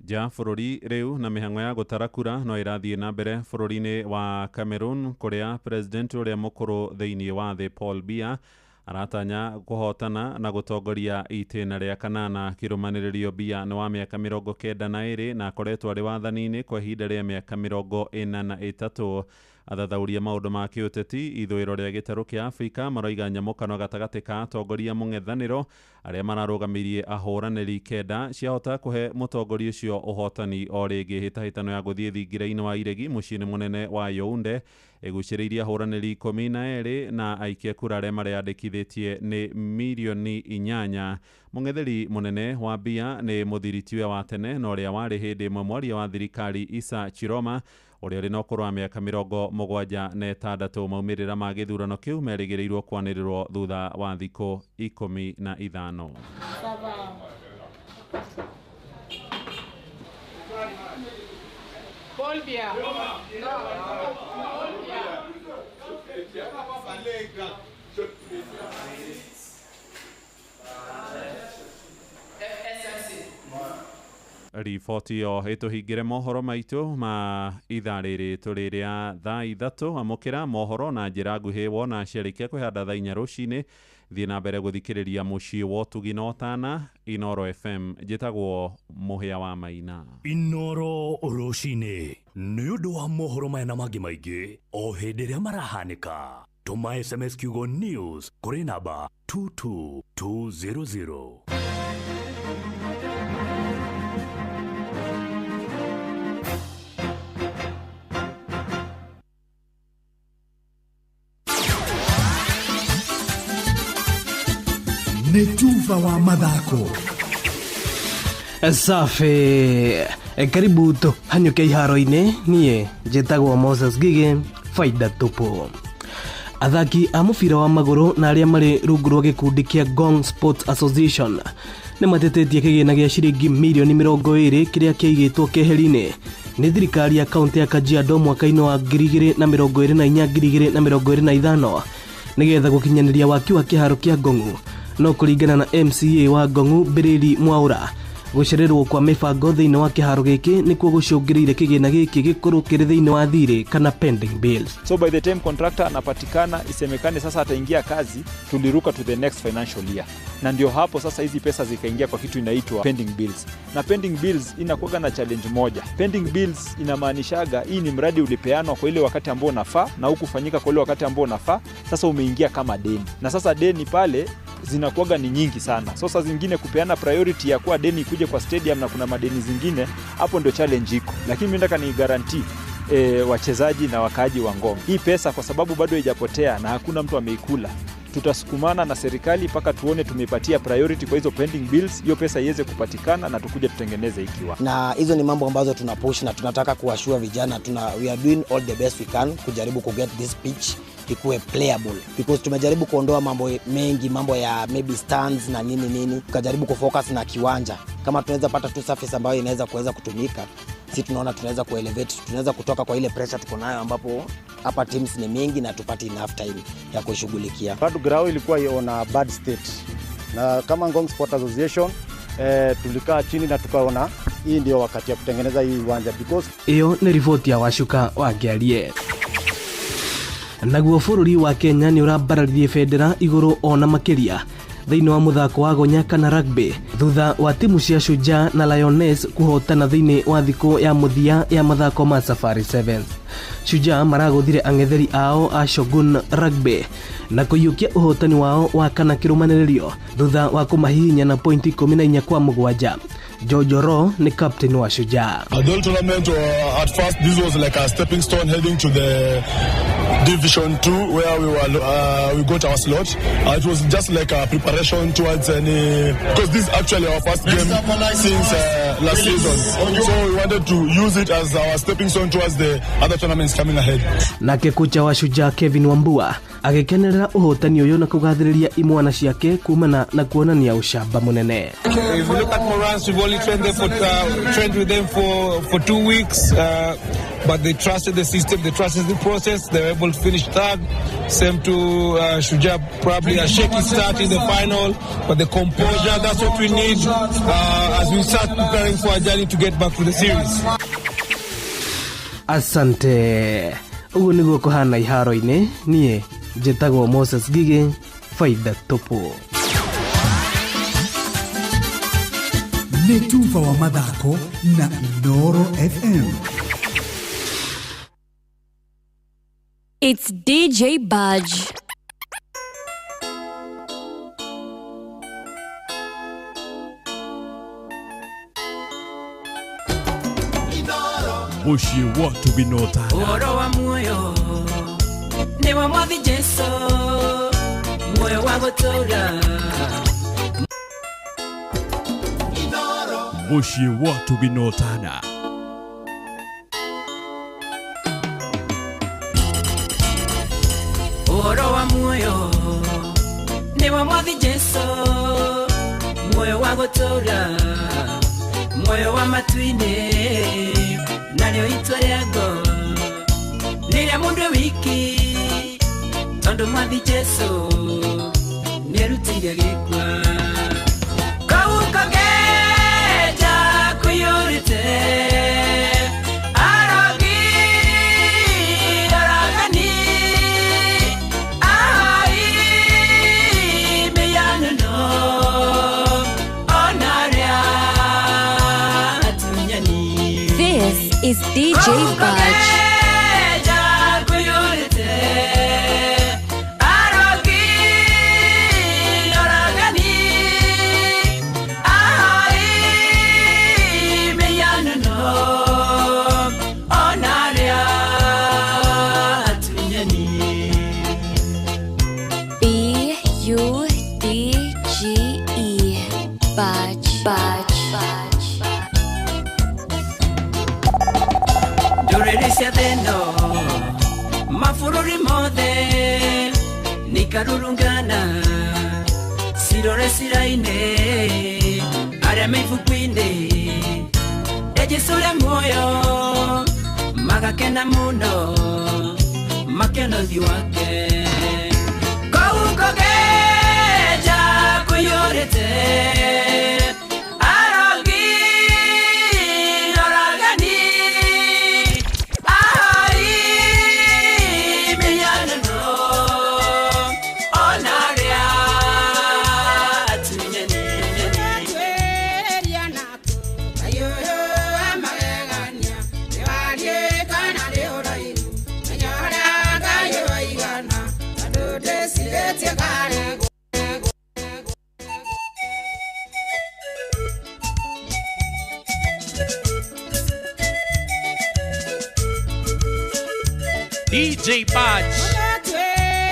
Ja bũrũri rĩu na mĩhang'o ya gũtara kura no ĩrathiĩ na mbere bũrũri-inĩ wa Cameroon, kũrĩa president ũrĩa mũkũrũ thĩinĩ wa thĩ Paul Biya aratanya kũhotana na gũtongoria itĩna rĩa kanana. Kĩrũmanĩrĩrio Biya nĩ wa mĩaka 92 na akoretwo arĩ wathani-inĩ kwa ihinda rĩa mĩaka 43. Athathauria maũndũ ma kĩũteti ithũĩro rĩa gĩtarũ kĩa Afrika maroiga nyamũkano gatagatĩ ka atongoria mũng'ethanĩro arĩa mararũgamirie ahũranĩri 9 ciahota kũhe mũtongoria ũcio ũhotani o rĩngĩ. Hĩtahĩtano ya gũthiĩ thingira-inĩ wa iregi mũciĩ-inĩ mũnene wa Yaounde ĩgucĩrĩirie ahũranĩri 12 na aikia kura arĩa mareyandĩkithĩtie nĩ milioni 8. Mũng'etheri mũnene wa Biya nĩ mũthiritiwe wa tene na ũrĩa warĩ hĩndĩ ĩmwe mwaria wa thirikari Issa Chiroma ũrĩa ũrĩ na ũkũrũ wa mĩaka 76. Maumĩrĩra ma gĩthurano kĩu merĩgĩrĩirwo kwanĩrĩrwo thutha wa thikũ 15. Paul Biya. Riboti yo ĩtũhingĩre mohoro maitũ ma ithaa rĩrĩ tũrĩ rĩa thaa 3. Amũkĩra mohoro na njĩra nguhĩ wona ciarĩkia kwĩhanda thaa 4 rũcinĩ. Thiĩ na mbere gũthikĩrĩria mũciĩ wa ũtugi na ũtana Inoro FM. Njĩtagwo Mũhĩa wa Maina. Inoro rũcinĩ nĩ ũndũ wa mohoro maya na mangĩ maingĩ o hĩndĩ ĩrĩa marahanĩka. Tũma SMS kiugo news kũrĩ namba 22200. Nĩ Tuva wa mathako. Safi, karibu tu hanyuke iharo-inĩ. Niĩ njĩtagwo Moses Gige, faida tupu. Athaki a mũbira wa magũrũ na arĩa marĩ rungu rwa gĩkundi kĩa Gong Sports Association nĩ matetetie kĩgĩna gĩa ciringi milioni 20 kĩrĩa kĩaigĩtwo keheri-inĩ nĩ thirikari ya kaunti ya Kajiado mwaka-inĩ wa 2024-2025 nĩgetha gũkinyanĩria waki wa kĩharo kĩa Gongu. No kũringana na MCA wa Gongu Birĩri Mwaura, gucererwo kwa mibango thiini wa kiharo giki nikuo gucungiriire kigina giki gikorwo kiri thiini wa thiri kana pending bills. So by the time contractor anapatikana isemekane sasa ataingia kazi, tuliruka to the next financial year. Na ndio hapo sasa hizi pesa zikaingia kwa kitu inaitwa pending bills. Na pending bills inakuwa na challenge moja. Pending bills inamaanishaga hii ni mradi ulipeanwa kwa ile wakati ambao unafaa na hukufanyika kwa ile wakati ambao unafaa, sasa umeingia kama deni. Na sasa deni pale zinakuwa ni nyingi sana. So sasa zingine kupeana priority ya kuwa deni ikuje kwa stadium na kuna madeni zingine, hapo ndio challenge iko. Lakini mimi nataka ni guarantee wachezaji na wakaaji wa Ngong, hii pesa kwa sababu bado haijapotea na hakuna mtu ameikula, tutasukumana na serikali mpaka tuone tumepatia priority kwa hizo pending bills, hiyo pesa iweze kupatikana na tukuje tutengeneze ikiwa. Na hizo ni mambo ambazo tunapush na tunataka kuashua vijana, we are doing all the best we can kujaribu ku get this pitch ikuwe playable, because tumejaribu kuondoa mambo mengi, mambo ya maybe stands na nini, tukajaribu kufocus na kiwanja. Kama tunaweza pata tu surface ambayo inaweza kutumika, sisi tunaona tunaweza kuelevate, tunaweza kutoka kwa ile pressure tuko nayo ambapo hapa teams ni mingi na tupate enough time ya kushughulikia. Bado ground ilikuwa on a bad state. Na kama Ngong Sport Association tulikaa chini na tukaona hii ndio wakati ya kutengeneza hii uwanja, because iyo ni ripoti ya Wacuka wa Ngiarie. Naguo bururi wa Kenya ni urabararirie federa iguru ona makiria thiini wa muthako wa gonyaka na rugby thutha wa timu cia Shujaa na Lioness kuhotana thiini wa thiko ya muthia ya mathako ma Safari Sevens. Shujaa maraguthire ang'etheri ao a Shogun Rugby na kuyukia uhotani wao wa kana kirumaniririo thutha wa kumahihinya na pointi 14 kwa 7. Jojo Ro ni captain wa Shujaa. Adult tournament, at first this was like a stepping stone heading to the Division 2 where we got our slot. It was just like a preparation towards because this is actually our first game since last season. So we wanted to use it as our stepping stone towards the other tournaments coming ahead. Na kocha wa Shujaa Kevin Wambua agikenerera uhotani uyu na kugathiriria imwana ciake kumana na kuonania ushamba munene. If you look at Morans, we've only trained with them for 2 weeks, but they trusted the system, they trusted the process, they were able to finish third. Same to Shujaa, probably a shaky start in the final, but the composure, that's what we need as we start preparing for a journey to get back to the series. Asante. Ugu niguo kuhana iharo-ini, nie njĩtagwo Moses Gigi, Faida Topo. Nĩ tufa wa mathako na Inooro FM. It's DJ Budge. Mushi watu binota Oro wa moyo ni wa mwathi Jesu, moyo wa gutura. Mushi watu binotana Oro wa moyo ni wa mwathi Jesu, moyo wa gutura, moyo wa matwine nalio itwa rĩago nĩrĩa mũndũ wiki tondũ mwathi Jesu nĩarutĩire gĩkwa kau kageja kũiyũrĩte arogi aragani ai mĩyanano onarĩa atunyani. This is DJ Budge. B-U-D-G-E Budge. Ndũrĩrĩ theno mabũrũri mothe nikarurungana cirore ciraine arĩa me ibuku-inĩ Jesũ ũrĩa muoyo magakena mũno makena ũthiũ wake kũu kũgeja kũiyũrĩte arogi DJ Badge.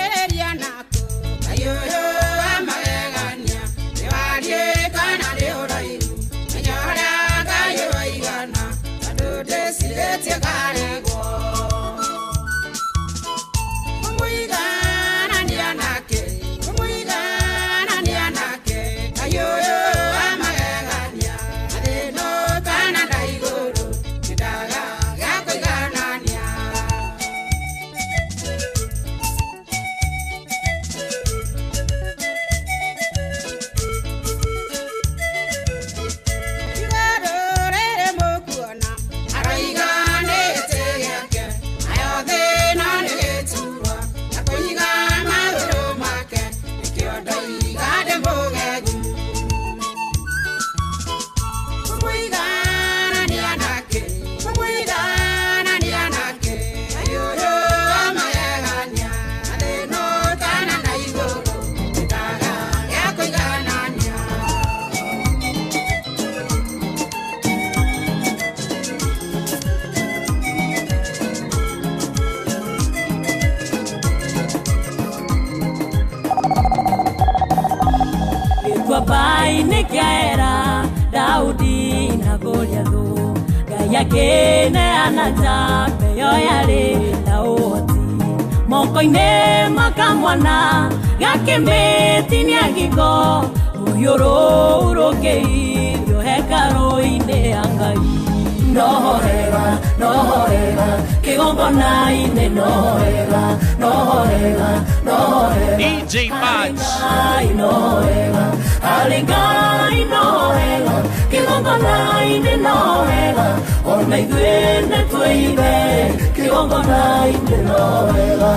Bai kiaera Daudi na Goliathu Gaya kene anata Beyo yari Daudi Moko-ine makamwana Gake meti niagiko Uyoro urokei Yohekaro-ine angai Nohorega, nohorega Kigongona ine nohorega Nohorega, nohorega DJ Badge. Nohorega Alingai nohorega Kigongona ine nohorega Ona iguene tuibe Kigongona ine nohorega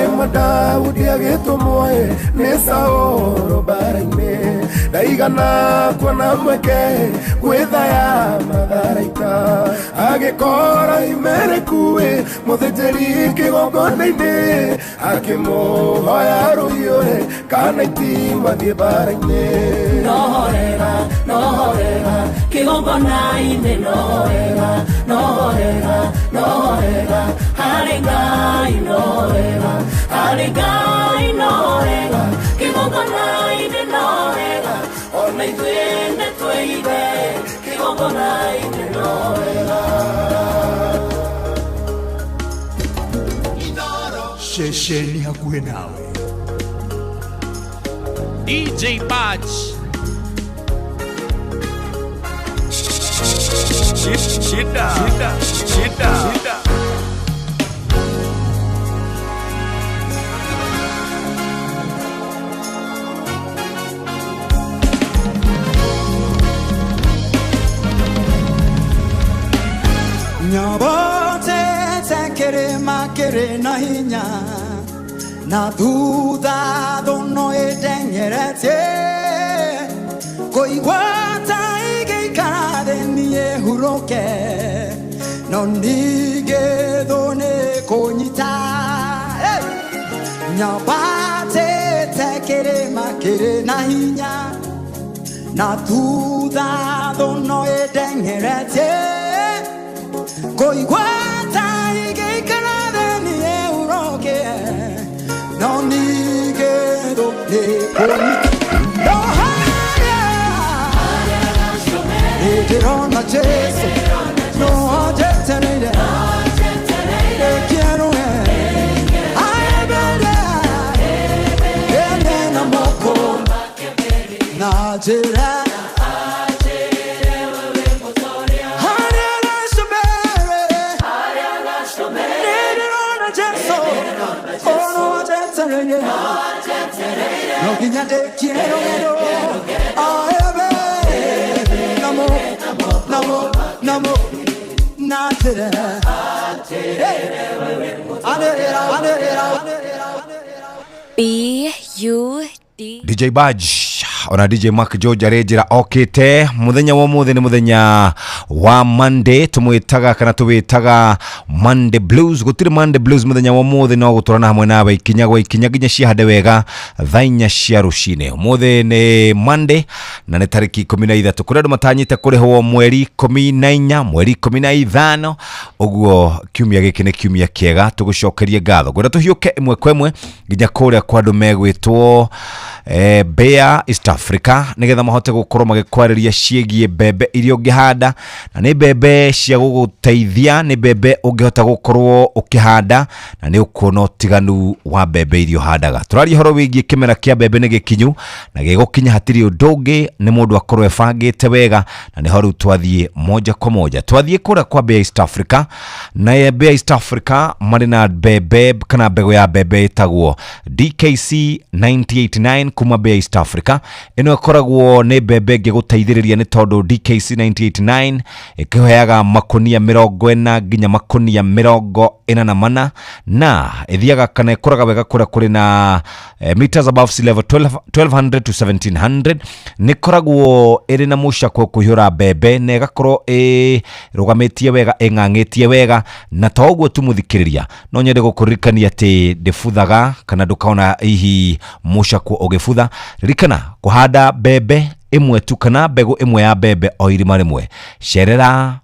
Ema Daudi agitumoe Nesaoro baraine Daigana kwa namweke Gwetha ya matharaika Agikora imerekue Muthejeri kigongona-ine Akimuhoya ruiure Kana itima thie baraine Nohorega, nohorega Kigongona-ine nohorega Nohorega, nohorega Alingai nohorega Alingai nohorega Kigongona-ine nohorega Ona iguene tuibe Kigongona-ine nohorega Shesheni hakuhe nawe DJ Badge. Shida, shida, shida, shida. Nyabote tekere makere na hinya Na thutha thono edengerete Koigwata igeikara thenie huroke No nige thone konyita Nyabate tekere makere na hinya Na thutha thono edengerete Koigwata igeikara thenie huroke No nige thone konyita Tirona Jesu, no jeterere, quiero ay bebe, na moko, na jera, Tirona Jesu, oh no jeterere, no quiñate quiero ay bebe, namo, namo, natere, B-U-D DJ Badge ona DJ Mark George arejera okite muthenya wa muthe ni muthenya wa Monday tumwitaga kana tuwitaga Monday Blues gutire Monday Blues muthenya wa muthe no guturana hamwe nawe ikinya ginya cia hade wega thainya cia rucine muthe ni Monday na ni tariki 13 kuria andu matanyite kurihwo mweri 14 mweri 15 uguo kiumia giki ni kiumia kiega tugucokerie ngatho gwira tuhiuke imwe kwa imwe ginya kuria kwa andu megwitwo Bea East Africa nigetha mahote gukorwo magikwariria ciegie bebe irio ngihanda na ni bebe cia guguteithia ni bebe ungihota gukorwo ukihanda na ni ukuona utiganu wa bebe irio handaga turari horo wigie kimera kia bebe ni gikinyu na gigukinya hatiri udungi ni mundu akorwo ebangite wega na ni horu twathie moja kwa moja twathie kura kwa Bea East Africa na Bea East Africa marina bebe kana bego ya bebe itagwo DKC 9089 kuma Bea East Africa ino ikoragwo ni bebe ngiguteithiriria ni tondu DKC 9089 ikihoyaga makonia 40 nginya makonia 44 na ithiaga kana ikoraga wega kuri na meters above sea level 1200 to 1700 ni koragwo iri na musha kwa kuhiura bebe na igakorwo rugametie wega engangetie wega na toguo tumuthikiriria no nyende gukuririkania ati ndifuthaga kana ndukaona hihi musha kwa ugifutha rikana kuhanda bebe imwe tu kana mbegu imwe ya bebe o irima rimwe sherera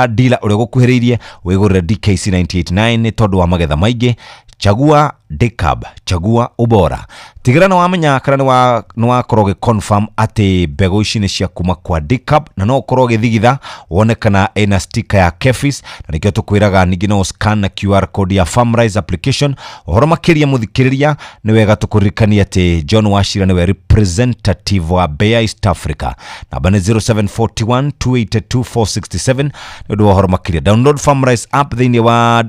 dealer uri gukuhiririe wigurira DKC 989 ni tondu wa magetha maingi chagua Decab chagua ubora tigirana wamenya kana ni wakoroge confirm ati mbegu ici ni cia kuma kwa Decab na no ukoroge thigitha wonekana ina sticker ya Kefis na nikio tukwiraga ningi no scan na QR code ya Farmrise application uhoro makiria muthikiriria ni wega tukuririkania ati John Wachira ni we representative wa Bea East Africa namba ni 0741 282 467 ndio uhoro makiria download Farmrise app thini wa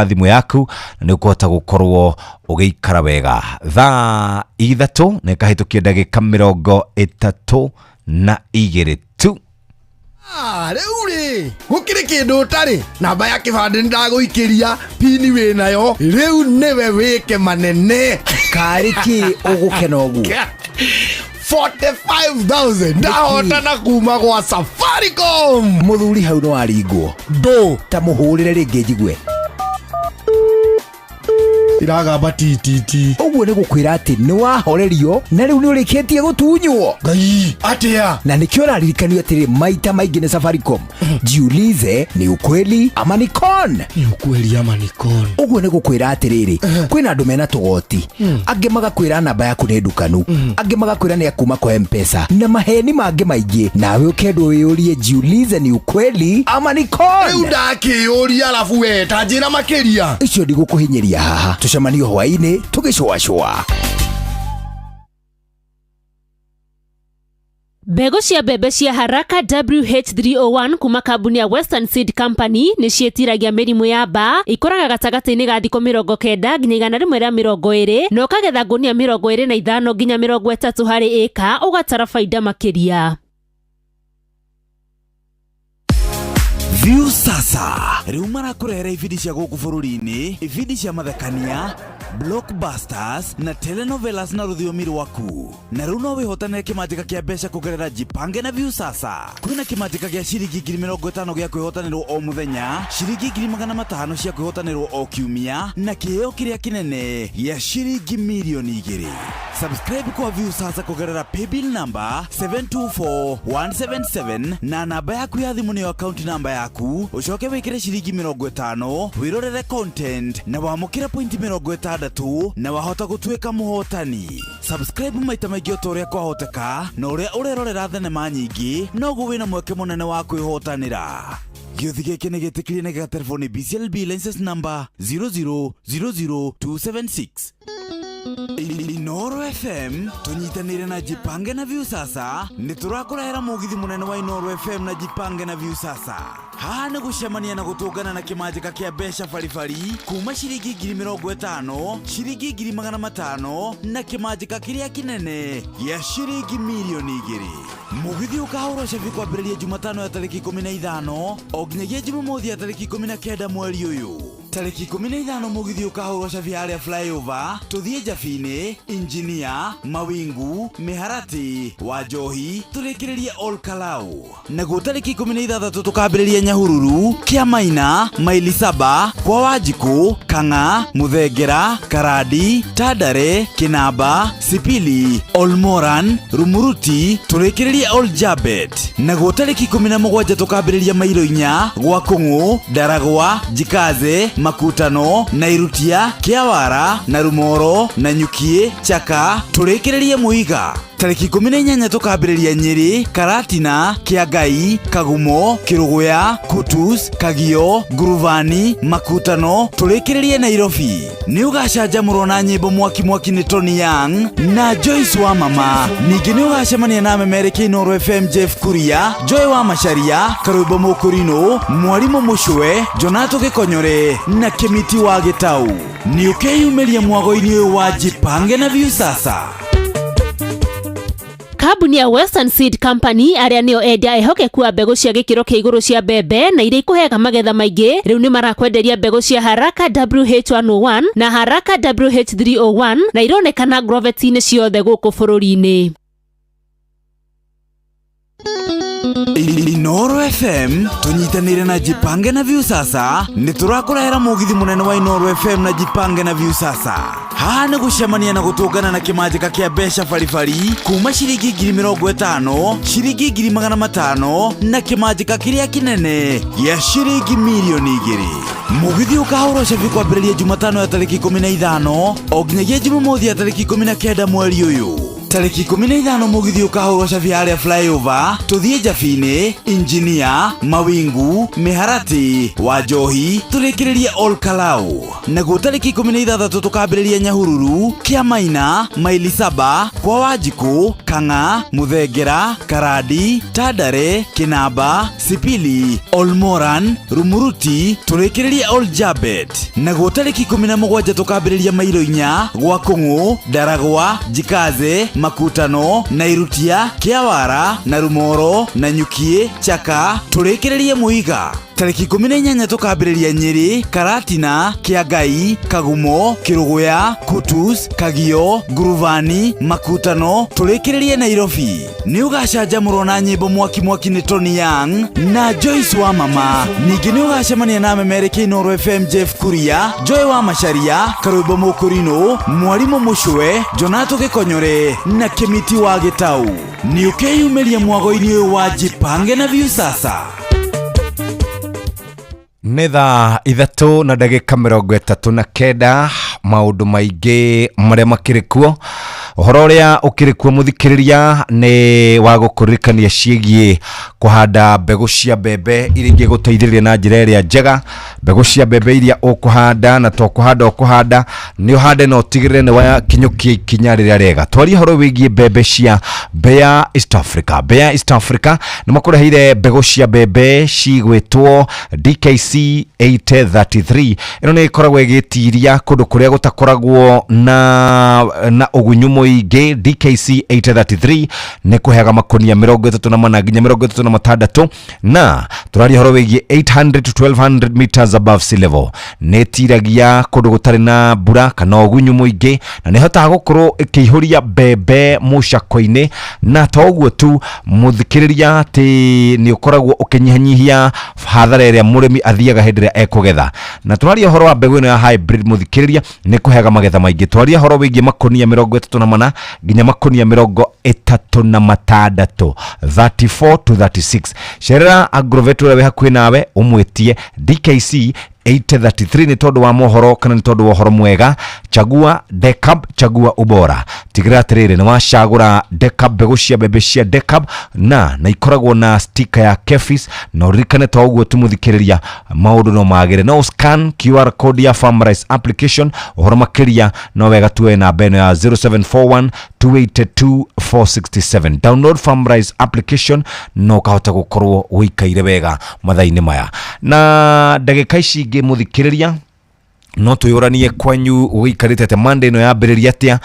thimu yaku na ni ukuhota gukorwo ugeikara wega thaa ithatu na kahitukia ndagika 32 tu Reuri gukire kindu utari namba ya kibande ndaguikiria pini we nayo riu niwe wike manene kariki ugukena ugu 45,000 ndahotana kuma gwa Safaricom muthuri hau no aringwo do ta muhurire ringi njigwe iragamba tititi uguo ni gukwira ati ni wahorerio na riu ni urikitie gutunywo ngai atia na nikio raririkanio atiri maita maingi ni Safaricom jiulize ni ukweli ama ni con uguo ni gukwira atiriri kwina andu mena tugoti ange magakwira namba yaku ni ndukanu ange magakwira ni akuma kwa M-Pesa na maheni mangi maingi nawe ukendwo wiyurie jiulize ni ukweli ama ni con riu ndakiyuria alafu we tanjira makiria icio ndigukuhinyiria haha tucemanio hwaini tugicwacwa Mbegu cia mbembe cia haraka WH301 kuma kambuni ya Western Seed Company ni cietiragia mirimu ya mbaa ikoraga gatagati-ini ga thikũ 90 nginya 120 na ukagetha ngunia 25 nginya 30 harĩ ĩka ugatara faida makiria. View sasa riu marakurehera ibindi cia guku bururi-ini ibindi cia mathekania blockbusters na telenovelas na rũthiomi rwaku na riu no wihotanire kimanjika kia mbeca kugerera Jipange na View sasa kwina kimanjika gia ciringi 50,000 gia kwihotanirwo o muthenya ciringi 500,000 cia kwihotanirwo o kiumia na kiheo kiria kinene gia ciringi milioni 2 subscribe kwa View sasa kugerera paybill number 724177 na namba yaku ya thimu niyo account number yaku ucoke wikire ciringi 50 wirorere content na wamukire point 60 na wahota gutuika muhotani subscribe maita maingĩ utoria kwahoteka na uria urerorera thenema nyingi noguo wina mweke munene wa kwihotanira gĩuthi gĩkĩ nĩ gĩtĩkĩrie na gĩgatelefoni BCLB license number 0000276 Inoro FM tunyitanire na Jipange na View sasa ni turakurehera mugithi munene wa Inoro FM na Jipange na View sasa haha nĩ gucemania na gutungana na kimanjika kia mbeca baribari kuma ciringi 50,000 ciringi 500,000 na kimanjika kiria kinene gia ciringi milioni 2 mugithi ukahurwo cebi kwambĩrĩria Jumatano ya tariki 15 o nginyagia Jumamothi ya tariki 19 mweri uyu tariki 15 mugithi ukahurwo Cabiaria flyover tuthie Njabini, Engineer, Mawingu, Miharati, Wanjohi turikiririe Ol Kalau. Naguo tariki 16 tukambiriria Nyahururu, Kiamaina, Maili Saba, kwa Wanjiku, Kanga, Muthengera, Karadi, Tandare, Kinamba, Sipili, Olmoran, Rumuruti turikiririe Ol Jabet. Naguo tariki 17 tukambiriria Mairoinya, gwa Kungu, Daragwa, Jikaze, Makutano, Nairutia, Kiawara, na Rumoro, na Nyukie, Chaka turikiririe Muiga. Tariki 18 tukambiriria Nyeri, Karatina, Kiagai, Kagumo, Kiruguya, Kutus, Kagio, Nguruvani, Makutano turikiririe Nairobi. Ni ugacanjamũrwo na nyĩmbo mwaki ni Tony Young na Joyce wa Mama. Ningĩ ni ugacemania na memereki Inooro FM Jeff Kuria, Joy wa Macharia, Karũimbo Mũkũrinũ, Mwarimu Mũcwe, Jonato Gĩkonyore na Kĩmiti wa Gĩtau. Ni ukeyumiria mwago-inĩ ũyũ wa Jipange na Viusasa. Kambuni ya Western Seed Company aria nio endia ehokeku wa mbegu cia gikiro kia iguru cia mbembe na iria ikuheaga magetha maingi riu ni marakwenderia mbegu cia Haraka WH101 na Haraka WH301 na ironekana Grovet-ini ciothe guku bururi-ini. Inooro FM tunyitanire na Jipange na Viusasa ni turakurehera mugithi munene wa Inooro FM na Jipange na Viusasa. Haha ni gucemania na gutungana na kimanjika kia mbeca baribari kuma ciringi 50,000, ciringi 500,000 na kimanjika kiria kinene ya ciringi milioni 2. Mugithi ukahurwo Cabi kwambiriria Jumatano ya tariki 15 o nginyagia Jumamothi ya tariki 19 mweri uyu. Tariki 15 mugithi ukahurwo Cabiaria flyover tuthie Njabini, Engineer, Mawingu, Miharati, Wanjohi turikiririe Ol Kalau. Naguo tariki 16 tukambiriria Nyahururu, Kiamaina, Maili Saba, kwa Wanjiku, Kanga, Muthengera, Karadi, Tandare, Kinamba, Sipili, Olmoran, Rumuruti turikiririe Ol Jabet. Naguo tariki 17 tukambiriria Mairoinya, gwa Kungu, Daragwa, Jikaze, Makutano, Nairutia, Kiawara, na Rumoro, na Nyukie, Chaka turikiririe Muiga. Tariki 18 tukambiriria Nyeri, Karatina, Kiagai, Kagumo, Kiruguya, Kutus, Kagio, Nguruvani, Makutano turikiririe Nairobi. Ni ugacanjamũrwo na nyĩmbo mwaki ni Tony Young na Joyce wa Mama. Ningĩ ni ugacemania na memereki Inooro FM Jeff Kuria, Joy wa Macharia, Karũimbo Mũkũrinũ, Mwarimu Mũcwe, Jonato Gĩkonyore na Kĩmiti wa Gĩtau. Ni ukeyumiria mwago-inĩ ũyũ wa Jipange na Viusasa. Nĩ thaa 3:39 maundu maingi maria makiri kuo. Uhoro uria ukiri kuo muthikiriria ni wa gukuririkania ciegie kuhanda mbegu cia mbembe iria ingiguteithĩrĩria na njĩra ĩrĩa njega. Mbegu cia mbembe iria ukuhanda na to kuhanda ni uhande na utigĩrĩre ni wa kinyukia ikinya rĩrĩa rĩega. Twaria horo wĩgie mbembe cia Bayer East Africa. Bayer East Africa ni makureheire mbegu cia mbembe cigwĩtwo DKC 833. Ino ni ikoragwo igitiria kundu kuria gutakoragwo na ugunyu muingi. DKC 833 ni kuheaga makonia 34 nginya 36 na turaria horo wigie 800 to 1200 meters above sea level. Ni tiragia kundu gutari na mbura kana ugunyu muingi na ni hotaga gukorwo ikihuria mbembe mucako-ini na toguo tu muthikiriria ati ni ukoragwo ukinyihanyihia hathara iria murimi athiaga hindi iria ekugetha. Na turaria horo wa mbegu ino ya hybrid muthikiriria ni kuheaga magetha maingi. Twaria horo wigie makonia 34 nginya makonia 36 34 to 36. Sherera Agrovet uria wi hakuhi nawe umwitie DKC 833 ni tondu wa mohoro kana ni tondu wa horo mwega. Chagua Decab, chagua ubora. Tigira atiriri ni wacagura Decab, mbegu cia mbembe cia Decab na ikoragwo na sticker ya Kefis na uririkane to uguo tumuthikiriria maundu no magire. No scan QR code ya Farmrise application uhoro makiria no wega tuwe na beno ya 0741 282 467. Download Farmrise application no kahota gukorwo wikaire wega mathaini maya. Na ndagika ici ingi muthikiriria no tuyuranie kwanyu uikarite ate Monday no yambiriria atia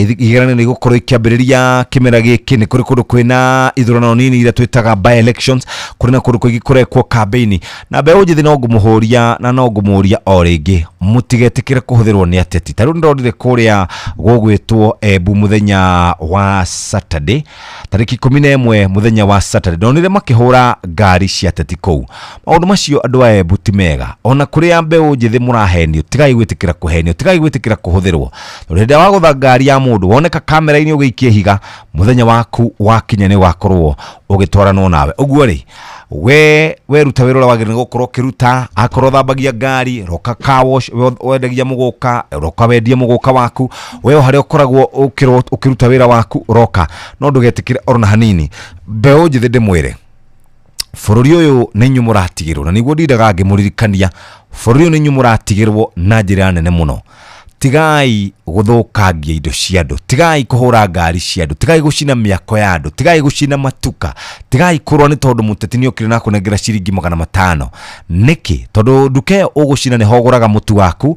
igerane ni gukorwo ikiambiriria kimera giki ni kuri kundu kwina ithurano nini ira twitaga by elections kuri na kundu kwigi kurekwo campaign na be ujithi no ngumuhuria na no ngumuria o ringi mutigetikire kuhuthirwo ni ateti taru ndorire kuria gugwitwo Embu muthenya wa Saturday tariki 11 muthenya wa Saturday ndonire makihura ngari cia ateti kou maundu macio andu a Embu ti mega ona kuri ambe ujithi murahenio tigai gwitikira kuhenio tigai gwitikira kuhuthirwo renda wa gutha ngari ya mundu woneka kamera-ini ugiikie higa muthenya waku wakinya ni wakorwo ugitwaranwo nawe uguo ri we ruta wira wagirira gukorwo kiruta akorwo thambagia ngari roka car wash wendagia muguka roka wendia muguka waku we haria ukoragwo ukiruta wira waku roka no ndugetikire orona hanini mbeu njithi ndimwire bururi uyu ni nyu muratigirwo na niguo ndindaga ngimuririkania bururi uyu ni nyu muratigirwo na njira nene muno tigai guthukangia indo cia andu tigai kuhura ngari cia andu tigai gucina miako ya andu tigai gucina matuka tigai kurwa ni tondu muteti ni okire na kunengera ciringi 500 niki tondu nduke ugucina ni hoguraga mutu waku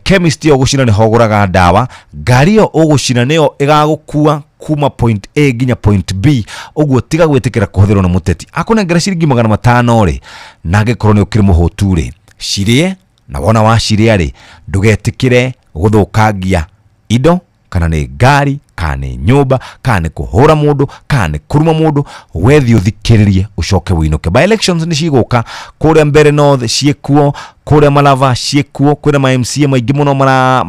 chemist yo gucina ni hoguraga ndawa ngari yo ugucina niyo igagukua kuma point A ginya point B uguo tiga gwetikira kuhuthirwo na muteti akunengera ciringi 500 ri nage korwo ni ukire muhutu ri cirie na wona wa ciria ri ndugetikire guthukangia indo kana ni ngari kana ni nyumba kana ni kuhura mundu kana ni kuruma mundu wethi uthikiririe ucoke winuke by elections ni ciguka kuria mbere north ciekuo kuria Malava ciekuo kwina ma MCA maingi muno mara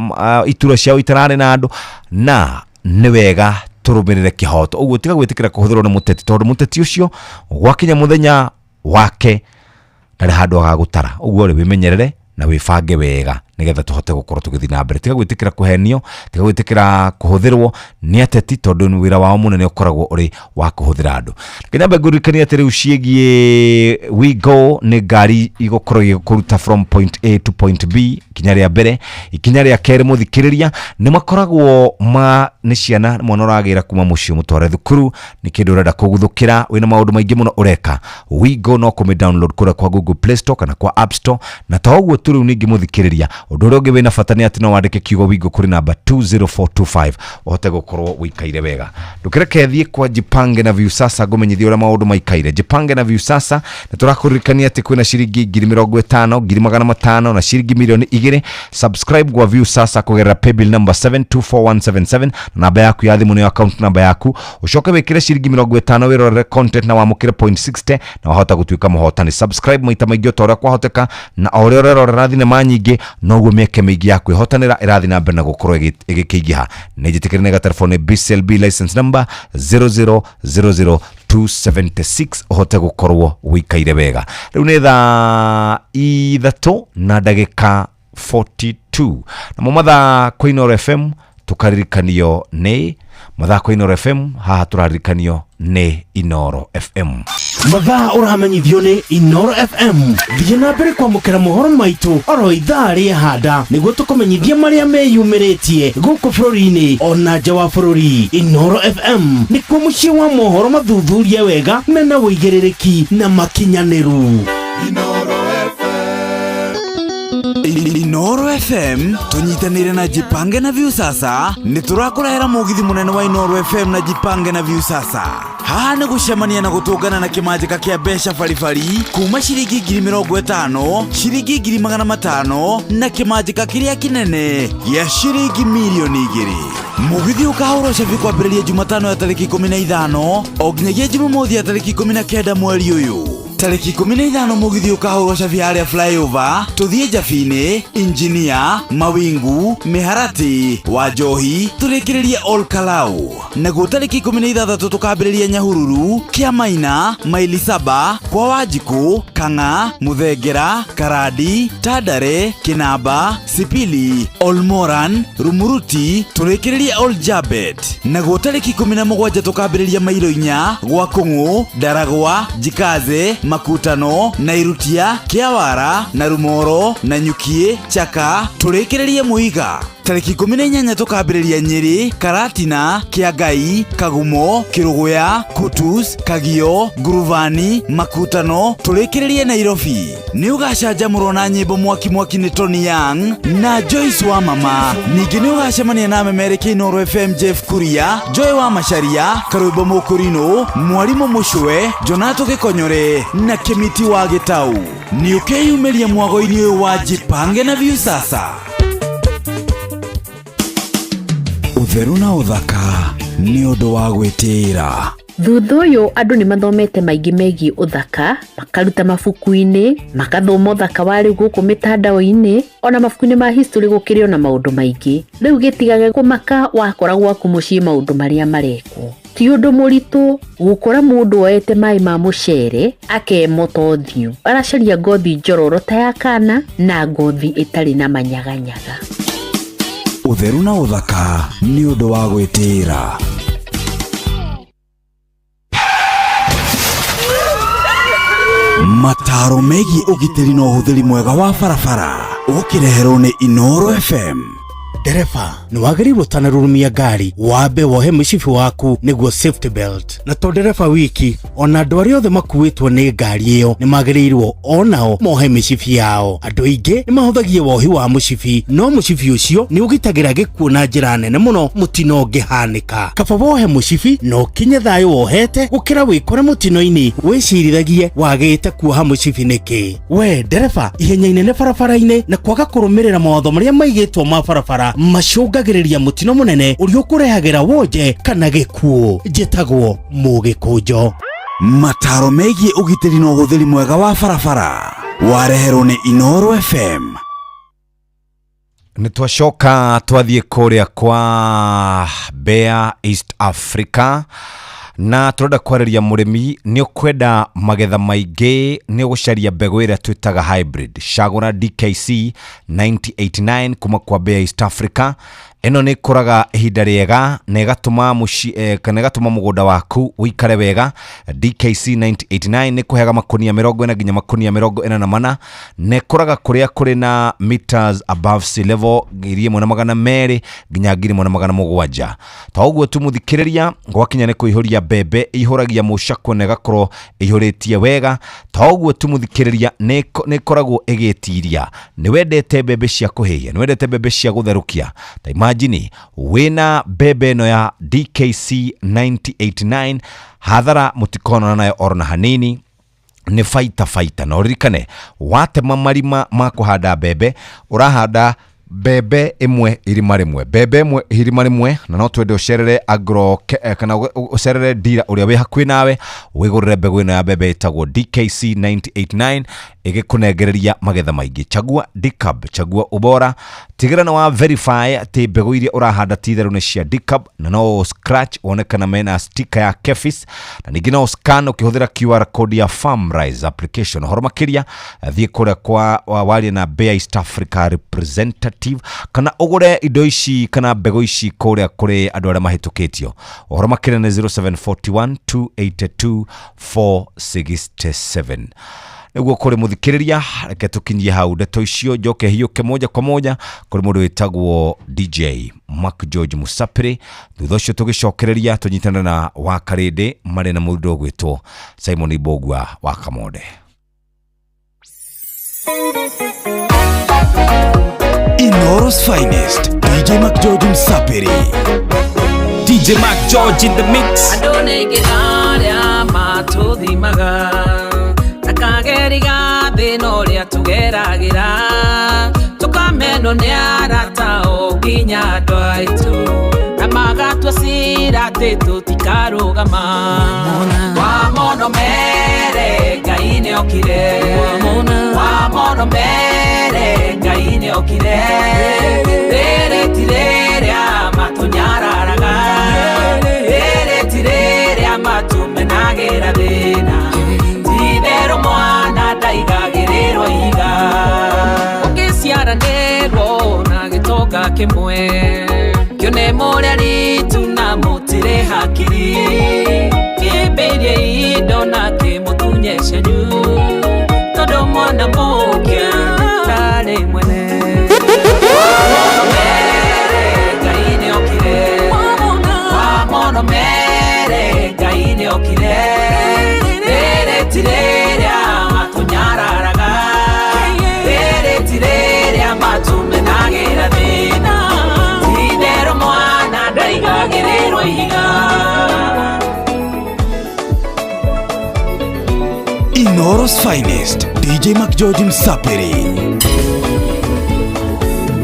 itura ciao itarare na andu na ni wega turumirire kihoto uguo tiga gwitikira kuhuthirwo na muteti tondu muteti ucio gwakinya muthenya wake ndari handu agagutara uguo ri wimenyerere na wifange wega nigetha tuhote gukorwo tugithi na mbere tiga gwitikira kuhenio tiga gwitikira kuhuthirwo ni ateti tondu ni wira wao munene ukoragwo uri wa kuhuthira andu kinyambe ngurikania ati riu ciegie we go ni ngari igukorwo igikuruta from point A to point B kinya ria mbere ikinya ria keri muthikiriria ni makoragwo ni ciana mwana uragira kuma mucio mutware thukuru ni kindu urenda kuguthukira wina maundu maingi muno ureka we go no kumi download kura kwa Google Play Store kana kwa App Store na toguo turu ningi muthikiriria undu uria ungi wina bata ni ati no wandike kiugo wingo kuri namba 20425 uhote gukorwo wikaire wega ndukireke kwa Jipange na Viusasa gumenyithia uria maundu maikaire Jipange na Viusasa na turakuririkania ati kwina ciringi 50,000 500,000 na ciringi milioni 2 subscribe kwa Viusasa kugerera paybill number 724177 namba yaku ya thimu ni account namba yaku ucoke wikire ciringi 50 wirore content na wamukire 0.60 na wahota gutuika muhotani subscribe maita maingi otora kwa hoteka na ore rorera thinema nyingi noguo mieke mingi yaku ihotanira irathi na mbere na gukorwo igikiingiha nijitikire nega telefone BCLB license number 0000276 uhote gukorwo wikaire wega riu ni thaa 3 na ndagika 42 na mumatha kwa Inoro FM tukaririkanio ni mathaa kwa Inoro FM haha turarikanio ni Inoro FM mathaa uramenyithio ni Inoro FM thiĩ na mbere kwamũkĩra mohoro maitũ oro ithaa rĩa handa nĩguo tũkũmenyithia marĩa meyumĩrĩtie gũkũ bũrũri-inĩ ona nja wa bũrũri Inoro FM nĩkuo mũciĩ wa mohoro mathuthurie wega mena wũigĩrĩrĩki na makinyanĩru Inoro FM tunyitanire na Jipange na Viusasa ni turakurehera mugithi munene wa Inoro FM na Jipange na Viusasa haha ni gucemania na gutungana na kimanjika kia mbeca baribari kuma ciringi 50,000 ciringi 500,000 na kimanjika kiria kinene ya ciringi milioni 2 mugithi ukahurwo cabi kwambĩrĩria Jumatano ya tariki 15 o nginyagia Jumamothi ya tariki 19 mweri uyu tariki 15 mugithi ukahurwo cabi harĩa flyover tuthie Njabini Engineer Mawingu Miharati Wanjohi turikiririe Ol Kalau naguo tariki 16 tukambĩrĩria Nyahururu Kiamaina Maili 7 kwa Wanjiku Kang'a Muthengera Karadi Tandare Kinamba Sipili Olmoran Rumuruti turikiririe Ol Jabet naguo tariki 17 tukambĩrĩria Mailo 4 gwa Kung'u Daragwa Jikaze Makutano Nairutia Kiawara na Rumoro na Nyukie Chaka turikiririe Muiga tariki 18 tukambĩrĩria Nyeri, Karatina, Kĩangai, Kagumo, Kĩrũgũya, Kutus, Kagio, Nguruvani, Makutano, tũrĩkĩrĩrie Nairobi. Nĩ ũgacanjamũrwo na nyĩmbo mwaki nĩ Tony Young na Joyce wa Mama. Ningĩ nĩ ũgacemania na memerekia Inooro FM Jeff Kuria, Joy wa Macharia, Karũimbo Mũkũrinũ, Mwarimũ Mũcwe, Jonato Gĩkonyore na Kĩmiti wa Gĩtau. Nĩ ũkeyumĩria mwago-inĩ ũyũ wa Jipange na Viusasa. Ũtheru na ũthaka nĩ ũndũ wa gwĩtĩĩra. Thutha ũyũ andũ nĩ mathomete maingĩ megiĩ ũthaka, makaruta mabuku-inĩ, makathoma ũthaka wa rĩu gũkũ mĩtandao-inĩ, ona mabuku-inĩ ma history gũkĩrĩ na maũndũ maingĩ. Rĩu gĩtigage kũmaka wakora gwaku mũciĩ maũndũ marĩa marekwo. Ti ũndũ mũritũ gũkora mũndũ oete maĩ ma mũcere akemota ũthiũ. Aracaria ngothi njororo ta ya kana na ngothi ĩtarĩ na manyaganyaga. Ũtheru na ũthaka nĩ ũndũ wa gwĩtĩĩra. Mataro megiĩ ũgitĩri na ũhũthĩri mwega wa barabara ũkĩreherwo nĩ Inooro FM. Dereva, nĩ wagĩrĩirwo ũtanarurumia ngari wambe wohe mũcibi waku nĩguo safety belt. Na to dereva wiki, ona andũ arĩa othe makuĩtwo nĩ ngari ĩyo nĩ magĩrĩirwo onao mohe mĩcibi yao. Andũ aingĩ nĩ mahũthagia wohi wa mũcibi, no mũcibi ũcio nĩ ũgitagĩra gĩkuũ na njĩra nene mũno mũtino ũngĩhanĩka. Kaba wohe mũcibi no kinye thayũ wohete gũkĩra wĩkore mũtino-inĩ wĩcirithagie wagĩte kuoha mũcibi nĩkĩ. We dereva, ihenya inene barabara-inĩ na kwaga kũrũmĩrĩra mawatho marĩa maigĩtwo ma barabara macũngagĩrĩria mũtino mũnene ũrĩa ũkũrehagĩra wonje kana gĩkuũ. Njĩtagwo Mũgĩkũnjo. Mataro megiĩ ũgitĩri na ũhũthĩri mwega wa barabara wareherwo nĩ Inooro FM. Nĩ twacoka twathiĩ kũrĩa kwa Bear East Africa na tũrenda kwarĩria mũrĩmi nĩ ũkwenda magetha maingĩ nĩ ũgũcaria mbegũ ĩrĩa twĩtaga hybrid cagũra DKC 9089 kuma kwa Bear East Africa. Eno nĩ kũraga ihinda rĩega na ĩgatũma mũgũnda waku ũikare wega. DKC 9089 nĩ kũhega makũnia 40 nginya makũnia 44 na kũraga kũrĩa kũrĩ na meters above sea level 1,200 nginya 1,700. Ta ũguo tumuthikĩrĩria gwakinya nĩ kũihũria mbembe ihũragia mũcakwe na ĩgakorwo ihũrĩtie wega. Ta ũguo tumuthikĩrĩria nĩ koragwo ĩgĩtiria. Nĩ wendete mbembe cia kũhĩhia, nĩ wendete mbembe cia gũtherũkia. Ta imagine wina bebe no ya DKC 9089 hadhara mutikona nayo orna hanini ni faita na uririkane watema marima ma kuhanda bebe urahanda bebe imwe irima rimwe bebe imwe irima rimwe na no twende ucerere agro kana ucerere dira uria we hakuhi nawe wigurire mbegu ino ya bebe itagwo DKC 9089 igikunengereria magetha maingĩ. Chagua Dicab, chagua ubora, tigira na wa verify ati mbegu iria urahanda titheru ni cia Dicab na no scratch onekana mena sticker ya Kefis na ningĩ no scan ukihũthĩra QR code ya Farmrise application. Horo makiria thiĩ kũrĩa kwa wali na Bear East Africa representative kana ugure indo ici kana mbegu ici kũrĩa kũrĩ andũ arĩa mahĩtũkĩtio. Horo makiria ni 0741 282 467. Nĩguo kũrĩ mũthikĩrĩria reke tũkinyie hau ndeto icio njoke hiũke moja kwa moja kũrĩ mũndũ wĩtagwo DJ Mark George Musapiri. Thutha ũcio tũgĩcokereria tũnyitana na Wakarĩndĩ marĩ na mũndũ ũgwĩtwo Simon Ibogwa wa Kamode. Inooro's finest, DJ Mark George Musapiri. DJ Mark George in the mix. Adonegeraria matuthimaga akageriga thino ria tugeragira tukameno ni arata oginya ndwaitu na magatwa cira ati tutikarugama wa mono mere Ngai ni okire wa mono mere Ngai ni okire rere tireria matunyararaga rere tireria matumenagira thina tibero mwana ndaigagĩrĩrwo iga ũkĩciaranĩrwo na gĩtonga kĩmwe kĩone mũrĩa ritu na mũtire hakiri kĩmbĩrie indo na kĩmũtunye cenyu tondũ mwana mũkĩa ndarĩ mwene Inoros Finest, DJ Mac George Msapiri.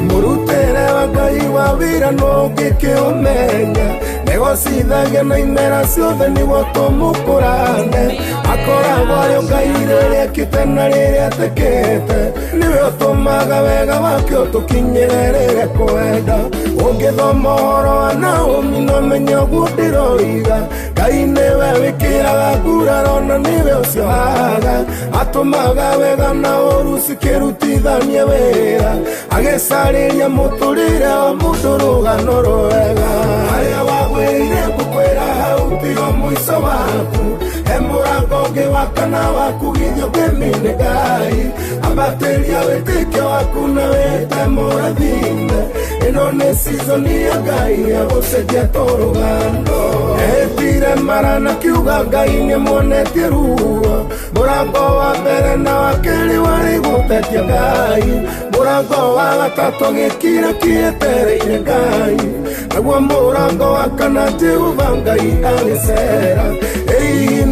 Murutere wa Ngai wa wira no ngĩkĩũmenya negocithagia na imera ciothe nĩguo tũmũkũrane akoragwo arĩ Ngai rĩrĩa ekĩte na rĩrĩa atekĩte nĩwe ũtũmaga wega wake ũtũkinyĩre rĩrĩa kwenda ũngĩthoma ũhoro wa Naomi no menye ũguo ndĩroiga Ngai nĩwe wĩkĩraga nguraro na nĩwe ũcio haga atũmaga wega na ũru cikĩrutithanie wĩra agĩcarĩria mũtũrĩre wa mũndũ rũgano rwega harĩa wagwĩrire ngũkwĩra hau tigo mũico waku he mũrango ũngĩ wa kana waku githĩ ũngĩmine Ngai ambatĩria wĩtĩkio waku na wĩte mũrathime ĩno nĩ season ya Ngai ya gũcenjia tũrũgano etire mara na kiuga Ngai nĩmuonetie ruo mũrango wa mbere na wa kerĩ warĩ gũtetia Ngai mũrango wa gatatũ gĩkira kĩetereire Ngai naguo mũrango wa kana Jehova Ngai agĩcera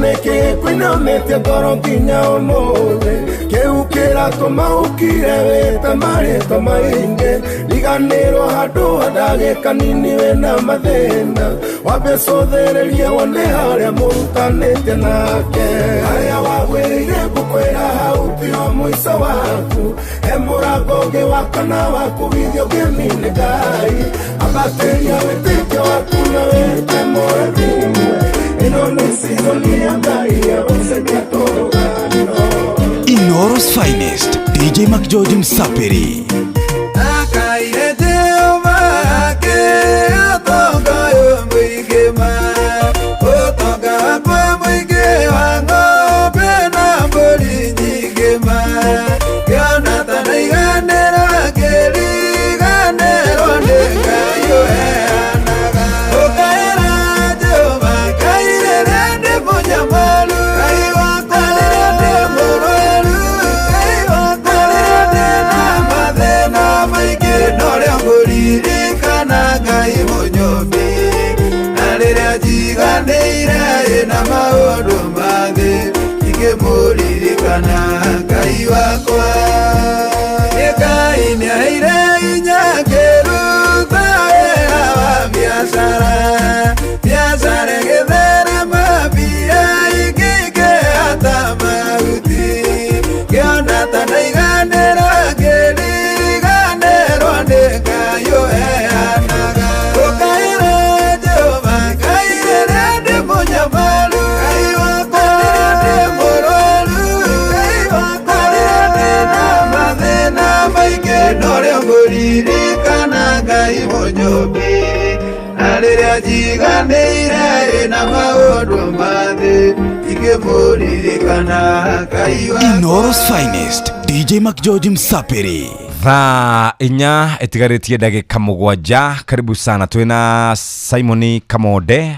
nĩkĩ kwĩnamĩtie ngoro nginya ũmũthĩ kĩu kĩratũma ũkire wĩte marĩtwa maingĩ riganĩrwo handũ handagĩ kanini wĩna mathĩna wambe cũthĩrĩrie wone harĩa mũrutanĩte nake harĩa wagwĩrĩire ngũkwĩra hau tigo mũico waku he mũrango ũngĩ wa kana waku githĩ ũngĩmine Ngai ambatĩria wĩtĩkio waku na wĩte mũrathime Inoros Finest, DJ Mac George Msapiri. Akaire Jehova ke atonga yo mwigema otonga kwa mwige wango pena mboli nyigema kiona tana iganera keli ganero ndenga yo anaga okaira Jehova kaire rende moja malu kaiwa kalere moroelu kaiwa kalere na madena maike nore nguririkana Ngai munyobi arĩrĩa njiganĩire na maũndũ mangĩ ingĩmũririkana Ngai wakwa Ngai nĩaheire hinya ngĩruta wĩra wa biacara ĩgĩtherema mbia ingĩkĩhata mahuti ngĩona ta ndaiganĩra ngĩriganĩrwo nĩ Ngai ũheanaga ũkaĩra Jehova Ngai rĩrĩa ndĩ mũnyamaru Ngai wakwa rĩrĩa ndĩ mũrwaru Ngai wakwa rĩrĩa ndĩna mathĩna maingĩ norĩa ngũririkana Ngai mũnyũmbi na rĩrĩa njiganĩire na maũndũ mathĩ ingĩmũririkana Ngai wakwa Inoros Finest, DJ Mac George Msapiri. Thaa inya itigarĩtie ndagĩka mũgwanja. Karibu sana, twĩna Simoni Kamode.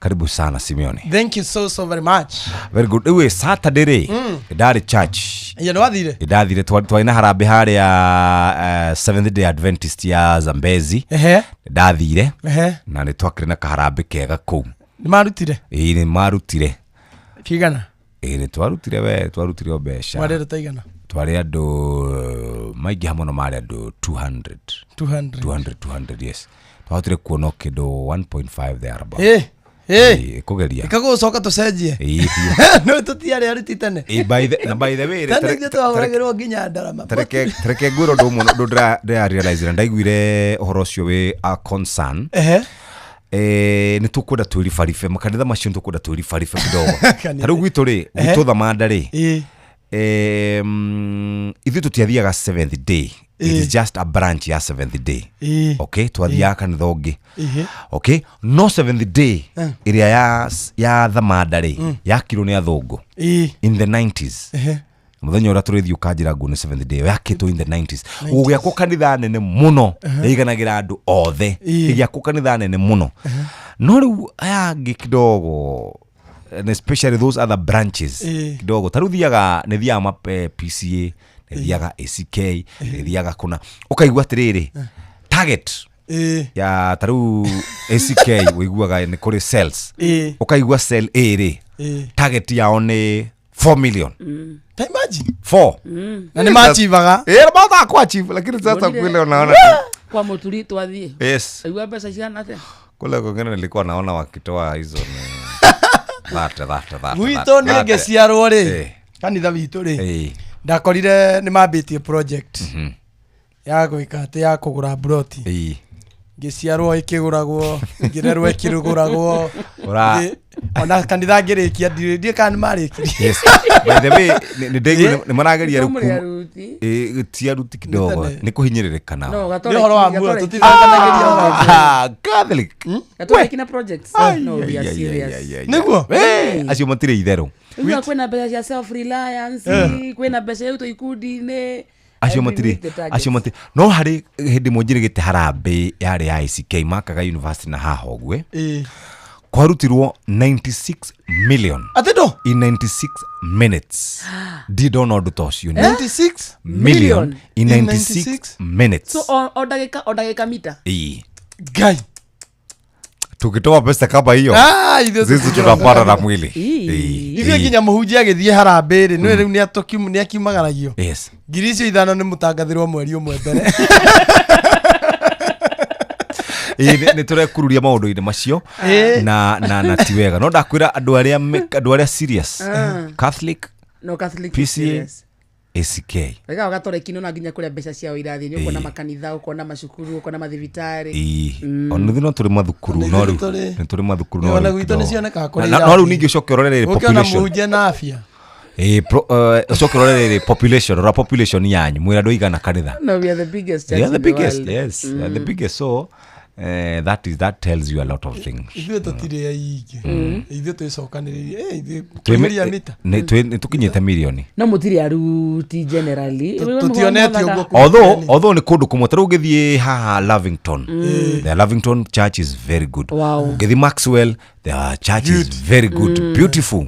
Karibu sana Simeoni. Thank you so very much. Very good. Iwe Saturday rĩ ndari church. Iyo nwathire? Ndathire twaina harambe harĩa Seventh Day Adventist ya Zambezi. Ndathire na nĩ twakĩrĩ na kaharambe kega kũu. Nĩ marutire? Nĩ marutire. Kigana? Nĩ twarutire mbeca. Mwarĩra taigana? Twarĩ andũ maingĩ hamwe na marĩ andũ 200 yes. Twahotire kuona kĩndũ 1.5 there about. Kugeria. Ikagucoka tucenjie. No tutiarĩ aruti tene. By the way, tene twagũragĩrwo nginya ndarama. Tereke ngwĩrwo ndũ ndĩra-realize na ndaiguire ũhoro ũcio wĩ a concern. Nĩ tũkwenda twĩribaribe makanitha macio nĩ tũkwenda twĩribaribe kidogo. Tarĩu gwitũ rĩ gwitũ Thamanda rĩ ithuĩ tũtiathiaga 7th day. It is just a branch ya 7th day. Okay, twathiaga kanitha ũngĩ. Okay, no 7th day ĩrĩa ya Thamanda rĩ yakirwo nĩ athũngũ in the 90s. Mũthenya ũrĩa tũrĩthiĩ ũkanjĩra nguo nĩ 7th day yakĩtwo in the 90s. Gũgĩakwo kanitha nene mũno ĩiganagĩra andũ othe. Ĩgĩakwo kanitha nene mũno. No rĩu aya angĩ kidogo, and especially those other branches kidogo tarĩu thiaga nĩ thiaga ma PCA, nĩ thiaga ACK, nĩ thiaga kuna ũkaigua atĩrĩrĩ target ya tarĩu ACK wĩiguaga nĩ kũrĩ cells, ũkaigua cell A rĩ target yao nĩ 4 million. Ta imagine 4 na ni machivaga bata kwa chief lakini sasa kule unaona kwa muturi twathie yes aiwa pesa cigana atia kule kwingine nilikuwa naona wakitoa hizo that wito ni ngeciarwo ri kanitha witu ri ndakorire ni mambitie project ya gwika ati ya kugura broti ngiciarwo ikiguragwo ngirerwo ikiruguragwo ona kanitha ngirikia ndirie kana marikirie yes by the way ni marageria ruku tia ruti kidogo ni kuhinyiririka nao ni horo wa mura tutithanganagiria Catholic Catholic na projects no we are serious niguo acio matire itherũ Uga kwena mbeca cia self reliance kwena mbeca yuto ikundi-ini acio matire no hari hindi munjirigite harambe yari ya ICK makaga university na hahogwe kwarutirwo 96 million atendo in 96 minutes did on order toss you 96 million in 96 minutes so odagika mita guy tukitoa pesa kama hiyo sisi tunapata na mwili hivi nginya muhunjia agithie harambe ri no riu ni akimagaragio yes ngiricio ithano ni mutangathirwo mweri umwe mbere ni turekururia maundu-ini macio na ti wega no ndakwira andu aria serious Catholic no Catholic PCA ACK wega wagatore kino na nginya kuria mbeca ciao irathi ni ukona makanitha ukona macukuru ukona mathibitari onu no turi mathukuru no riu ni turi mathukuru no riu gwito ni cioneka kurira no riu ningi ucokerorere population ukona muhunjia na afya ucokerorere population yanyu mwira ndoigana kanitha no we are the biggest church we are the biggest yes we are the biggest so that tells you a lot of things ithuĩ tũtirĩ aingĩ ithuĩ twĩcokanĩrĩrie ithuĩ twĩmeria mita nĩ tũkinyĩte milioni no mũtirĩ aruti generally tũtionetio although nĩ kũndũ kũmwe ta rĩu ũgĩthiĩ haha Lavington the Lavington church is very good ũgĩthiĩ Maxwell the church is very good beautiful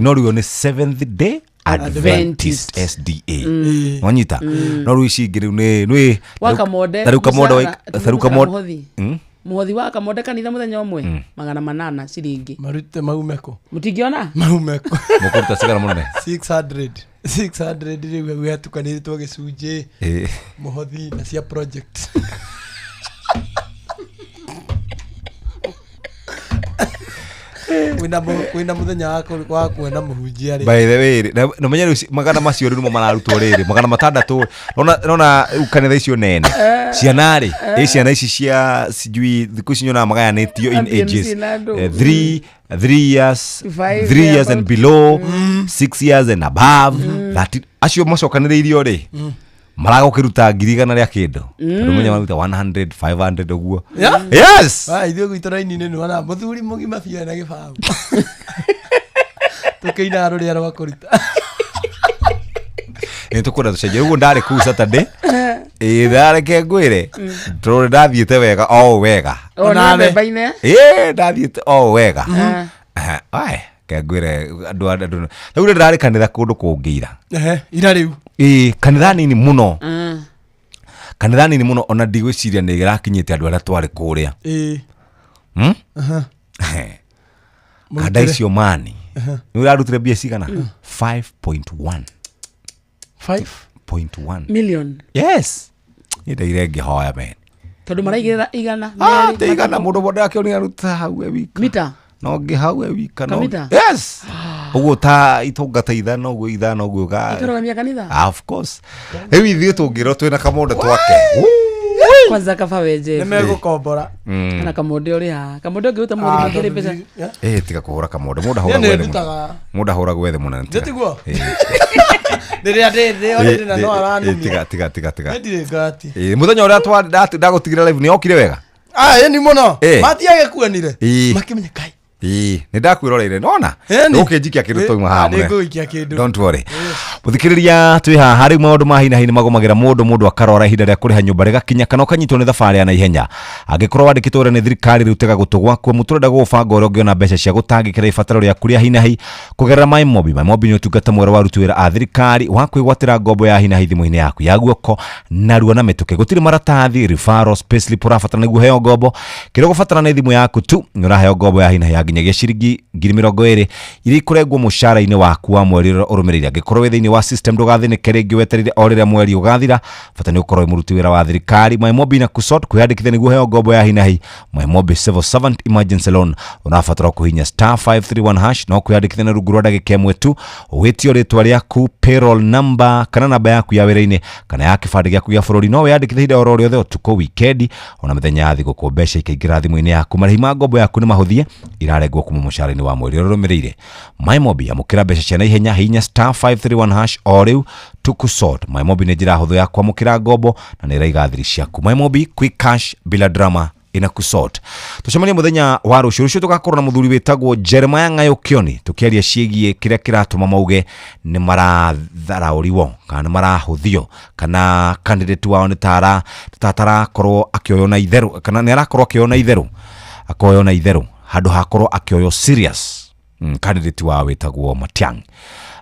no rĩu nĩ Seventh Day Adventist SDA wanyita no rĩu ici ingĩ rĩu nĩ taruka mode muhothi wa kamonde kanitha muthenya umwe 800 ciringi marute maumeko mutingiona maumeko mukuruta sigara munene 600 rĩu gwatukanĩtwo gĩcunjĩ muhothi na cia project wina muthenya wa kuona muhunjia ri by the way no menya magana macio ri no mararutwo riri magana matandatũ nona kanitha icio nene ciana ri ciana ici cia sijui thiku ici nyona magayanĩtio in ages 3 years and below 6 years and above that acio macokanĩrĩirio ri maragokiruta 100 rĩa kindu tondu menya maruta 100 500 uguo yes ithuĩ gwitũ raini-inĩ nĩ wana mũthuri mũgima biũ na gĩbaũ tũkĩina rũrĩa rwa kũruta nĩ tũkwenda tũcenjie ũguo ndarĩ kũu Saturday ndareke ngwĩre tondũ ndathiĩte wega o wega ndathiĩte o wega ngwĩre andũ rĩu ndarĩ kanitha kũndũ kũngĩira ira rĩu kanitha nini muno ona ndigwĩciria nĩ ĩrakinyĩte andũ arĩa twarĩ kũrĩa kanda icio mani nĩ ũrarutire mbia cigana 5.1 million yes nĩ ndaire ngĩhoya men tondũ maraigĩrĩra igana mũndũ wothe akĩonĩa ruta hau wika mita no ngĩhau wika no yes uguo ta itungata ithano uguo ikarogamia kanitha of course rĩu ithuĩ tũngĩrwo twĩna kamonde twake kwanza kaba wenje nĩmegũkombora na kamonde ũrĩ ha kamonde ũngĩruta mũthenya ngĩrĩ mbeca tiga kũhũra kamonde mũndũ ahũra gwethe mũno tiguo rĩrĩa ndĩ na no aranumia tiga ndirĩ ngati mũthenya ũrĩa ndagũtigire live nĩ okire wega ni muno matiage kuonire makimenya kai nĩ ndakwĩroreire nona ndũkĩnjikia kĩndũ toima haha mũne nĩngũikia kĩndũ don't worry Muthikiriria twi ha hari maundu ma hina hina magomagira mundu akarora ihinda ria kuriha nyumba rigakinya kana ukanyitwo ni thabari ya na ihenya angikorwo wandikitwo ni thirikari rutega gutugwa kwa muturenda gubanga uri ungiona mbeca cia gutangikira ibataro ria kuria hina hi kugerera MyMobi ni utungata mwera wa rutuwira a thirikari wa kwigwatira ngombo ya hina hi thimu-ini yaku ya guoko na ruo na mituke gutiri maratathi referral payslip urafatana niguo heo ngombo kire gufatana ni thimu yaku tu ni uraheo ngombo ya hina hi ya nginyagia ciringi 20,000 iri kurengwo mushara-ini waku wa mweri urumirire angikorwo thiini wa system ndugathinike ringi weterire o riria mweri ugathira bata ni ukorwo muruti wira wa thirikari MyMobi na kusort kwiyandikithia niguo heo ngombo ya hina hi MyMobi Civil Servant Emergency Loan unafatara kuhinya *531# no kwiyandikithia na rungu rwa ndagika imwe tu witio ritwa riaku payroll number kana namba yaku ya wira-ini kana ya kibandi giaku gia bururi no wiyandikithie hinda oro riothe utuko weekend ona mithenya ya thiguku mbeca ikaingira thimu-ini yaku marĩhi ma ngombo yaku ni mahuthie irarengwo kuma mushara-ini wa mweri urumirire MyMobi amukira mbeca cia na ihenya hinya *531# o riu tukusort MyMobi ni njira huthu ya kwamukira ngombo na ni raiga thiri ciaku MyMobi quick cash bila drama ina kusort tucemania muthenya wa rucio tugakorwo na muthuri witagwo Jeremiah Ng'ayukioni tukiaria ciegie kiria kiratuma mauge ni maratharauriwo kana marahuthio kana candidate wao ni tatara korwo akioyo na itheru kana ni arakorwo akioyo na itheru akoyo na itheru handu hakorwo akioyo serious candidate wao witagwo Matiang'i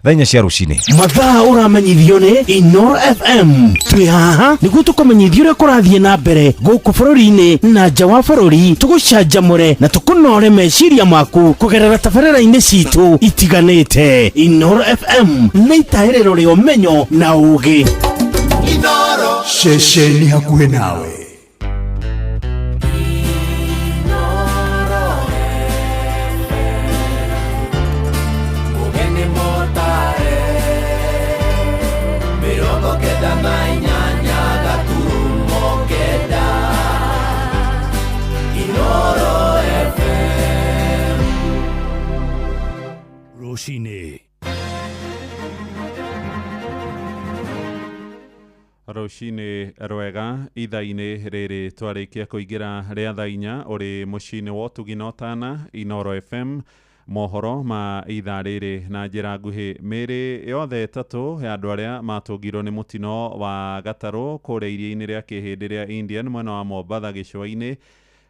thenya cia rucini mathaa uramenyithio ni Inoro FM twi haha niguo tukumenyithio uria kurathie na mbere guku bururi-ini na nja wa bururi tugucanjamure na tukunore meciria maku kugerera tabarĩra-inĩ citu itiganĩte Inoro FM nĩ itaĩrĩro rĩa ũmenyo na ũũgĩ Inoro ceceni hakuhĩ nawe Rucini rwega ithaa-ini riri twarikia kuingira ria thaa 4 uri mucini wa Utugi na Otana Inoro FM mohoro ma ithaa riri na njira nguhi miri yothe tatu ya andu aria matungirwo ni mutino wa gataru kuria iria-ini ria kihindi ria Indian mwena wa Mombatha gicua-ini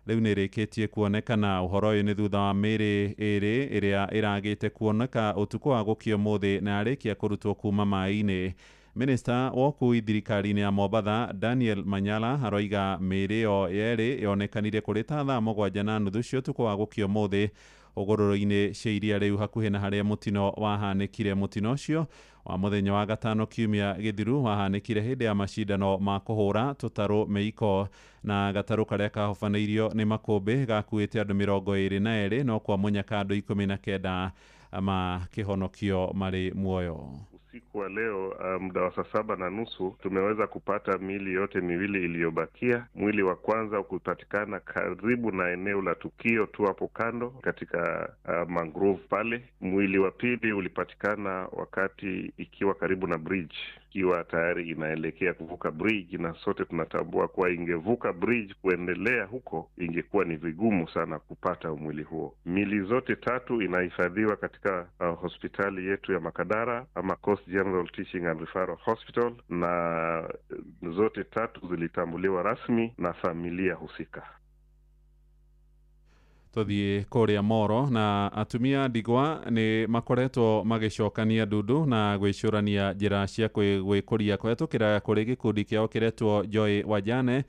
riu ni rikitie kuonekana uhoro uyu ni thutha wa miri iri iria iragite kuoneka utuku wa gukio muthi na arikia kurutwo kuma mai-ini Minister wa ukui thirikari-ini ya Mombatha Daniel Manyala aroiga mĩĩrĩ yo yeri yonekanire kũrĩ ta thaa 7:30 cia ũtukũ wa gũkio mũthĩ ũgũrũrũ-inĩ cia iria rĩu hakuhĩ na harĩa mũtino wahanĩkire. Mũtino ũcio wa mũthenya wa gatano kiumia gĩthiru wahanĩkire hĩndĩ ya macindano ma kũhũra tũtarũ mĩiko na gatarũ karĩa kahobanĩirio nĩ makũmbĩ gakuĩte andũ 22 no kwa mũnyaka andũ 19 makĩhonokio marĩ muoyo. Usiku wa leo muda wa saa 7:30 tumeweza kupata miili yote miwili iliyobakia. Mwili wa kwanza ukipatikana karibu na eneo la tukio tu hapo kando katika mangrove pale. Mwili wa pili ulipatikana wakati ikiwa karibu na bridge, ikiwa tayari inaelekea kuvuka bridge, na sote tunatambua kuwa ingevuka bridge kuendelea huko ingekuwa ni vigumu sana kupata mwili huo. Miili zote tatu inahifadhiwa katika hospitali yetu ya Makadara ama Coast General Teaching and Referral Hospital, na zote tatu zilitambuliwa rasmi na familia husika. Tuthie kuria Moro na atumia ndigwa ni makoretwo magicokania ndudu na gwicurania njira cia gwikuria kwetukira kuri gikundi kiao kiretwo Joy Wajane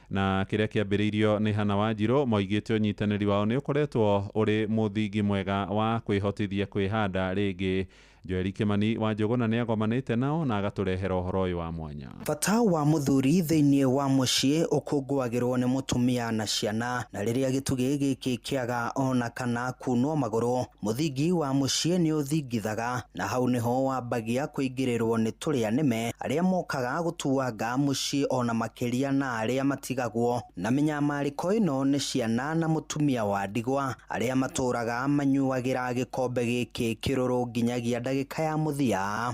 na kiria kiambiriirio ni Hana Wanjiru moigite unyitaniri wao ni ukoretwo uri muthingi mwega wa kwihotithia kwihanda ringi. Joeli Kimani wa Njuguna ni agomanite nao na agaturehera uhoro uyu wa mwanya. Bata wa muthuri thiini wa mucii ukungwagirwo ni mutumia na ciana, na riria gitugi giki kiaga ona kana kunwo maguru muthingi wa mucii ni uthingithaga, na hau niho wambagia kuingirirwo ni turia nime aria mokaga gutuanga mucii ona makiria na aria matigagwo. Na minyamariko ino ni ciana na mutumia wa ndigwa aria maturaga manyuagira gikombe giki kiruru nginyagia ndagika ya muthia.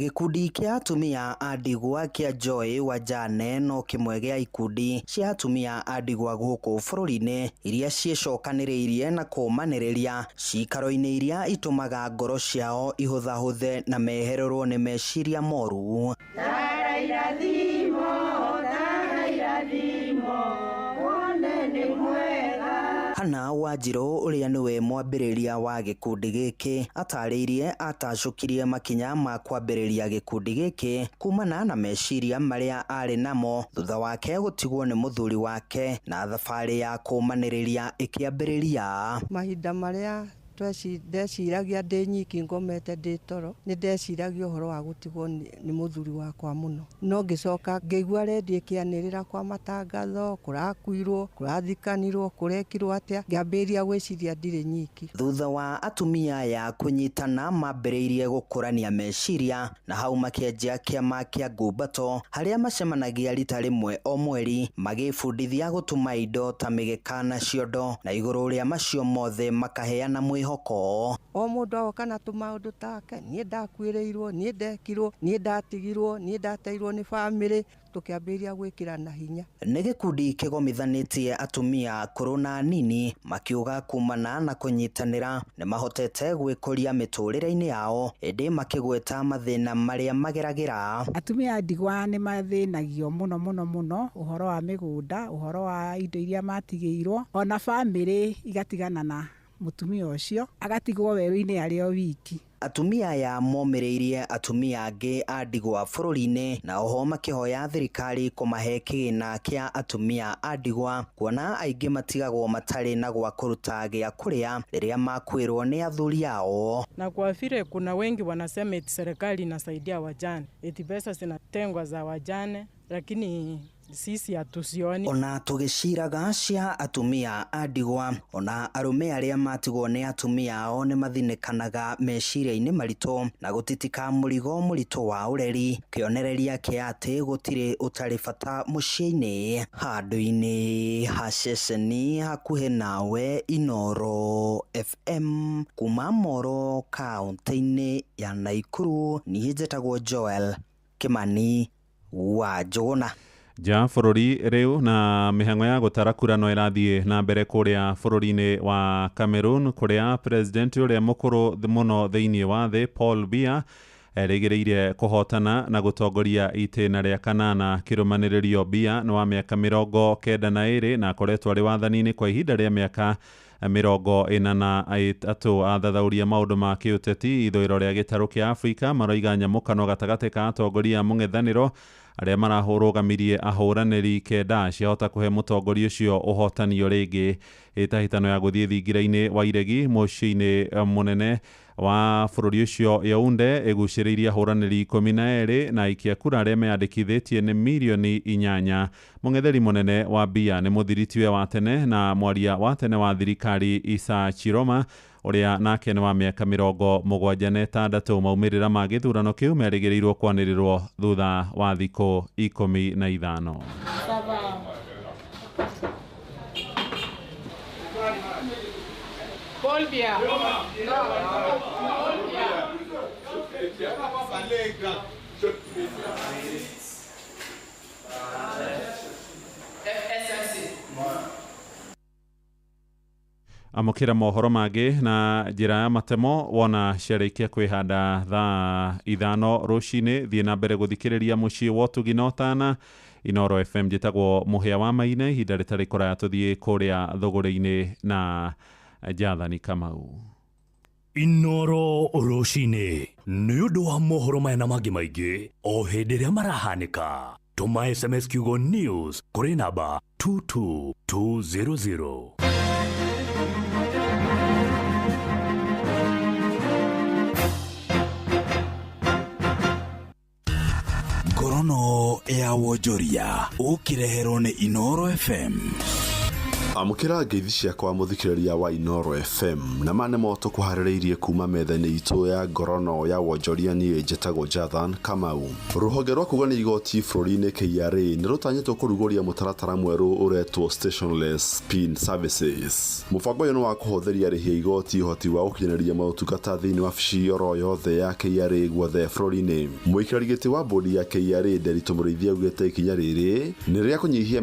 gikundi kia atumia a ndigwa kia Joy Wajane no kimwe gĩa ikundi cia atumia a ndigwa gũkũ bũrũri-inĩ iria ciĩcokanĩrĩirie na kũmanĩrĩria cikaro-inĩ iria itumaga ngoro ciao ihũthahũthe na mehererwo nĩ meciria moru. Tara irathimo, wone nĩ mwega. Hana Wanjiru ũrĩa nĩwe mwambĩrĩria wa gĩkundi gĩkĩ atarĩirie atacukirie makinya ma kwambĩrĩria gĩkundi gĩkĩ kumana na meciria marĩa arĩ namo thutha wake gũtigwo nĩ mũthuri wake na thabarĩ ya kũmanĩrĩria ĩkĩambĩrĩria. Mahinda marĩa ndeciragia ndĩ nyiki ngomete ndĩ toro nĩ ndeciragia ũhoro wa gũtigwo nĩ mũthuri wakwa mũno, no ngĩcoka ngĩigua redio ĩkĩanĩrĩra kwa matangatho kũrakuirwo kũrathikanirwo kũrekirwo atĩa ngĩambĩrĩria gwĩciria ndirĩ nyiki. Thutha wa atumia aya kũnyitana mambĩrĩirie gũkũrania meciria na hau makĩanjia kĩama kĩa ngumbato harĩa macemanagia rita rĩmwe o mweri magĩbundithia gũtuma indo ta mĩgeka na ciondo na igũrũ rĩa macio mothe makaheana mwĩhoko. O mũndũ agoka na tũmaũndũ take, niĩ ndakuĩrĩirwo, niĩ ndekirwo, niĩ ndatigirwo, niĩ ndateirwo nĩ bamĩrĩ, tukĩambĩrĩria gwĩkĩra na hinya. Nĩ gĩkundi kĩgomithanĩtie atumia akũrũ na anini makiuga kumana na kũnyitanĩra nĩ mahotete gwĩkũria mĩtũrĩre-inĩ yao ĩndĩ makĩgweta mathĩna marĩa mageragĩra. Atumia a ndigwa nĩ mathĩnagio mũno ũhoro wa mĩgũnda, ũhoro wa indo iria matigĩirwo, ona bamĩrĩ igatigana na mutumia ũcio agatigwo werũ-inĩ arĩ o wiki. Atumia aya momĩrĩirie atumia angĩ a ndigwa bũrũri-inĩ na oho makĩhoya thirikari kũmahe kĩgĩna kĩa atumia a ndigwa kuona aingĩ matigagwo matarĩ na gwa kũruta gĩa kũrĩa rĩrĩa makwĩrwo nĩ athuri ao. Na kwa vile kuna wengi wanasema eti serikali inasaidia wajane, eti pesa zinatengwa za wajane, lakini sisi hatusioni. Ona tũgĩciraga cia atumia a ndigwa, ona arũme arĩa matigwo nĩ atumia ao nĩ mathinĩkanaga meciria-inĩ maritũ na gũtitika mũrigo mũritũ wa ũreri, kĩonereria kĩa atĩ gũtirĩ ũtarĩ bata mũciĩ-inĩ. Handũ-inĩ ha ceceni hakuhĩ nawe Inooro FM kuma Moro kaunti-inĩ ya Naikuru, niĩ njĩtagwo Joel Kimani wa Njũgũna. Ja bũrũri rĩu na mĩhang'o ya gũtara kura no ĩrathiĩ na mbere kũrĩa bũrũri-inĩ wa Cameroon kũrĩa president ũrĩa mũkũrũ mũno thĩinĩ wa thĩ Paul Biya erĩgĩrĩire kũhotana na gũtongoria itĩna rĩa kanana. Kĩrũmanĩrĩrio Biya nĩ wa mĩaka 92 na akoretwo arĩ wathani-inĩ kwa ihinda rĩa mĩaka 43 athathauria maũndũ ma kĩũteti ithũĩro rĩa gĩtarũ kĩa Afrika maroiga nyamũkano gatagatĩ ka atongoria mũng'ethanĩro arĩa marahũrũgamirie ahũranĩri kenda ciahota kũhe mũtongoria ũcio ũhotanio rĩngĩ. Ĩtahĩtano ya gũthiĩ thingira-inĩ wa iregi mũciĩ-inĩ mũnene wa bũrũri ũcio Yaounde ĩgucĩrĩirie ahũranĩri 12 na aikia kura arĩa meyandĩkithĩtie nĩ milioni 8. Mũng'etheri mũnene wa Biya nĩ mũthiritiwe wa tene na mwaria wa tene wa thirikari Issa Chiroma ũrĩa nake nĩ wa mĩaka 76. Maumĩrĩra ma gĩthurano kĩu merĩgĩrĩirwo kwanĩrĩrwo thutha wa thikũ 15. Paul Biya. Amũkĩra mohoro mangĩ na njĩra ya matemo wona ciarĩkia kwĩhanda thaa 5 rũcinĩ. Thiĩ na mbere gũthikĩrĩria mũciĩ wa Ũtugi na Ũtana. Inooro FM njĩtagwo Mũhĩa wa Maine, ihinda rĩtarĩ kũraya tũthiĩ kũrĩa thũgũrĩ-inĩ na Jathani Kamau. Inooro rũcinĩ nĩ ũndũ wa mohoro maya na mangĩ maingĩ o hĩndĩ ĩrĩa marahanĩka. Tũma SMS kiugo news kũrĩ namba 22200. Ngorono ya wonjoria ũkĩreherwo nĩ Inooro FM. amukira ngeithi ciakwa muthikiriria wa Inoro FM na mane moto kuharireirie kuma metha-ini itu ya ngorono ya wonjoria ni njetago Jathan Kamau. Ruhonge rwa kugania igoti bũrũri-inĩ KRA nĩ rũtanyĩtwo kũrugũria mũtaratara mwerũ ũretwo stationless pin services. Mũbango ũyũ nĩ wa kũhũthĩria arĩhi a igoti ũhoti wa gũkinyanĩria maũtungata thĩinĩ wa wabici oro yothe ya KRA guothe bũrũri-inĩ. Mũikarĩri gĩtĩ wa bodi ya KRA Nderitu Mũrĩithi augĩte ikinya rĩrĩ nĩ rĩa kũnyihia